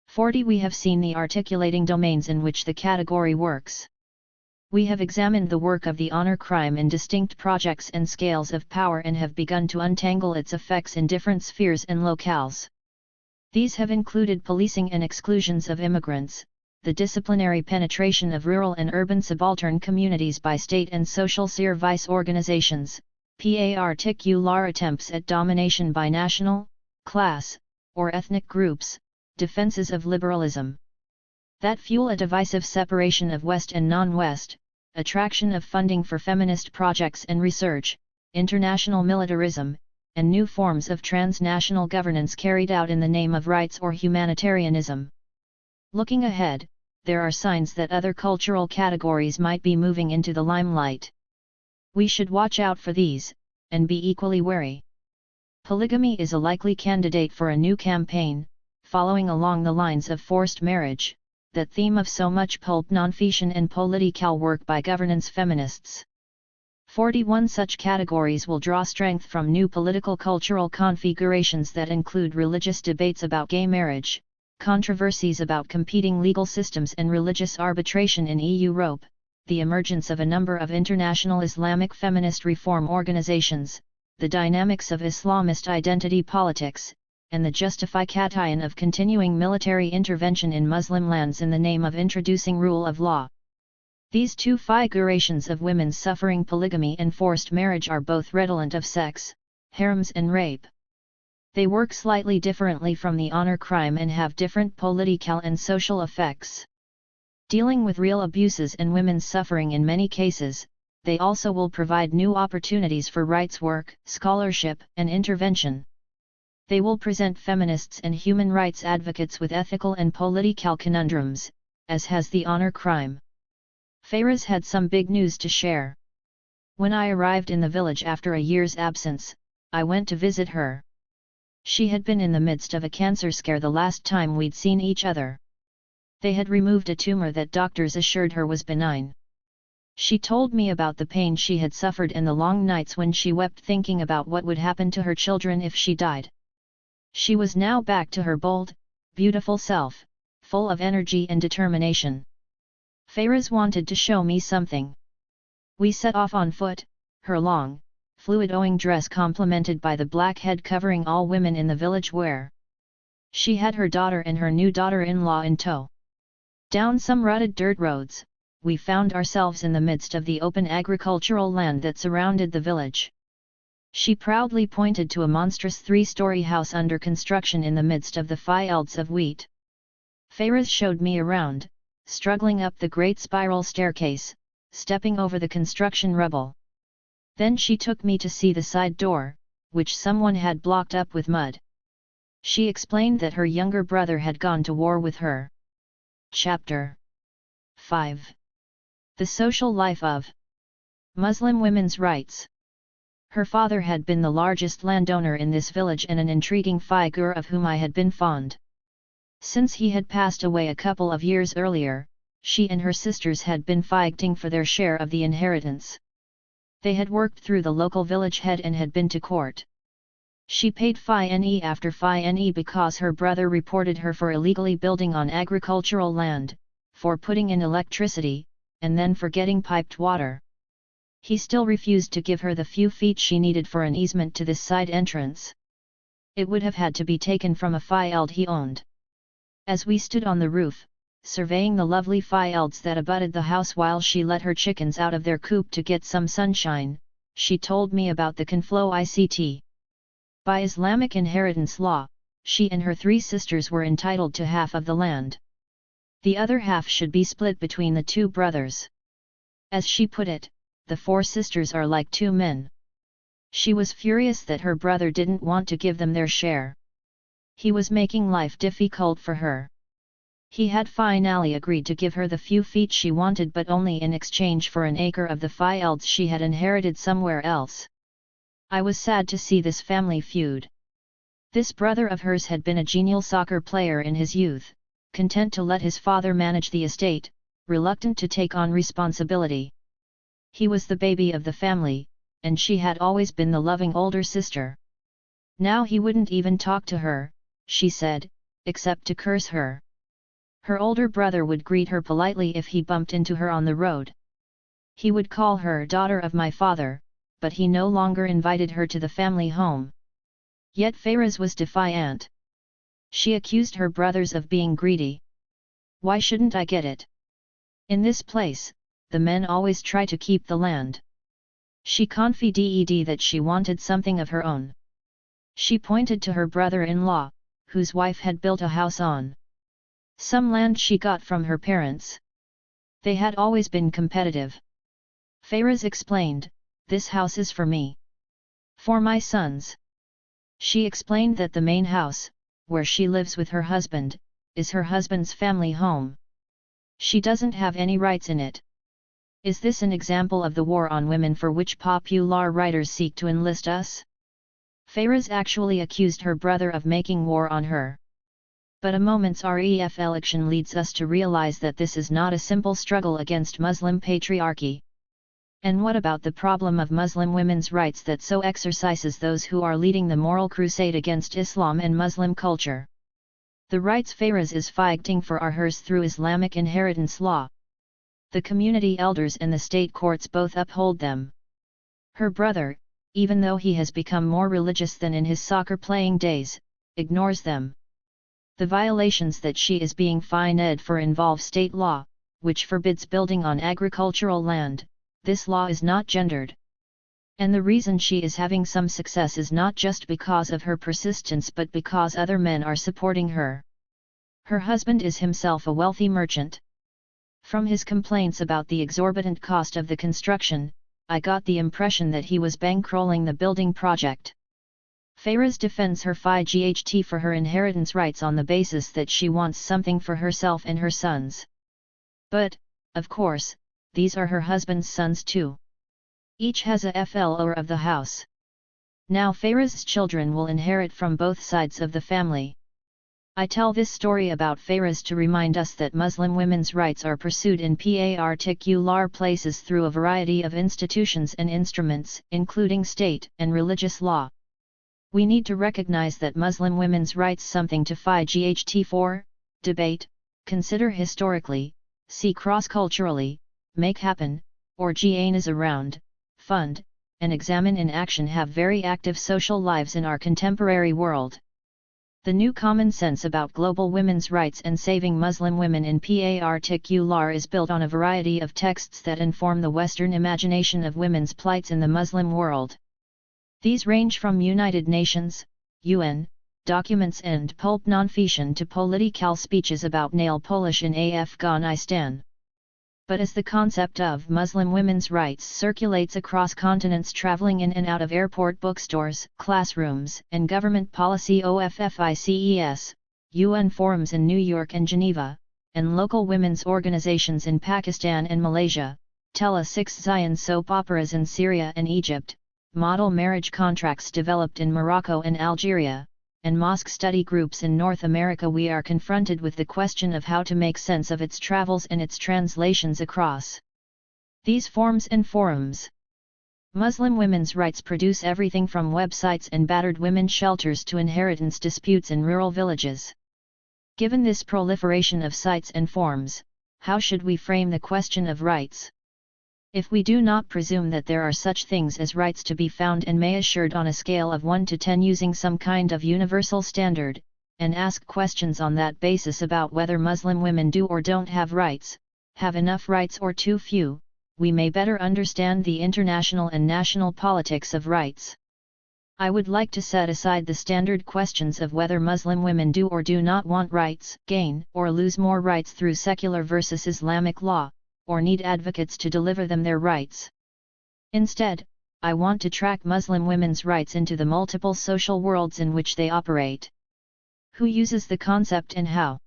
40. We have seen the articulating domains in which the category works. We have examined the work of the honor crime in distinct projects and scales of power and have begun to untangle its effects in different spheres and locales. These have included policing and exclusions of immigrants, the disciplinary penetration of rural and urban subaltern communities by state and social service organizations, particular attempts at domination by national, class, or ethnic groups, defenses of liberalism that fuel a divisive separation of West and non-West, attraction of funding for feminist projects and research, international militarism, and new forms of transnational governance carried out in the name of rights or humanitarianism. Looking ahead, there are signs that other cultural categories might be moving into the limelight. We should watch out for these, and be equally wary. Polygamy is a likely candidate for a new campaign, following along the lines of forced marriage, that theme of so much pulp nonfiction and political work by governance feminists. 41 such categories will draw strength from new political cultural configurations that include religious debates about gay marriage, controversies about competing legal systems and religious arbitration in Europe, the emergence of a number of international Islamic feminist reform organizations, the dynamics of Islamist identity politics, and the justification of continuing military intervention in Muslim lands in the name of introducing rule of law. These two figurations of women suffering polygamy and forced marriage are both redolent of sex, harems and rape. They work slightly differently from the honor crime and have different political and social effects. Dealing with real abuses and women's suffering in many cases, they also will provide new opportunities for rights work, scholarship, and intervention. They will present feminists and human rights advocates with ethical and political conundrums, as has the honor crime. Fayraz had some big news to share. When I arrived in the village after a year's absence, I went to visit her. She had been in the midst of a cancer scare the last time we'd seen each other. They had removed a tumor that doctors assured her was benign. She told me about the pain she had suffered and the long nights when she wept thinking about what would happen to her children if she died. She was now back to her bold, beautiful self, full of energy and determination. Fayraz wanted to show me something. We set off on foot, her long, fluid-owing dress complemented by the black head covering all women in the village wear. She had her daughter and her new daughter-in-law in tow. Down some rutted dirt roads, we found ourselves in the midst of the open agricultural land that surrounded the village. She proudly pointed to a monstrous 3-story house under construction in the midst of the fields of wheat. Fayraz showed me around, struggling up the great spiral staircase, stepping over the construction rubble. Then she took me to see the side door, which someone had blocked up with mud. She explained that her younger brother had gone to war with her. Chapter 5. The Social Life of Muslim Women's Rights. Her father had been the largest landowner in this village and an intriguing figure of whom I had been fond. Since he had passed away a couple of years earlier, she and her sisters had been fighting for their share of the inheritance. They had worked through the local village head and had been to court. She paid fine after fine because her brother reported her for illegally building on agricultural land, for putting in electricity, and then for getting piped water. He still refused to give her the few feet she needed for an easement to this side entrance. It would have had to be taken from a field he owned. As we stood on the roof, surveying the lovely fields that abutted the house while she let her chickens out of their coop to get some sunshine, she told me about the Conflow ICT. By Islamic inheritance law, she and her 3 sisters were entitled to half of the land. The other half should be split between the 2 brothers. As she put it, the 4 sisters are like 2 men. She was furious that her brother didn't want to give them their share. He was making life difficult for her. He had finally agreed to give her the few feet she wanted, but only in exchange for an acre of the fields she had inherited somewhere else. I was sad to see this family feud. This brother of hers had been a genial soccer player in his youth, content to let his father manage the estate, reluctant to take on responsibility. He was the baby of the family, and she had always been the loving older sister. Now he wouldn't even talk to her, she said, except to curse her. Her older brother would greet her politely if he bumped into her on the road. He would call her daughter of my father, but he no longer invited her to the family home. Yet Fayraz was defiant. She accused her brothers of being greedy. Why shouldn't I get it? In this place, the men always try to keep the land. She confided that she wanted something of her own. She pointed to her brother-in-law, whose wife had built a house on some land she got from her parents. They had always been competitive. Fayraz explained, "This house is for me. For my sons." She explained that the main house, where she lives with her husband, is her husband's family home. She doesn't have any rights in it. Is this an example of the war on women for which popular writers seek to enlist us? Fayraz actually accused her brother of making war on her. But a moment's ref election leads us to realize that this is not a simple struggle against Muslim patriarchy. And what about the problem of Muslim women's rights that so exercises those who are leading the moral crusade against Islam and Muslim culture? The rights Fayraz is fighting for are hers through Islamic inheritance law. The community elders and the state courts both uphold them. Her brother, even though he has become more religious than in his soccer-playing days, ignores them. The violations that she is being fined for involve state law, which forbids building on agricultural land. This law is not gendered. And the reason she is having some success is not just because of her persistence but because other men are supporting her. Her husband is himself a wealthy merchant. From his complaints about the exorbitant cost of the construction, I got the impression that he was bankrolling the building project. Fayraz defends her FIGHT for her inheritance rights on the basis that she wants something for herself and her sons. But, of course, these are her husband's sons too. Each has a FLO of the house. Now Fayraz's children will inherit from both sides of the family. I tell this story about Fayraz to remind us that Muslim women's rights are pursued in particular places through a variety of institutions and instruments, including state and religious law. We need to recognize that Muslim women's rights something to FIGHT for, debate, consider historically, see cross-culturally, make happen, or GANAs around, fund, and examine in action have very active social lives in our contemporary world. The new common sense about global women's rights and saving Muslim women in particular is built on a variety of texts that inform the Western imagination of women's plights in the Muslim world. These range from United Nations, UN, documents and pulp non-fiction to political speeches about nail polish in Afghanistan. But as the concept of Muslim women's rights circulates across continents, traveling in and out of airport bookstores, classrooms, and government policy offices, UN forums in New York and Geneva, and local women's organizations in Pakistan and Malaysia, Tele-6 Zion soap operas in Syria and Egypt, model marriage contracts developed in Morocco and Algeria, and mosque study groups in North America, we are confronted with the question of how to make sense of its travels and its translations across these forms and forums. Muslim women's rights produce everything from websites and battered women's shelters to inheritance disputes in rural villages. Given this proliferation of sites and forms, how should we frame the question of rights? If we do not presume that there are such things as rights to be found and may assured on a scale of 1 to 10 using some kind of universal standard, and ask questions on that basis about whether Muslim women do or don't have rights, have enough rights or too few, we may better understand the international and national politics of rights. I would like to set aside the standard questions of whether Muslim women do or do not want rights, gain or lose more rights through secular versus Islamic law, or need advocates to deliver them their rights. Instead, I want to track Muslim women's rights into the multiple social worlds in which they operate. Who uses the concept and how?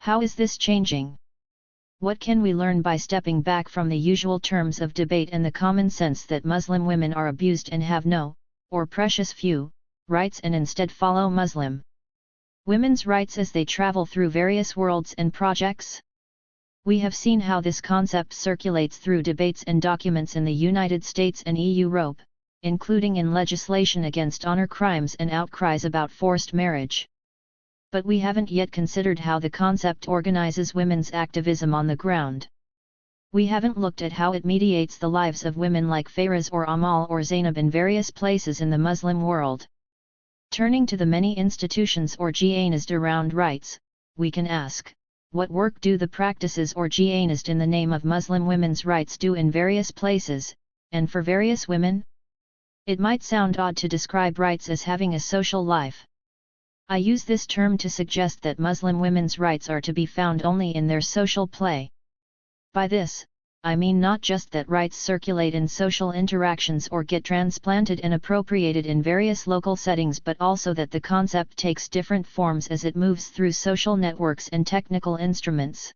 How is this changing? What can we learn by stepping back from the usual terms of debate and the common sense that Muslim women are abused and have no, or precious few, rights and instead follow Muslim women's rights as they travel through various worlds and projects? We have seen how this concept circulates through debates and documents in the United States and Europe, including in legislation against honor crimes and outcries about forced marriage. But we haven't yet considered how the concept organizes women's activism on the ground. We haven't looked at how it mediates the lives of women like Fayraz or Amal or Zainab in various places in the Muslim world. Turning to the many institutions or GANAs around rights, we can ask, what work do the practices or GANAs in the name of Muslim women's rights do in various places, and for various women? It might sound odd to describe rights as having a social life. I use this term to suggest that Muslim women's rights are to be found only in their social play. By this, I mean not just that rights circulate in social interactions or get transplanted and appropriated in various local settings, but also that the concept takes different forms as it moves through social networks and technical instruments.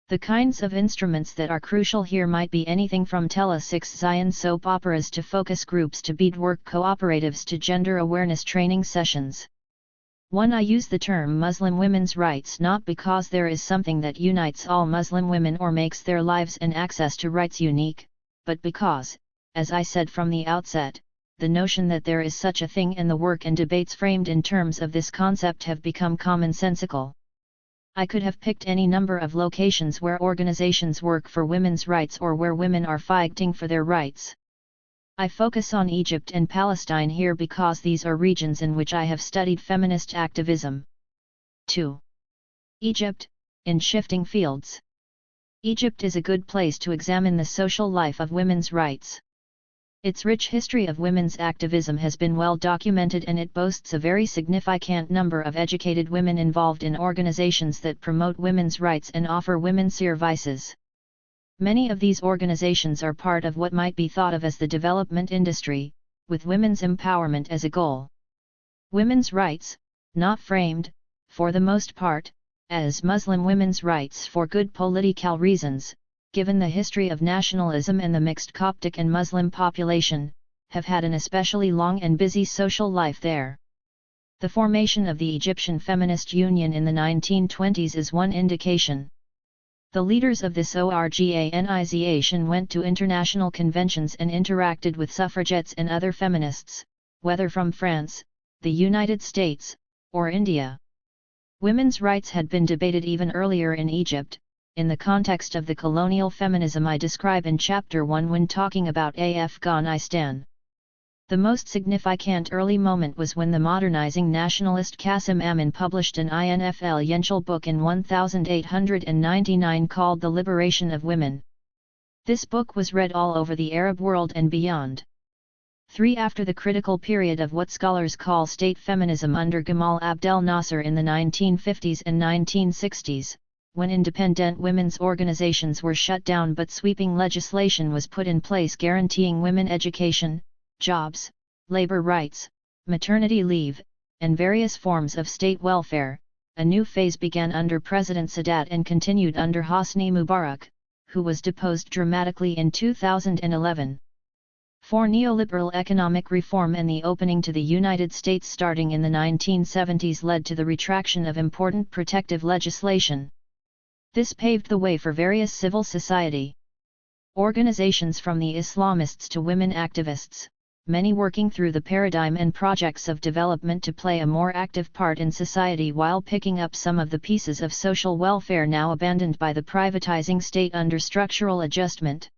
The kinds of instruments that are crucial here might be anything from Tele-6 Zion soap operas to focus groups to beadwork cooperatives to gender awareness training sessions. I use the term Muslim women's rights not because there is something that unites all Muslim women or makes their lives and access to rights unique, but because, as I said from the outset, the notion that there is such a thing and the work and debates framed in terms of this concept have become commonsensical. I could have picked any number of locations where organizations work for women's rights or where women are fighting for their rights. I focus on Egypt and Palestine here because these are regions in which I have studied feminist activism. 2. Egypt, in shifting fields. Egypt is a good place to examine the social life of women's rights. Its rich history of women's activism has been well documented, and it boasts a very significant number of educated women involved in organizations that promote women's rights and offer women services. Many of these organizations are part of what might be thought of as the development industry, with women's empowerment as a goal. Women's rights, not framed, for the most part, as Muslim women's rights for good political reasons, given the history of nationalism and the mixed Coptic and Muslim population, have had an especially long and busy social life there. The formation of the Egyptian Feminist Union in the 1920s is one indication. The leaders of this organization went to international conventions and interacted with suffragettes and other feminists, whether from France, the United States, or India. Women's rights had been debated even earlier in Egypt, in the context of the colonial feminism I describe in Chapter 1 when talking about Afghanistan. The most significant early moment was when the modernizing nationalist Qasim Amin published an influential book in 1899 called The Liberation of Women. This book was read all over the Arab world and beyond. After the critical period of what scholars call state feminism under Gamal Abdel Nasser in the 1950s and 1960s, when independent women's organizations were shut down but sweeping legislation was put in place guaranteeing women education, jobs, labor rights, maternity leave, and various forms of state welfare, a new phase began under President Sadat and continued under Hosni Mubarak, who was deposed dramatically in 2011. For neoliberal economic reform and the opening to the United States starting in the 1970s led to the retraction of important protective legislation. This paved the way for various civil society organizations from the Islamists to women activists, many working through the paradigm and projects of development to play a more active part in society while picking up some of the pieces of social welfare now abandoned by the privatizing state under structural adjustment.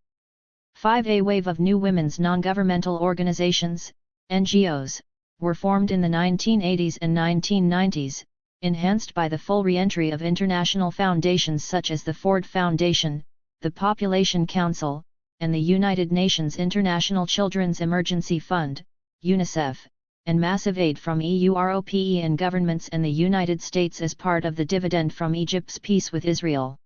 A wave of new women's non-governmental organizations, NGOs, were formed in the 1980s and 1990s, enhanced by the full re-entry of international foundations such as the Ford Foundation, the Population Council, and the United Nations International Children's Emergency Fund, UNICEF, and massive aid from Europe and governments and the United States as part of the dividend from Egypt's peace with Israel.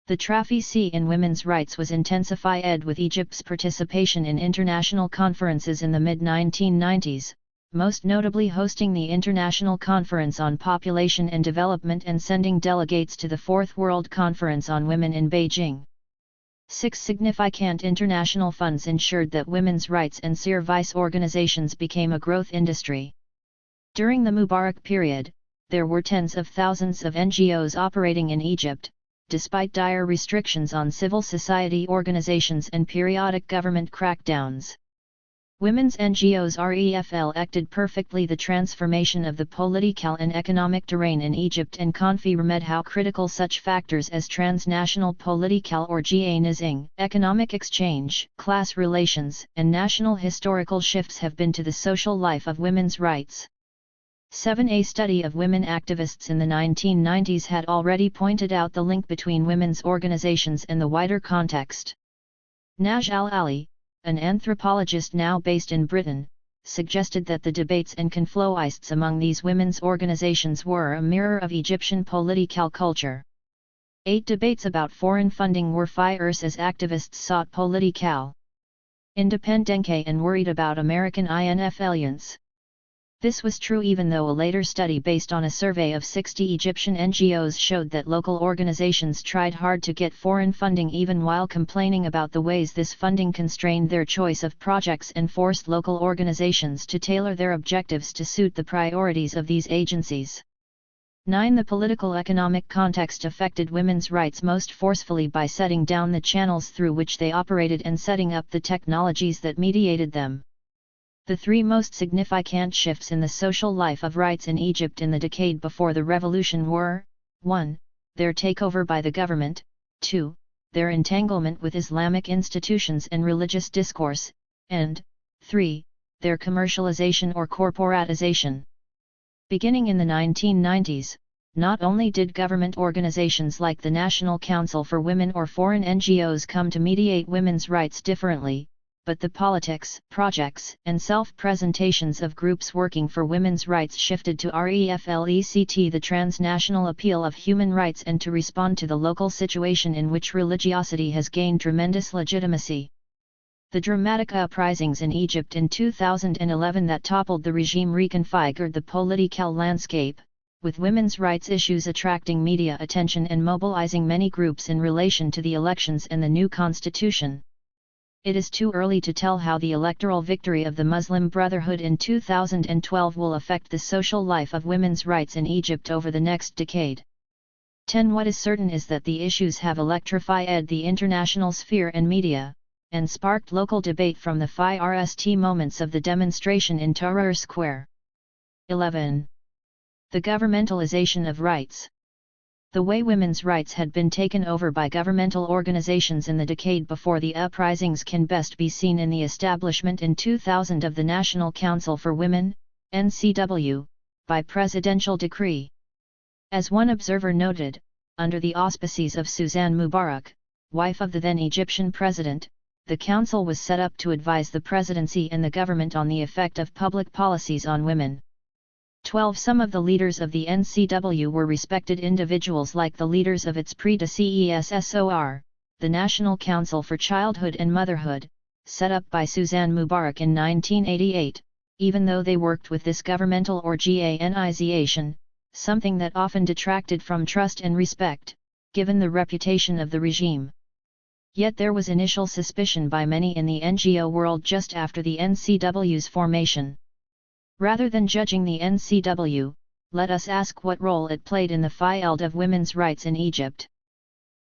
The traffic in women's rights was intensified with Egypt's participation in international conferences in the mid-1990s, most notably hosting the International Conference on Population and Development and sending delegates to the Fourth World Conference on Women in Beijing. 6 significant international funds ensured that women's rights and service organizations became a growth industry. During the Mubarak period, there were tens of thousands of NGOs operating in Egypt, despite dire restrictions on civil society organizations and periodic government crackdowns. Women's NGOs reflected perfectly the transformation of the political and economic terrain in Egypt and confirmed how critical such factors as transnational political organizing, economic exchange, class relations, and national historical shifts have been to the social life of women's rights. A study of women activists in the 1990s had already pointed out the link between women's organizations and the wider context. Naj al-Ali, an anthropologist now based in Britain, suggested that the debates and conflicts among these women's organizations were a mirror of Egyptian political culture. 8 debates about foreign funding were fierce as activists sought political independence and worried about American influence. This was true even though a later study based on a survey of 60 Egyptian NGOs showed that local organizations tried hard to get foreign funding even while complaining about the ways this funding constrained their choice of projects and forced local organizations to tailor their objectives to suit the priorities of these agencies. 9. The political economic context affected women's rights most forcefully by setting down the channels through which they operated and setting up the technologies that mediated them. The 3 most significant shifts in the social life of rights in Egypt in the decade before the revolution were, 1. Their takeover by the government, 2. Their entanglement with Islamic institutions and religious discourse, and 3. Their commercialization or corporatization. Beginning in the 1990s, not only did government organizations like the National Council for Women or foreign NGOs come to mediate women's rights differently, but the politics, projects, and self-presentations of groups working for women's rights shifted to reflect the transnational appeal of human rights and to respond to the local situation in which religiosity has gained tremendous legitimacy. The dramatic uprisings in Egypt in 2011 that toppled the regime reconfigured the political landscape, with women's rights issues attracting media attention and mobilizing many groups in relation to the elections and the new constitution. It is too early to tell how the electoral victory of the Muslim Brotherhood in 2012 will affect the social life of women's rights in Egypt over the next decade. 10. What is certain is that the issues have electrified the international sphere and media, and sparked local debate from the first moments of the demonstration in Tahrir Square. 11. The governmentalization of rights. The way women's rights had been taken over by governmental organizations in the decade before the uprisings can best be seen in the establishment in 2000 of the National Council for Women, NCW, by presidential decree. As one observer noted, under the auspices of Suzanne Mubarak, wife of the then Egyptian president, the council was set up to advise the presidency and the government on the effect of public policies on women. 12. Some of the leaders of the NCW were respected individuals like the leaders of its predecessor, the National Council for Childhood and Motherhood, set up by Suzanne Mubarak in 1988, even though they worked with this governmental organization, something that often detracted from trust and respect, given the reputation of the regime. Yet there was initial suspicion by many in the NGO world just after the NCW's formation. Rather than judging the NCW, let us ask what role it played in the field of women's rights in Egypt.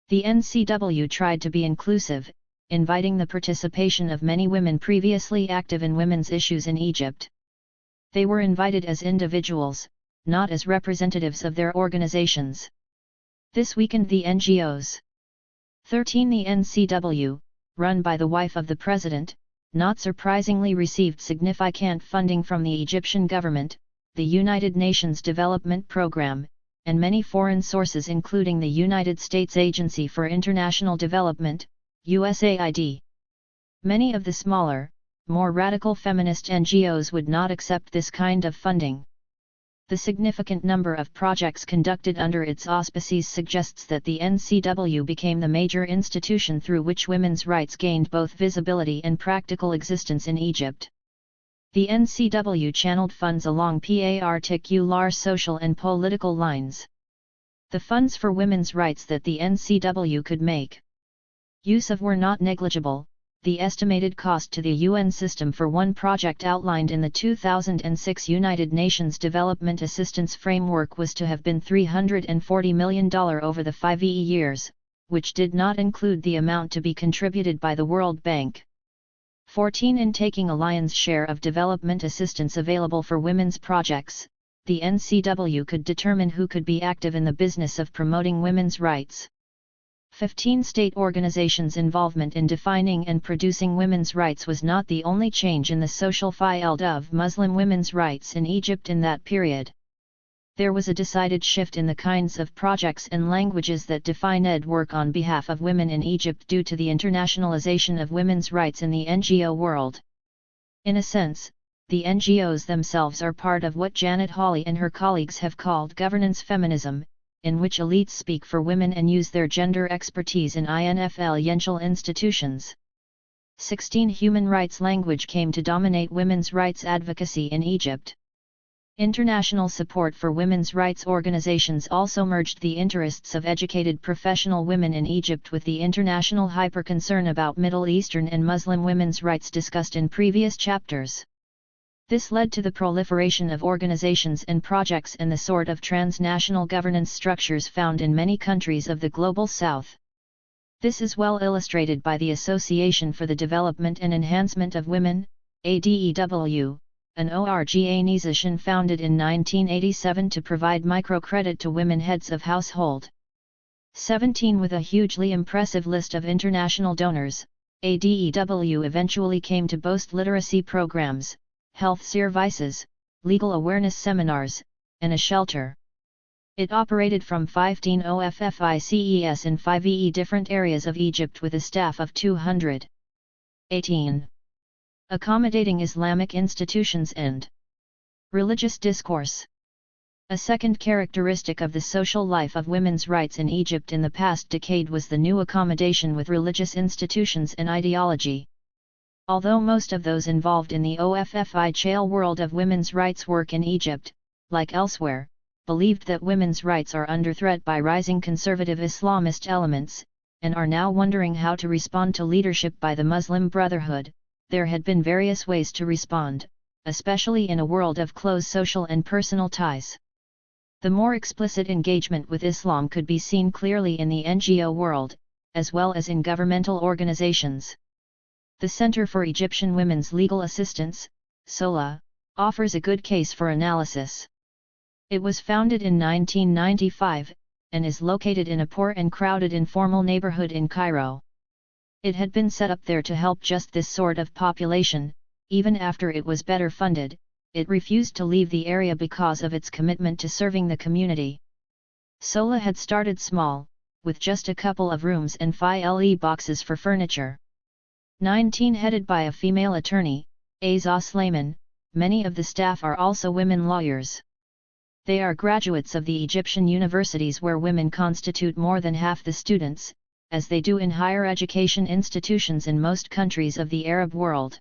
The NCW tried to be inclusive, inviting the participation of many women previously active in women's issues in Egypt. They were invited as individuals, not as representatives of their organizations. This weakened the NGOs. 13. The NCW, run by the wife of the president, not surprisingly received significant funding from the Egyptian government, the United Nations Development Programme, and many foreign sources including the United States Agency for International Development, USAID. Many of the smaller, more radical feminist NGOs would not accept this kind of funding. The significant number of projects conducted under its auspices suggests that the NCW became the major institution through which women's rights gained both visibility and practical existence in Egypt. The NCW channeled funds along particular social and political lines. The funds for women's rights that the NCW could make use of were not negligible. The estimated cost to the UN system for one project outlined in the 2006 United Nations Development Assistance Framework was to have been $340 million over the 5 years, which did not include the amount to be contributed by the World Bank. 14. In taking a lion's share of development assistance available for women's projects, the NCW could determine who could be active in the business of promoting women's rights. 15. State organizations' involvement in defining and producing women's rights was not the only change in the social field of Muslim women's rights in Egypt in that period. There was a decided shift in the kinds of projects and languages that defined work on behalf of women in Egypt due to the internationalization of women's rights in the NGO world. In a sense, the NGOs themselves are part of what Janet Hawley and her colleagues have called governance feminism, in which elites speak for women and use their gender expertise in influential institutions. 16. Human rights language came to dominate women's rights advocacy in Egypt. International support for women's rights organizations also merged the interests of educated professional women in Egypt with the international hyper-concern about Middle Eastern and Muslim women's rights discussed in previous chapters. This led to the proliferation of organizations and projects and the sort of transnational governance structures found in many countries of the Global South. This is well illustrated by the Association for the Development and Enhancement of Women, ADEW, an organization founded in 1987 to provide microcredit to women heads of household. 17. With a hugely impressive list of international donors, ADEW eventually came to boast literacy programs, health services, legal awareness seminars, and a shelter. It operated from 15 OFFICES in 5 different areas of Egypt with a staff of 200. 18. Accommodating Islamic institutions and religious discourse. A second characteristic of the social life of women's rights in Egypt in the past decade was the new accommodation with religious institutions and ideology. Although most of those involved in the OFFICHAL world of women's rights work in Egypt, like elsewhere, believed that women's rights are under threat by rising conservative Islamist elements, and are now wondering how to respond to leadership by the Muslim Brotherhood, there had been various ways to respond, especially in a world of close social and personal ties. The more explicit engagement with Islam could be seen clearly in the NGO world, as well as in governmental organizations. The Center for Egyptian Women's Legal Assistance, SOLA, offers a good case for analysis. It was founded in 1995, and is located in a poor and crowded informal neighborhood in Cairo. It had been set up there to help just this sort of population. Even after it was better funded, it refused to leave the area because of its commitment to serving the community. SOLA had started small, with just a couple of rooms and file boxes for furniture. 19 Headed by a female attorney, Azah Slayman, many of the staff are also women lawyers. They are graduates of the Egyptian universities where women constitute more than half the students, as they do in higher education institutions in most countries of the Arab world.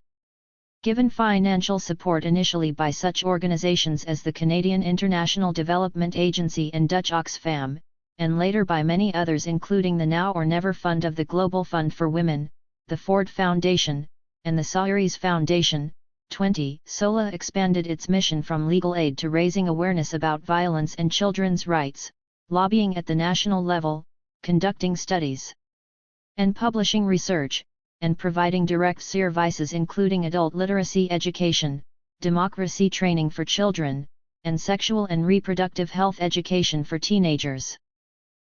Given financial support initially by such organizations as the Canadian International Development Agency and Dutch Oxfam, and later by many others including the Now or Never Fund of the Global Fund for Women, the Ford Foundation, and the Sawyeries Foundation, 20. SOLA expanded its mission from legal aid to raising awareness about violence and children's rights, lobbying at the national level, conducting studies and publishing research, and providing direct services including adult literacy education, democracy training for children, and sexual and reproductive health education for teenagers.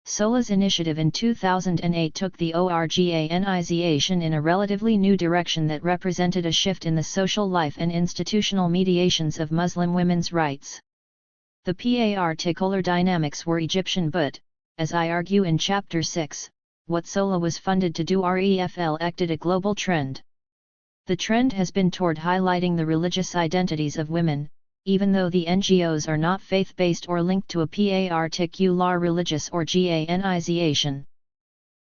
SOLA's initiative in 2008 took the organization in a relatively new direction that represented a shift in the social life and institutional mediations of Muslim women's rights. The particular dynamics were Egyptian but, as I argue in Chapter 6, what SOLA was funded to do reflected a global trend. The trend has been toward highlighting the religious identities of women, even though the NGOs are not faith-based or linked to a particular religious organization.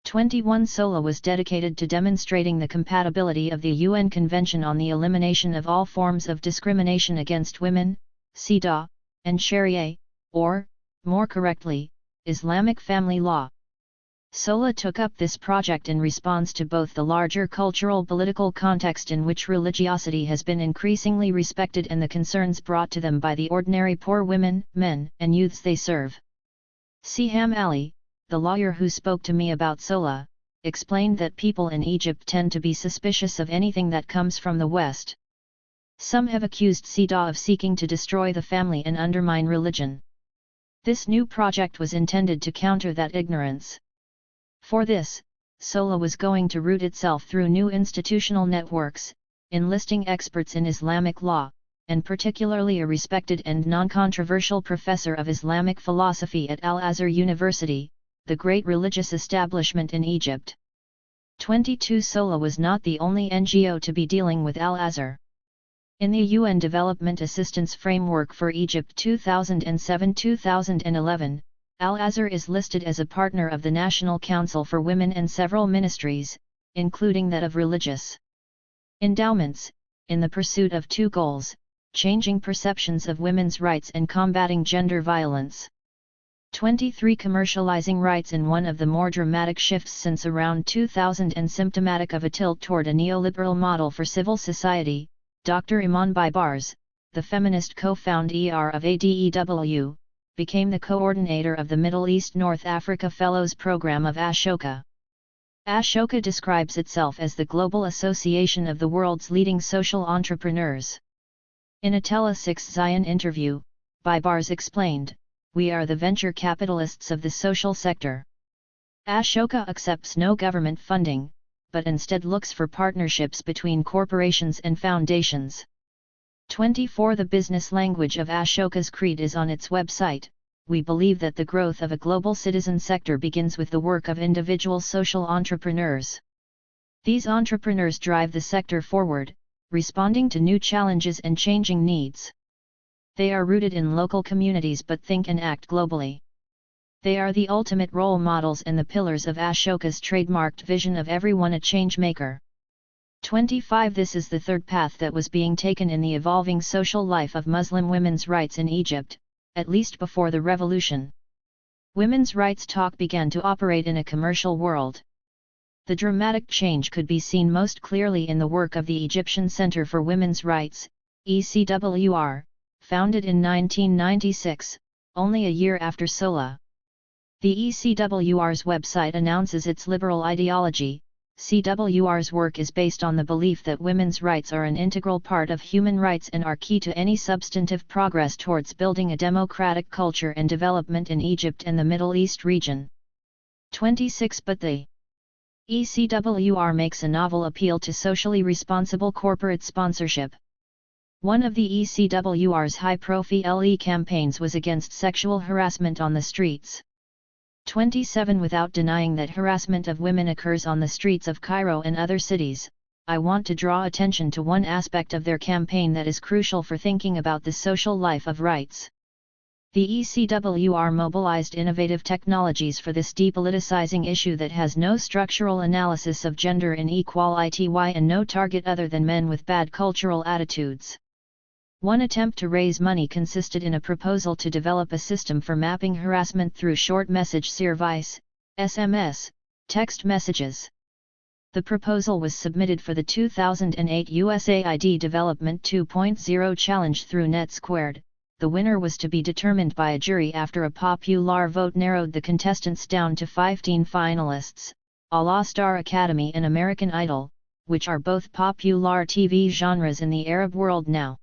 21 SOLA was dedicated to demonstrating the compatibility of the UN Convention on the Elimination of All Forms of Discrimination Against Women, CEDAW, and Sharia, or, more correctly, Islamic family law. SOLA took up this project in response to both the larger cultural-political context in which religiosity has been increasingly respected and the concerns brought to them by the ordinary poor women, men, and youths they serve. Siham Ali, the lawyer who spoke to me about SOLA, explained that people in Egypt tend to be suspicious of anything that comes from the West. Some have accused CEDAW of seeking to destroy the family and undermine religion. This new project was intended to counter that ignorance. For this, SOLA was going to root itself through new institutional networks, enlisting experts in Islamic law, and particularly a respected and non-controversial professor of Islamic philosophy at Al-Azhar University, the great religious establishment in Egypt. 22 SOLA was not the only NGO to be dealing with Al-Azhar. In the UN Development Assistance Framework for Egypt 2007-2011, Al-Azhar is listed as a partner of the National Council for Women and several ministries, including that of religious endowments, in the pursuit of two goals: changing perceptions of women's rights and combating gender violence. 23 Commercializing rights in one of the more dramatic shifts since around 2000 and symptomatic of a tilt toward a neoliberal model for civil society, Dr. Iman Baibars, the feminist co-founder of ADEW, became the coordinator of the Middle East North Africa Fellows Program of Ashoka. Ashoka describes itself as the global association of the world's leading social entrepreneurs. In a Tele6 Zion interview, Baibars explained, "We are the venture capitalists of the social sector." Ashoka accepts no government funding, but instead looks for partnerships between corporations and foundations. 24 The business language of Ashoka's creed is on its website, we believe that the growth of a global citizen sector begins with the work of individual social entrepreneurs. These entrepreneurs drive the sector forward, responding to new challenges and changing needs. They are rooted in local communities but think and act globally. They are the ultimate role models and the pillars of Ashoka's trademarked vision of everyone a change maker. 25. This is the third path that was being taken in the evolving social life of Muslim women's rights in Egypt, at least before the revolution. Women's rights talk began to operate in a commercial world. The dramatic change could be seen most clearly in the work of the Egyptian Center for Women's Rights, ECWR, founded in 1996, only a year after SOLA. The ECWR's website announces its liberal ideology. CWR's work is based on the belief that women's rights are an integral part of human rights and are key to any substantive progress towards building a democratic culture and development in Egypt and the Middle East region. 26. But the ECWR makes a novel appeal to socially responsible corporate sponsorship. One of the ECWR's high-profile campaigns was against sexual harassment on the streets. 27. Without denying that harassment of women occurs on the streets of Cairo and other cities, I want to draw attention to one aspect of their campaign that is crucial for thinking about the social life of rights. The ECWR mobilized innovative technologies for this depoliticizing issue that has no structural analysis of gender inequality and no target other than men with bad cultural attitudes. One attempt to raise money consisted in a proposal to develop a system for mapping harassment through short message service, SMS, text messages. The proposal was submitted for the 2008 USAID Development 2.0 Challenge through NetSquared. The winner was to be determined by a jury after a popular vote narrowed the contestants down to 15 finalists, a la Star Academy and American Idol, which are both popular TV genres in the Arab world now.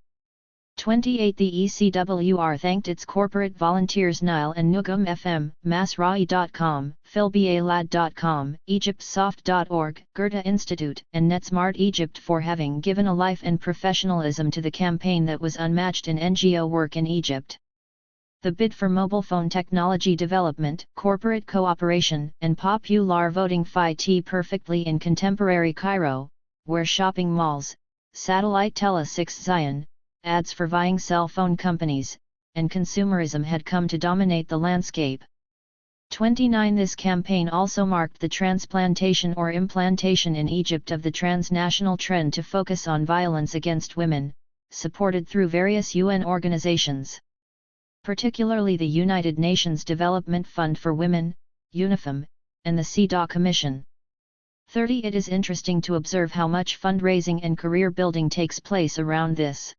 28. The ECWR thanked its corporate volunteers Nile and Nugum FM, Masrai.com, Philbalad.com, EgyptSoft.org, Goethe Institute, and NetSmart Egypt for having given a life and professionalism to the campaign that was unmatched in NGO work in Egypt. The bid for mobile phone technology development, corporate cooperation, and popular voting fit perfectly in contemporary Cairo, where shopping malls, satellite Tele6 Zion, ads for vying cell phone companies, and consumerism had come to dominate the landscape. 29. This campaign also marked the transplantation or implantation in Egypt of the transnational trend to focus on violence against women, supported through various UN organizations. Particularly the United Nations Development Fund for Women, UNIFEM, and the CEDAW Commission. 30. It is interesting to observe how much fundraising and career building takes place around this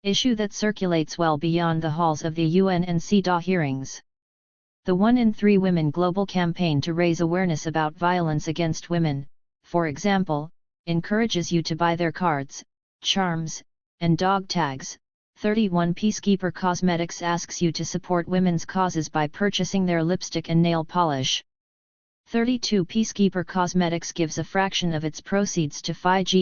issue that circulates well beyond the halls of the UN and CEDAW hearings. The 1 in 3 Women Global campaign to raise awareness about violence against women, for example, encourages you to buy their cards, charms, and dog tags. 31. Peacekeeper Cosmetics asks you to support women's causes by purchasing their lipstick and nail polish. 32. Peacekeeper Cosmetics gives a fraction of its proceeds to fight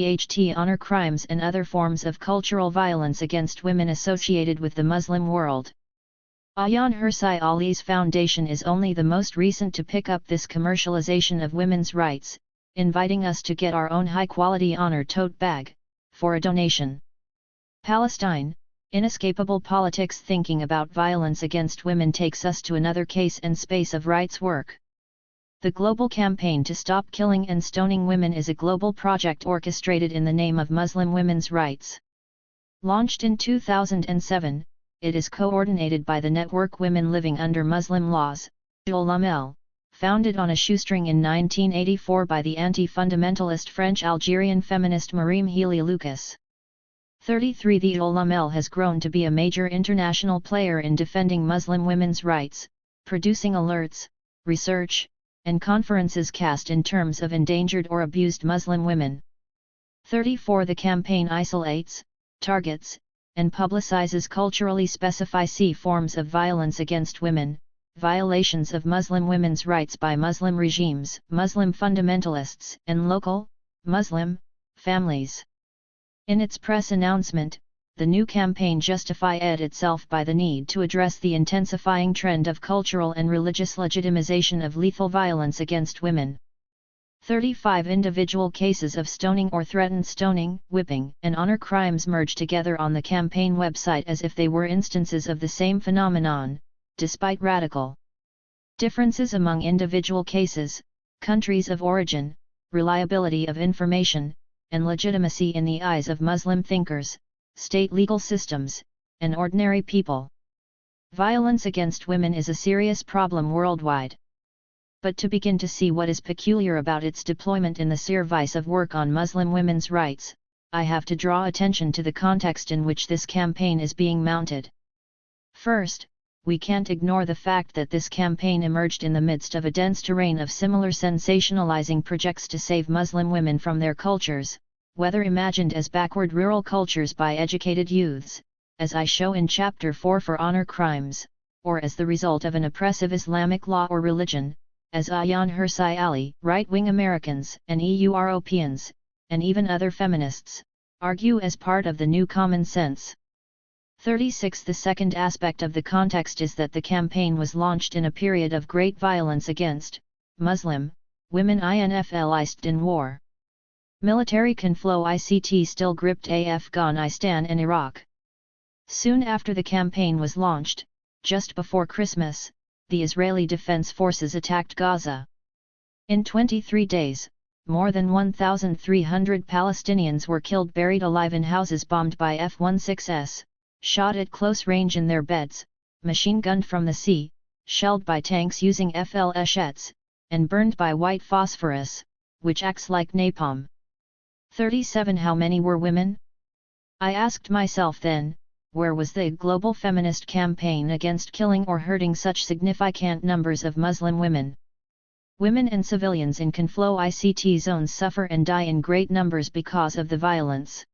honor crimes and other forms of cultural violence against women associated with the Muslim world. Ayaan Hirsi Ali's foundation is only the most recent to pick up this commercialization of women's rights, inviting us to get our own high-quality honor tote bag, for a donation. Palestine, inescapable politics. Thinking about violence against women takes us to another case and space of rights work. The global campaign to stop killing and stoning women is a global project orchestrated in the name of Muslim women's rights. Launched in 2007, it is coordinated by the network Women Living Under Muslim Laws, ULML, founded on a shoestring in 1984 by the anti-fundamentalist French-Algerian feminist Mariam Healy Lucas. 33. The ULML has grown to be a major international player in defending Muslim women's rights, producing alerts, research, and conferences cast in terms of endangered or abused Muslim women. 34. The campaign isolates, targets, and publicizes culturally specified forms of violence against women, violations of Muslim women's rights by Muslim regimes, Muslim fundamentalists, and local, Muslim, families. In its press announcement, the new campaign justified itself by the need to address the intensifying trend of cultural and religious legitimization of lethal violence against women. 35 individual cases of stoning or threatened stoning, whipping, and honor crimes merge together on the campaign website as if they were instances of the same phenomenon, despite radical differences among individual cases, countries of origin, reliability of information, and legitimacy in the eyes of Muslim thinkers, state legal systems, and ordinary people. Violence against women is a serious problem worldwide. But to begin to see what is peculiar about its deployment in the service of work on Muslim women's rights, I have to draw attention to the context in which this campaign is being mounted. First, we can't ignore the fact that this campaign emerged in the midst of a dense terrain of similar sensationalizing projects to save Muslim women from their cultures, whether imagined as backward rural cultures by educated youths, as I show in Chapter 4 for honor crimes, or as the result of an oppressive Islamic law or religion, as Ayaan Hirsi Ali, right-wing Americans and Europeans, and even other feminists, argue as part of the new common sense. 36. The second aspect of the context is that the campaign was launched in a period of great violence against Muslim women in war. Military conflict ICT still gripped Afghanistan and Iraq. Soon after the campaign was launched, just before Christmas, the Israeli Defense Forces attacked Gaza. In 23 days, more than 1,300 Palestinians were killed buried alive in houses bombed by F-16s, shot at close range in their beds, machine-gunned from the sea, shelled by tanks using FLSHs, and burned by white phosphorus, which acts like napalm. 37. How many were women? I asked myself then, where was the global feminist campaign against killing or hurting such significant numbers of Muslim women? Women and civilians in conflict ICT zones suffer and die in great numbers because of the violence.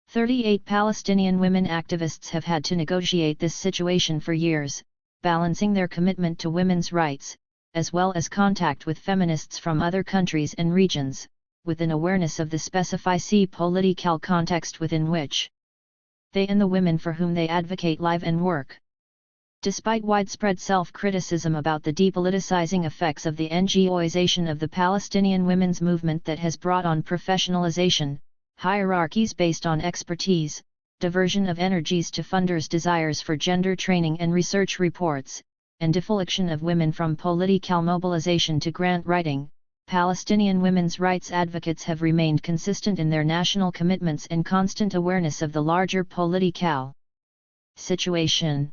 38. Palestinian women activists have had to negotiate this situation for years, balancing their commitment to women's rights, as well as contact with feminists from other countries and regions, with an awareness of the specific political context within which they and the women for whom they advocate live and work. Despite widespread self-criticism about the depoliticizing effects of the NGOization of the Palestinian women's movement that has brought on professionalization, hierarchies based on expertise, diversion of energies to funders' desires for gender training and research reports, and deflection of women from political mobilization to grant writing, Palestinian women's rights advocates have remained consistent in their national commitments and constant awareness of the larger political situation.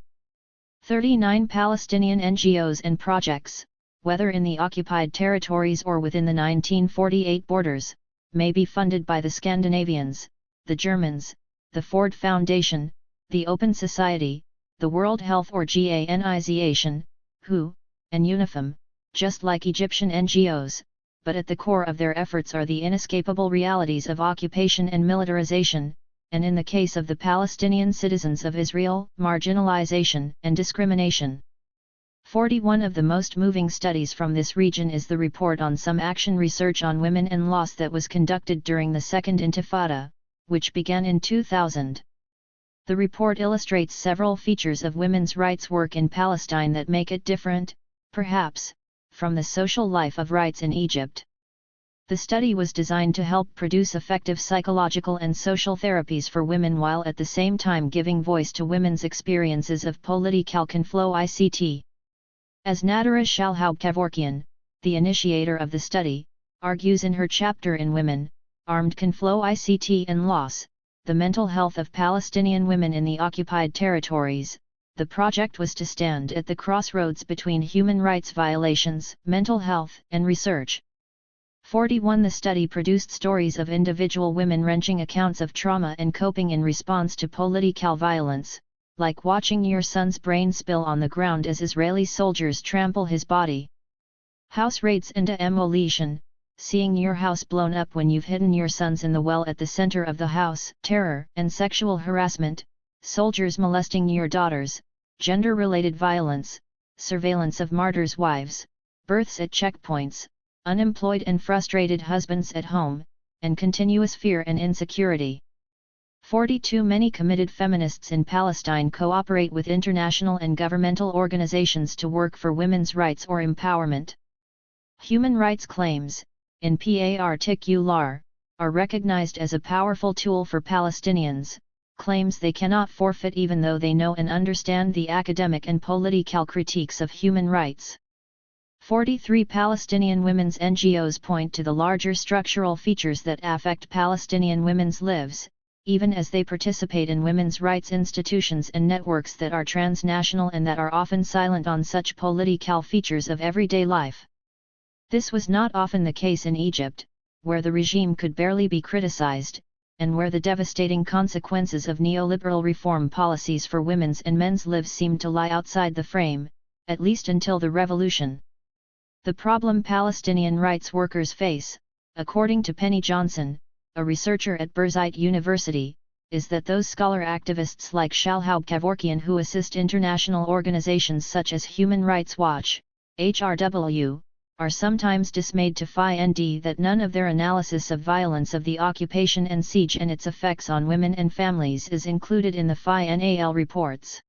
39. Palestinian NGOs and projects, whether in the occupied territories or within the 1948 borders, may be funded by the Scandinavians, the Germans, the Ford Foundation, the Open Society, the World Health Organization, WHO, and UNIFEM, just like Egyptian NGOs, but at the core of their efforts are the inescapable realities of occupation and militarization, and in the case of the Palestinian citizens of Israel, marginalization and discrimination. 41. Of the most moving studies from this region is the report on some action research on women and loss that was conducted during the Second Intifada, which began in 2000. The report illustrates several features of women's rights work in Palestine that make it different, perhaps, from the social life of rights in Egypt. The study was designed to help produce effective psychological and social therapies for women while at the same time giving voice to women's experiences of political conflict ICT. As Nadira Shalhoub-Kevorkian, the initiator of the study, argues in her chapter in Women, Armed Conflict ICT and Loss, the mental health of Palestinian women in the occupied territories, the project was to stand at the crossroads between human rights violations, mental health, and research. 41. The study produced stories of individual women wrenching accounts of trauma and coping in response to political violence, like watching your son's brain spill on the ground as Israeli soldiers trample his body. House raids and demolition, seeing your house blown up when you've hidden your sons in the well at the center of the house, terror and sexual harassment, soldiers molesting your daughters, gender-related violence, surveillance of martyrs' wives, births at checkpoints, unemployed and frustrated husbands at home, and continuous fear and insecurity. 42 Many committed feminists in Palestine cooperate with international and governmental organizations to work for women's rights or empowerment. Human rights claims, in particular, are recognized as a powerful tool for Palestinians, claims they cannot forfeit even though they know and understand the academic and political critiques of human rights. 43 Palestinian women's NGOs point to the larger structural features that affect Palestinian women's lives, even as they participate in women's rights institutions and networks that are transnational and that are often silent on such political features of everyday life. This was not often the case in Egypt, where the regime could barely be criticized, and where the devastating consequences of neoliberal reform policies for women's and men's lives seemed to lie outside the frame, at least until the revolution. The problem Palestinian rights workers face, according to Penny Johnson, a researcher at Birzeit University, is that those scholar activists like Shalhoub Kevorkian who assist international organizations such as Human Rights Watch, HRW, are sometimes dismayed to find that none of their analysis of violence of the occupation and siege and its effects on women and families is included in the FINAL reports.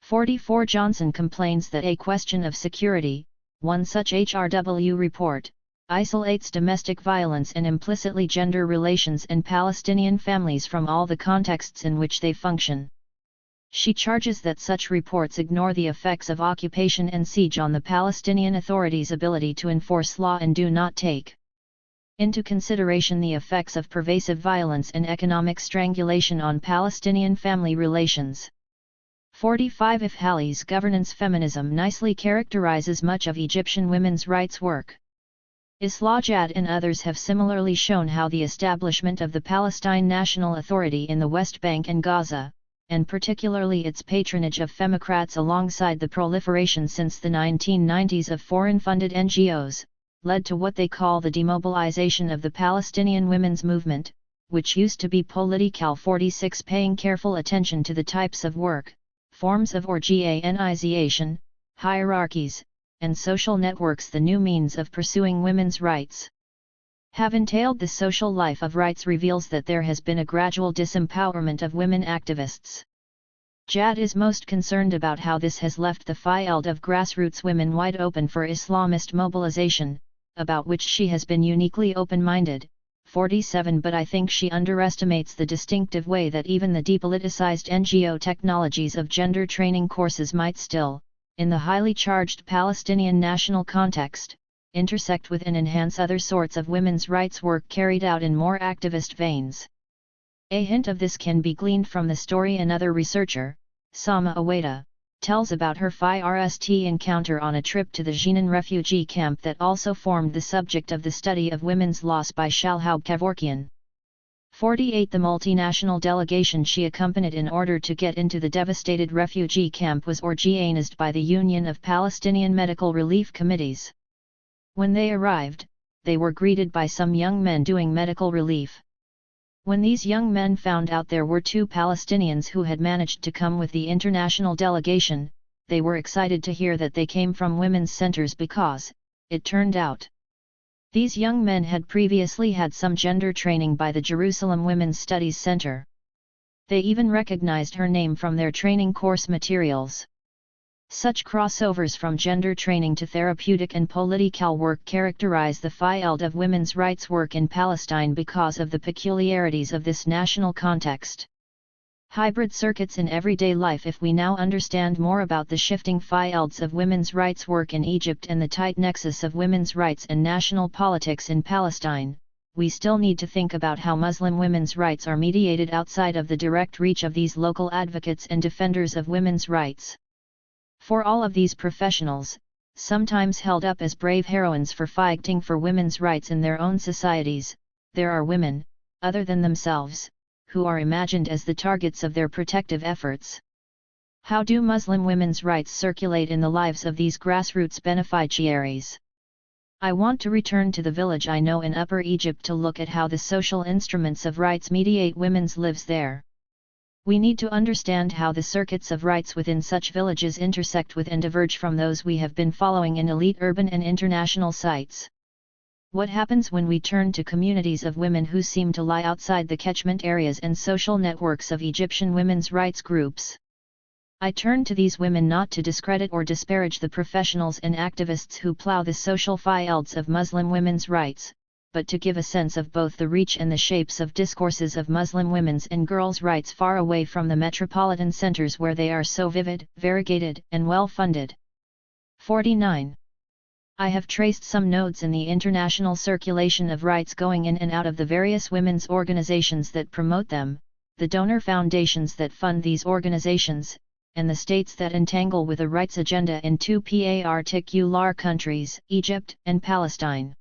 44 Johnson complains that a question of security, one such HRW report, isolates domestic violence and implicitly gender relations and Palestinian families from all the contexts in which they function. She charges that such reports ignore the effects of occupation and siege on the Palestinian Authority's ability to enforce law and do not take into consideration the effects of pervasive violence and economic strangulation on Palestinian family relations. 45 If Hali's governance feminism nicely characterizes much of Egyptian women's rights work. Islajad and others have similarly shown how the establishment of the Palestine National Authority in the West Bank and Gaza, and particularly its patronage of femocrats alongside the proliferation since the 1990s of foreign-funded NGOs, led to what they call the demobilization of the Palestinian women's movement, which used to be political. 46 Paying careful attention to the types of work, forms of organization, hierarchies, and social networks the new means of pursuing women's rights have entailed. The social life of rights reveals that there has been a gradual disempowerment of women activists. Jad is most concerned about how this has left the field of grassroots women wide open for Islamist mobilization, about which she has been uniquely open-minded. 47 But I think she underestimates the distinctive way that even the depoliticized NGO technologies of gender training courses might still, in the highly charged Palestinian national context, intersect with and enhance other sorts of women's rights work carried out in more activist veins. A hint of this can be gleaned from the story another researcher, Sama Aweda, tells about her first encounter on a trip to the Jenin refugee camp that also formed the subject of the study of women's loss by Shalhoub Kevorkian. 48 The multinational delegation she accompanied in order to get into the devastated refugee camp was organized by the Union of Palestinian Medical Relief Committees. When they arrived, they were greeted by some young men doing medical relief. When these young men found out there were 2 Palestinians who had managed to come with the international delegation, they were excited to hear that they came from women's centers because, it turned out, these young men had previously had some gender training by the Jerusalem Women's Studies Center. They even recognized her name from their training course materials. Such crossovers from gender training to therapeutic and political work characterize the field of women's rights work in Palestine because of the peculiarities of this national context. Hybrid circuits in everyday life. If we now understand more about the shifting fields of women's rights work in Egypt and the tight nexus of women's rights and national politics in Palestine, we still need to think about how Muslim women's rights are mediated outside of the direct reach of these local advocates and defenders of women's rights. For all of these professionals, sometimes held up as brave heroines for fighting for women's rights in their own societies, there are women, other than themselves, who are imagined as the targets of their protective efforts. How do Muslim women's rights circulate in the lives of these grassroots beneficiaries? I want to return to the village I know in Upper Egypt to look at how the social instruments of rights mediate women's lives there. We need to understand how the circuits of rights within such villages intersect with and diverge from those we have been following in elite urban and international sites. What happens when we turn to communities of women who seem to lie outside the catchment areas and social networks of Egyptian women's rights groups? I turn to these women not to discredit or disparage the professionals and activists who plow the social fields of Muslim women's rights, but to give a sense of both the reach and the shapes of discourses of Muslim women's and girls' rights far away from the metropolitan centers where they are so vivid, variegated, and well-funded. 49. I have traced some nodes in the international circulation of rights going in and out of the various women's organizations that promote them, the donor foundations that fund these organizations, and the states that entangle with a rights agenda in two particular countries, Egypt and Palestine.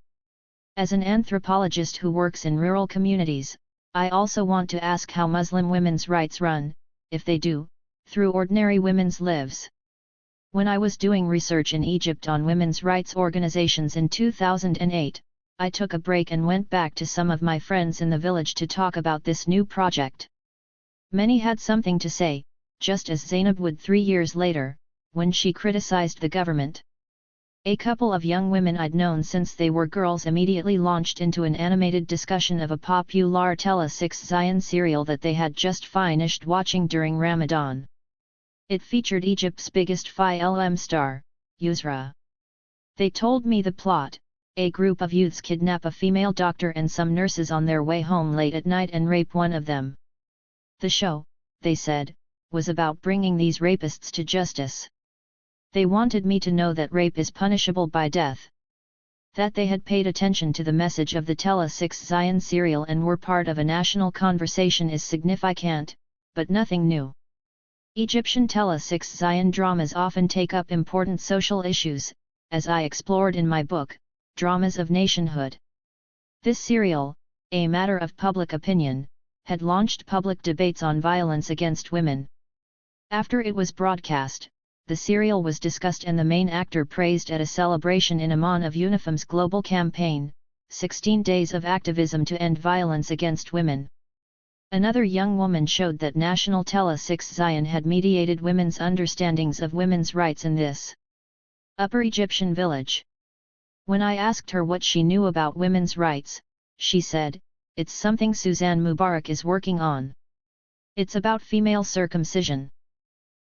As an anthropologist who works in rural communities, I also want to ask how Muslim women's rights run, if they do, through ordinary women's lives. When I was doing research in Egypt on women's rights organizations in 2008, I took a break and went back to some of my friends in the village to talk about this new project. Many had something to say, just as Zainab would 3 years later, when she criticized the government. A couple of young women I'd known since they were girls immediately launched into an animated discussion of a popular Tele6 Zion serial that they had just finished watching during Ramadan. It featured Egypt's biggest film star, Yusra. They told me the plot: a group of youths kidnap a female doctor and some nurses on their way home late at night and rape one of them. The show, they said, was about bringing these rapists to justice. They wanted me to know that rape is punishable by death. That they had paid attention to the message of the Tele6 Zion serial and were part of a national conversation is significant, but nothing new. Egyptian Tele6 Zion dramas often take up important social issues, as I explored in my book, Dramas of Nationhood. This serial, a matter of public opinion, had launched public debates on violence against women. After it was broadcast, the serial was discussed and the main actor praised at a celebration in Amman of UNIFEM's global campaign, 16 Days of Activism to End Violence Against Women. Another young woman showed that National Tele6 Zion had mediated women's understandings of women's rights in this Upper Egyptian village. When I asked her what she knew about women's rights, she said, "It's something Suzanne Mubarak is working on. It's about female circumcision."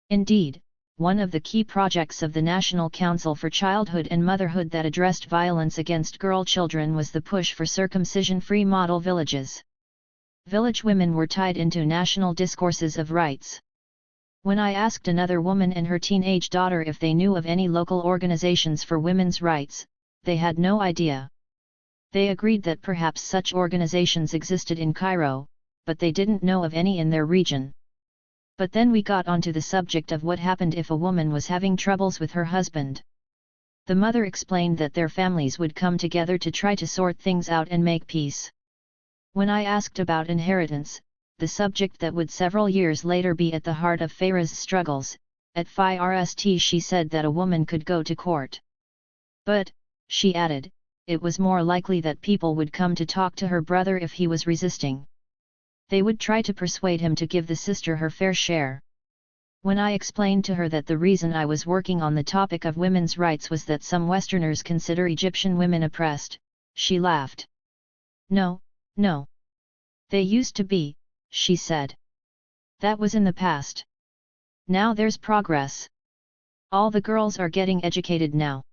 Indeed, one of the key projects of the National Council for Childhood and Motherhood that addressed violence against girl children was the push for circumcision-free model villages. Village women were tied into national discourses of rights. When I asked another woman and her teenage daughter if they knew of any local organizations for women's rights, they had no idea. They agreed that perhaps such organizations existed in Cairo, but they didn't know of any in their region. But then we got onto the subject of what happened if a woman was having troubles with her husband. The mother explained that their families would come together to try to sort things out and make peace. When I asked about inheritance, the subject that would several years later be at the heart of Farah's struggles, at FIRST she said that a woman could go to court. But, she added, it was more likely that people would come to talk to her brother if he was resisting. They would try to persuade him to give the sister her fair share. When I explained to her that the reason I was working on the topic of women's rights was that some Westerners consider Egyptian women oppressed, she laughed. No. They used to be, she said. That was in the past. Now there's progress. All the girls are getting educated now.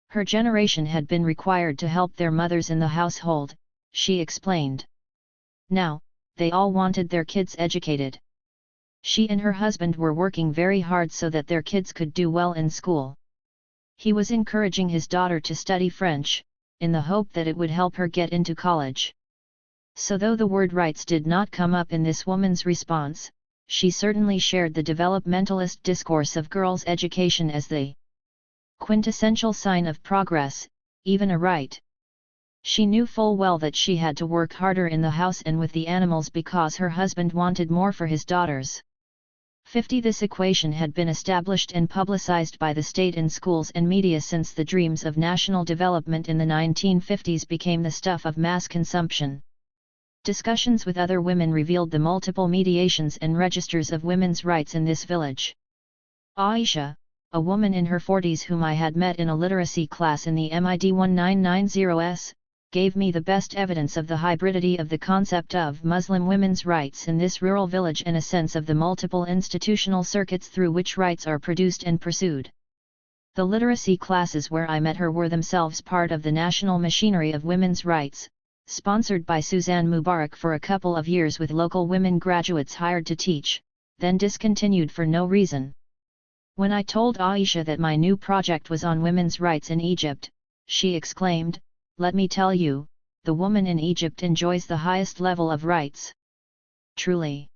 Her generation had been required to help their mothers in the household, she explained. Now, they all wanted their kids educated. She and her husband were working very hard so that their kids could do well in school. He was encouraging his daughter to study French, in the hope that it would help her get into college. So though the word rights did not come up in this woman's response, she certainly shared the developmentalist discourse of girls' education as the quintessential sign of progress, even a right. She knew full well that she had to work harder in the house and with the animals because her husband wanted more for his daughters. 50. This equation had been established and publicized by the state in schools and media since the dreams of national development in the 1950s became the stuff of mass consumption. Discussions with other women revealed the multiple mediations and registers of women's rights in this village. Aisha, a woman in her 40s whom I had met in a literacy class in the MID 1990s, gave me the best evidence of the hybridity of the concept of Muslim women's rights in this rural village and a sense of the multiple institutional circuits through which rights are produced and pursued. The literacy classes where I met her were themselves part of the national machinery of women's rights, sponsored by Suzanne Mubarak for a couple of years with local women graduates hired to teach, then discontinued for no reason. When I told Aisha that my new project was on women's rights in Egypt, she exclaimed, "Let me tell you, the woman in Egypt enjoys the highest level of rights. Truly.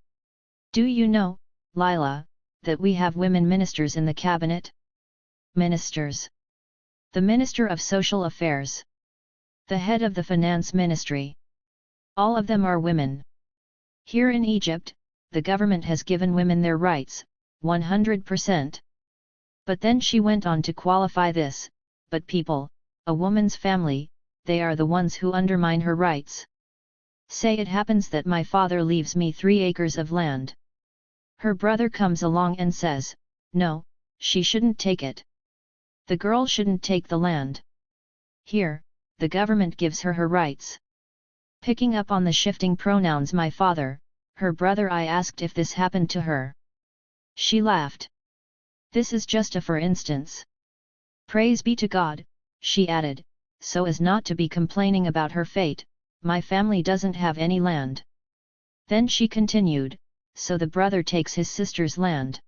Do you know, Lila, that we have women ministers in the cabinet?" Ministers. The Minister of Social Affairs. The head of the Finance Ministry. All of them are women. Here in Egypt, the government has given women their rights, 100%. But then she went on to qualify this, but people, a woman's family, they are the ones who undermine her rights. Say it happens that my father leaves me 3 acres of land. Her brother comes along and says, "No, she shouldn't take it. The girl shouldn't take the land." Here, the government gives her her rights. Picking up on the shifting pronouns my father, her brother, I asked if this happened to her. She laughed. "This is just a for instance. Praise be to God," she added, so as not to be complaining about her fate, "my family doesn't have any land." Then she continued, "So the brother takes his sister's land.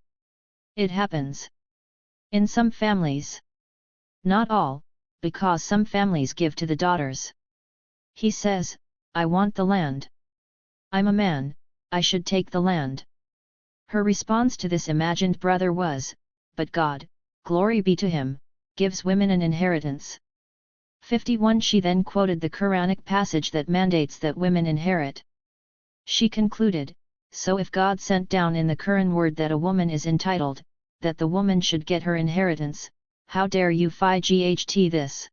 It happens. In some families. Not all, because some families give to the daughters. He says, 'I want the land. I'm a man, I should take the land.'" Her response to this imagined brother was, "But God, glory be to him, gives women an inheritance." 51. She then quoted the Quranic passage that mandates that women inherit. She concluded, "So if God sent down in the Quran word that a woman is entitled, that the woman should get her inheritance, how dare you fight this?"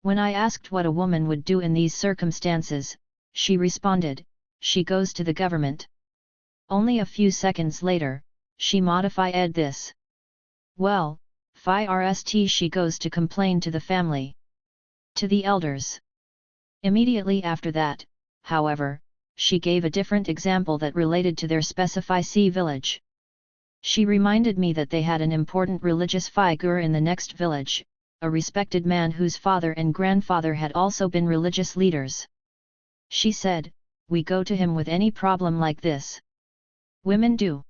When I asked what a woman would do in these circumstances, she responded, "She goes to the government." Only a few seconds later, she modified this. "Well, first she goes to complain to the family. To the elders." Immediately after that, however, she gave a different example that related to their specific village. She reminded me that they had an important religious figure in the next village, a respected man whose father and grandfather had also been religious leaders. She said, "We go to him with any problem like this." Women do.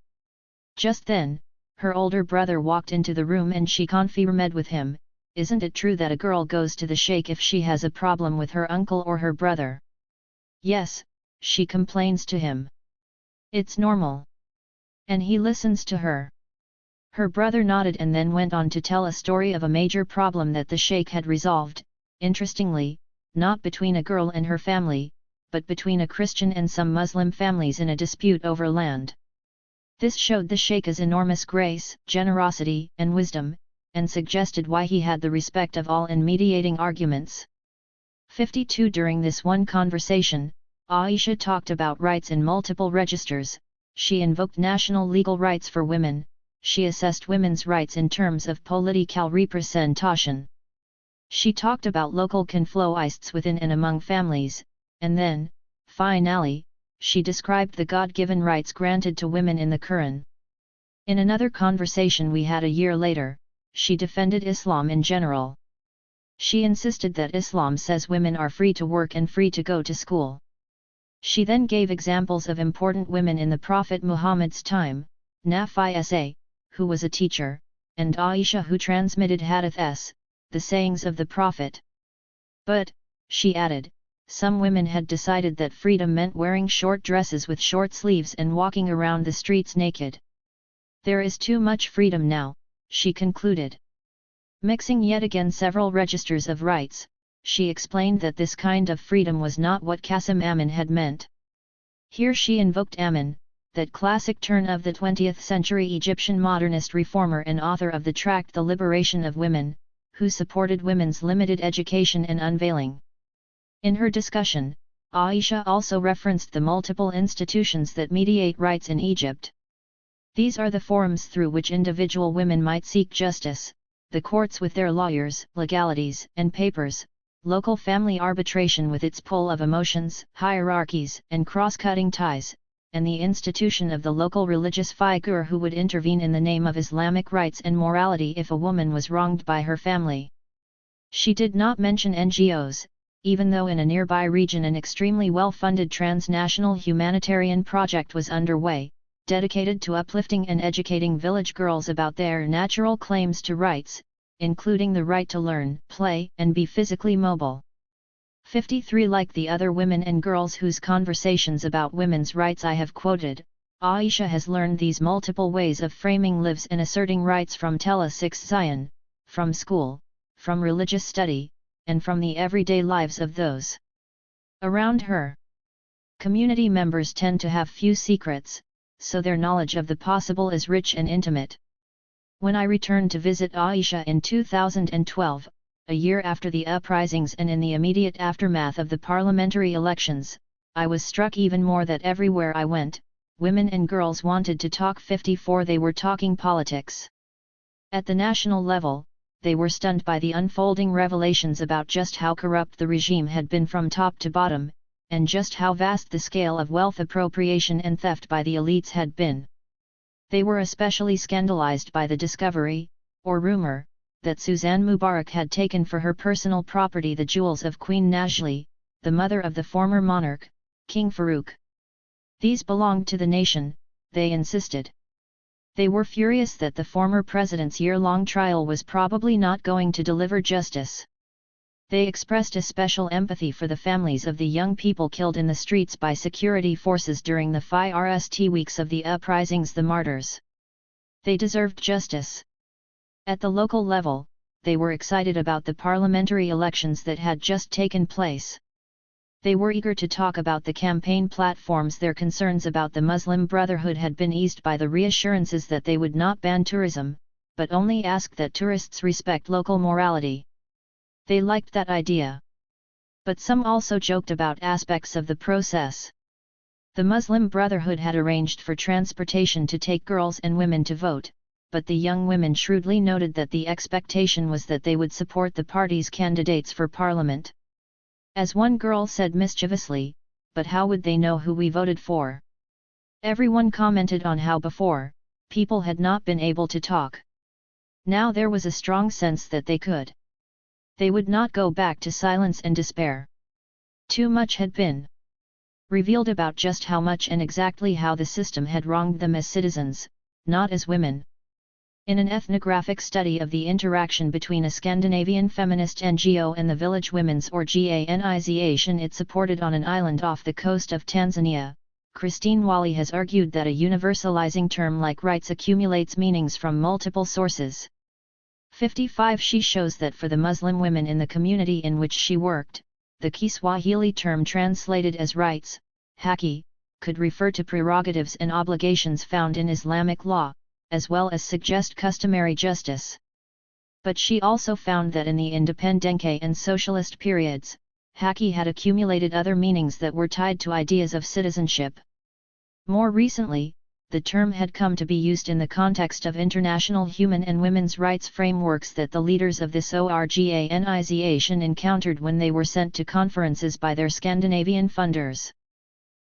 Just then, her older brother walked into the room and she confirmed with him, "Isn't it true that a girl goes to the sheikh if she has a problem with her uncle or her brother?" "Yes," she complains to him. "It's normal." And he listens to her. Her brother nodded and then went on to tell a story of a major problem that the sheikh had resolved, interestingly, not between a girl and her family, but between a Christian and some Muslim families in a dispute over land. This showed the sheikh's enormous grace, generosity, and wisdom, and suggested why he had the respect of all in mediating arguments. 52. During this one conversation, Aisha talked about rights in multiple registers. She invoked national legal rights for women, she assessed women's rights in terms of political representation. She talked about local conflicts within and among families, and then, finally, she described the God-given rights granted to women in the Quran. In another conversation we had a year later, she defended Islam in general. She insisted that Islam says women are free to work and free to go to school. She then gave examples of important women in the Prophet Muhammad's time, Nafisa, who was a teacher, and Aisha who transmitted hadiths, the sayings of the Prophet. But, she added, some women had decided that freedom meant wearing short dresses with short sleeves and walking around the streets naked. There is too much freedom now, she concluded. Mixing yet again several registers of rights, she explained that this kind of freedom was not what Qasim Amin had meant. Here she invoked Amin, that classic turn of the 20th century Egyptian modernist reformer and author of the tract The Liberation of Women, who supported women's limited education and unveiling. In her discussion, Aisha also referenced the multiple institutions that mediate rights in Egypt. These are the forums through which individual women might seek justice, the courts with their lawyers, legalities, and papers, local family arbitration with its pull of emotions, hierarchies, and cross-cutting ties, and the institution of the local religious figure who would intervene in the name of Islamic rights and morality if a woman was wronged by her family. She did not mention NGOs, even though in a nearby region an extremely well-funded transnational humanitarian project was underway, dedicated to uplifting and educating village girls about their natural claims to rights, including the right to learn, play, and be physically mobile. 53 Like the other women and girls whose conversations about women's rights I have quoted, Aisha has learned these multiple ways of framing lives and asserting rights from Tella 6 Zion, from school, from religious study, and from the everyday lives of those around her. Community members tend to have few secrets, so their knowledge of the possible is rich and intimate. When I returned to visit Aisha in 2012, a year after the uprisings and in the immediate aftermath of the parliamentary elections, I was struck even more that everywhere I went, women and girls wanted to talk. 54 They were talking politics. At the national level, they were stunned by the unfolding revelations about just how corrupt the regime had been from top to bottom, and just how vast the scale of wealth appropriation and theft by the elites had been. They were especially scandalized by the discovery, or rumor, that Suzanne Mubarak had taken for her personal property the jewels of Queen Najli, the mother of the former monarch, King Farouk. These belonged to the nation, they insisted. They were furious that the former president's year-long trial was probably not going to deliver justice. They expressed a special empathy for the families of the young people killed in the streets by security forces during the first weeks of the uprisings, the martyrs. They deserved justice. At the local level, they were excited about the parliamentary elections that had just taken place. They were eager to talk about the campaign platforms. Their concerns about the Muslim Brotherhood had been eased by the reassurances that they would not ban tourism, but only ask that tourists respect local morality. They liked that idea. But some also joked about aspects of the process. The Muslim Brotherhood had arranged for transportation to take girls and women to vote, but the young women shrewdly noted that the expectation was that they would support the party's candidates for parliament. As one girl said mischievously, "But how would they know who we voted for?" Everyone commented on how before, people had not been able to talk. Now there was a strong sense that they could. They would not go back to silence and despair. Too much had been revealed about just how much and exactly how the system had wronged them as citizens, not as women. In an ethnographic study of the interaction between a Scandinavian feminist NGO and the Village Women's Organization it supported on an island off the coast of Tanzania, Christine Wally has argued that a universalizing term like rights accumulates meanings from multiple sources. 55 She shows that for the Muslim women in the community in which she worked, the Kiswahili term translated as rights, haki, could refer to prerogatives and obligations found in Islamic law, as well as suggest customary justice. But she also found that in the Independenque and socialist periods, haki had accumulated other meanings that were tied to ideas of citizenship. More recently, the term had come to be used in the context of international human and women's rights frameworks that the leaders of this organization encountered when they were sent to conferences by their Scandinavian funders.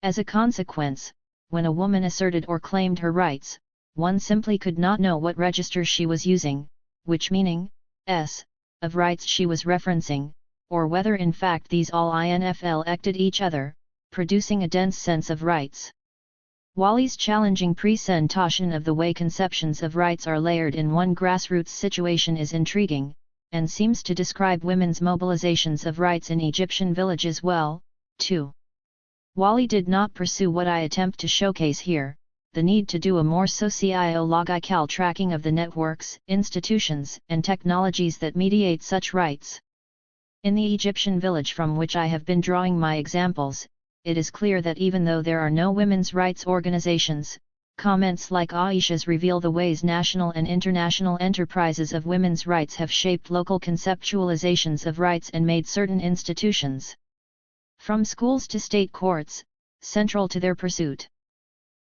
As a consequence, when a woman asserted or claimed her rights, one simply could not know what register she was using, which meaning, of rights she was referencing, or whether in fact these all inflected each other, producing a dense sense of rights. Wally's challenging presentation of the way conceptions of rights are layered in one grassroots situation is intriguing, and seems to describe women's mobilizations of rights in Egyptian villages well, too. Wally did not pursue what I attempt to showcase here, the need to do a more sociological tracking of the networks, institutions, and technologies that mediate such rights. In the Egyptian village from which I have been drawing my examples, it is clear that even though there are no women's rights organizations, comments like Aisha's reveal the ways national and international enterprises of women's rights have shaped local conceptualizations of rights and made certain institutions, from schools to state courts, central to their pursuit.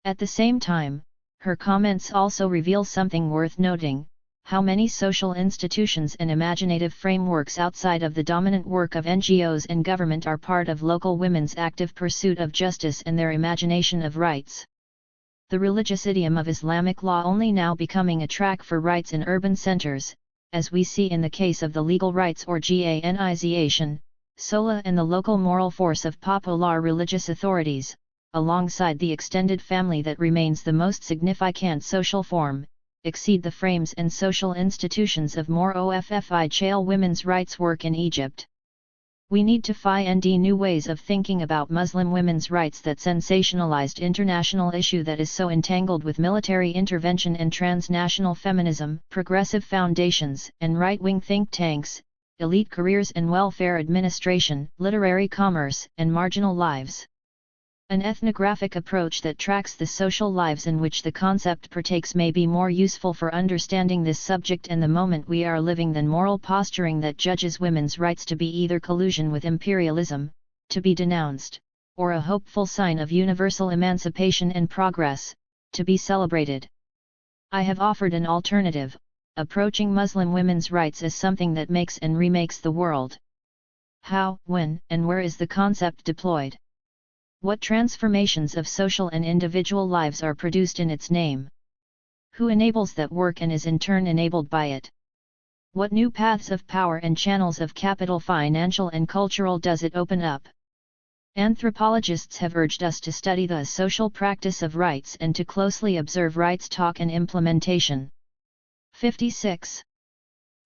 At the same time, her comments also reveal something worth noting, How many social institutions and imaginative frameworks outside of the dominant work of NGOs and government are part of local women's active pursuit of justice and their imagination of rights? The religious idiom of Islamic law only now becoming a track for rights in urban centers, as we see in the case of the legal rights or Ghanization, Sola and the local moral force of popular religious authorities, alongside the extended family that remains the most significant social form, exceed the frames and social institutions of more official women's rights work in Egypt. We need to find new ways of thinking about Muslim women's rights that sensationalized international issue that is so entangled with military intervention and transnational feminism, progressive foundations and right-wing think tanks, elite careers and welfare administration, literary commerce and marginal lives. An ethnographic approach that tracks the social lives in which the concept partakes may be more useful for understanding this subject and the moment we are living than moral posturing that judges women's rights to be either collusion with imperialism, to be denounced, or a hopeful sign of universal emancipation and progress, to be celebrated. I have offered an alternative, approaching Muslim women's rights as something that makes and remakes the world. How, when, and where is the concept deployed? What transformations of social and individual lives are produced in its name? Who enables that work and is in turn enabled by it? What new paths of power and channels of capital, financial and cultural, does it open up? Anthropologists have urged us to study the social practice of rights and to closely observe rights talk and implementation. 56.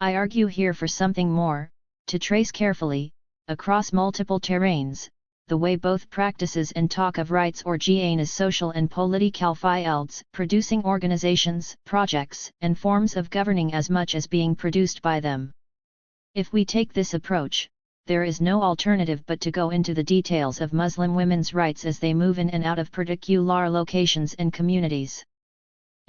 I argue here for something more, to trace carefully, across multiple terrains, the way both practices and talk of rights or as social and political fields, producing organizations, projects, and forms of governing as much as being produced by them. If we take this approach, there is no alternative but to go into the details of Muslim women's rights as they move in and out of particular locations and communities.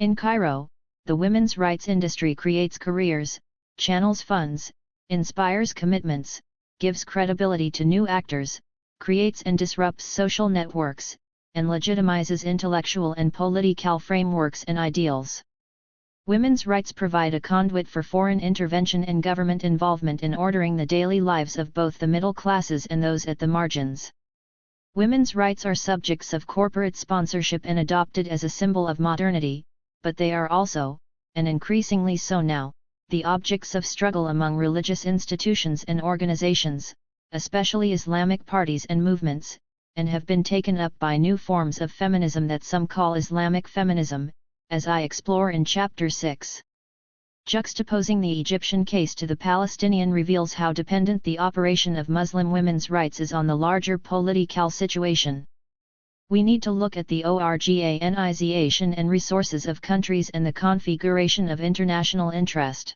In Cairo, the women's rights industry creates careers, channels funds, inspires commitments, gives credibility to new actors, creates and disrupts social networks, and legitimizes intellectual and political frameworks and ideals. Women's rights provide a conduit for foreign intervention and government involvement in ordering the daily lives of both the middle classes and those at the margins. Women's rights are subjects of corporate sponsorship and adopted as a symbol of modernity, but they are also, and increasingly so now, the objects of struggle among religious institutions and organizations, especially Islamic parties and movements, and have been taken up by new forms of feminism that some call Islamic feminism, as I explore in Chapter 6. Juxtaposing the Egyptian case to the Palestinian reveals how dependent the operation of Muslim women's rights is on the larger political situation. We need to look at the organization and resources of countries and the configuration of international interest.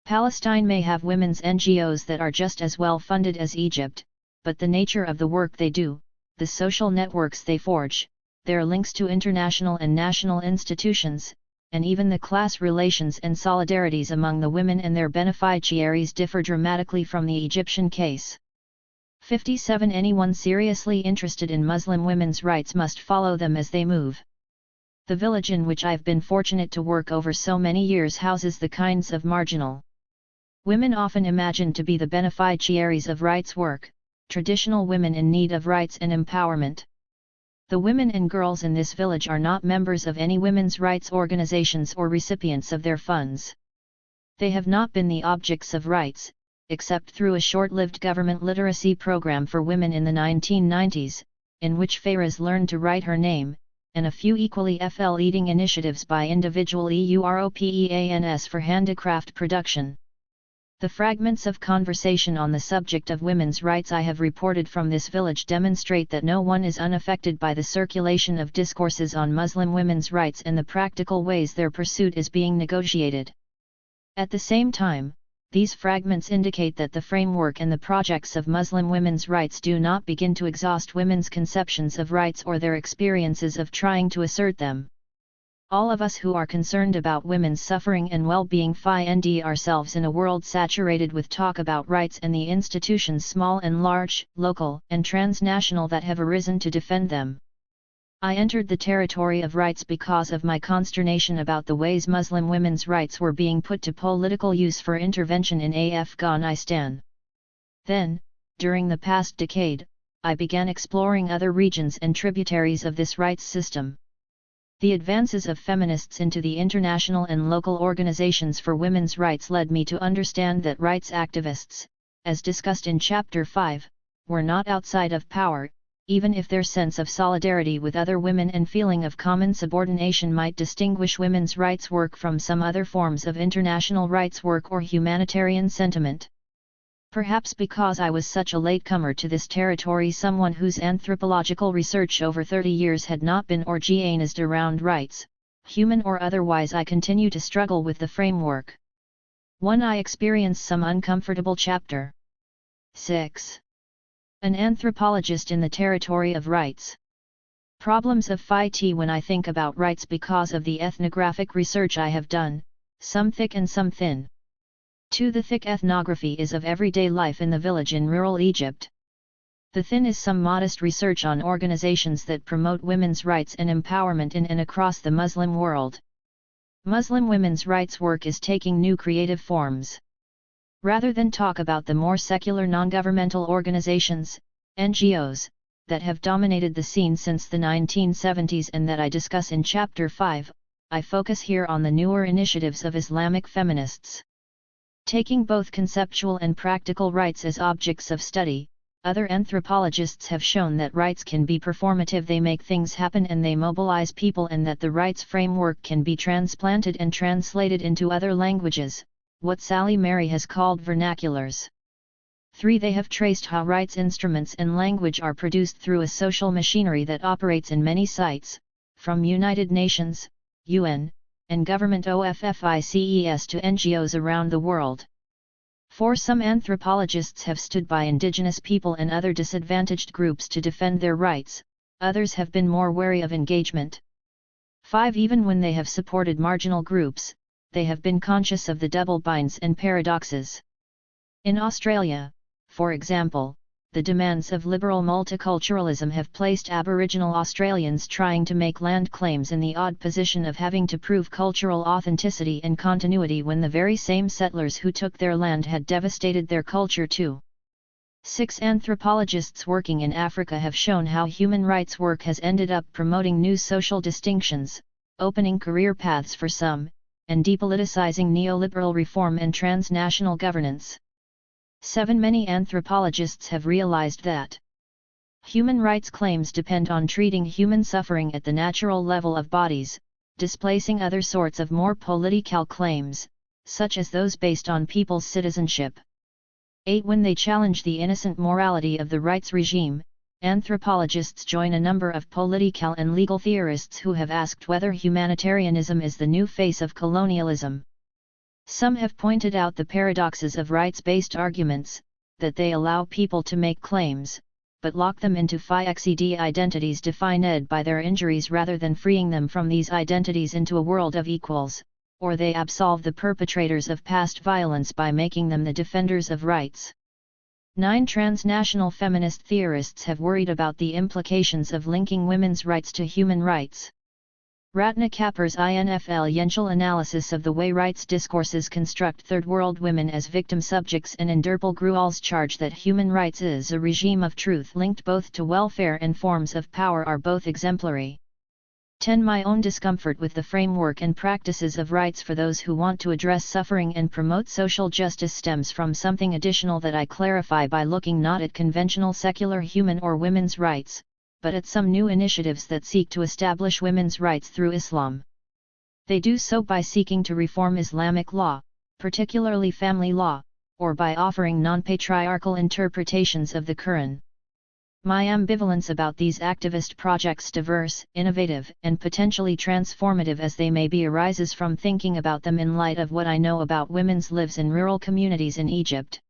Palestine may have women's NGOs that are just as well funded as Egypt, but the nature of the work they do, the social networks they forge, their links to international and national institutions, and even the class relations and solidarities among the women and their beneficiaries differ dramatically from the Egyptian case. 57. Anyone seriously interested in Muslim women's rights must follow them as they move. The village in which I've been fortunate to work over so many years houses the kinds of marginal women often imagined to be the beneficiaries of rights work, traditional women in need of rights and empowerment. The women and girls in this village are not members of any women's rights organizations or recipients of their funds. They have not been the objects of rights, except through a short-lived government literacy program for women in the 1990s, in which Fayraz learned to write her name, and a few equally leading initiatives by individual Europeans for handicraft production. The fragments of conversation on the subject of women's rights I have reported from this village demonstrate that no one is unaffected by the circulation of discourses on Muslim women's rights and the practical ways their pursuit is being negotiated. At the same time, these fragments indicate that the framework and the projects of Muslim women's rights do not begin to exhaust women's conceptions of rights or their experiences of trying to assert them. All of us who are concerned about women's suffering and well-being find ourselves in a world saturated with talk about rights and the institutions small and large, local and transnational that have arisen to defend them. I entered the territory of rights because of my consternation about the ways Muslim women's rights were being put to political use for intervention in Afghanistan. Then, during the past decade, I began exploring other regions and tributaries of this rights system. The advances of feminists into the international and local organizations for women's rights led me to understand that rights activists, as discussed in Chapter 5, were not outside of power, even if their sense of solidarity with other women and feeling of common subordination might distinguish women's rights work from some other forms of international rights work or humanitarian sentiment. Perhaps because I was such a latecomer to this territory, someone whose anthropological research over 30 years had not been organized around rights, human or otherwise, I continue to struggle with the framework. 1. I experience some uncomfortable. Chapter 6. An anthropologist in the territory of rights. Problems of FIT. When I think about rights because of the ethnographic research I have done, some thick and some thin. 2. The thick ethnography is of everyday life in the village in rural Egypt. The thin is some modest research on organizations that promote women's rights and empowerment in and across the Muslim world. Muslim women's rights work is taking new creative forms. Rather than talk about the more secular non-governmental organizations, NGOs, that have dominated the scene since the 1970s and that I discuss in Chapter 5, I focus here on the newer initiatives of Islamic feminists. Taking both conceptual and practical rights as objects of study, other anthropologists have shown that rights can be performative. They make things happen and they mobilize people, and that the rights framework can be transplanted and translated into other languages, what Sally Mary has called vernaculars. 3. They have traced how rights instruments and language are produced through a social machinery that operates in many sites, from United Nations, UN, and government OFFICES to NGOs around the world. 4. Some anthropologists have stood by indigenous people and other disadvantaged groups to defend their rights, others have been more wary of engagement. 5. Even when they have supported marginal groups, they have been conscious of the double binds and paradoxes. In Australia, for example, the demands of liberal multiculturalism have placed Aboriginal Australians trying to make land claims in the odd position of having to prove cultural authenticity and continuity when the very same settlers who took their land had devastated their culture too. 6. Anthropologists working in Africa have shown how human rights work has ended up promoting new social distinctions, opening career paths for some, and depoliticizing neoliberal reform and transnational governance. 7. Many anthropologists have realized that human rights claims depend on treating human suffering at the natural level of bodies, displacing other sorts of more political claims, such as those based on people's citizenship. 8. When they challenge the innocent morality of the rights regime, anthropologists join a number of political and legal theorists who have asked whether humanitarianism is the new face of colonialism. Some have pointed out the paradoxes of rights-based arguments, that they allow people to make claims, but lock them into FIXED identities defined by their injuries rather than freeing them from these identities into a world of equals, or they absolve the perpetrators of past violence by making them the defenders of rights. 9. Transnational feminist theorists have worried about the implications of linking women's rights to human rights. Ratna Kapur's INFL Yenchel analysis of the way rights discourses construct third world women as victim subjects, and Inderpal Grual's charge that human rights is a regime of truth linked both to welfare and forms of power are both exemplary. 10. My own discomfort with the framework and practices of rights for those who want to address suffering and promote social justice stems from something additional that I clarify by looking not at conventional secular human or women's rights, but at some new initiatives that seek to establish women's rights through Islam. They do so by seeking to reform Islamic law, particularly family law, or by offering non-patriarchal interpretations of the Quran. My ambivalence about these activist projects, diverse, innovative, and potentially transformative as they may be, arises from thinking about them in light of what I know about women's lives in rural communities in Egypt.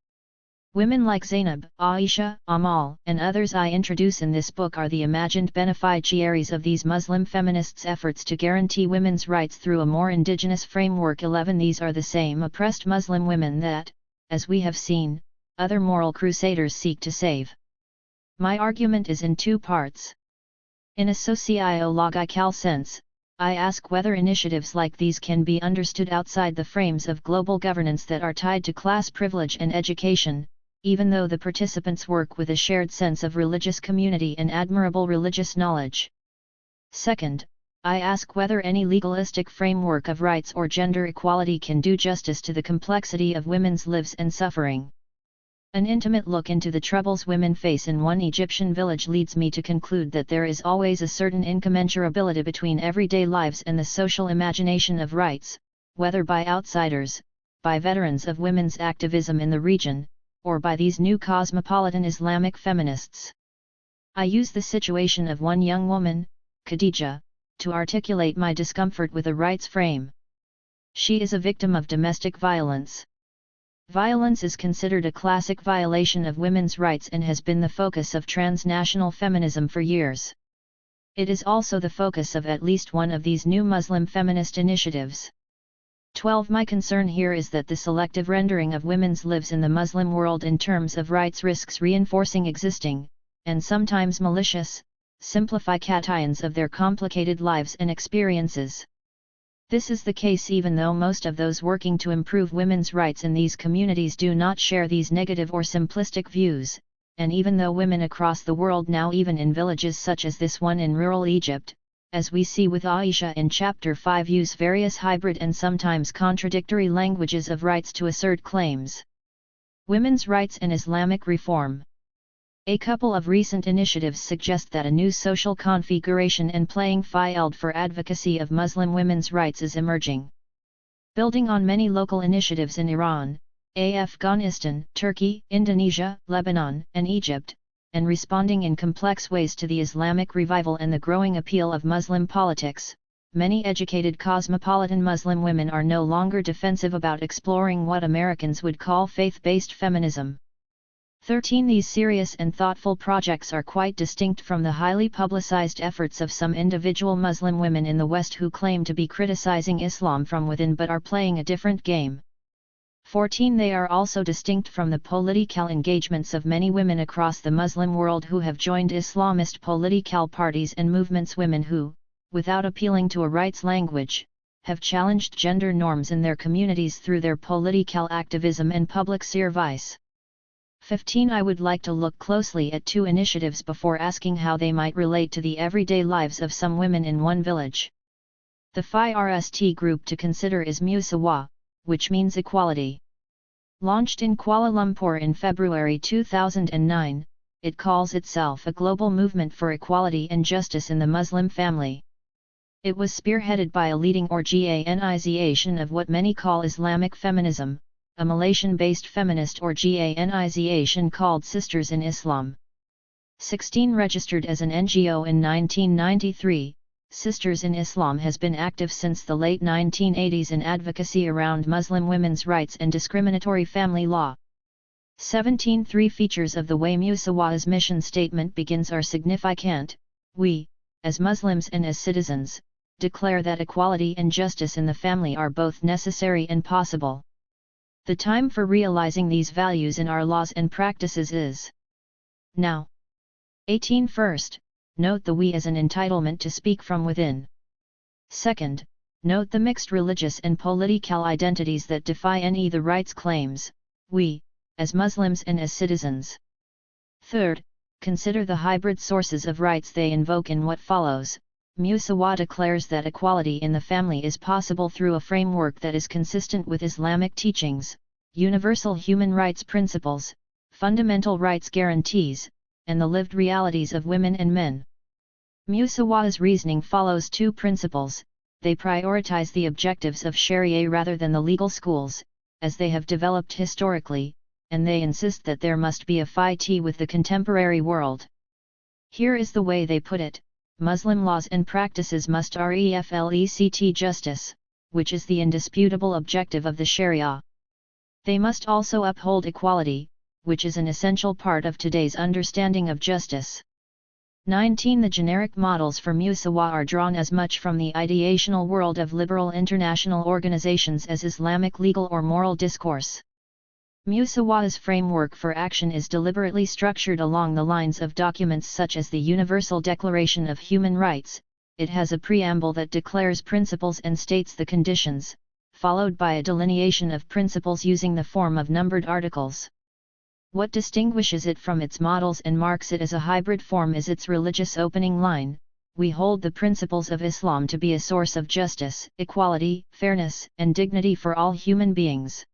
Women like Zainab, Aisha, Amal, and others I introduce in this book are the imagined beneficiaries of these Muslim feminists' efforts to guarantee women's rights through a more indigenous framework. 11. These are the same oppressed Muslim women that, as we have seen, other moral crusaders seek to save. My argument is in two parts. In a sociological sense, I ask whether initiatives like these can be understood outside the frames of global governance that are tied to class privilege and education, even though the participants work with a shared sense of religious community and admirable religious knowledge. Second, I ask whether any legalistic framework of rights or gender equality can do justice to the complexity of women's lives and suffering. An intimate look into the troubles women face in one Egyptian village leads me to conclude that there is always a certain incommensurability between everyday lives and the social imagination of rights, whether by outsiders, by veterans of women's activism in the region, or by these new cosmopolitan Islamic feminists. I use the situation of one young woman, Khadija, to articulate my discomfort with a rights frame. She is a victim of domestic violence. Violence is considered a classic violation of women's rights and has been the focus of transnational feminism for years. It is also the focus of at least one of these new Muslim feminist initiatives. 12. My concern here is that the selective rendering of women's lives in the Muslim world in terms of rights risks reinforcing existing, and sometimes malicious, simplifications of their complicated lives and experiences. This is the case even though most of those working to improve women's rights in these communities do not share these negative or simplistic views, and even though women across the world now, even in villages such as this one in rural Egypt, as we see with Aisha in Chapter 5, use various hybrid and sometimes contradictory languages of rights to assert claims. Women's rights and Islamic reform. A couple of recent initiatives suggest that a new social configuration and playing field for advocacy of Muslim women's rights is emerging. Building on many local initiatives in Iran, Afghanistan, Turkey, Indonesia, Lebanon, and Egypt, and responding in complex ways to the Islamic revival and the growing appeal of Muslim politics, many educated cosmopolitan Muslim women are no longer defensive about exploring what Americans would call faith-based feminism. 13. These serious and thoughtful projects are quite distinct from the highly publicized efforts of some individual Muslim women in the West who claim to be criticizing Islam from within but are playing a different game. 14. They are also distinct from the political engagements of many women across the Muslim world who have joined Islamist political parties and movements, women who, without appealing to a rights language, have challenged gender norms in their communities through their political activism and public service. 15. I would like to look closely at two initiatives before asking how they might relate to the everyday lives of some women in one village. The first group to consider is Musawa, which means equality. Launched in Kuala Lumpur in February 2009, it calls itself a global movement for equality and justice in the Muslim family. It was spearheaded by a leading organization of what many call Islamic feminism, a Malaysian-based feminist organization called Sisters in Islam. 16. Registered as an NGO in 1993, Sisters in Islam has been active since the late 1980s in advocacy around Muslim women's rights and discriminatory family law. 17. 3 features of the way Musawa's mission statement begins are significant. We, as Muslims and as citizens, declare that equality and justice in the family are both necessary and possible. The time for realizing these values in our laws and practices is now. 18. First, note the we as an entitlement to speak from within. Second, note the mixed religious and political identities that defy any the rights claims, we, as Muslims and as citizens. Third, consider the hybrid sources of rights they invoke in what follows. Musawa declares that equality in the family is possible through a framework that is consistent with Islamic teachings, universal human rights principles, fundamental rights guarantees, and the lived realities of women and men. Musawa's reasoning follows two principles. They prioritize the objectives of Sharia rather than the legal schools, as they have developed historically, and they insist that there must be a fight with the contemporary world. Here is the way they put it. Muslim laws and practices must reflect justice, which is the indisputable objective of the Sharia. They must also uphold equality, which is an essential part of today's understanding of justice. 19. The generic models for Musawa are drawn as much from the ideational world of liberal international organizations as Islamic legal or moral discourse. Musawa's framework for action is deliberately structured along the lines of documents such as the Universal Declaration of Human Rights. It has a preamble that declares principles and states the conditions, followed by a delineation of principles using the form of numbered articles. What distinguishes it from its models and marks it as a hybrid form is its religious opening line: "We hold the principles of Islam to be a source of justice, equality, fairness, and dignity for all human beings."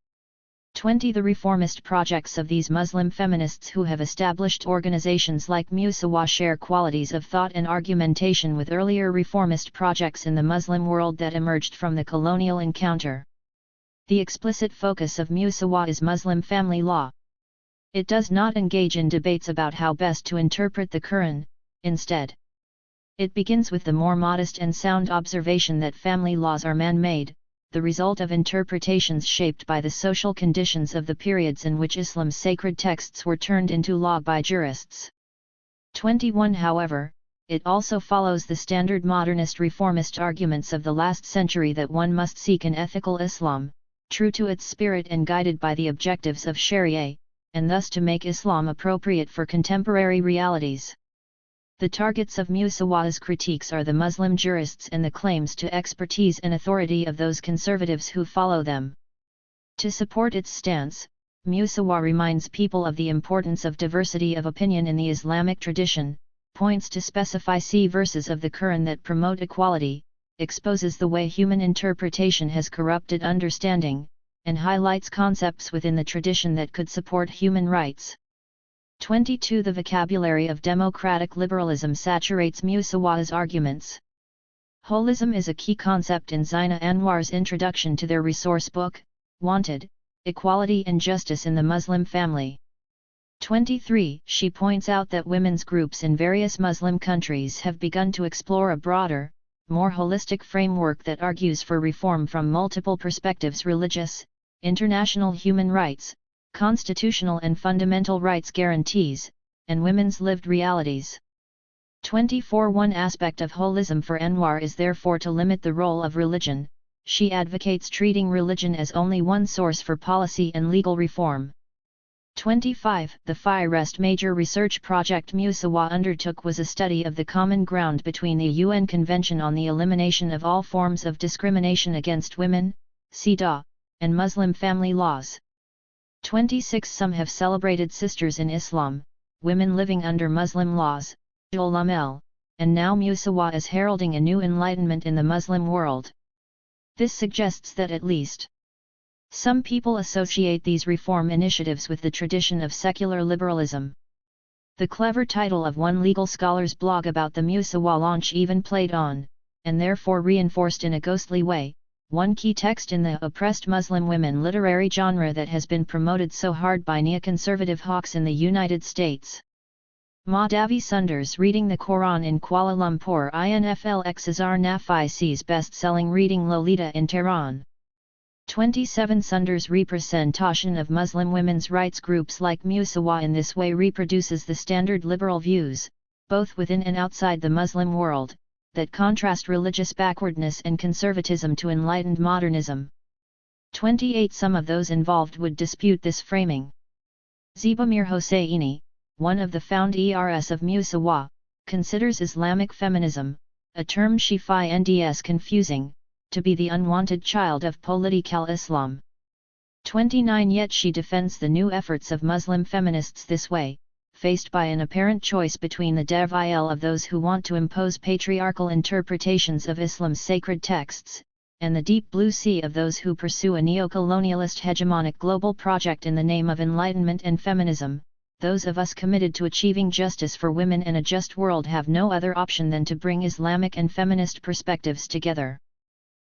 20. The reformist projects of these Muslim feminists who have established organizations like Musawa share qualities of thought and argumentation with earlier reformist projects in the Muslim world that emerged from the colonial encounter. The explicit focus of Musawa is Muslim family law. It does not engage in debates about how best to interpret the Quran. Instead, it begins with the more modest and sound observation that family laws are man-made, the result of interpretations shaped by the social conditions of the periods in which Islam's sacred texts were turned into law by jurists. 21. However, it also follows the standard modernist reformist arguments of the last century that one must seek an ethical Islam, true to its spirit and guided by the objectives of Sharia, and thus to make Islam appropriate for contemporary realities. The targets of Musawa's critiques are the Muslim jurists and the claims to expertise and authority of those conservatives who follow them. To support its stance, Musawa reminds people of the importance of diversity of opinion in the Islamic tradition, points to specify verses of the Quran that promote equality, exposes the way human interpretation has corrupted understanding, and highlights concepts within the tradition that could support human rights. 22. The vocabulary of democratic liberalism saturates Musawa's arguments. Holism is a key concept in Zaina Anwar's introduction to their resource book, Wanted, Equality and Justice in the Muslim Family. 23. She points out that women's groups in various Muslim countries have begun to explore a broader, more holistic framework that argues for reform from multiple perspectives: religious, international human rights, constitutional and fundamental rights guarantees, and women's lived realities. 24. One aspect of holism for Anwar is therefore to limit the role of religion. She advocates treating religion as only one source for policy and legal reform. 25. The first major research project Musawa undertook was a study of the common ground between the UN Convention on the Elimination of All Forms of Discrimination Against Women, CEDAW, and Muslim family laws. 26. Some have celebrated sisters in Islam, women living under Muslim laws, Ulamel, and now Musawa is heralding a new enlightenment in the Muslim world. This suggests that at least some people associate these reform initiatives with the tradition of secular liberalism. The clever title of one legal scholar's blog about the Musawa launch even played on, and therefore reinforced in a ghostly way, one key text in the oppressed Muslim women literary genre that has been promoted so hard by neoconservative hawks in the United States. Madhavi Sundar's Reading the Quran in Kuala Lumpur INFL Azhar Nafisi's best-selling reading Lolita in Tehran. 27. Sundar's representation of Muslim women's rights groups like Musawa in this way reproduces the standard liberal views, both within and outside the Muslim world, that contrast religious backwardness and conservatism to enlightened modernism. 28. Some of those involved would dispute this framing. Zeba Mir Hosseini, one of the founders of Musawa, considers Islamic feminism, a term she finds confusing, to be the unwanted child of political Islam. 29. Yet she defends the new efforts of Muslim feminists this way, faced by an apparent choice between the devil of those who want to impose patriarchal interpretations of Islam's sacred texts, and the deep blue sea of those who pursue a neocolonialist hegemonic global project in the name of enlightenment and feminism. Those of us committed to achieving justice for women and a just world have no other option than to bring Islamic and feminist perspectives together.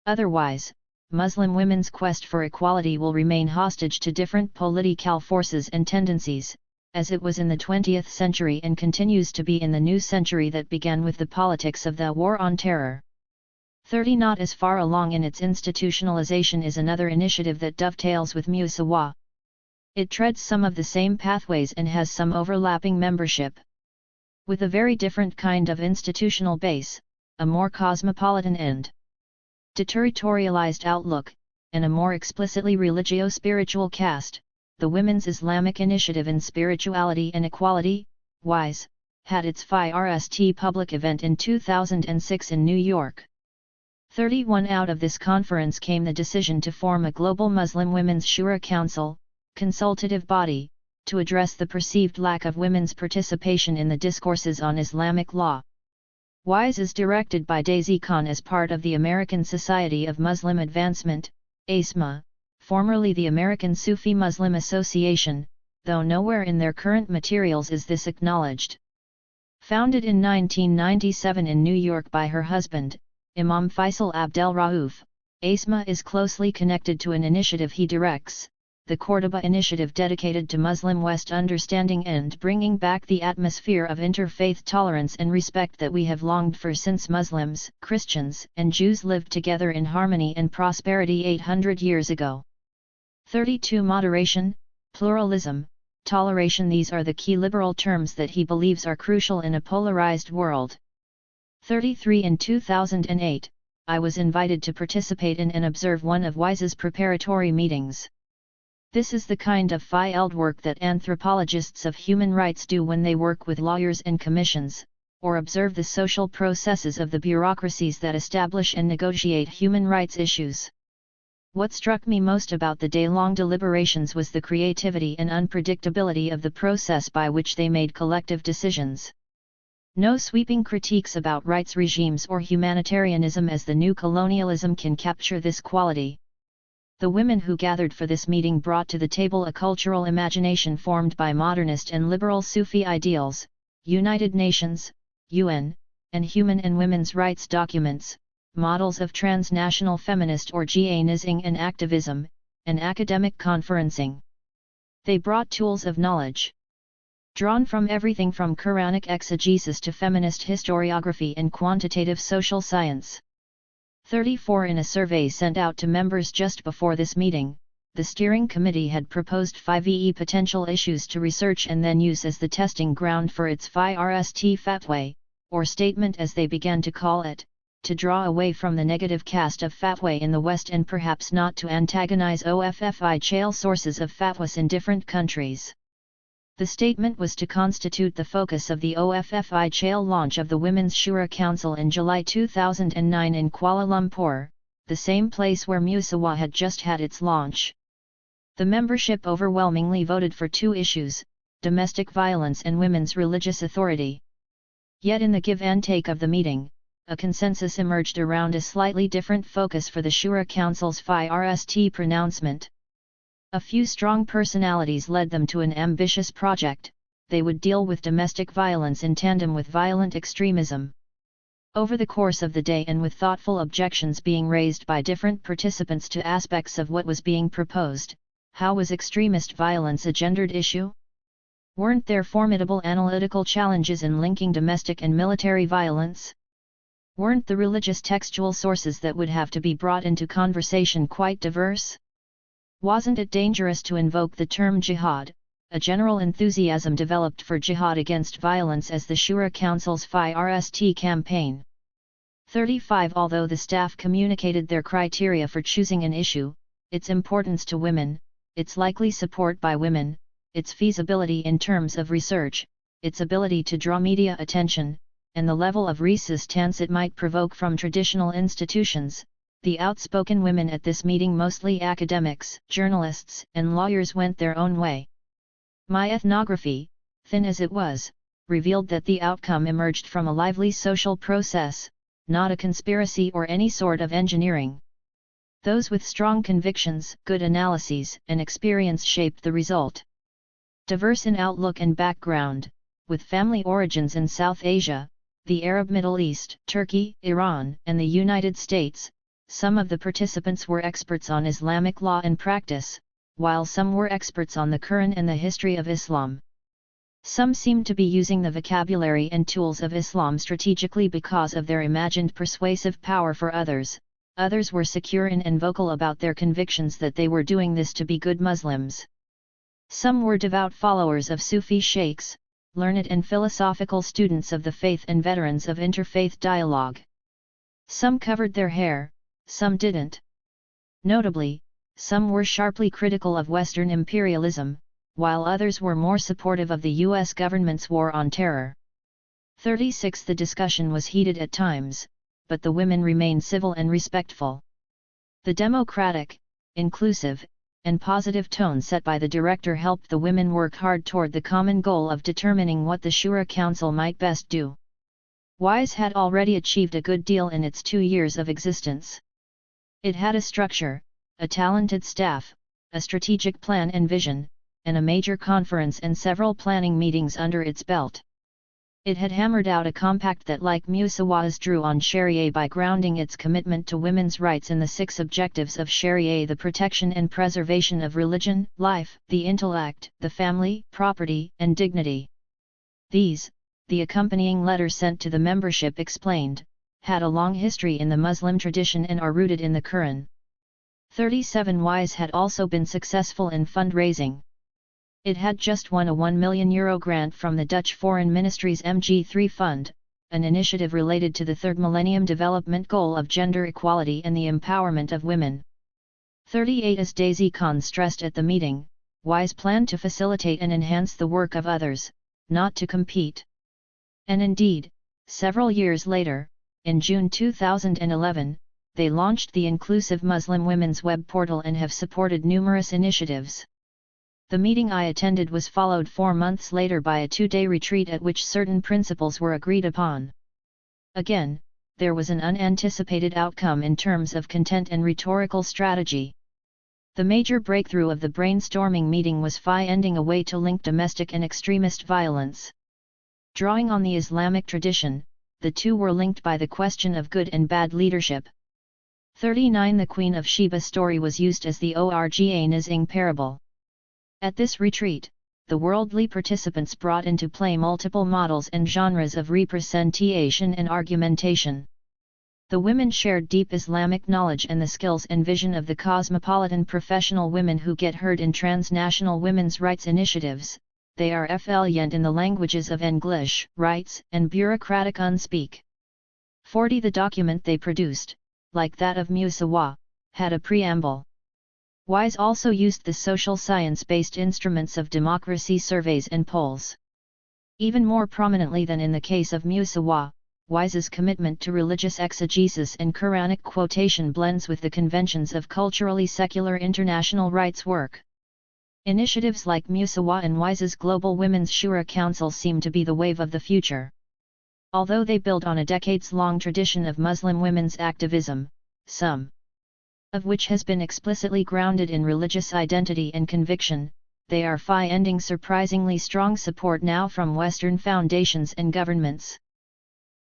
Otherwise, Muslim women's quest for equality will remain hostage to different political forces and tendencies, as it was in the 20th century and continues to be in the new century that began with the politics of the War on Terror. 30. Not as far along in its institutionalization is another initiative that dovetails with Musawa. It treads some of the same pathways and has some overlapping membership. With a very different kind of institutional base, a more cosmopolitan and deterritorialized outlook, and a more explicitly religio-spiritual cast, the Women's Islamic Initiative in Spirituality and Equality, WISE, had its THIRD public event in 2006 in New York. 31 out of this conference came the decision to form a global Muslim Women's Shura Council, consultative body, to address the perceived lack of women's participation in the discourses on Islamic law. WISE is directed by Daisy Khan as part of the American Society of Muslim Advancement, ASMA, formerly the American Sufi Muslim Association, though nowhere in their current materials is this acknowledged. Founded in 1997 in New York by her husband, Imam Faisal Abdel Rauf, ASMA is closely connected to an initiative he directs, the Cordoba Initiative, dedicated to Muslim West understanding and bringing back the atmosphere of interfaith tolerance and respect that we have longed for since Muslims, Christians, and Jews lived together in harmony and prosperity 800 years ago. 32 Moderation, pluralism, toleration. These are the key liberal terms that he believes are crucial in a polarized world. 33 In 2008, I was invited to participate in and observe one of WISE's preparatory meetings. This is the kind of field work that anthropologists of human rights do when they work with lawyers and commissions, or observe the social processes of the bureaucracies that establish and negotiate human rights issues. What struck me most about the day-long deliberations was the creativity and unpredictability of the process by which they made collective decisions. No sweeping critiques about rights regimes or humanitarianism as the new colonialism can capture this quality. The women who gathered for this meeting brought to the table a cultural imagination formed by modernist and liberal Sufi ideals, United Nations, UN, and human and women's rights documents, models of transnational feminist or Zionism and activism, and academic conferencing. They brought tools of knowledge, drawn from everything from Quranic exegesis to feminist historiography and quantitative social science. 34 In a survey sent out to members just before this meeting, the steering committee had proposed 5 potential issues to research and then use as the testing ground for its THIRD fatwa, or statement as they began to call it, to draw away from the negative cast of fatwa in the West and perhaps not to antagonize official sources of fatwas in different countries. The statement was to constitute the focus of the official launch of the Women's Shura Council in July 2009 in Kuala Lumpur, the same place where Musawa had just had its launch. The membership overwhelmingly voted for 2 issues, domestic violence and women's religious authority. Yet in the give and take of the meeting, a consensus emerged around a slightly different focus for the Shura Council's THIRD pronouncement. A few strong personalities led them to an ambitious project: they would deal with domestic violence in tandem with violent extremism. Over the course of the day, and with thoughtful objections being raised by different participants to aspects of what was being proposed, how was extremist violence a gendered issue? Weren't there formidable analytical challenges in linking domestic and military violence? Weren't the religious textual sources that would have to be brought into conversation quite diverse? Wasn't it dangerous to invoke the term jihad, a general enthusiasm developed for jihad against violence as the Shura Council's THIRD campaign? 35 Although the staff communicated their criteria for choosing an issue, its importance to women, its likely support by women, its feasibility in terms of research, its ability to draw media attention, and the level of resistance it might provoke from traditional institutions, the outspoken women at this meeting, mostly academics, journalists, and lawyers, went their own way. My ethnography, thin as it was, revealed that the outcome emerged from a lively social process, not a conspiracy or any sort of engineering. Those with strong convictions, good analyses, and experience shaped the result. Diverse in outlook and background, with family origins in South Asia, the Arab Middle East, Turkey, Iran, and the United States, some of the participants were experts on Islamic law and practice, while some were experts on the Quran and the history of Islam. Some seemed to be using the vocabulary and tools of Islam strategically because of their imagined persuasive power for others. Others were secure in and vocal about their convictions that they were doing this to be good Muslims. Some were devout followers of Sufi sheikhs, learned and philosophical students of the faith and veterans of interfaith dialogue. Some covered their hair, some didn't. Notably, Some were sharply critical of Western imperialism, while others were more supportive of the U.S. government's war on terror. 36 The discussion was heated at times, but the women remained civil and respectful. The democratic, inclusive, and positive tone set by the director helped the women work hard toward the common goal of determining what the Shura Council might best do. WISE had already achieved a good deal in its 2 years of existence. It had a structure, a talented staff, a strategic plan and vision, and a major conference and several planning meetings under its belt. It had hammered out a compact that, like Musawa's, drew on Sharia by grounding its commitment to women's rights in the 6 objectives of Sharia: the protection and preservation of religion, life, the intellect, the family, property, and dignity. These, the accompanying letter sent to the membership explained, had a long history in the Muslim tradition and are rooted in the Quran. 37 WISE had also been successful in fundraising. It had just won a €1 million grant from the Dutch Foreign Ministry's MG3 Fund, an initiative related to the Third Millennium Development Goal of gender equality and the empowerment of women. 38 As Daisy Khan stressed at the meeting, WISE planned to facilitate and enhance the work of others, not to compete. And indeed, several years later, in June 2011, they launched the Inclusive Muslim Women's Web Portal and have supported numerous initiatives. The meeting I attended was followed 4 months later by a 2-day retreat at which certain principles were agreed upon. Again, there was an unanticipated outcome in terms of content and rhetorical strategy. The major breakthrough of the brainstorming meeting was ending a way to link domestic and extremist violence. Drawing on the Islamic tradition, the two were linked by the question of good and bad leadership. 39 The Queen of Sheba story was used as the Orga Nizing parable. At this retreat, the worldly participants brought into play multiple models and genres of representation and argumentation. The women shared deep Islamic knowledge and the skills and vision of the cosmopolitan professional women who get heard in transnational women's rights initiatives. They are fluent in the languages of English, rights, and bureaucratic unspeak. 40 The document they produced, like that of Musawa, had a preamble. WISE also used the social science-based instruments of democracy surveys and polls. Even more prominently than in the case of Musawa, WISE's commitment to religious exegesis and Quranic quotation blends with the conventions of culturally secular international rights work. Initiatives like Musawa and WISE's Global Women's Shura Council seem to be the wave of the future. Although they build on a decades-long tradition of Muslim women's activism, some of which has been explicitly grounded in religious identity and conviction, they are finding surprisingly strong support now from Western foundations and governments.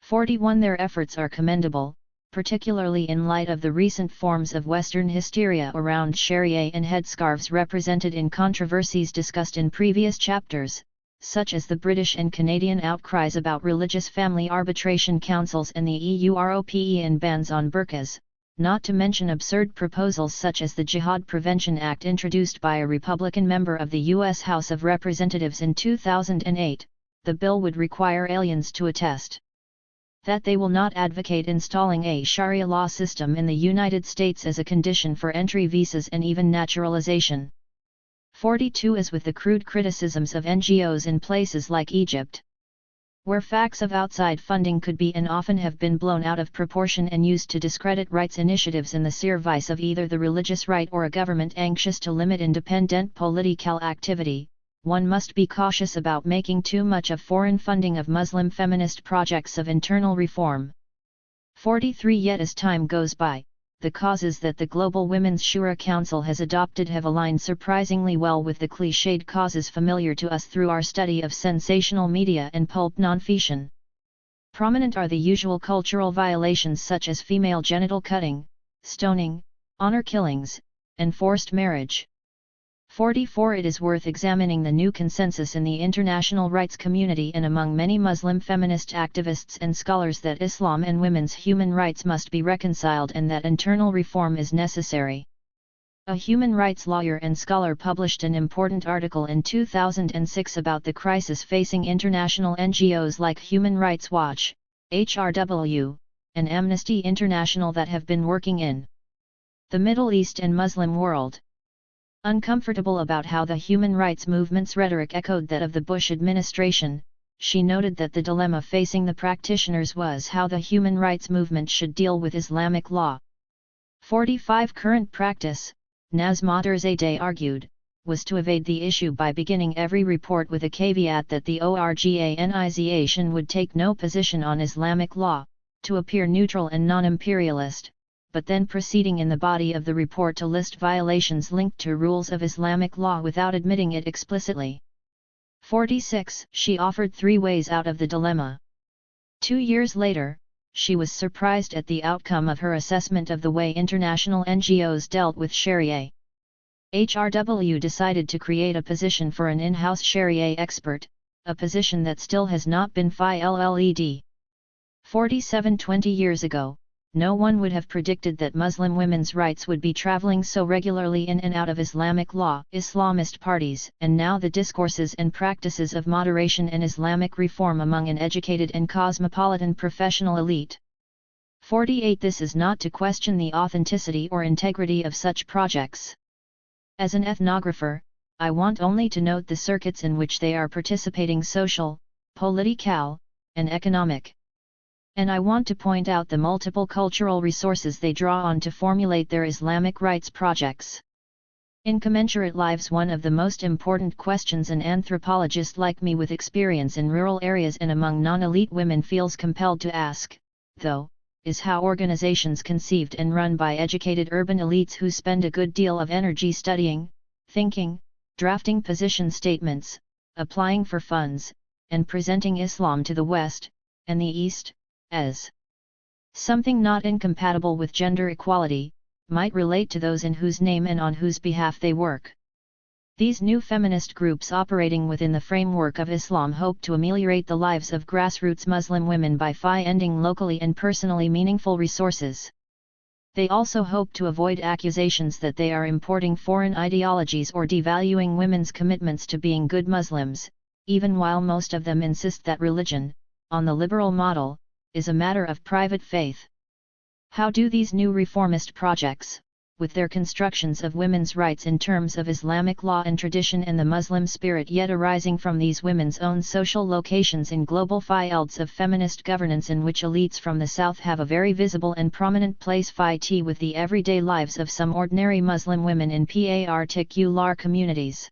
41 Their efforts are commendable, particularly in light of the recent forms of Western hysteria around Sharia and headscarves represented in controversies discussed in previous chapters, such as the British and Canadian outcries about religious family arbitration councils and the European bans on burqas, not to mention absurd proposals such as the Jihad Prevention Act introduced by a Republican member of the U.S. House of Representatives in 2008. The bill would require aliens to attest that they will not advocate installing a Sharia law system in the United States as a condition for entry visas and even naturalization. 42 As with the crude criticisms of NGOs in places like Egypt, where facts of outside funding could be and often have been blown out of proportion and used to discredit rights initiatives in the service of either the religious right or a government anxious to limit independent political activity, one must be cautious about making too much of foreign funding of Muslim feminist projects of internal reform. 43 Yet as time goes by, the causes that the Global Women's Shura Council has adopted have aligned surprisingly well with the cliched causes familiar to us through our study of sensational media and pulp nonfiction. Prominent are the usual cultural violations such as female genital cutting, stoning, honor killings, and forced marriage. 44 It is worth examining the new consensus in the international rights community and among many Muslim feminist activists and scholars that Islam and women's human rights must be reconciled and that internal reform is necessary. A human rights lawyer and scholar published an important article in 2006 about the crisis facing international NGOs like Human Rights Watch, HRW, and Amnesty International that have been working in the Middle East and Muslim world. Uncomfortable about how the human rights movement's rhetoric echoed that of the Bush administration, she noted that the dilemma facing the practitioners was how the human rights movement should deal with Islamic law. 45 Current practice, Nazma Day argued, was to evade the issue by beginning every report with a caveat that the organization would take no position on Islamic law, to appear neutral and non-imperialist, but then proceeding in the body of the report to list violations linked to rules of Islamic law without admitting it explicitly. 46 She offered 3 ways out of the dilemma. 2 years later, she was surprised at the outcome of her assessment of the way international NGOs dealt with Sharia. HRW decided to create a position for an in-house Sharia expert, a position that still has not been filled. 47 20 years ago, no one would have predicted that Muslim women's rights would be traveling so regularly in and out of Islamic law, Islamist parties, and now the discourses and practices of moderation and Islamic reform among an educated and cosmopolitan professional elite. 48 This is not to question the authenticity or integrity of such projects. As an ethnographer, I want only to note the circuits in which they are participating: social, political, and economic. And I want to point out the multiple cultural resources they draw on to formulate their Islamic rights projects. Incommensurate lives. One of the most important questions an anthropologist like me with experience in rural areas and among non-elite women feels compelled to ask, though, is how organizations conceived and run by educated urban elites who spend a good deal of energy studying, thinking, drafting position statements, applying for funds, and presenting Islam to the West, and the East, as something not incompatible with gender equality, might relate to those in whose name and on whose behalf they work. These new feminist groups operating within the framework of Islam hope to ameliorate the lives of grassroots Muslim women by finding locally and personally meaningful resources. They also hope to avoid accusations that they are importing foreign ideologies or devaluing women's commitments to being good Muslims, even while most of them insist that religion, on the liberal model, is a matter of private faith. How do these new reformist projects, with their constructions of women's rights in terms of Islamic law and tradition and the Muslim spirit yet arising from these women's own social locations in global fields of feminist governance in which elites from the South have a very visible and prominent place fight with the everyday lives of some ordinary Muslim women in particular communities?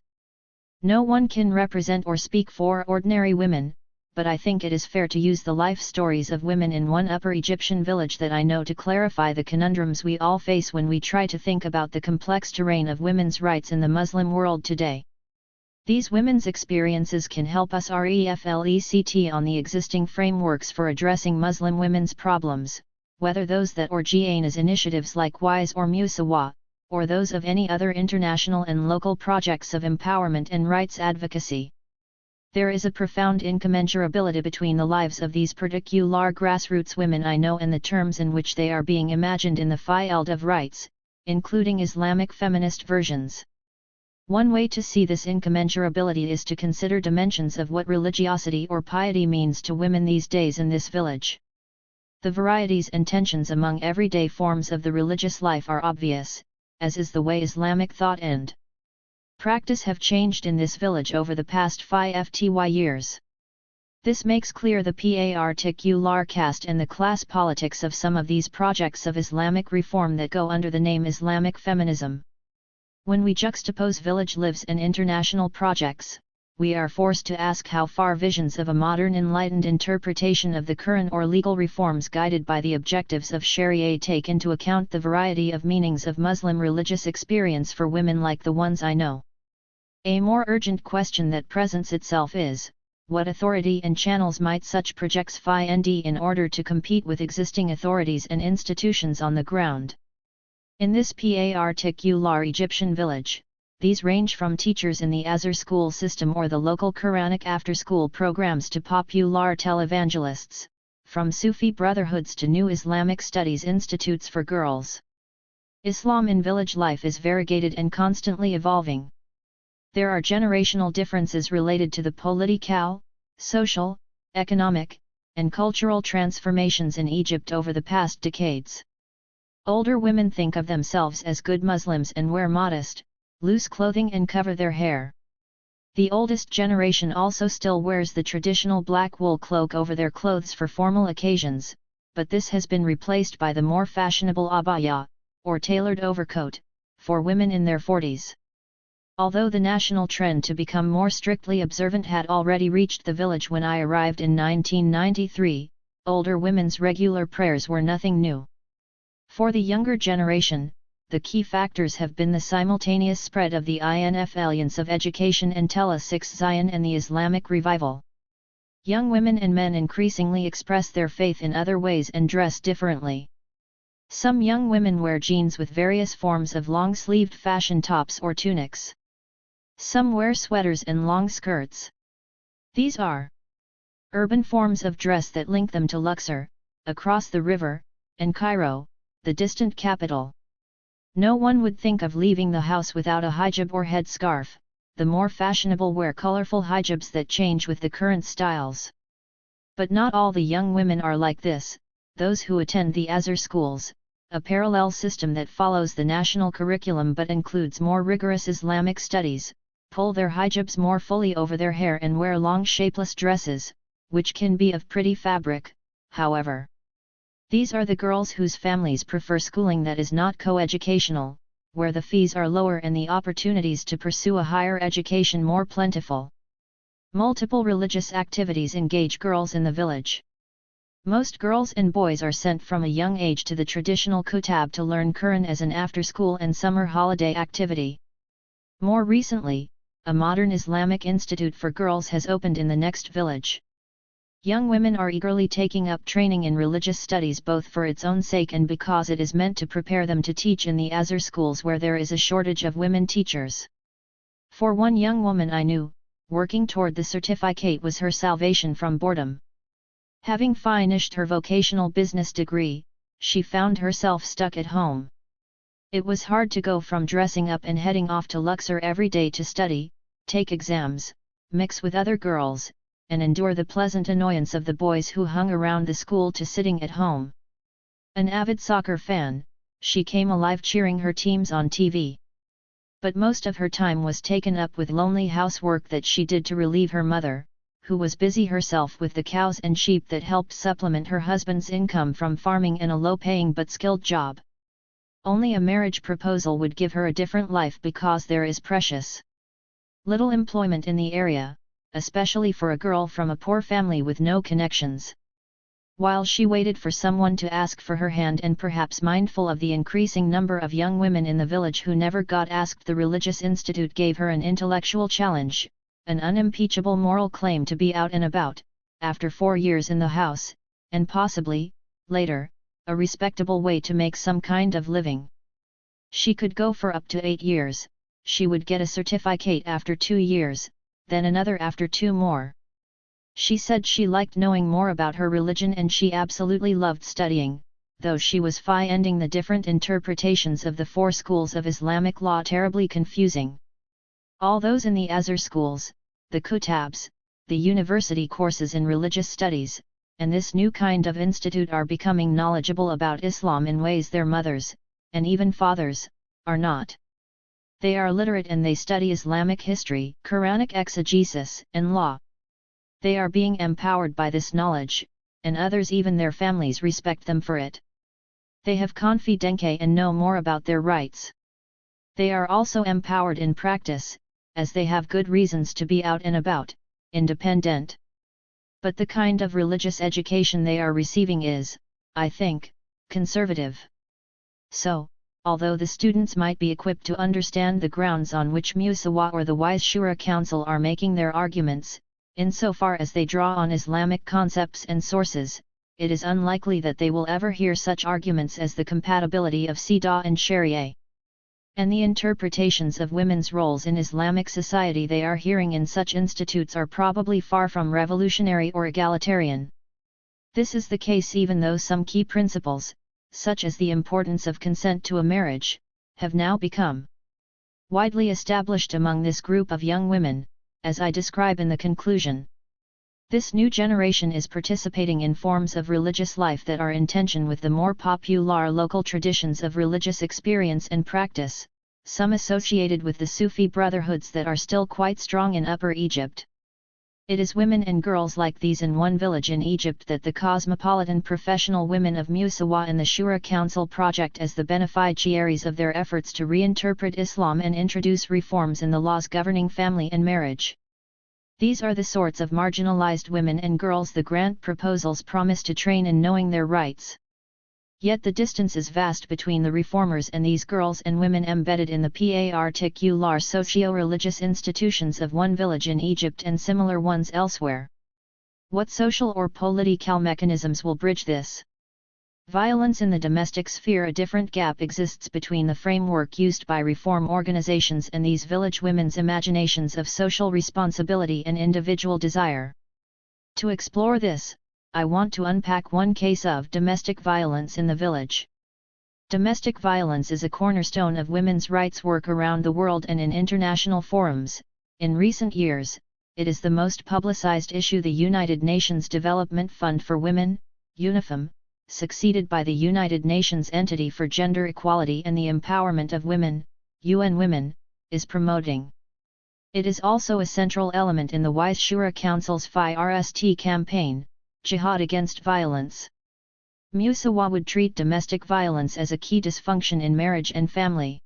No one can represent or speak for ordinary women, but I think it is fair to use the life stories of women in one Upper Egyptian village that I know to clarify the conundrums we all face when we try to think about the complex terrain of women's rights in the Muslim world today. These women's experiences can help us reflect on the existing frameworks for addressing Muslim women's problems, whether those that origin as initiatives like WISE or Musawa, or those of any other international and local projects of empowerment and rights advocacy. There is a profound incommensurability between the lives of these particular grassroots women I know and the terms in which they are being imagined in the field of rights, including Islamic feminist versions. One way to see this incommensurability is to consider dimensions of what religiosity or piety means to women these days in this village. The varieties and tensions among everyday forms of the religious life are obvious, as is the way Islamic thought and practice have changed in this village over the past 50 years. This makes clear the particular caste and the class politics of some of these projects of Islamic reform that go under the name Islamic feminism. When we juxtapose village lives and international projects, we are forced to ask how far visions of a modern enlightened interpretation of the current or legal reforms guided by the objectives of Sharia take into account the variety of meanings of Muslim religious experience for women like the ones I know. A more urgent question that presents itself is, what authority and channels might such projects find in order to compete with existing authorities and institutions on the ground? In this particular Egyptian village, these range from teachers in the Azhar school system or the local Quranic after-school programs to popular televangelists, from Sufi brotherhoods to new Islamic studies institutes for girls. Islam in village life is variegated and constantly evolving. There are generational differences related to the political, social, economic, and cultural transformations in Egypt over the past decades. Older women think of themselves as good Muslims and wear modest, loose clothing and cover their hair. The oldest generation also still wears the traditional black wool cloak over their clothes for formal occasions, but this has been replaced by the more fashionable abaya, or tailored overcoat, for women in their 40s. Although the national trend to become more strictly observant had already reached the village when I arrived in 1993, older women's regular prayers were nothing new. For the younger generation, the key factors have been the simultaneous spread of the influence of education and Tele-6 and the Islamic revival. Young women and men increasingly express their faith in other ways and dress differently. Some young women wear jeans with various forms of long-sleeved fashion tops or tunics. Some wear sweaters and long skirts. These are urban forms of dress that link them to Luxor, across the river, and Cairo, the distant capital. No one would think of leaving the house without a hijab or headscarf. The more fashionable wear colorful hijabs that change with the current styles. But not all the young women are like this. Those who attend the Azhar schools, a parallel system that follows the national curriculum but includes more rigorous Islamic studies, pull their hijabs more fully over their hair and wear long shapeless dresses, which can be of pretty fabric, however. These are the girls whose families prefer schooling that is not co-educational, where the fees are lower and the opportunities to pursue a higher education more plentiful. Multiple religious activities engage girls in the village. Most girls and boys are sent from a young age to the traditional kutab to learn Quran as an after-school and summer holiday activity. More recently, a modern Islamic institute for girls has opened in the next village. Young women are eagerly taking up training in religious studies both for its own sake and because it is meant to prepare them to teach in the Azhar schools where there is a shortage of women teachers. For one young woman I knew, working toward the certificate was her salvation from boredom. Having finished her vocational business degree, she found herself stuck at home. It was hard to go from dressing up and heading off to Luxor every day to study, take exams, mix with other girls, and endure the pleasant annoyance of the boys who hung around the school to sitting at home. An avid soccer fan, she came alive cheering her teams on TV. But most of her time was taken up with lonely housework that she did to relieve her mother, who was busy herself with the cows and sheep that helped supplement her husband's income from farming and a low-paying but skilled job. Only a marriage proposal would give her a different life because there is precious little employment in the area, especially for a girl from a poor family with no connections. While she waited for someone to ask for her hand and perhaps mindful of the increasing number of young women in the village who never got asked, the religious institute gave her an intellectual challenge, an unimpeachable moral claim to be out and about, after 4 years in the house, and possibly, later, a respectable way to make some kind of living. She could go for up to 8 years, she would get a certificate after 2 years, then another after 2 more. She said she liked knowing more about her religion and she absolutely loved studying, though she was finding the different interpretations of the 4 schools of Islamic law terribly confusing. All those in the Azhar schools, the kutabs, the university courses in religious studies, and this new kind of institute are becoming knowledgeable about Islam in ways their mothers, and even fathers, are not. They are literate and they study Islamic history, Quranic exegesis, and law. They are being empowered by this knowledge, and others, even their families, respect them for it. They have confidence and know more about their rights. They are also empowered in practice, as they have good reasons to be out and about, independent. But the kind of religious education they are receiving is, I think, conservative. So, although the students might be equipped to understand the grounds on which Musawa or the Wise Shura Council are making their arguments, insofar as they draw on Islamic concepts and sources, it is unlikely that they will ever hear such arguments as the compatibility of Sidah and Sharia. And the interpretations of women's roles in Islamic society they are hearing in such institutes are probably far from revolutionary or egalitarian. This is the case even though some key principles, such as the importance of consent to a marriage, have now become widely established among this group of young women, as I describe in the conclusion. This new generation is participating in forms of religious life that are in tension with the more popular local traditions of religious experience and practice, some associated with the Sufi brotherhoods that are still quite strong in Upper Egypt. It is women and girls like these in one village in Egypt that the cosmopolitan professional women of Musawa and the Shura Council project as the beneficiaries of their efforts to reinterpret Islam and introduce reforms in the laws governing family and marriage. These are the sorts of marginalized women and girls the grant proposals promise to train in knowing their rights. Yet the distance is vast between the reformers and these girls and women embedded in the particular socio-religious institutions of one village in Egypt and similar ones elsewhere. What social or political mechanisms will bridge this? Violence in the domestic sphere. A different gap exists between the framework used by reform organizations and these village women's imaginations of social responsibility and individual desire. To explore this, I want to unpack one case of domestic violence in the village. Domestic violence is a cornerstone of women's rights work around the world and in international forums. In recent years, it is the most publicized issue. The United Nations Development Fund for Women, UNIFEM, succeeded by the United Nations Entity for Gender Equality and the Empowerment of Women, UN Women, is promoting. It is also a central element in the Wise Shura Council's THIRD campaign, Jihad Against Violence. Musawa would treat domestic violence as a key dysfunction in marriage and family.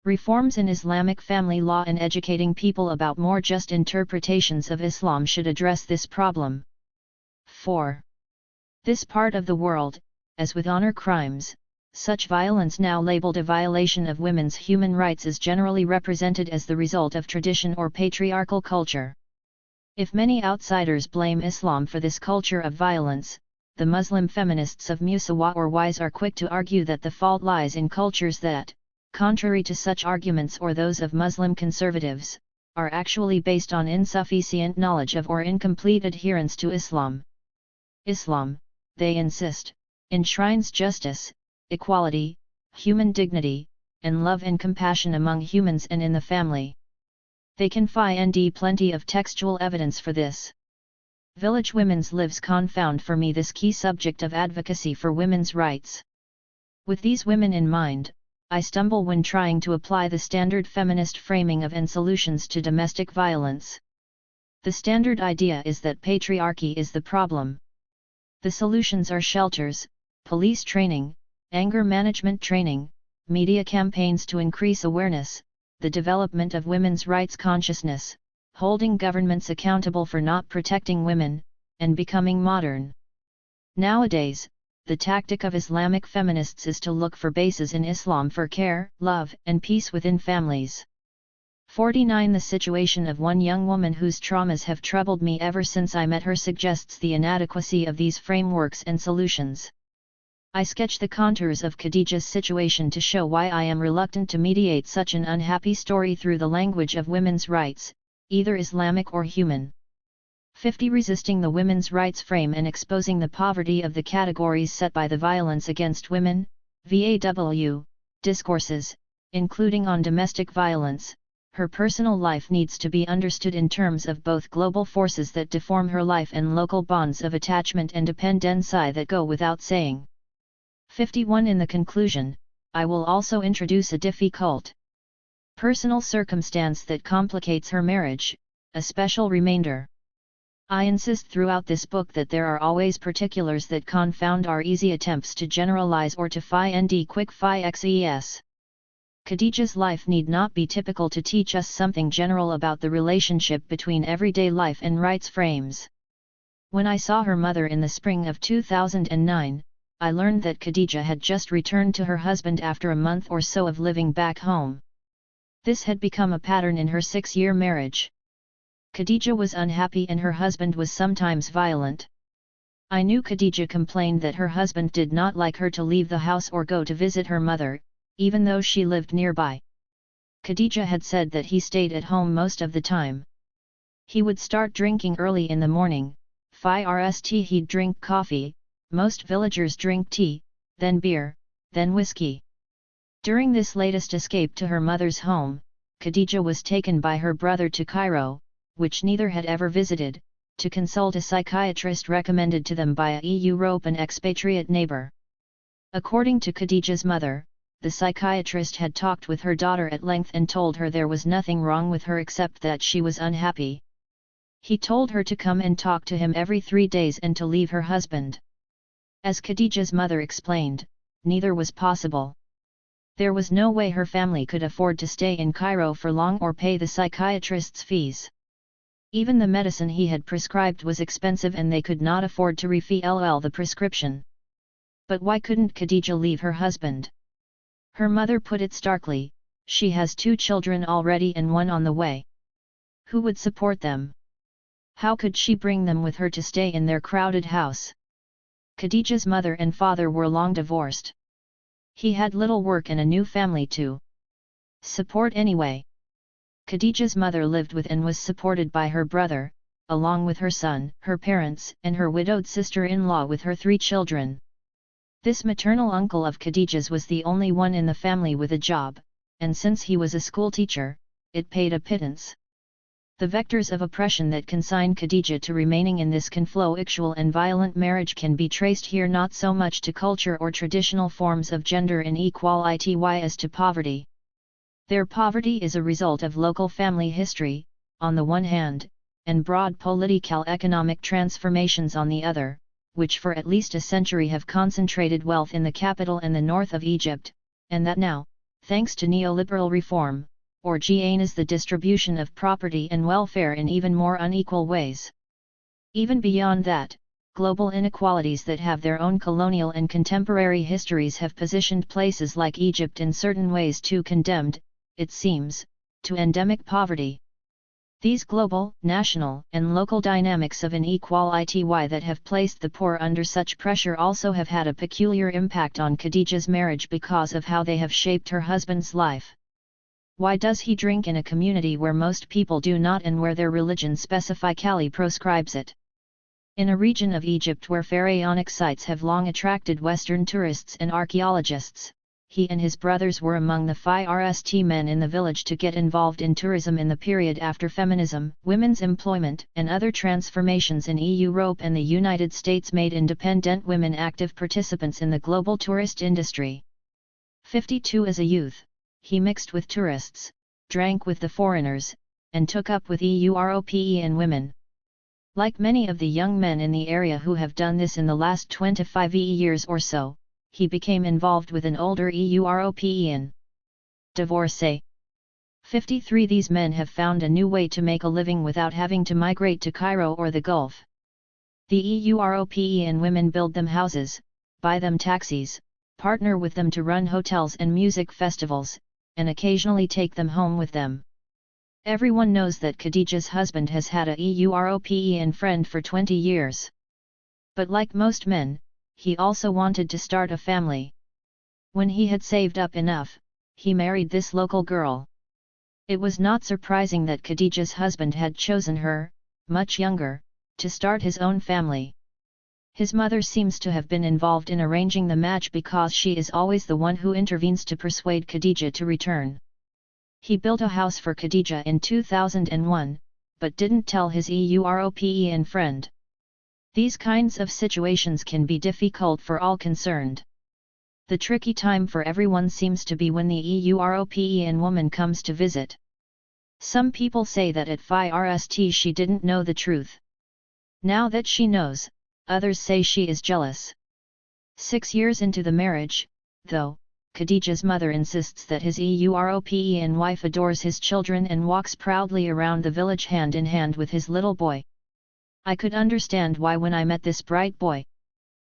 Reforms in Islamic family law and educating people about more just interpretations of Islam should address this problem. 4. This part of the world, as with honor crimes, such violence now labeled a violation of women's human rights is generally represented as the result of tradition or patriarchal culture. If many outsiders blame Islam for this culture of violence, the Muslim feminists of Musawa or Wise are quick to argue that the fault lies in cultures that, contrary to such arguments or those of Muslim conservatives, are actually based on insufficient knowledge of or incomplete adherence to Islam. Islam, they insist, enshrines justice, equality, human dignity, and love and compassion among humans and in the family. They can find plenty of textual evidence for this. Village women's lives confound for me this key subject of advocacy for women's rights. With these women in mind, I stumble when trying to apply the standard feminist framing of and solutions to domestic violence. The standard idea is that patriarchy is the problem. The solutions are shelters, police training, anger management training, media campaigns to increase awareness, the development of women's rights consciousness, holding governments accountable for not protecting women, and becoming modern. Nowadays, the tactic of Islamic feminists is to look for bases in Islam for care, love, and peace within families. 49. The situation of one young woman whose traumas have troubled me ever since I met her suggests the inadequacy of these frameworks and solutions. I sketch the contours of Khadija's situation to show why I am reluctant to mediate such an unhappy story through the language of women's rights, either Islamic or human. 50. Resisting the women's rights frame and exposing the poverty of the categories set by the violence against women, VAW, discourses, including on domestic violence. Her personal life needs to be understood in terms of both global forces that deform her life and local bonds of attachment and dependency that go without saying. 51. In the conclusion, I will also introduce a difficult personal circumstance that complicates her marriage, a special remainder. I insist throughout this book that there are always particulars that confound our easy attempts to generalize or to find quick fixes. Khadija's life need not be typical to teach us something general about the relationship between everyday life and rights frames. When I saw her mother in the spring of 2009, I learned that Khadija had just returned to her husband after a month or so of living back home. This had become a pattern in her 6-year marriage. Khadija was unhappy and her husband was sometimes violent. I knew Khadija complained that her husband did not like her to leave the house or go to visit her mother, even though she lived nearby. Khadija had said that he stayed at home most of the time. He would start drinking early in the morning, first he'd drink coffee, most villagers drink tea, then beer, then whiskey. During this latest escape to her mother's home, Khadija was taken by her brother to Cairo, which neither had ever visited, to consult a psychiatrist recommended to them by a European expatriate neighbor. According to Khadija's mother, the psychiatrist had talked with her daughter at length and told her there was nothing wrong with her except that she was unhappy. He told her to come and talk to him every 3 days and to leave her husband. As Khadija's mother explained, neither was possible. There was no way her family could afford to stay in Cairo for long or pay the psychiatrist's fees. Even the medicine he had prescribed was expensive and they could not afford to refill the prescription. But why couldn't Khadija leave her husband? Her mother put it starkly, she has 2 children already and 1 on the way. Who would support them? How could she bring them with her to stay in their crowded house? Khadija's mother and father were long divorced. He had little work and a new family to support anyway. Khadija's mother lived with and was supported by her brother, along with her son, her parents, and her widowed sister-in-law with her 3 children. This maternal uncle of Khadija's was the only one in the family with a job, and since he was a schoolteacher, it paid a pittance. The vectors of oppression that consign Khadija to remaining in this conflictual and violent marriage can be traced here not so much to culture or traditional forms of gender inequality as to poverty. Their poverty is a result of local family history, on the one hand, and broad political economic transformations on the other, which for at least a century have concentrated wealth in the capital and the north of Egypt, and that now, thanks to neoliberal reform, organize the distribution of property and welfare in even more unequal ways. Even beyond that, global inequalities that have their own colonial and contemporary histories have positioned places like Egypt in certain ways too condemned, it seems, to endemic poverty. These global, national, and local dynamics of inequality that have placed the poor under such pressure also have had a peculiar impact on Khadija's marriage because of how they have shaped her husband's life. Why does he drink in a community where most people do not and where their religion specifically proscribes it? In a region of Egypt where pharaonic sites have long attracted Western tourists and archaeologists, he and his brothers were among the first men in the village to get involved in tourism in the period after feminism, women's employment, and other transformations in Europe and the United States made independent women active participants in the global tourist industry. 52 As a youth, he mixed with tourists, drank with the foreigners, and took up with European women. Like many of the young men in the area who have done this in the last 25 years or so, he became involved with an older European divorcee. 53 These men have found a new way to make a living without having to migrate to Cairo or the Gulf. The European women build them houses, buy them taxis, partner with them to run hotels and music festivals, and occasionally take them home with them. Everyone knows that Khadija's husband has had a European friend for 20 years. But like most men, he also wanted to start a family. When he had saved up enough, he married this local girl. It was not surprising that Khadija's husband had chosen her, much younger, to start his own family. His mother seems to have been involved in arranging the match because she is always the one who intervenes to persuade Khadija to return. He built a house for Khadija in 2001, but didn't tell his European friend. These kinds of situations can be difficult for all concerned. The tricky time for everyone seems to be when the European woman comes to visit. Some people say that at first she didn't know the truth. Now that she knows, others say she is jealous. 6 years into the marriage, though, Khadija's mother insists that his European wife adores his children and walks proudly around the village hand in hand with his little boy. I could understand why when I met this bright boy.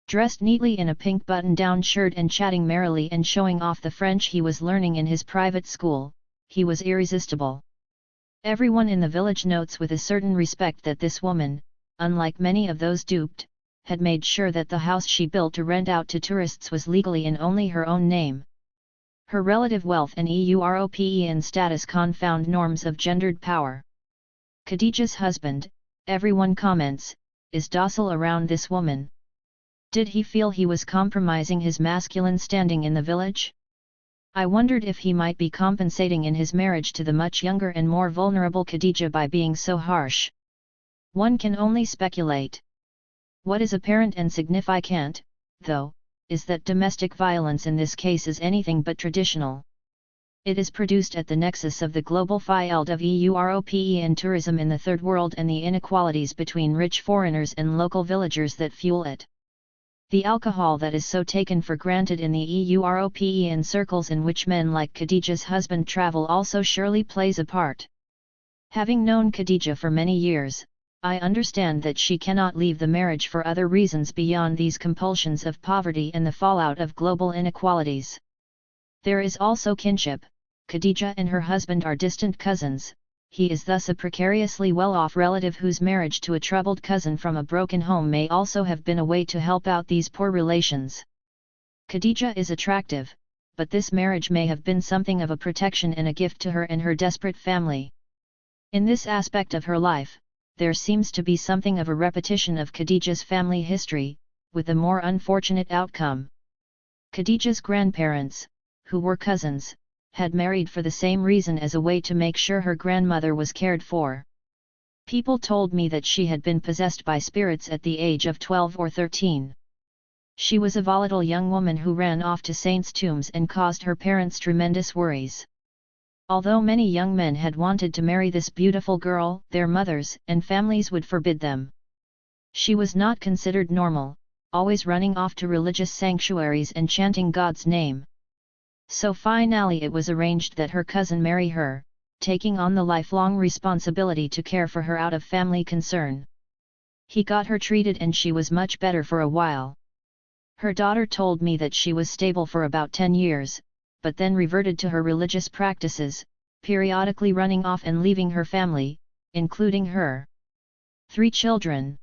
Dressed neatly in a pink button-down shirt and chatting merrily and showing off the French he was learning in his private school, he was irresistible. Everyone in the village notes with a certain respect that this woman, unlike many of those duped, had made sure that the house she built to rent out to tourists was legally in only her own name. Her relative wealth and European status confound norms of gendered power. Khadija's husband, everyone comments, is docile around this woman. Did he feel he was compromising his masculine standing in the village? I wondered if he might be compensating in his marriage to the much younger and more vulnerable Khadija by being so harsh. One can only speculate. What is apparent and significant, though, is that domestic violence in this case is anything but traditional. It is produced at the nexus of the global field of Europe and tourism in the Third World and the inequalities between rich foreigners and local villagers that fuel it. The alcohol that is so taken for granted in the Europe and circles in which men like Khadija's husband travel also surely plays a part. Having known Khadija for many years, I understand that she cannot leave the marriage for other reasons beyond these compulsions of poverty and the fallout of global inequalities. There is also kinship. Khadija and her husband are distant cousins. He is thus a precariously well-off relative whose marriage to a troubled cousin from a broken home may also have been a way to help out these poor relations. Khadija is attractive, but this marriage may have been something of a protection and a gift to her and her desperate family. In this aspect of her life, there seems to be something of a repetition of Khadija's family history, with a more unfortunate outcome. Khadija's grandparents, who were cousins, had married for the same reason as a way to make sure her grandmother was cared for. People told me that she had been possessed by spirits at the age of 12 or 13. She was a volatile young woman who ran off to saints' tombs and caused her parents tremendous worries. Although many young men had wanted to marry this beautiful girl, their mothers and families would forbid them. She was not considered normal, always running off to religious sanctuaries and chanting God's name. So finally it was arranged that her cousin marry her, taking on the lifelong responsibility to care for her out of family concern. He got her treated and she was much better for a while. Her daughter told me that she was stable for about 10 years, but then reverted to her religious practices, periodically running off and leaving her family, including her 3 children.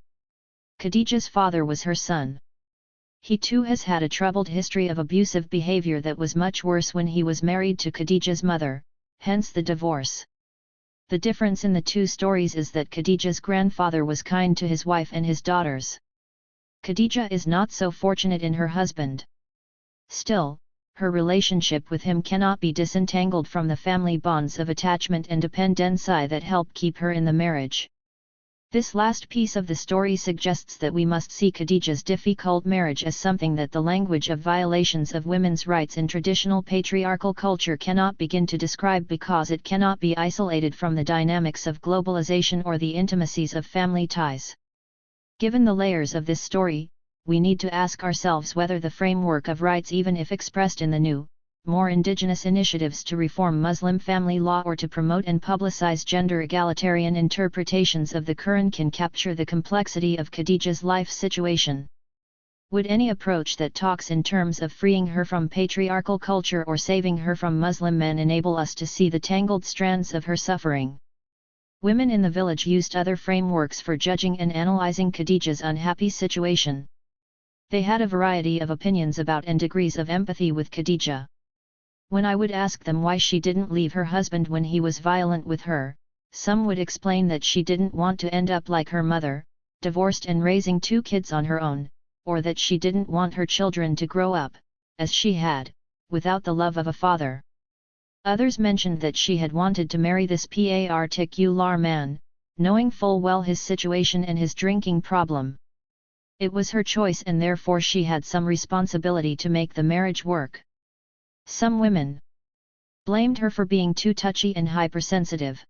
Khadija's father was her son. He too has had a troubled history of abusive behavior that was much worse when he was married to Khadija's mother, hence the divorce. The difference in the two stories is that Khadija's grandfather was kind to his wife and his daughters. Khadija is not so fortunate in her husband. Still, her relationship with him cannot be disentangled from the family bonds of attachment and dependency that help keep her in the marriage. This last piece of the story suggests that we must see Khadija's difficult marriage as something that the language of violations of women's rights in traditional patriarchal culture cannot begin to describe because it cannot be isolated from the dynamics of globalization or the intimacies of family ties. Given the layers of this story, we need to ask ourselves whether the framework of rights, even if expressed in the new, more indigenous initiatives to reform Muslim family law or to promote and publicize gender egalitarian interpretations of the Quran, can capture the complexity of Khadija's life situation. Would any approach that talks in terms of freeing her from patriarchal culture or saving her from Muslim men enable us to see the tangled strands of her suffering? Women in the village used other frameworks for judging and analyzing Khadija's unhappy situation. They had a variety of opinions about and degrees of empathy with Khadija. When I would ask them why she didn't leave her husband when he was violent with her, some would explain that she didn't want to end up like her mother, divorced and raising 2 kids on her own, or that she didn't want her children to grow up, as she had, without the love of a father. Others mentioned that she had wanted to marry this particular man, knowing full well his situation and his drinking problem. It was her choice and therefore she had some responsibility to make the marriage work. Some women blamed her for being too touchy and hypersensitive.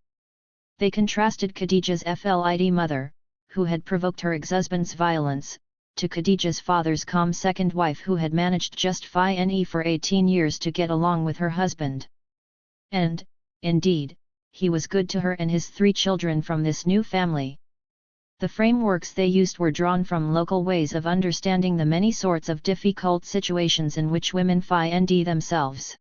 They contrasted Khadija's Flid mother, who had provoked her ex-husband's violence, to Khadija's father's calm second wife who had managed just fine for 18 years to get along with her husband. And, indeed, he was good to her and his 3 children from this new family. The frameworks they used were drawn from local ways of understanding the many sorts of difficult situations in which women find themselves.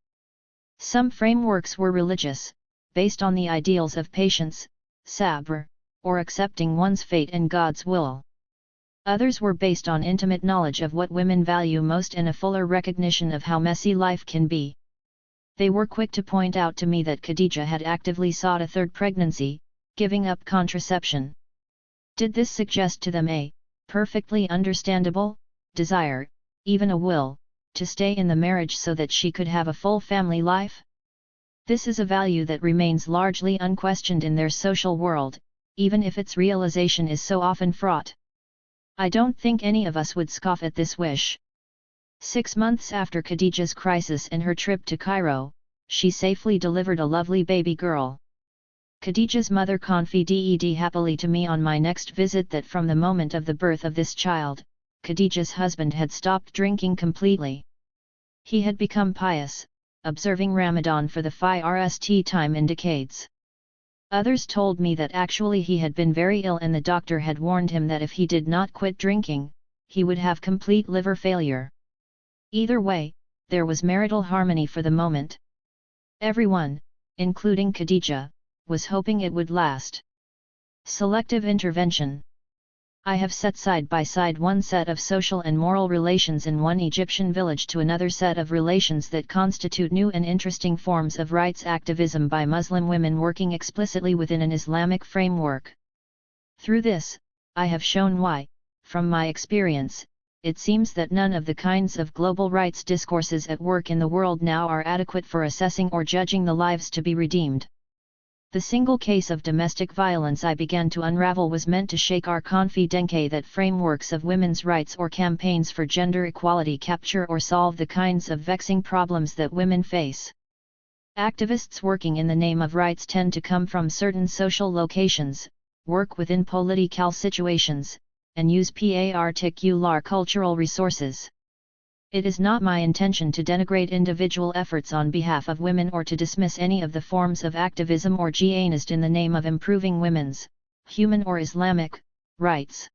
Some frameworks were religious, based on the ideals of patience, sabr, or accepting one's fate and God's will. Others were based on intimate knowledge of what women value most and a fuller recognition of how messy life can be. They were quick to point out to me that Khadija had actively sought a 3rd pregnancy, giving up contraception. Did this suggest to them a perfectly understandable desire, even a will, to stay in the marriage so that she could have a full family life? This is a value that remains largely unquestioned in their social world, even if its realization is so often fraught. I don't think any of us would scoff at this wish. 6 months after Khadija's crisis and her trip to Cairo, she safely delivered a lovely baby girl. Khadija's mother confided happily to me on my next visit that from the moment of the birth of this child, Khadija's husband had stopped drinking completely. He had become pious, observing Ramadan for the first time in decades. Others told me that actually he had been very ill and the doctor had warned him that if he did not quit drinking, he would have complete liver failure. Either way, there was marital harmony for the moment. Everyone, including Khadija, was hoping it would last. Selective intervention. I have set side by side one set of social and moral relations in one Egyptian village to another set of relations that constitute new and interesting forms of rights activism by Muslim women working explicitly within an Islamic framework. Through this, I have shown why, from my experience, it seems that none of the kinds of global rights discourses at work in the world now are adequate for assessing or judging the lives to be redeemed. The single case of domestic violence I began to unravel was meant to shake our confidence that frameworks of women's rights or campaigns for gender equality capture or solve the kinds of vexing problems that women face. Activists working in the name of rights tend to come from certain social locations, work within political situations, and use particular cultural resources. It is not my intention to denigrate individual efforts on behalf of women or to dismiss any of the forms of activism or jihadist in the name of improving women's, human or Islamic, rights.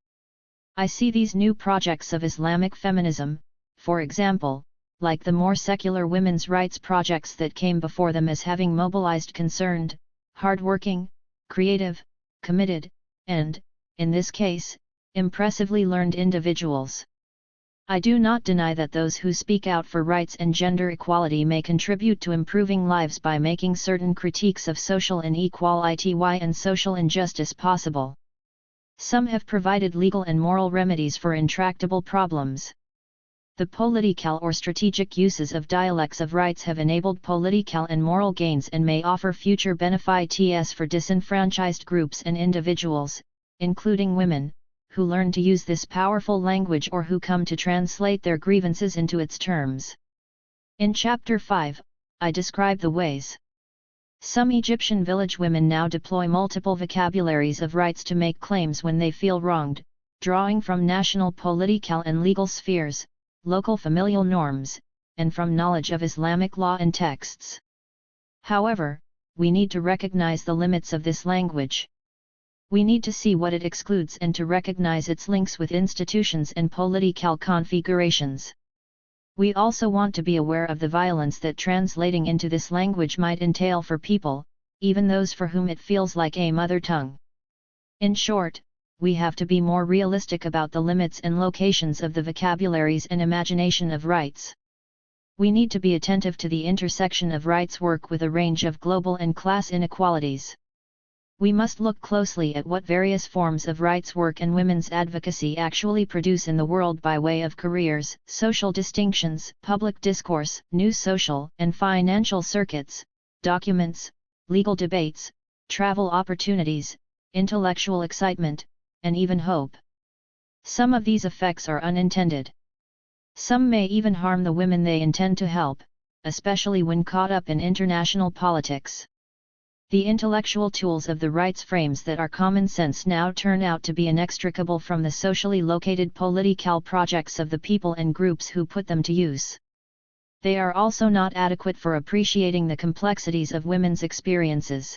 I see these new projects of Islamic feminism, for example, like the more secular women's rights projects that came before them as having mobilized concerned, hard-working, creative, committed, and, in this case, impressively learned individuals. I do not deny that those who speak out for rights and gender equality may contribute to improving lives by making certain critiques of social inequality and social injustice possible. Some have provided legal and moral remedies for intractable problems. The political or strategic uses of dialects of rights have enabled political and moral gains and may offer future benefits for disenfranchised groups and individuals, including women, who learn to use this powerful language or who come to translate their grievances into its terms. In Chapter 5, I describe the ways some Egyptian village women now deploy multiple vocabularies of rights to make claims when they feel wronged, drawing from national political and legal spheres, local familial norms, and from knowledge of Islamic law and texts. However, we need to recognize the limits of this language. We need to see what it excludes and to recognize its links with institutions and political configurations. We also want to be aware of the violence that translating into this language might entail for people, even those for whom it feels like a mother tongue. In short, we have to be more realistic about the limits and locations of the vocabularies and imagination of rights. We need to be attentive to the intersection of rights work with a range of global and class inequalities. We must look closely at what various forms of rights work and women's advocacy actually produce in the world by way of careers, social distinctions, public discourse, new social and financial circuits, documents, legal debates, travel opportunities, intellectual excitement, and even hope. Some of these effects are unintended. Some may even harm the women they intend to help, especially when caught up in international politics. The intellectual tools of the rights frames that are common sense now turn out to be inextricable from the socially located political projects of the people and groups who put them to use. They are also not adequate for appreciating the complexities of women's experiences.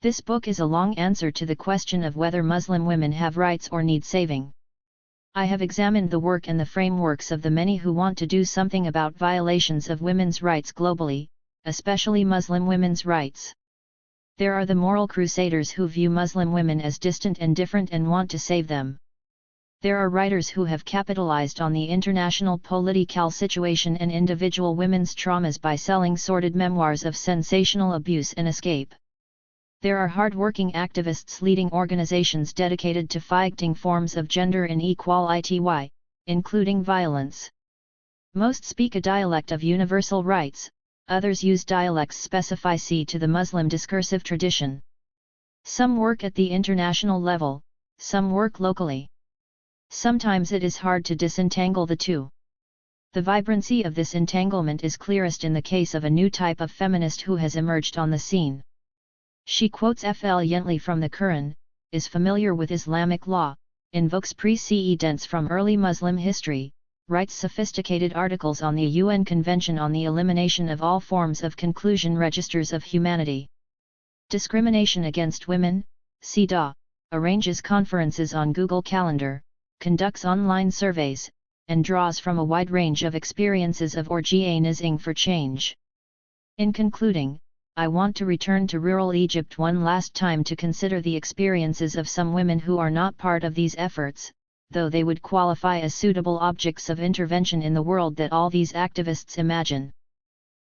This book is a long answer to the question of whether Muslim women have rights or need saving. I have examined the work and the frameworks of the many who want to do something about violations of women's rights globally, especially Muslim women's rights. There are the moral crusaders who view Muslim women as distant and different and want to save them. There are writers who have capitalized on the international political situation and individual women's traumas by selling sordid memoirs of sensational abuse and escape. There are hard-working activists leading organizations dedicated to fighting forms of gender inequality, including violence. Most speak a dialect of universal rights. Others use dialects specific to the Muslim discursive tradition. Some work at the international level, some work locally. Sometimes it is hard to disentangle the two. The vibrancy of this entanglement is clearest in the case of a new type of feminist who has emerged on the scene. She quotes fluently from the Quran, is familiar with Islamic law, invokes precedents from early Muslim history, writes sophisticated articles on the UN Convention on the Elimination of All Forms of Conclusion Registers of Humanity. Discrimination against women, CEDAW, arranges conferences on Google Calendar, conducts online surveys, and draws from a wide range of experiences of organizing for change. In concluding, I want to return to rural Egypt one last time to consider the experiences of some women who are not part of these efforts, though they would qualify as suitable objects of intervention in the world that all these activists imagine.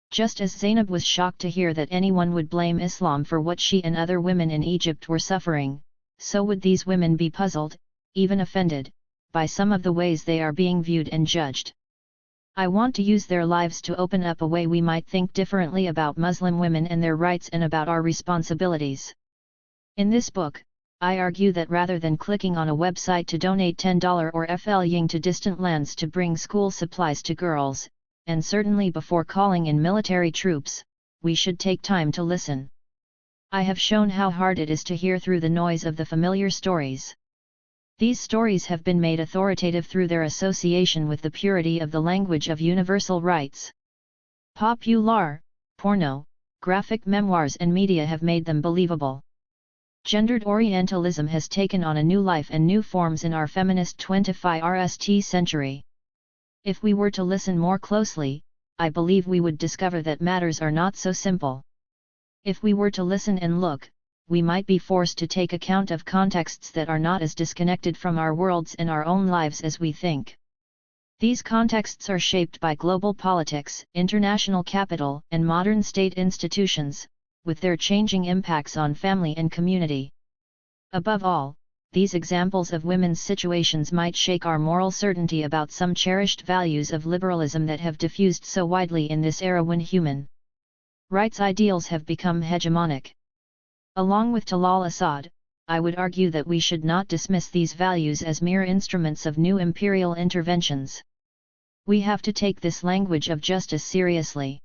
Just as Zainab was shocked to hear that anyone would blame Islam for what she and other women in Egypt were suffering, so would these women be puzzled, even offended, by some of the ways they are being viewed and judged. I want to use their lives to open up a way we might think differently about Muslim women and their rights and about our responsibilities. In this book, I argue that rather than clicking on a website to donate $10 or flying to distant lands to bring school supplies to girls, and certainly before calling in military troops, we should take time to listen. I have shown how hard it is to hear through the noise of the familiar stories. These stories have been made authoritative through their association with the purity of the language of universal rights. Popular, porno, graphic memoirs and media have made them believable. Gendered Orientalism has taken on a new life and new forms in our feminist 21st century. If we were to listen more closely, I believe we would discover that matters are not so simple. If we were to listen and look, we might be forced to take account of contexts that are not as disconnected from our worlds and our own lives as we think. These contexts are shaped by global politics, international capital, and modern state institutions, with their changing impacts on family and community. Above all, these examples of women's situations might shake our moral certainty about some cherished values of liberalism that have diffused so widely in this era when human rights ideals have become hegemonic. Along with Talal Assad, I would argue that we should not dismiss these values as mere instruments of new imperial interventions. We have to take this language of justice seriously.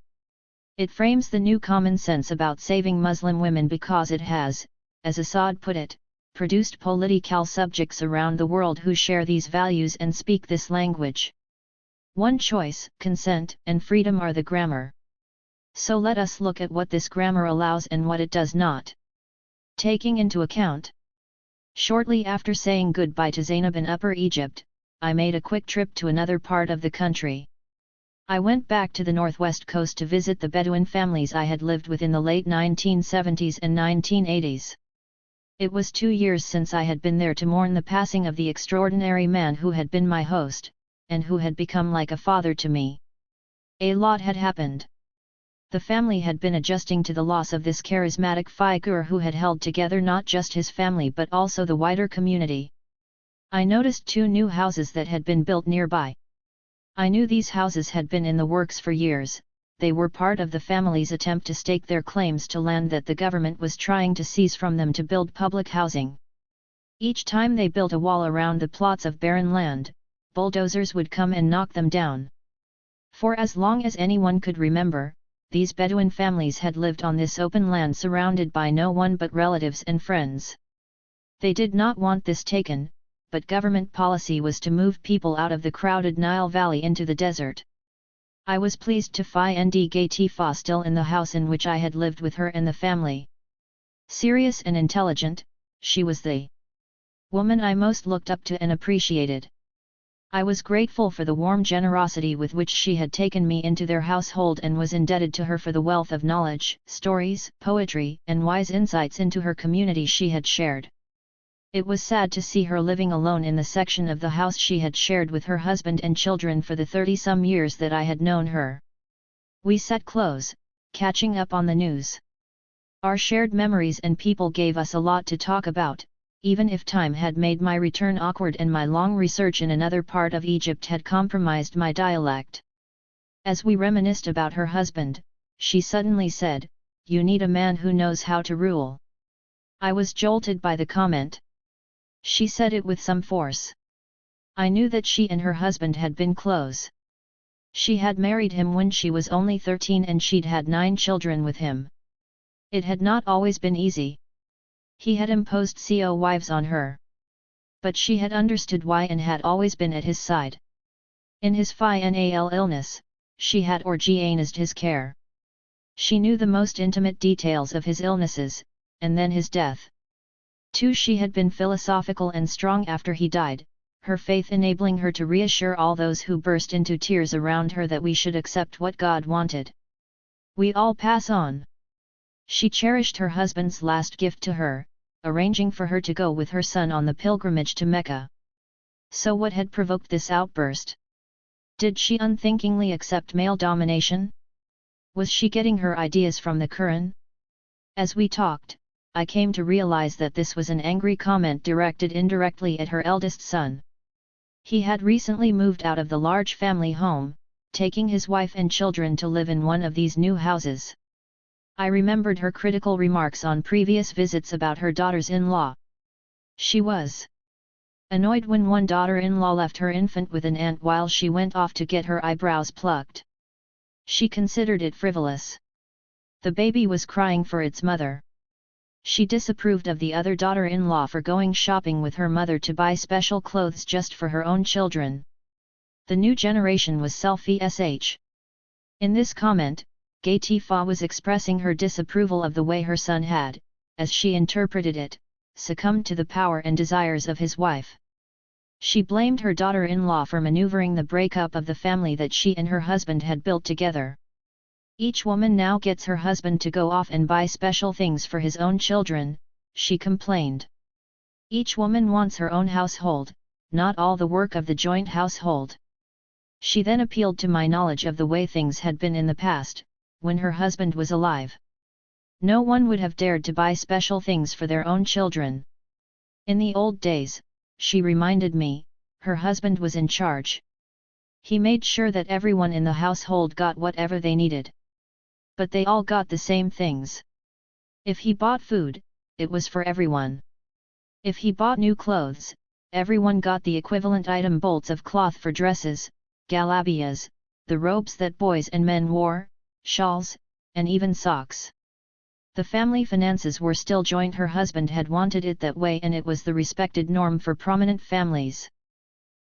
It frames the new common sense about saving Muslim women because it has, as Assad put it, produced political subjects around the world who share these values and speak this language. One choice, consent, and freedom are the grammar. So let us look at what this grammar allows and what it does not. Taking into account. Shortly after saying goodbye to Zainab in Upper Egypt, I made a quick trip to another part of the country. I went back to the northwest coast to visit the Bedouin families I had lived with in the late 1970s and 1980s. It was 2 years since I had been there to mourn the passing of the extraordinary man who had been my host, and who had become like a father to me. A lot had happened. The family had been adjusting to the loss of this charismatic figure who had held together not just his family but also the wider community. I noticed 2 new houses that had been built nearby. I knew these houses had been in the works for years. They were part of the family's attempt to stake their claims to land that the government was trying to seize from them to build public housing. Each time they built a wall around the plots of barren land, bulldozers would come and knock them down. For as long as anyone could remember, these Bedouin families had lived on this open land surrounded by no one but relatives and friends. They did not want this taken, but government policy was to move people out of the crowded Nile Valley into the desert. I was pleased to find Gatifa still in the house in which I had lived with her and the family. Serious and intelligent, she was the woman I most looked up to and appreciated. I was grateful for the warm generosity with which she had taken me into their household and was indebted to her for the wealth of knowledge, stories, poetry, and wise insights into her community she had shared. It was sad to see her living alone in the section of the house she had shared with her husband and children for the 30-some years that I had known her. We sat close, catching up on the news. Our shared memories and people gave us a lot to talk about, even if time had made my return awkward and my long research in another part of Egypt had compromised my dialect. As we reminisced about her husband, she suddenly said, "You need a man who knows how to rule." I was jolted by the comment. She said it with some force. I knew that she and her husband had been close. She had married him when she was only 13 and she'd had 9 children with him. It had not always been easy. He had imposed CO wives on her. But she had understood why and had always been at his side. In his final illness, she had organized his care. She knew the most intimate details of his illnesses, and then his death. Too, she had been philosophical and strong after he died, her faith enabling her to reassure all those who burst into tears around her that we should accept what God wanted. We all pass on. She cherished her husband's last gift to her, arranging for her to go with her son on the pilgrimage to Mecca. So what had provoked this outburst? Did she unthinkingly accept male domination? Was she getting her ideas from the Quran? As we talked, I came to realize that this was an angry comment directed indirectly at her eldest son. He had recently moved out of the large family home, taking his wife and children to live in one of these new houses. I remembered her critical remarks on previous visits about her daughters-in-law. She was annoyed when one daughter-in-law left her infant with an aunt while she went off to get her eyebrows plucked. She considered it frivolous. The baby was crying for its mother. She disapproved of the other daughter-in-law for going shopping with her mother to buy special clothes just for her own children. The new generation was selfish. In this comment, Gatifa was expressing her disapproval of the way her son had, as she interpreted it, succumbed to the power and desires of his wife. She blamed her daughter-in-law for maneuvering the breakup of the family that she and her husband had built together. Each woman now gets her husband to go off and buy special things for his own children, she complained. Each woman wants her own household, not all the work of the joint household. She then appealed to my knowledge of the way things had been in the past, when her husband was alive. No one would have dared to buy special things for their own children. In the old days, she reminded me, her husband was in charge. He made sure that everyone in the household got whatever they needed. But they all got the same things. If he bought food, it was for everyone. If he bought new clothes, everyone got the equivalent item: bolts of cloth for dresses, galabias, the robes that boys and men wore, shawls, and even socks. The family finances were still joint. Her husband had wanted it that way, and it was the respected norm for prominent families.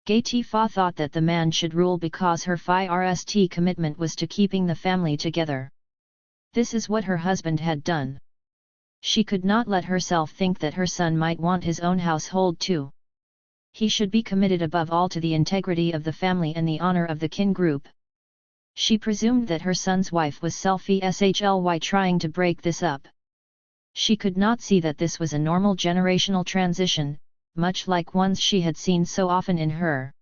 Gatifa thought that the man should rule because her first commitment was to keeping the family together. This is what her husband had done. She could not let herself think that her son might want his own household too. He should be committed above all to the integrity of the family and the honor of the kin group. She presumed that her son's wife was selfishly trying to break this up. She could not see that this was a normal generational transition, much like ones she had seen so often in her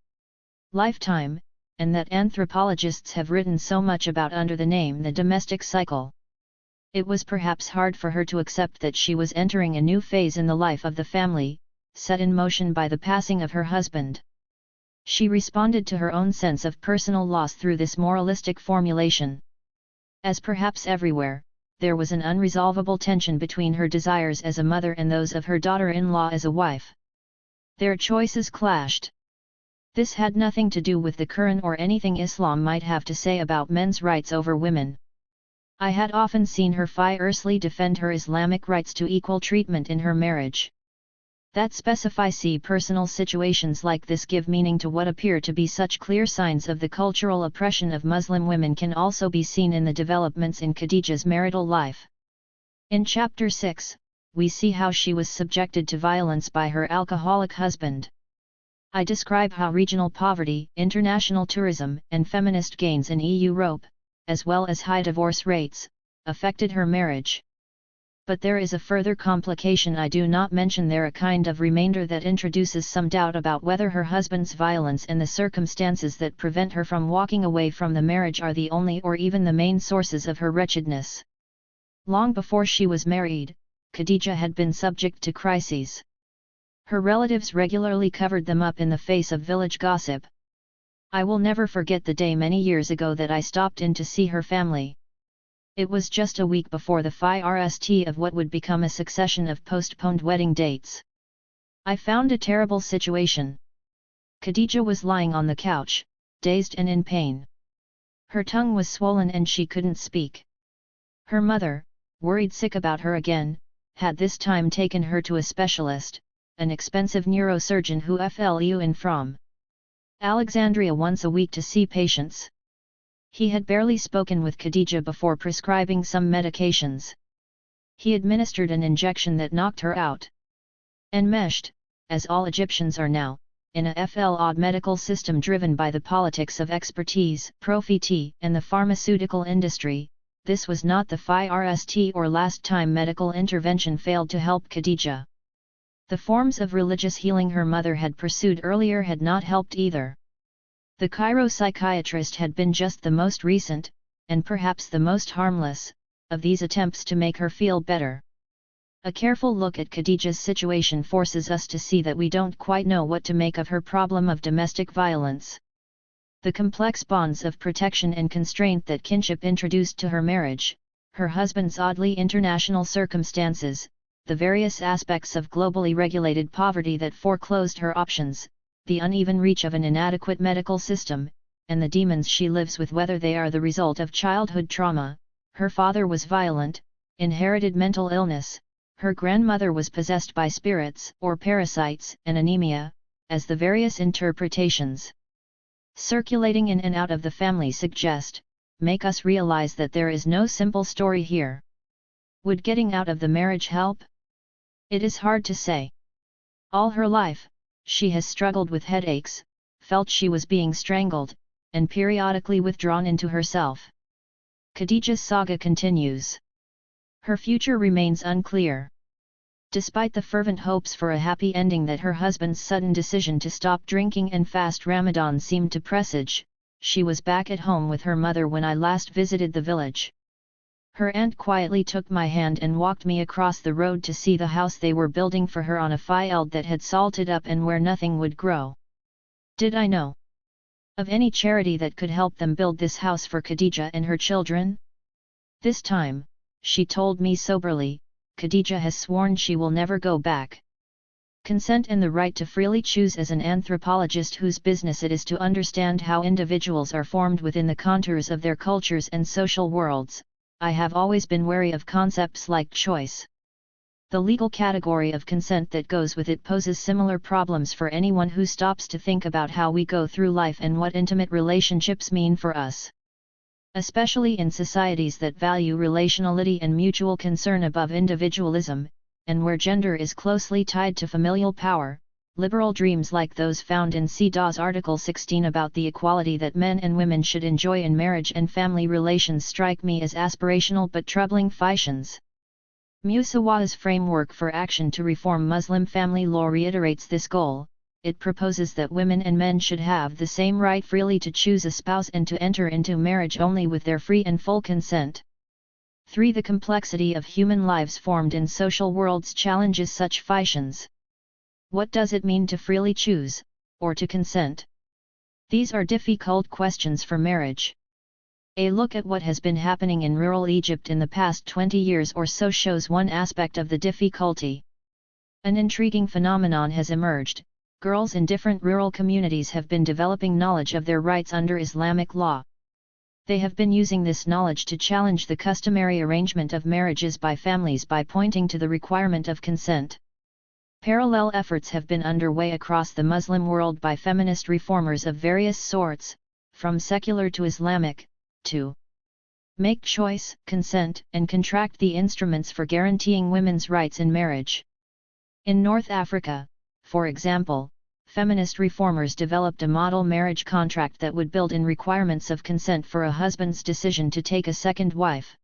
lifetime, and that anthropologists have written so much about under the name the domestic cycle. It was perhaps hard for her to accept that she was entering a new phase in the life of the family, set in motion by the passing of her husband. She responded to her own sense of personal loss through this moralistic formulation. As perhaps everywhere, there was an unresolvable tension between her desires as a mother and those of her daughter-in-law as a wife. Their choices clashed. This had nothing to do with the Quran or anything Islam might have to say about men's rights over women. I had often seen her fiercely defend her Islamic rights to equal treatment in her marriage. That see personal situations like this give meaning to what appear to be such clear signs of the cultural oppression of Muslim women can also be seen in the developments in Khadija's marital life. In Chapter 6, we see how she was subjected to violence by her alcoholic husband. I describe how regional poverty, international tourism, and feminist gains in Europe, as well as high divorce rates, affected her marriage. But there is a further complication I do not mention there, a kind of remainder that introduces some doubt about whether her husband's violence and the circumstances that prevent her from walking away from the marriage are the only or even the main sources of her wretchedness. Long before she was married, Khadija had been subject to crises. Her relatives regularly covered them up in the face of village gossip. I will never forget the day many years ago that I stopped in to see her family. It was just a week before the first of what would become a succession of postponed wedding dates. I found a terrible situation. Khadija was lying on the couch, dazed and in pain. Her tongue was swollen and she couldn't speak. Her mother, worried sick about her again, had this time taken her to a specialist, an expensive neurosurgeon who flew in from Alexandria once a week to see patients. He had barely spoken with Khadija before prescribing some medications. He administered an injection that knocked her out. Enmeshed, as all Egyptians are now, in a flawed medical system driven by the politics of expertise, profit, and the pharmaceutical industry, this was not the first or last time medical intervention failed to help Khadija. The forms of religious healing her mother had pursued earlier had not helped either. The Cairo psychiatrist had been just the most recent, and perhaps the most harmless, of these attempts to make her feel better. A careful look at Khadija's situation forces us to see that we don't quite know what to make of her problem of domestic violence. The complex bonds of protection and constraint that kinship introduced to her marriage, her husband's oddly international circumstances, the various aspects of globally regulated poverty that foreclosed her options, the uneven reach of an inadequate medical system, and the demons she lives with, whether they are the result of childhood trauma, her father was violent, inherited mental illness, her grandmother was possessed by spirits or parasites, and anemia, as the various interpretations circulating in and out of the family suggest, make us realize that there is no simple story here. Would getting out of the marriage help? It is hard to say. All her life, she has struggled with headaches, felt she was being strangled, and periodically withdrawn into herself. Khadija's saga continues. Her future remains unclear. Despite the fervent hopes for a happy ending that her husband's sudden decision to stop drinking and fast Ramadan seemed to presage, she was back at home with her mother when I last visited the village. Her aunt quietly took my hand and walked me across the road to see the house they were building for her on a field that had salted up and where nothing would grow. Did I know of any charity that could help them build this house for Khadija and her children? This time, she told me soberly, Khadija has sworn she will never go back. Consent and the right to freely choose. As an anthropologist whose business it is to understand how individuals are formed within the contours of their cultures and social worlds, I have always been wary of concepts like choice. The legal category of consent that goes with it poses similar problems for anyone who stops to think about how we go through life and what intimate relationships mean for us. Especially in societies that value relationality and mutual concern above individualism, and where gender is closely tied to familial power, liberal dreams like those found in CEDAW's Article 16 about the equality that men and women should enjoy in marriage and family relations strike me as aspirational but troubling fictions. Musawa's framework for action to reform Muslim family law reiterates this goal. It proposes that women and men should have the same right freely to choose a spouse and to enter into marriage only with their free and full consent. 3. The complexity of human lives formed in social worlds challenges such fictions. What does it mean to freely choose, or to consent? These are difficult questions for marriage. A look at what has been happening in rural Egypt in the past 20 years or so shows one aspect of the difficulty. An intriguing phenomenon has emerged. Girls in different rural communities have been developing knowledge of their rights under Islamic law. They have been using this knowledge to challenge the customary arrangement of marriages by families by pointing to the requirement of consent. Parallel efforts have been underway across the Muslim world by feminist reformers of various sorts, from secular to Islamic, to make choice, consent, and contract the instruments for guaranteeing women's rights in marriage. In North Africa, for example, feminist reformers developed a model marriage contract that would build in requirements of consent for a husband's decision to take a second wife.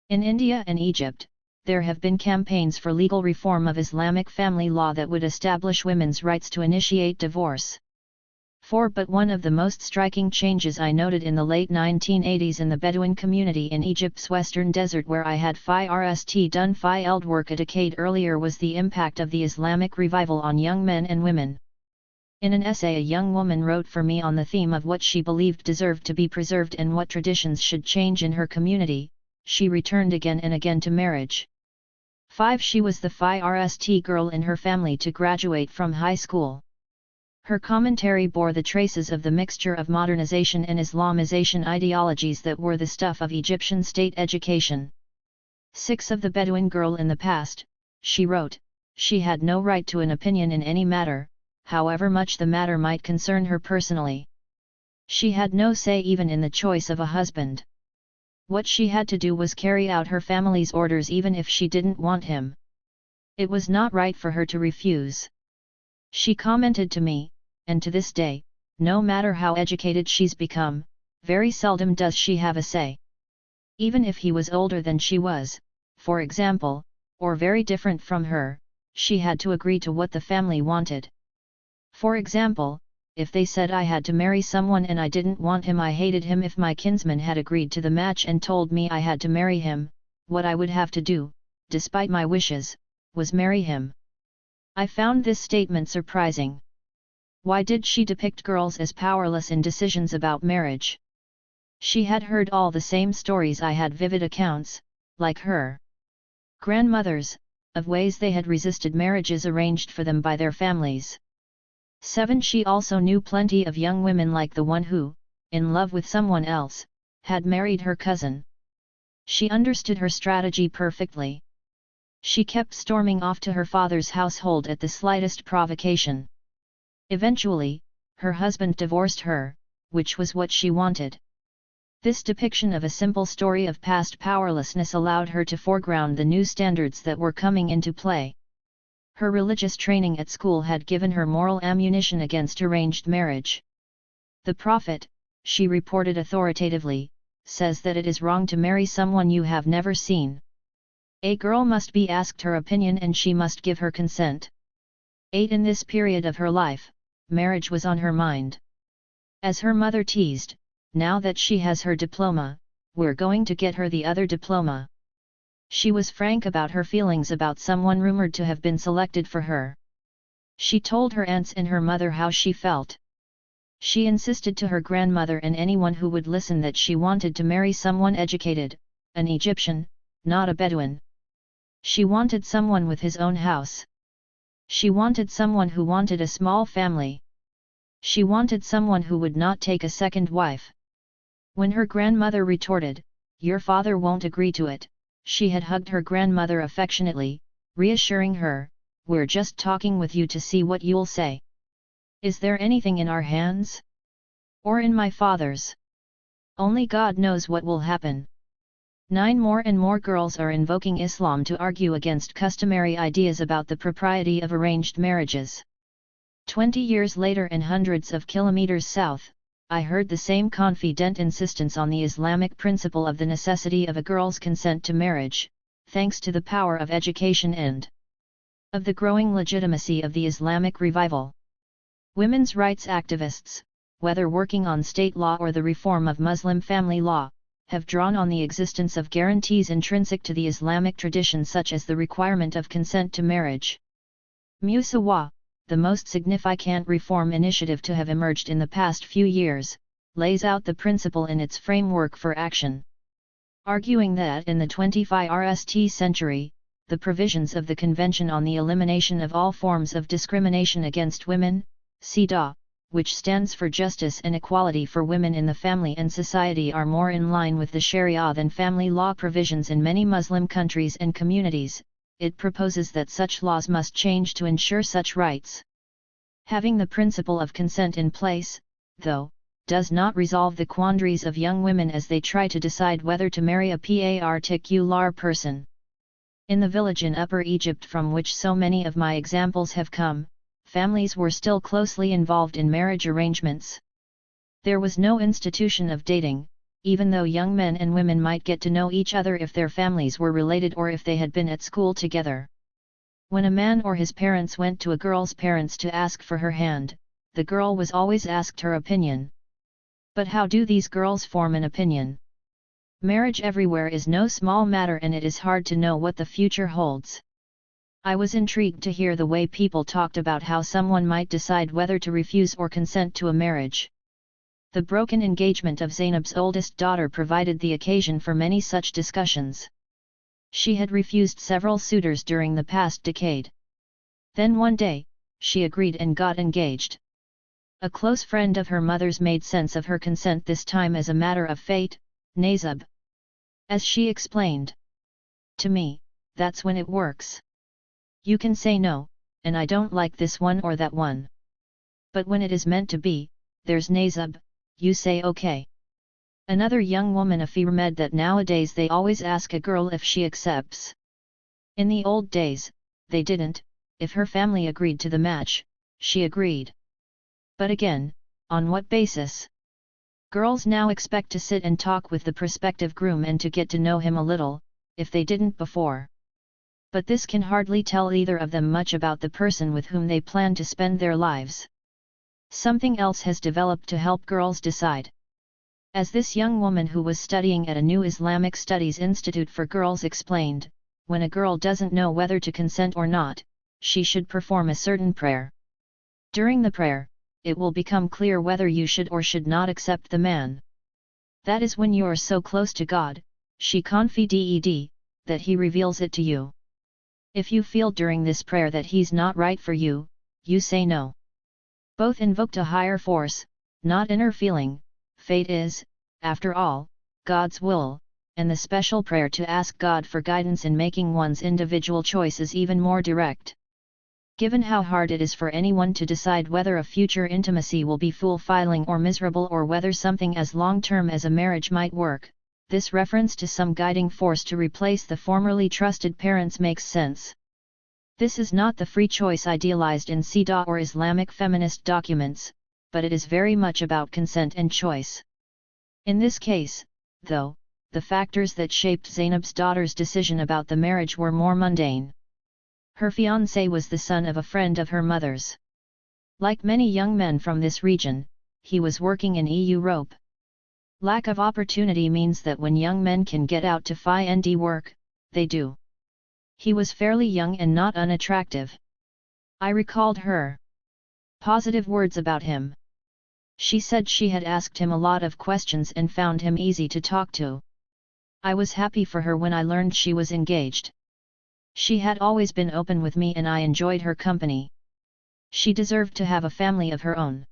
In India and Egypt, there have been campaigns for legal reform of Islamic family law that would establish women's rights to initiate divorce. But one of the most striking changes I noted in the late 1980s in the Bedouin community in Egypt's western desert, where I had done field work a decade earlier, was the impact of the Islamic revival on young men and women. In an essay a young woman wrote for me on the theme of what she believed deserved to be preserved and what traditions should change in her community, she returned again and again to marriage. She was the first girl in her family to graduate from high school. Her commentary bore the traces of the mixture of modernization and Islamization ideologies that were the stuff of Egyptian state education. 6 of the Bedouin girl in the past, she wrote, she had no right to an opinion in any matter, however much the matter might concern her personally. She had no say even in the choice of a husband. What she had to do was carry out her family's orders even if she didn't want him. It was not right for her to refuse. She commented to me, and to this day, no matter how educated she's become, very seldom does she have a say. Even if he was older than she was, for example, or very different from her, she had to agree to what the family wanted. For example, if they said I had to marry someone and I didn't want him, I hated him, if my kinsman had agreed to the match and told me I had to marry him, what I would have to do, despite my wishes, was marry him. I found this statement surprising. Why did she depict girls as powerless in decisions about marriage? She had heard all the same stories I had, vivid accounts, like her grandmothers, of ways they had resisted marriages arranged for them by their families. 7. She also knew plenty of young women like the one who, in love with someone else, had married her cousin. She understood her strategy perfectly. She kept storming off to her father's household at the slightest provocation. Eventually, her husband divorced her, which was what she wanted. This depiction of a simple story of past powerlessness allowed her to foreground the new standards that were coming into play. Her religious training at school had given her moral ammunition against arranged marriage. The Prophet, she reported authoritatively, says that it is wrong to marry someone you have never seen. A girl must be asked her opinion and she must give her consent. 8. In this period of her life, marriage was on her mind. As her mother teased, now that she has her diploma, we're going to get her the other diploma. She was frank about her feelings about someone rumored to have been selected for her. She told her aunts and her mother how she felt. She insisted to her grandmother and anyone who would listen that she wanted to marry someone educated, an Egyptian, not a Bedouin. She wanted someone with his own house. She wanted someone who wanted a small family. She wanted someone who would not take a second wife. When her grandmother retorted, "Your father won't agree to it," she had hugged her grandmother affectionately, reassuring her, "We're just talking with you to see what you'll say. Is there anything in our hands? Or in my father's? Only God knows what will happen." 9. More and more girls are invoking Islam to argue against customary ideas about the propriety of arranged marriages. 20 years later and hundreds of kilometers south, I heard the same confident insistence on the Islamic principle of the necessity of a girl's consent to marriage, thanks to the power of education and of the growing legitimacy of the Islamic revival. Women's rights activists, whether working on state law or the reform of Muslim family law, have drawn on the existence of guarantees intrinsic to the Islamic tradition, such as the requirement of consent to marriage. Musawa, the most significant reform initiative to have emerged in the past few years, lays out the principle in its framework for action. Arguing that in the 21st century, the provisions of the Convention on the Elimination of All Forms of Discrimination Against Women, CEDAW, which stands for Justice and Equality for Women in the Family and Society, are more in line with the Sharia than family law provisions in many Muslim countries and communities. It proposes that such laws must change to ensure such rights. Having the principle of consent in place, though, does not resolve the quandaries of young women as they try to decide whether to marry a particular person. In the village in Upper Egypt from which so many of my examples have come, families were still closely involved in marriage arrangements. There was no institution of dating, even though young men and women might get to know each other if their families were related or if they had been at school together. When a man or his parents went to a girl's parents to ask for her hand, the girl was always asked her opinion. But how do these girls form an opinion? Marriage everywhere is no small matter, and it is hard to know what the future holds. I was intrigued to hear the way people talked about how someone might decide whether to refuse or consent to a marriage. The broken engagement of Zainab's oldest daughter provided the occasion for many such discussions. She had refused several suitors during the past decade. Then one day, she agreed and got engaged. A close friend of her mother's made sense of her consent this time as a matter of fate, Nazib. As she explained. To me, that's when it works. You can say no, and I don't like this one or that one. But when it is meant to be, there's Nazib, you say okay. Another young woman affirmed that nowadays they always ask a girl if she accepts. In the old days, they didn't. If her family agreed to the match, she agreed. But again, on what basis? Girls now expect to sit and talk with the prospective groom and to get to know him a little, if they didn't before. But this can hardly tell either of them much about the person with whom they plan to spend their lives. Something else has developed to help girls decide. As this young woman who was studying at a new Islamic Studies Institute for Girls explained, when a girl doesn't know whether to consent or not, she should perform a certain prayer. During the prayer, it will become clear whether you should or should not accept the man. That is when you are so close to God, she confided, that He reveals it to you. If you feel during this prayer that He's not right for you, you say no. Both invoked a higher force, not inner feeling. Fate is, after all, God's will, and the special prayer to ask God for guidance in making one's individual choice is even more direct. Given how hard it is for anyone to decide whether a future intimacy will be fulfilling or miserable or whether something as long-term as a marriage might work, this reference to some guiding force to replace the formerly trusted parents makes sense. This is not the free choice idealized in Sida or Islamic feminist documents, but it is very much about consent and choice. In this case, though, the factors that shaped Zainab's daughter's decision about the marriage were more mundane. Her fiancé was the son of a friend of her mother's. Like many young men from this region, he was working in Europe. Lack of opportunity means that when young men can get out to find work, they do. He was fairly young and not unattractive. I recalled her positive words about him. She said she had asked him a lot of questions and found him easy to talk to. I was happy for her when I learned she was engaged. She had always been open with me and I enjoyed her company. She deserved to have a family of her own.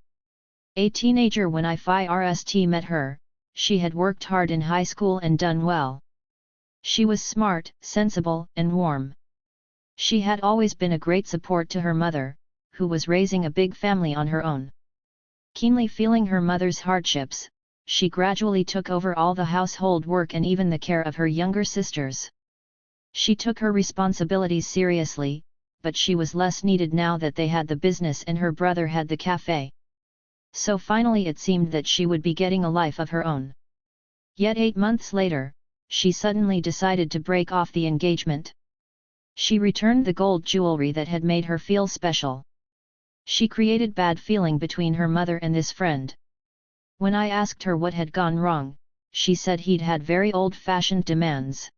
A teenager when I first met her, she had worked hard in high school and done well. She was smart, sensible, and warm. She had always been a great support to her mother, who was raising a big family on her own. Keenly feeling her mother's hardships, she gradually took over all the household work and even the care of her younger sisters. She took her responsibilities seriously, but she was less needed now that they had the business and her brother had the cafe. So finally it seemed that she would be getting a life of her own. Yet 8 months later, she suddenly decided to break off the engagement. She returned the gold jewelry that had made her feel special. She created bad feeling between her mother and this friend. When I asked her what had gone wrong, she said he'd had very old-fashioned demands.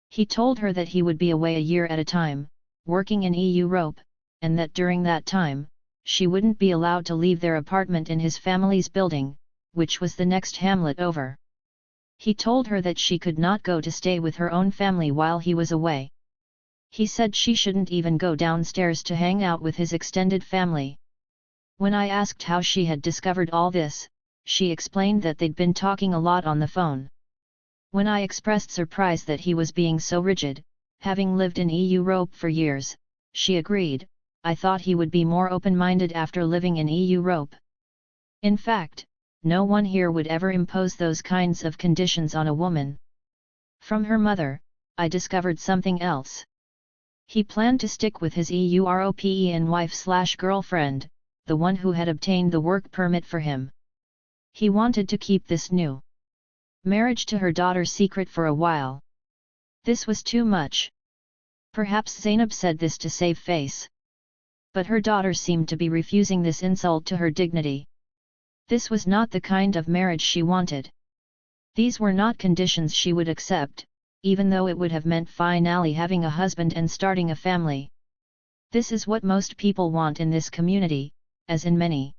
He told her that he would be away a year at a time, working in Europe, and that during that time, she wouldn't be allowed to leave their apartment in his family's building, which was the next hamlet over. He told her that she could not go to stay with her own family while he was away. He said she shouldn't even go downstairs to hang out with his extended family. When I asked how she had discovered all this, she explained that they'd been talking a lot on the phone. When I expressed surprise that he was being so rigid, having lived in Europe for years, she agreed, I thought he would be more open-minded after living in Europe. In fact, no one here would ever impose those kinds of conditions on a woman. From her mother, I discovered something else. He planned to stick with his European wife/girlfriend, the one who had obtained the work permit for him. He wanted to keep this new marriage to her daughter secret for a while. This was too much. Perhaps Zainab said this to save face. But her daughter seemed to be refusing this insult to her dignity. This was not the kind of marriage she wanted. These were not conditions she would accept, even though it would have meant finally having a husband and starting a family. This is what most people want in this community, as in many.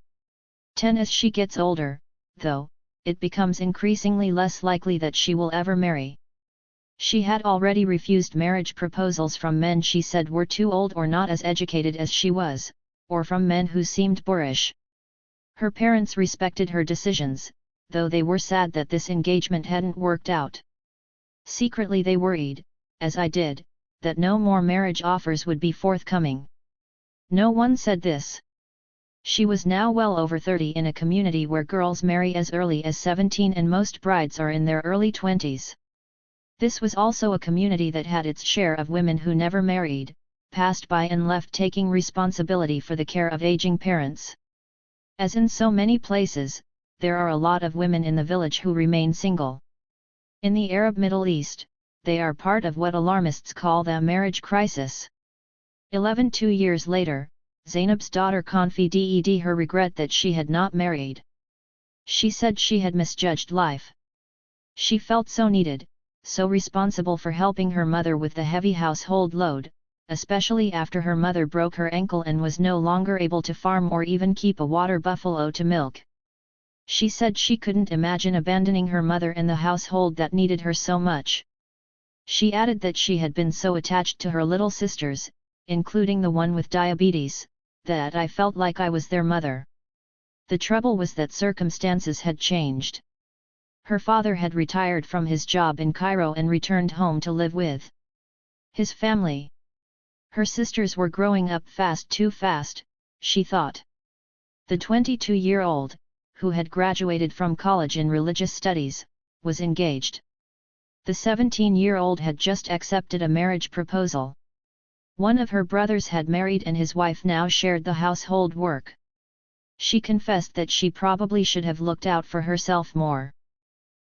As she gets older, though, it becomes increasingly less likely that she will ever marry. She had already refused marriage proposals from men she said were too old or not as educated as she was, or from men who seemed boorish. Her parents respected her decisions, though they were sad that this engagement hadn't worked out. Secretly they worried, as I did, that no more marriage offers would be forthcoming. No one said this. She was now well over 30 in a community where girls marry as early as 17 and most brides are in their early 20s. This was also a community that had its share of women who never married, passed by and left taking responsibility for the care of aging parents. As in so many places, there are a lot of women in the village who remain single. In the Arab Middle East, they are part of what alarmists call the marriage crisis. 2 years later, Zainab's daughter confided her regret that she had not married. She said she had misjudged life. She felt so needed, so responsible for helping her mother with the heavy household load, especially after her mother broke her ankle and was no longer able to farm or even keep a water buffalo to milk. She said she couldn't imagine abandoning her mother and the household that needed her so much. She added that she had been so attached to her little sisters, including the one with diabetes, that I felt like I was their mother. The trouble was that circumstances had changed. Her father had retired from his job in Cairo and returned home to live with his family. Her sisters were growing up too fast, she thought. The 22-year-old, who had graduated from college in religious studies, was engaged. The 17-year-old had just accepted a marriage proposal. One of her brothers had married and his wife now shared the household work. She confessed that she probably should have looked out for herself more.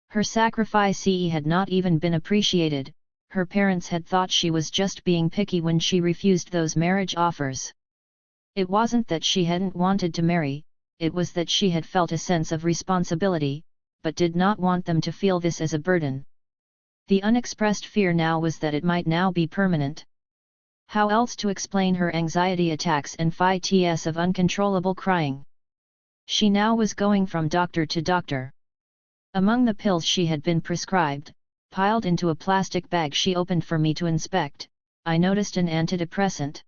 Her sacrifice had not even been appreciated. Her parents had thought she was just being picky when she refused those marriage offers. It wasn't that she hadn't wanted to marry, it was that she had felt a sense of responsibility, but did not want them to feel this as a burden. The unexpressed fear now was that it might now be permanent. How else to explain her anxiety attacks and fits of uncontrollable crying? She now was going from doctor to doctor. Among the pills she had been prescribed, piled into a plastic bag she opened for me to inspect, I noticed an antidepressant.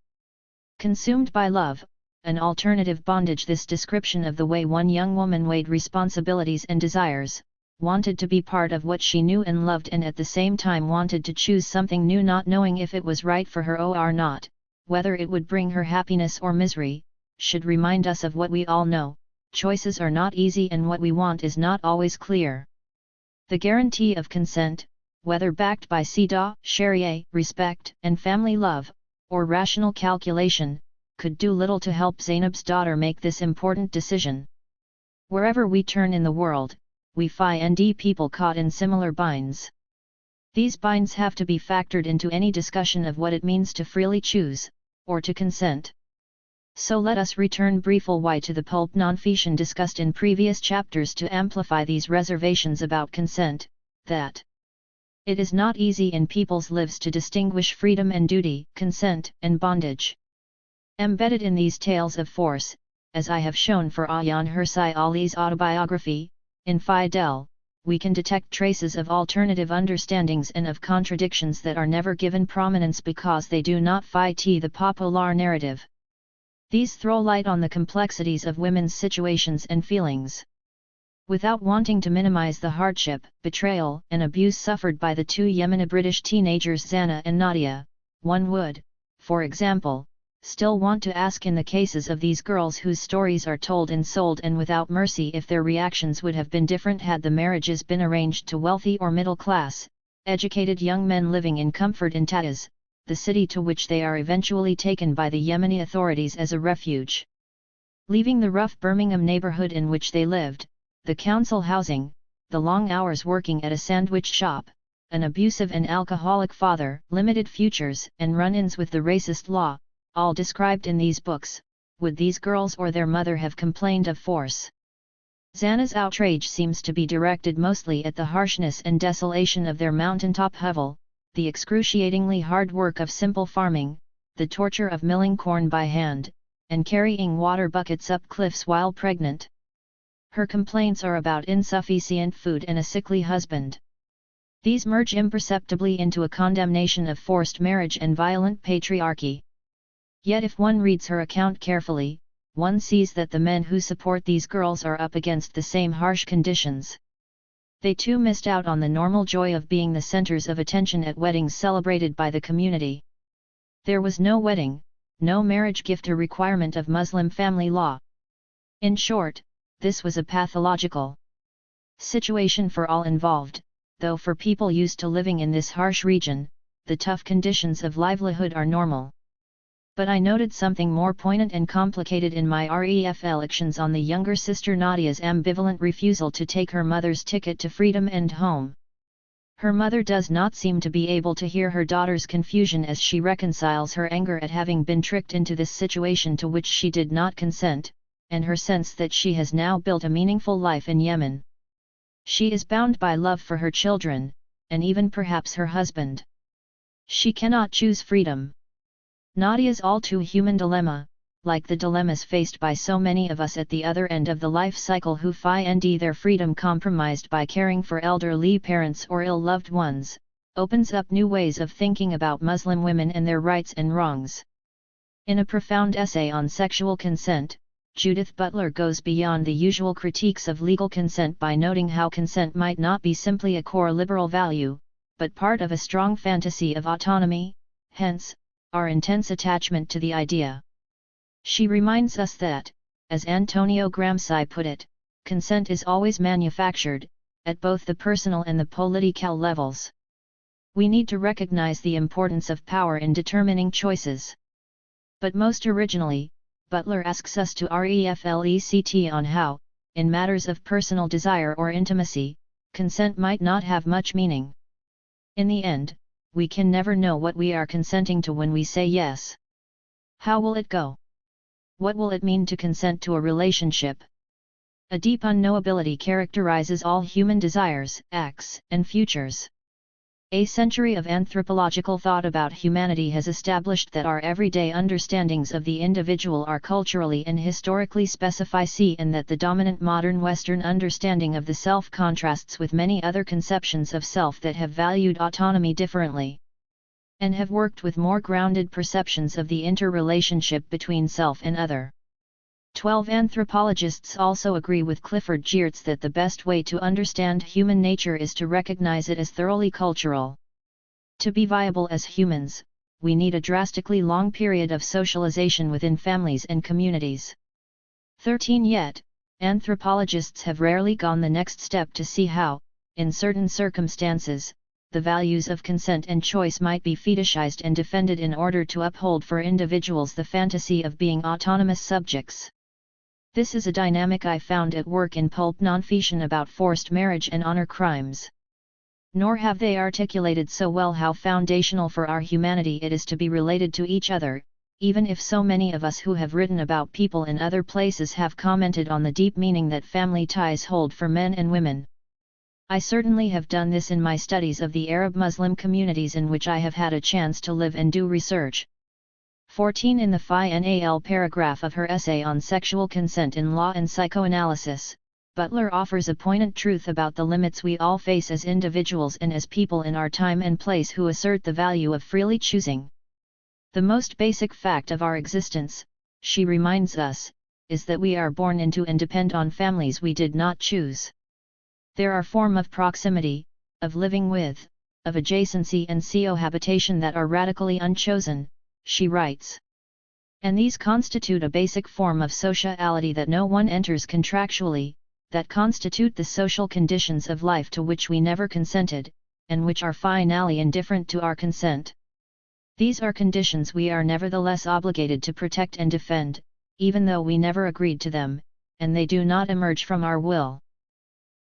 Consumed by love, an alternative bondage. This description of the way one young woman weighed responsibilities and desires, wanted to be part of what she knew and loved and at the same time wanted to choose something new not knowing if it was right for her or not, whether it would bring her happiness or misery, should remind us of what we all know, choices are not easy and what we want is not always clear. The guarantee of consent, whether backed by Sida, Sharia, respect and family love, or rational calculation, could do little to help Zainab's daughter make this important decision. Wherever we turn in the world, we find people caught in similar binds. These binds have to be factored into any discussion of what it means to freely choose, or to consent. So let us return briefly to the pulp non-fiction discussed in previous chapters to amplify these reservations about consent, that it is not easy in people's lives to distinguish freedom and duty, consent and bondage. Embedded in these tales of force, as I have shown for Ayaan Hirsi Ali's autobiography, in Fidel, we can detect traces of alternative understandings and of contradictions that are never given prominence because they do not fit the popular narrative. These throw light on the complexities of women's situations and feelings. Without wanting to minimize the hardship, betrayal, and abuse suffered by the two Yemeni British teenagers Zana and Nadia, one would, for example, still want to ask in the cases of these girls whose stories are told and sold and without mercy if their reactions would have been different had the marriages been arranged to wealthy or middle class, educated young men living in comfort in Taiz, the city to which they are eventually taken by the Yemeni authorities as a refuge. Leaving the rough Birmingham neighborhood in which they lived, the council housing, the long hours working at a sandwich shop, an abusive and alcoholic father, limited futures, and run-ins with the racist law, all described in these books, would these girls or their mother have complained of force? Zana's outrage seems to be directed mostly at the harshness and desolation of their mountaintop hovel, the excruciatingly hard work of simple farming, the torture of milling corn by hand, and carrying water buckets up cliffs while pregnant. Her complaints are about insufficient food and a sickly husband. These merge imperceptibly into a condemnation of forced marriage and violent patriarchy. Yet if one reads her account carefully, one sees that the men who support these girls are up against the same harsh conditions. They too missed out on the normal joy of being the centers of attention at weddings celebrated by the community. There was no wedding, no marriage gift, a requirement of Muslim family law. In short, this was a pathological situation for all involved, though for people used to living in this harsh region, the tough conditions of livelihood are normal. But I noted something more poignant and complicated in my REF elections on the younger sister Nadia's ambivalent refusal to take her mother's ticket to freedom and home. Her mother does not seem to be able to hear her daughter's confusion as she reconciles her anger at having been tricked into this situation to which she did not consent, and her sense that she has now built a meaningful life in Yemen. She is bound by love for her children, and even perhaps her husband. She cannot choose freedom. Nadia's all-too-human dilemma, like the dilemmas faced by so many of us at the other end of the life cycle who find their freedom compromised by caring for elderly parents or ill-loved ones, opens up new ways of thinking about Muslim women and their rights and wrongs. In a profound essay on sexual consent, Judith Butler goes beyond the usual critiques of legal consent by noting how consent might not be simply a core liberal value, but part of a strong fantasy of autonomy, hence, our intense attachment to the idea. She reminds us that, as Antonio Gramsci put it, consent is always manufactured, at both the personal and the political levels. We need to recognize the importance of power in determining choices. But most originally, Butler asks us to reflect on how, in matters of personal desire or intimacy, consent might not have much meaning. In the end, we can never know what we are consenting to when we say yes. How will it go? What will it mean to consent to a relationship? A deep unknowability characterizes all human desires, acts, and futures. A century of anthropological thought about humanity has established that our everyday understandings of the individual are culturally and historically specified, and that the dominant modern Western understanding of the self contrasts with many other conceptions of self that have valued autonomy differently, and have worked with more grounded perceptions of the interrelationship between self and other. 12 anthropologists also agree with Clifford Geertz that the best way to understand human nature is to recognize it as thoroughly cultural. To be viable as humans, we need a drastically long period of socialization within families and communities. 13 Yet, anthropologists have rarely gone the next step to see how, in certain circumstances, the values of consent and choice might be fetishized and defended in order to uphold for individuals the fantasy of being autonomous subjects. This is a dynamic I found at work in pulp nonfiction about forced marriage and honor crimes. Nor have they articulated so well how foundational for our humanity it is to be related to each other, even if so many of us who have written about people in other places have commented on the deep meaning that family ties hold for men and women. I certainly have done this in my studies of the Arab Muslim communities in which I have had a chance to live and do research. 14 In the final paragraph of her essay on sexual consent in law and psychoanalysis, Butler offers a poignant truth about the limits we all face as individuals and as people in our time and place who assert the value of freely choosing. The most basic fact of our existence, she reminds us, is that we are born into and depend on families we did not choose. There are forms of proximity, of living with, of adjacency and cohabitation that are radically unchosen, she writes. And these constitute a basic form of sociality that no one enters contractually, that constitute the social conditions of life to which we never consented, and which are finally indifferent to our consent. These are conditions we are nevertheless obligated to protect and defend, even though we never agreed to them, and they do not emerge from our will.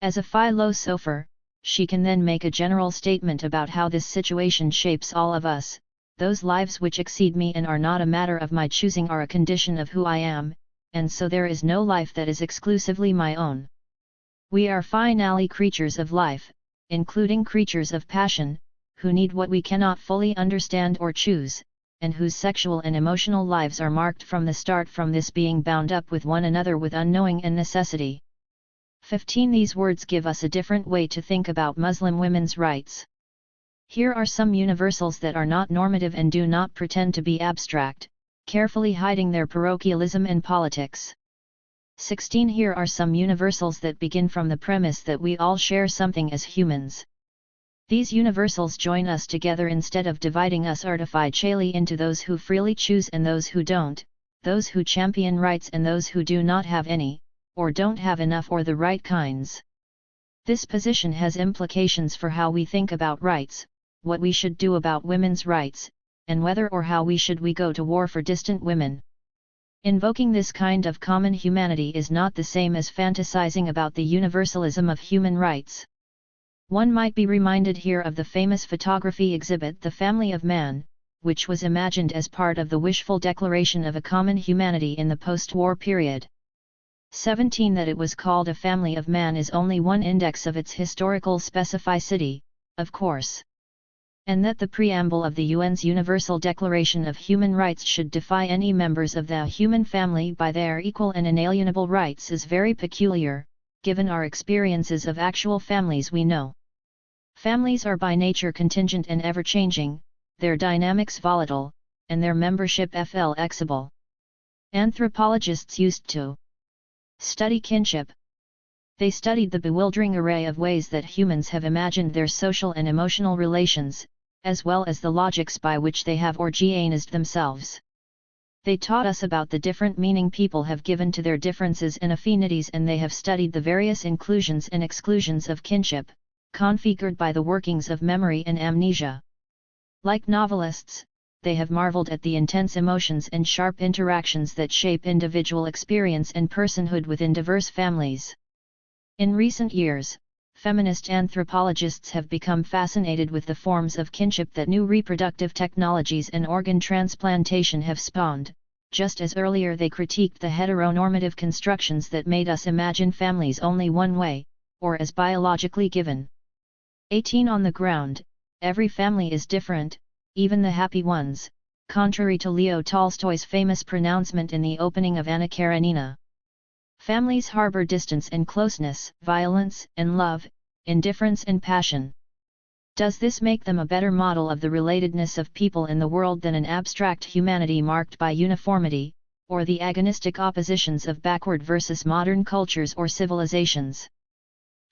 As a philosopher, she can then make a general statement about how this situation shapes all of us. Those lives which exceed me and are not a matter of my choosing are a condition of who I am, and so there is no life that is exclusively my own. We are finally creatures of life, including creatures of passion, who need what we cannot fully understand or choose, and whose sexual and emotional lives are marked from the start from this being bound up with one another with unknowing and necessity. 15 These words give us a different way to think about Muslim women's rights. Here are some universals that are not normative and do not pretend to be abstract, carefully hiding their parochialism and politics. 16. Here are some universals that begin from the premise that we all share something as humans. These universals join us together instead of dividing us artificially into those who freely choose and those who don't, those who champion rights and those who do not have any, or don't have enough or the right kinds. This position has implications for how we think about rights, what we should do about women's rights, and whether or how we go to war for distant women. Invoking this kind of common humanity is not the same as fantasizing about the universalism of human rights. One might be reminded here of the famous photography exhibit The Family of Man, which was imagined as part of the wishful declaration of a common humanity in the post-war period. 17. That it was called a family of man is only one index of its historical specificity, of course. And that the preamble of the UN's Universal Declaration of Human Rights should defy any members of the human family by their equal and inalienable rights is very peculiar, given our experiences of actual families we know. Families are by nature contingent and ever-changing, their dynamics volatile, and their membership flexible. Anthropologists used to study kinship. They studied the bewildering array of ways that humans have imagined their social and emotional relations, as well as the logics by which they have organized themselves. They taught us about the different meaning people have given to their differences and affinities, and they have studied the various inclusions and exclusions of kinship, configured by the workings of memory and amnesia. Like novelists, they have marveled at the intense emotions and sharp interactions that shape individual experience and personhood within diverse families. In recent years, feminist anthropologists have become fascinated with the forms of kinship that new reproductive technologies and organ transplantation have spawned, just as earlier they critiqued the heteronormative constructions that made us imagine families only one way, or as biologically given. 18. On the ground, every family is different, even the happy ones, contrary to Leo Tolstoy's famous pronouncement in the opening of Anna Karenina. Families harbor distance and closeness, violence and love, indifference and passion. Does this make them a better model of the relatedness of people in the world than an abstract humanity marked by uniformity, or the agonistic oppositions of backward versus modern cultures or civilizations?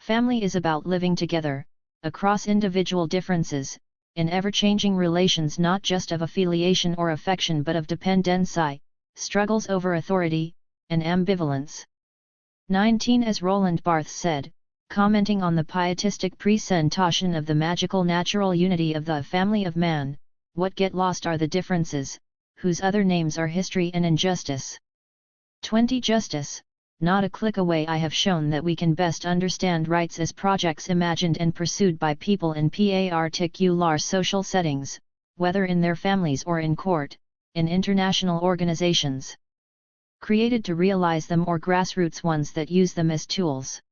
Family is about living together, across individual differences, in ever-changing relations not just of affiliation or affection but of dependency, struggles over authority, and ambivalence. 19. As Roland Barthes said, commenting on the pietistic presentation of the magical natural unity of the family of man, what get lost are the differences, whose other names are history and injustice. 20. Justice, not a click away. I have shown that we can best understand rights as projects imagined and pursued by people in particular social settings, whether in their families or in court, in international organizations created to realize them or grassroots ones that use them as tools.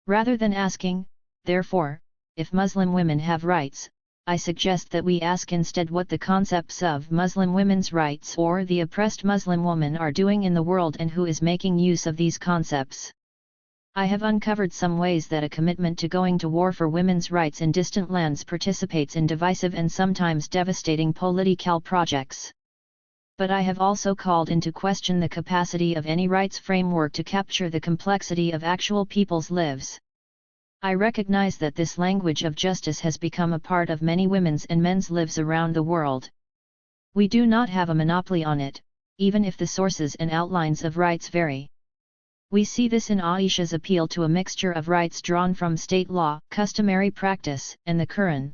Rather than asking, therefore, if Muslim women have rights, I suggest that we ask instead what the concepts of Muslim women's rights or the oppressed Muslim woman are doing in the world and who is making use of these concepts. I have uncovered some ways that a commitment to going to war for women's rights in distant lands participates in divisive and sometimes devastating political projects. But I have also called into question the capacity of any rights framework to capture the complexity of actual people's lives. I recognize that this language of justice has become a part of many women's and men's lives around the world. We do not have a monopoly on it, even if the sources and outlines of rights vary. We see this in Aisha's appeal to a mixture of rights drawn from state law, customary practice, and the Quran.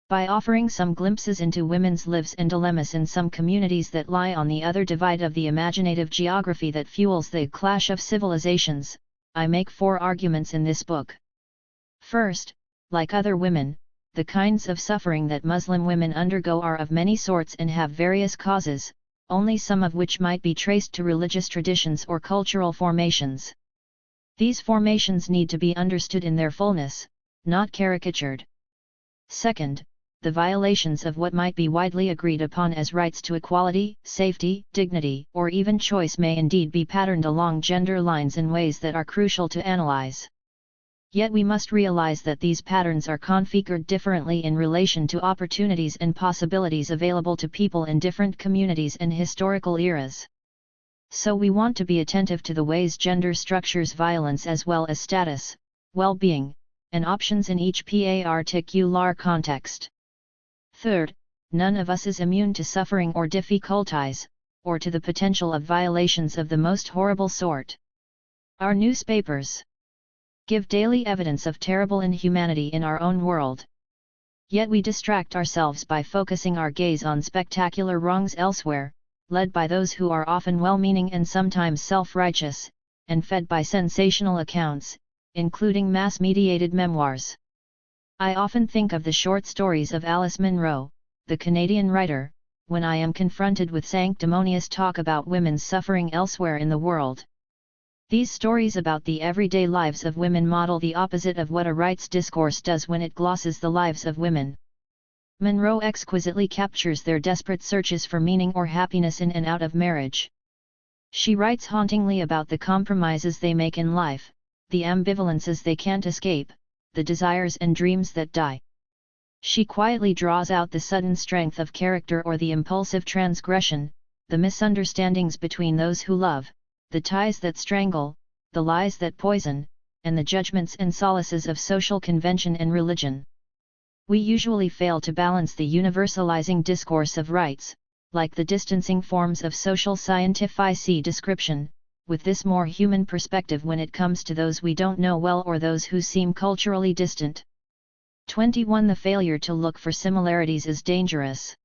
By offering some glimpses into women's lives and dilemmas in some communities that lie on the other divide of the imaginative geography that fuels the clash of civilizations, I make 4 arguments in this book. First, like other women, the kinds of suffering that Muslim women undergo are of many sorts and have various causes, only some of which might be traced to religious traditions or cultural formations. These formations need to be understood in their fullness, not caricatured. Second, the violations of what might be widely agreed upon as rights to equality, safety, dignity, or even choice may indeed be patterned along gender lines in ways that are crucial to analyze. Yet we must realize that these patterns are configured differently in relation to opportunities and possibilities available to people in different communities and historical eras. So we want to be attentive to the ways gender structures violence as well as status, well-being, and options in each particular context. Third, none of us is immune to suffering or difficulties, or to the potential of violations of the most horrible sort. Our newspapers give daily evidence of terrible inhumanity in our own world. Yet we distract ourselves by focusing our gaze on spectacular wrongs elsewhere, led by those who are often well-meaning and sometimes self-righteous, and fed by sensational accounts, including mass-mediated memoirs. I often think of the short stories of Alice Munro, the Canadian writer, when I am confronted with sanctimonious talk about women's suffering elsewhere in the world. These stories about the everyday lives of women model the opposite of what a rights discourse does when it glosses the lives of women. Munro exquisitely captures their desperate searches for meaning or happiness in and out of marriage. She writes hauntingly about the compromises they make in life, the ambivalences they can't escape, the desires and dreams that die. She quietly draws out the sudden strength of character or the impulsive transgression, the misunderstandings between those who love, the ties that strangle, the lies that poison, and the judgments and solaces of social convention and religion. We usually fail to balance the universalizing discourse of rights, like the distancing forms of social scientific description, with this more human perspective when it comes to those we don't know well or those who seem culturally distant. 21. The failure to look for similarities is dangerous.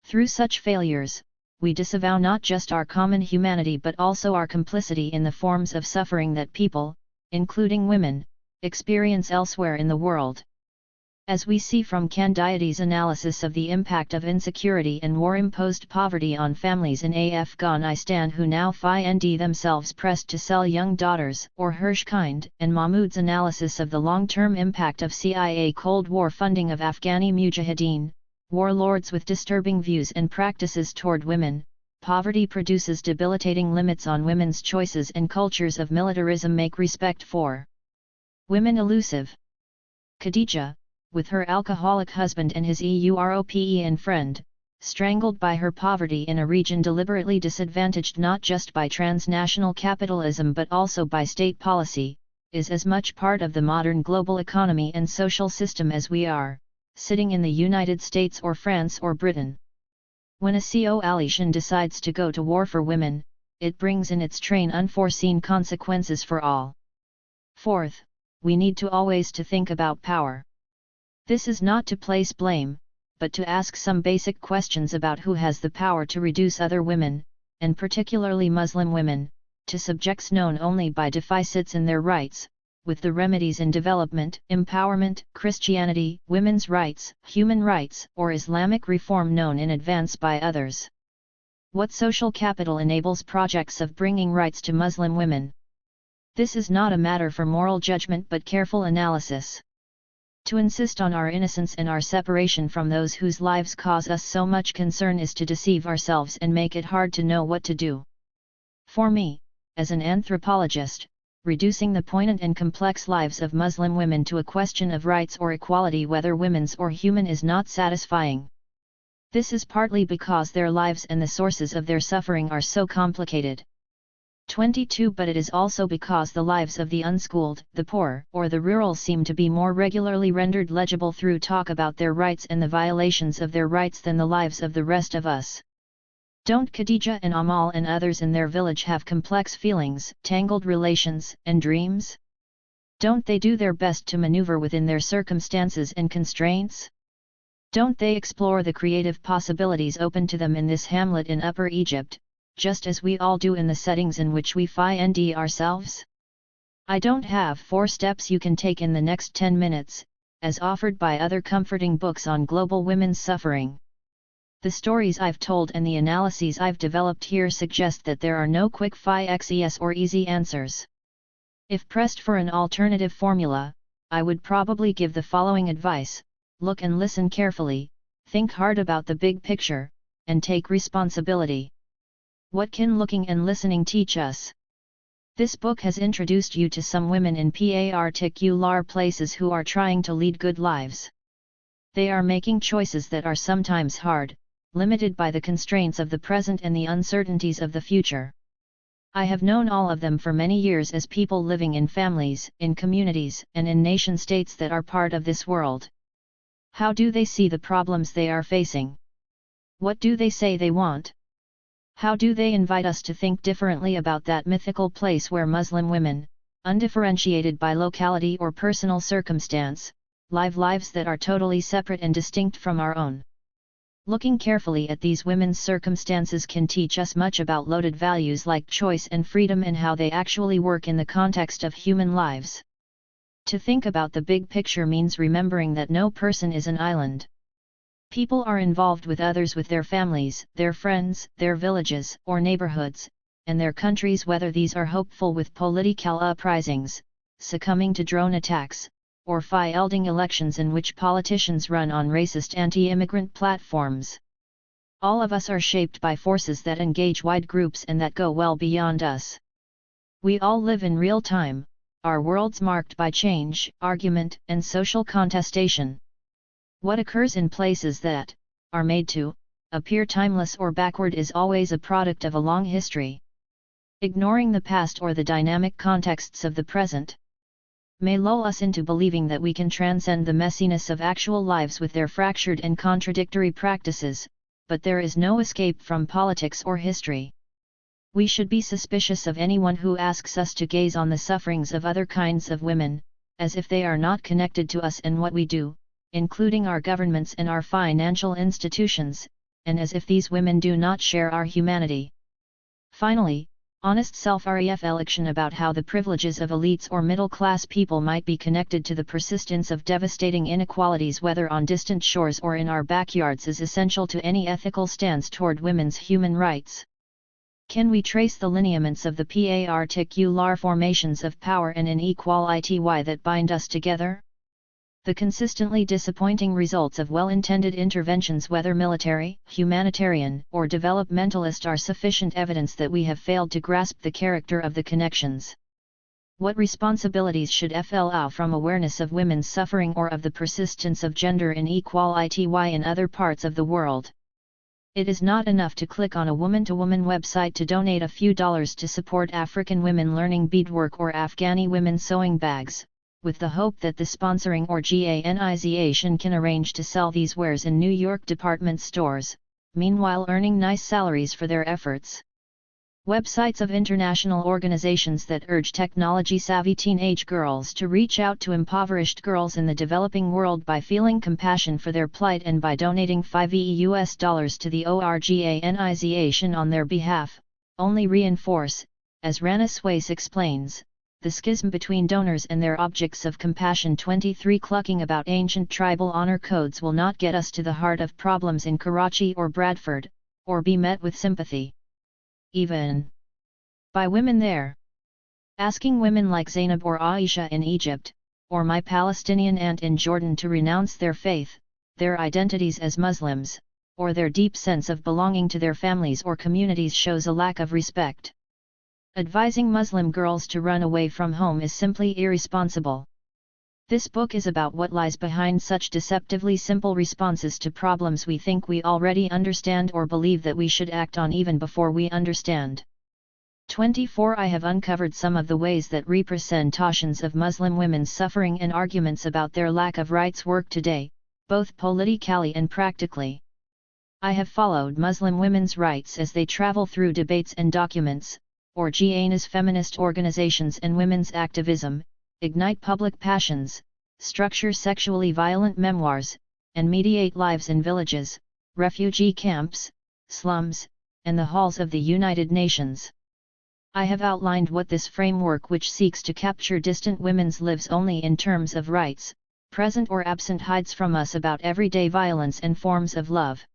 Through such failures, we disavow not just our common humanity but also our complicity in the forms of suffering that people, including women, experience elsewhere in the world. As we see from Candiate's analysis of the impact of insecurity and war-imposed poverty on families in Afghanistan who now find themselves pressed to sell young daughters, or Hirschkind and Mahmoud's analysis of the long-term impact of CIA Cold War funding of Afghani mujahideen, warlords with disturbing views and practices toward women, poverty produces debilitating limits on women's choices and cultures of militarism make respect for women elusive. Khadija, with her alcoholic husband and his European friend, strangled by her poverty in a region deliberately disadvantaged not just by transnational capitalism but also by state policy, is as much part of the modern global economy and social system as we are, sitting in the United States or France or Britain. When a coalition decides to go to war for women, it brings in its train unforeseen consequences for all. Fourth, we need to always to think about power. This is not to place blame, but to ask some basic questions about who has the power to reduce other women, and particularly Muslim women, to subjects known only by deficits in their rights, with the remedies in development, empowerment, Christianity, women's rights, human rights, or Islamic reform known in advance by others. What social capital enables projects of bringing rights to Muslim women? This is not a matter for moral judgment but careful analysis. To insist on our innocence and our separation from those whose lives cause us so much concern is to deceive ourselves and make it hard to know what to do. For me, as an anthropologist, reducing the poignant and complex lives of Muslim women to a question of rights or equality whether women's or human is not satisfying. This is partly because their lives and the sources of their suffering are so complicated. 22. But it is also because the lives of the unschooled, the poor, or the rural seem to be more regularly rendered legible through talk about their rights and the violations of their rights than the lives of the rest of us. Don't Khadija and Amal and others in their village have complex feelings, tangled relations, and dreams? Don't they do their best to maneuver within their circumstances and constraints? Don't they explore the creative possibilities open to them in this hamlet in Upper Egypt, just as we all do in the settings in which we find ourselves? I don't have 4 steps you can take in the next 10 minutes, as offered by other comforting books on global women's suffering. The stories I've told and the analyses I've developed here suggest that there are no quick fixes or easy answers. If pressed for an alternative formula, I would probably give the following advice: look and listen carefully, think hard about the big picture, and take responsibility. What can looking and listening teach us? This book has introduced you to some women in particular places who are trying to lead good lives. They are making choices that are sometimes hard, limited by the constraints of the present and the uncertainties of the future. I have known all of them for many years as people living in families, in communities, and in nation-states that are part of this world. How do they see the problems they are facing? What do they say they want? How do they invite us to think differently about that mythical place where Muslim women, undifferentiated by locality or personal circumstance, live lives that are totally separate and distinct from our own? Looking carefully at these women's circumstances can teach us much about loaded values like choice and freedom and how they actually work in the context of human lives. To think about the big picture means remembering that no person is an island. People are involved with others, with their families, their friends, their villages or neighborhoods, and their countries, whether these are hopeful with political uprisings, succumbing to drone attacks, or fielding elections in which politicians run on racist anti-immigrant platforms. All of us are shaped by forces that engage wide groups and that go well beyond us. We all live in real time, our worlds marked by change, argument, and social contestation. What occurs in places that are made to appear timeless or backward is always a product of a long history. Ignoring the past or the dynamic contexts of the present may lull us into believing that we can transcend the messiness of actual lives with their fractured and contradictory practices, but there is no escape from politics or history. We should be suspicious of anyone who asks us to gaze on the sufferings of other kinds of women, as if they are not connected to us and what we do, including our governments and our financial institutions, and as if these women do not share our humanity. Finally, honest self-reflection about how the privileges of elites or middle-class people might be connected to the persistence of devastating inequalities, whether on distant shores or in our backyards, is essential to any ethical stance toward women's human rights. Can we trace the lineaments of the particular formations of power and inequality that bind us together? The consistently disappointing results of well-intended interventions, whether military, humanitarian, or developmentalist, are sufficient evidence that we have failed to grasp the character of the connections. What responsibilities should flow from awareness of women's suffering or of the persistence of gender inequality in other parts of the world? It is not enough to click on a woman-to-woman website to donate a few dollars to support African women learning beadwork or Afghani women sewing bags, with the hope that the sponsoring organization can arrange to sell these wares in New York department stores, meanwhile earning nice salaries for their efforts. Websites of international organizations that urge technology-savvy teenage girls to reach out to impoverished girls in the developing world by feeling compassion for their plight and by donating $5 to the organization on their behalf, only reinforce, as Rana Swayze explains, the schism between donors and their objects of compassion. 23 Clucking about ancient tribal honor codes will not get us to the heart of problems in Karachi or Bradford, or be met with sympathy, even by women there. Asking women like Zainab or Aisha in Egypt, or my Palestinian aunt in Jordan to renounce their faith, their identities as Muslims, or their deep sense of belonging to their families or communities shows a lack of respect. Advising Muslim girls to run away from home is simply irresponsible. This book is about what lies behind such deceptively simple responses to problems we think we already understand or believe that we should act on even before we understand. 24 I have uncovered some of the ways that representations of Muslim women's suffering and arguments about their lack of rights work today, both politically and practically. I have followed Muslim women's rights as they travel through debates and documents, or GANA's feminist organizations and women's activism, ignite public passions, structure sexually violent memoirs, and mediate lives in villages, refugee camps, slums, and the halls of the United Nations. I have outlined what this framework, which seeks to capture distant women's lives only in terms of rights, present or absent, hides from us about everyday violence and forms of love.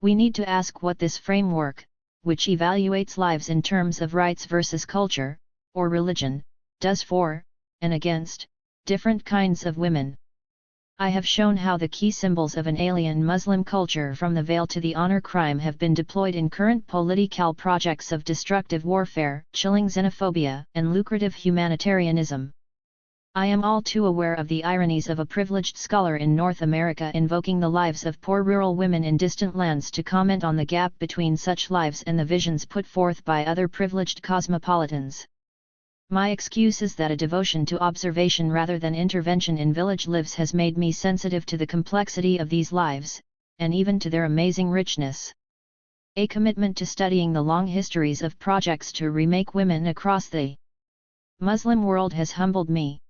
We need to ask what this framework, which evaluates lives in terms of rights versus culture, or religion, does for, and against, different kinds of women. I have shown how the key symbols of an alien Muslim culture from the veil to the honor crime have been deployed in current political projects of destructive warfare, chilling xenophobia, and lucrative humanitarianism. I am all too aware of the ironies of a privileged scholar in North America invoking the lives of poor rural women in distant lands to comment on the gap between such lives and the visions put forth by other privileged cosmopolitans. My excuse is that a devotion to observation rather than intervention in village lives has made me sensitive to the complexity of these lives, and even to their amazing richness. A commitment to studying the long histories of projects to remake women across the Muslim world has humbled me.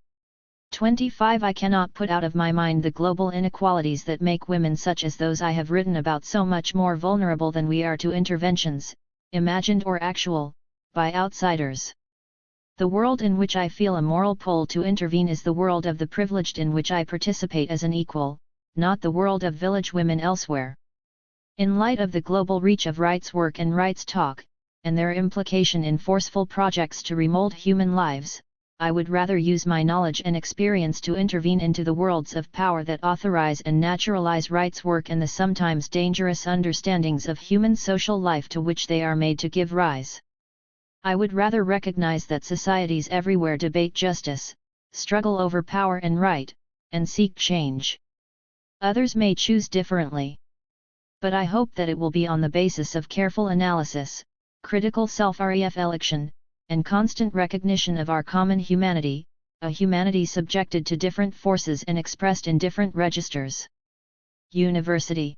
25 I cannot put out of my mind the global inequalities that make women such as those I have written about so much more vulnerable than we are to interventions, imagined or actual, by outsiders. The world in which I feel a moral pull to intervene is the world of the privileged in which I participate as an equal, not the world of village women elsewhere. In light of the global reach of rights work and rights talk, and their implication in forceful projects to remold human lives, I would rather use my knowledge and experience to intervene into the worlds of power that authorize and naturalize rights work and the sometimes dangerous understandings of human social life to which they are made to give rise. I would rather recognize that societies everywhere debate justice, struggle over power and right, and seek change. Others may choose differently. But I hope that it will be on the basis of careful analysis, critical self-reflection, and constant recognition of our common humanity, a humanity subjected to different forces and expressed in different registers. University.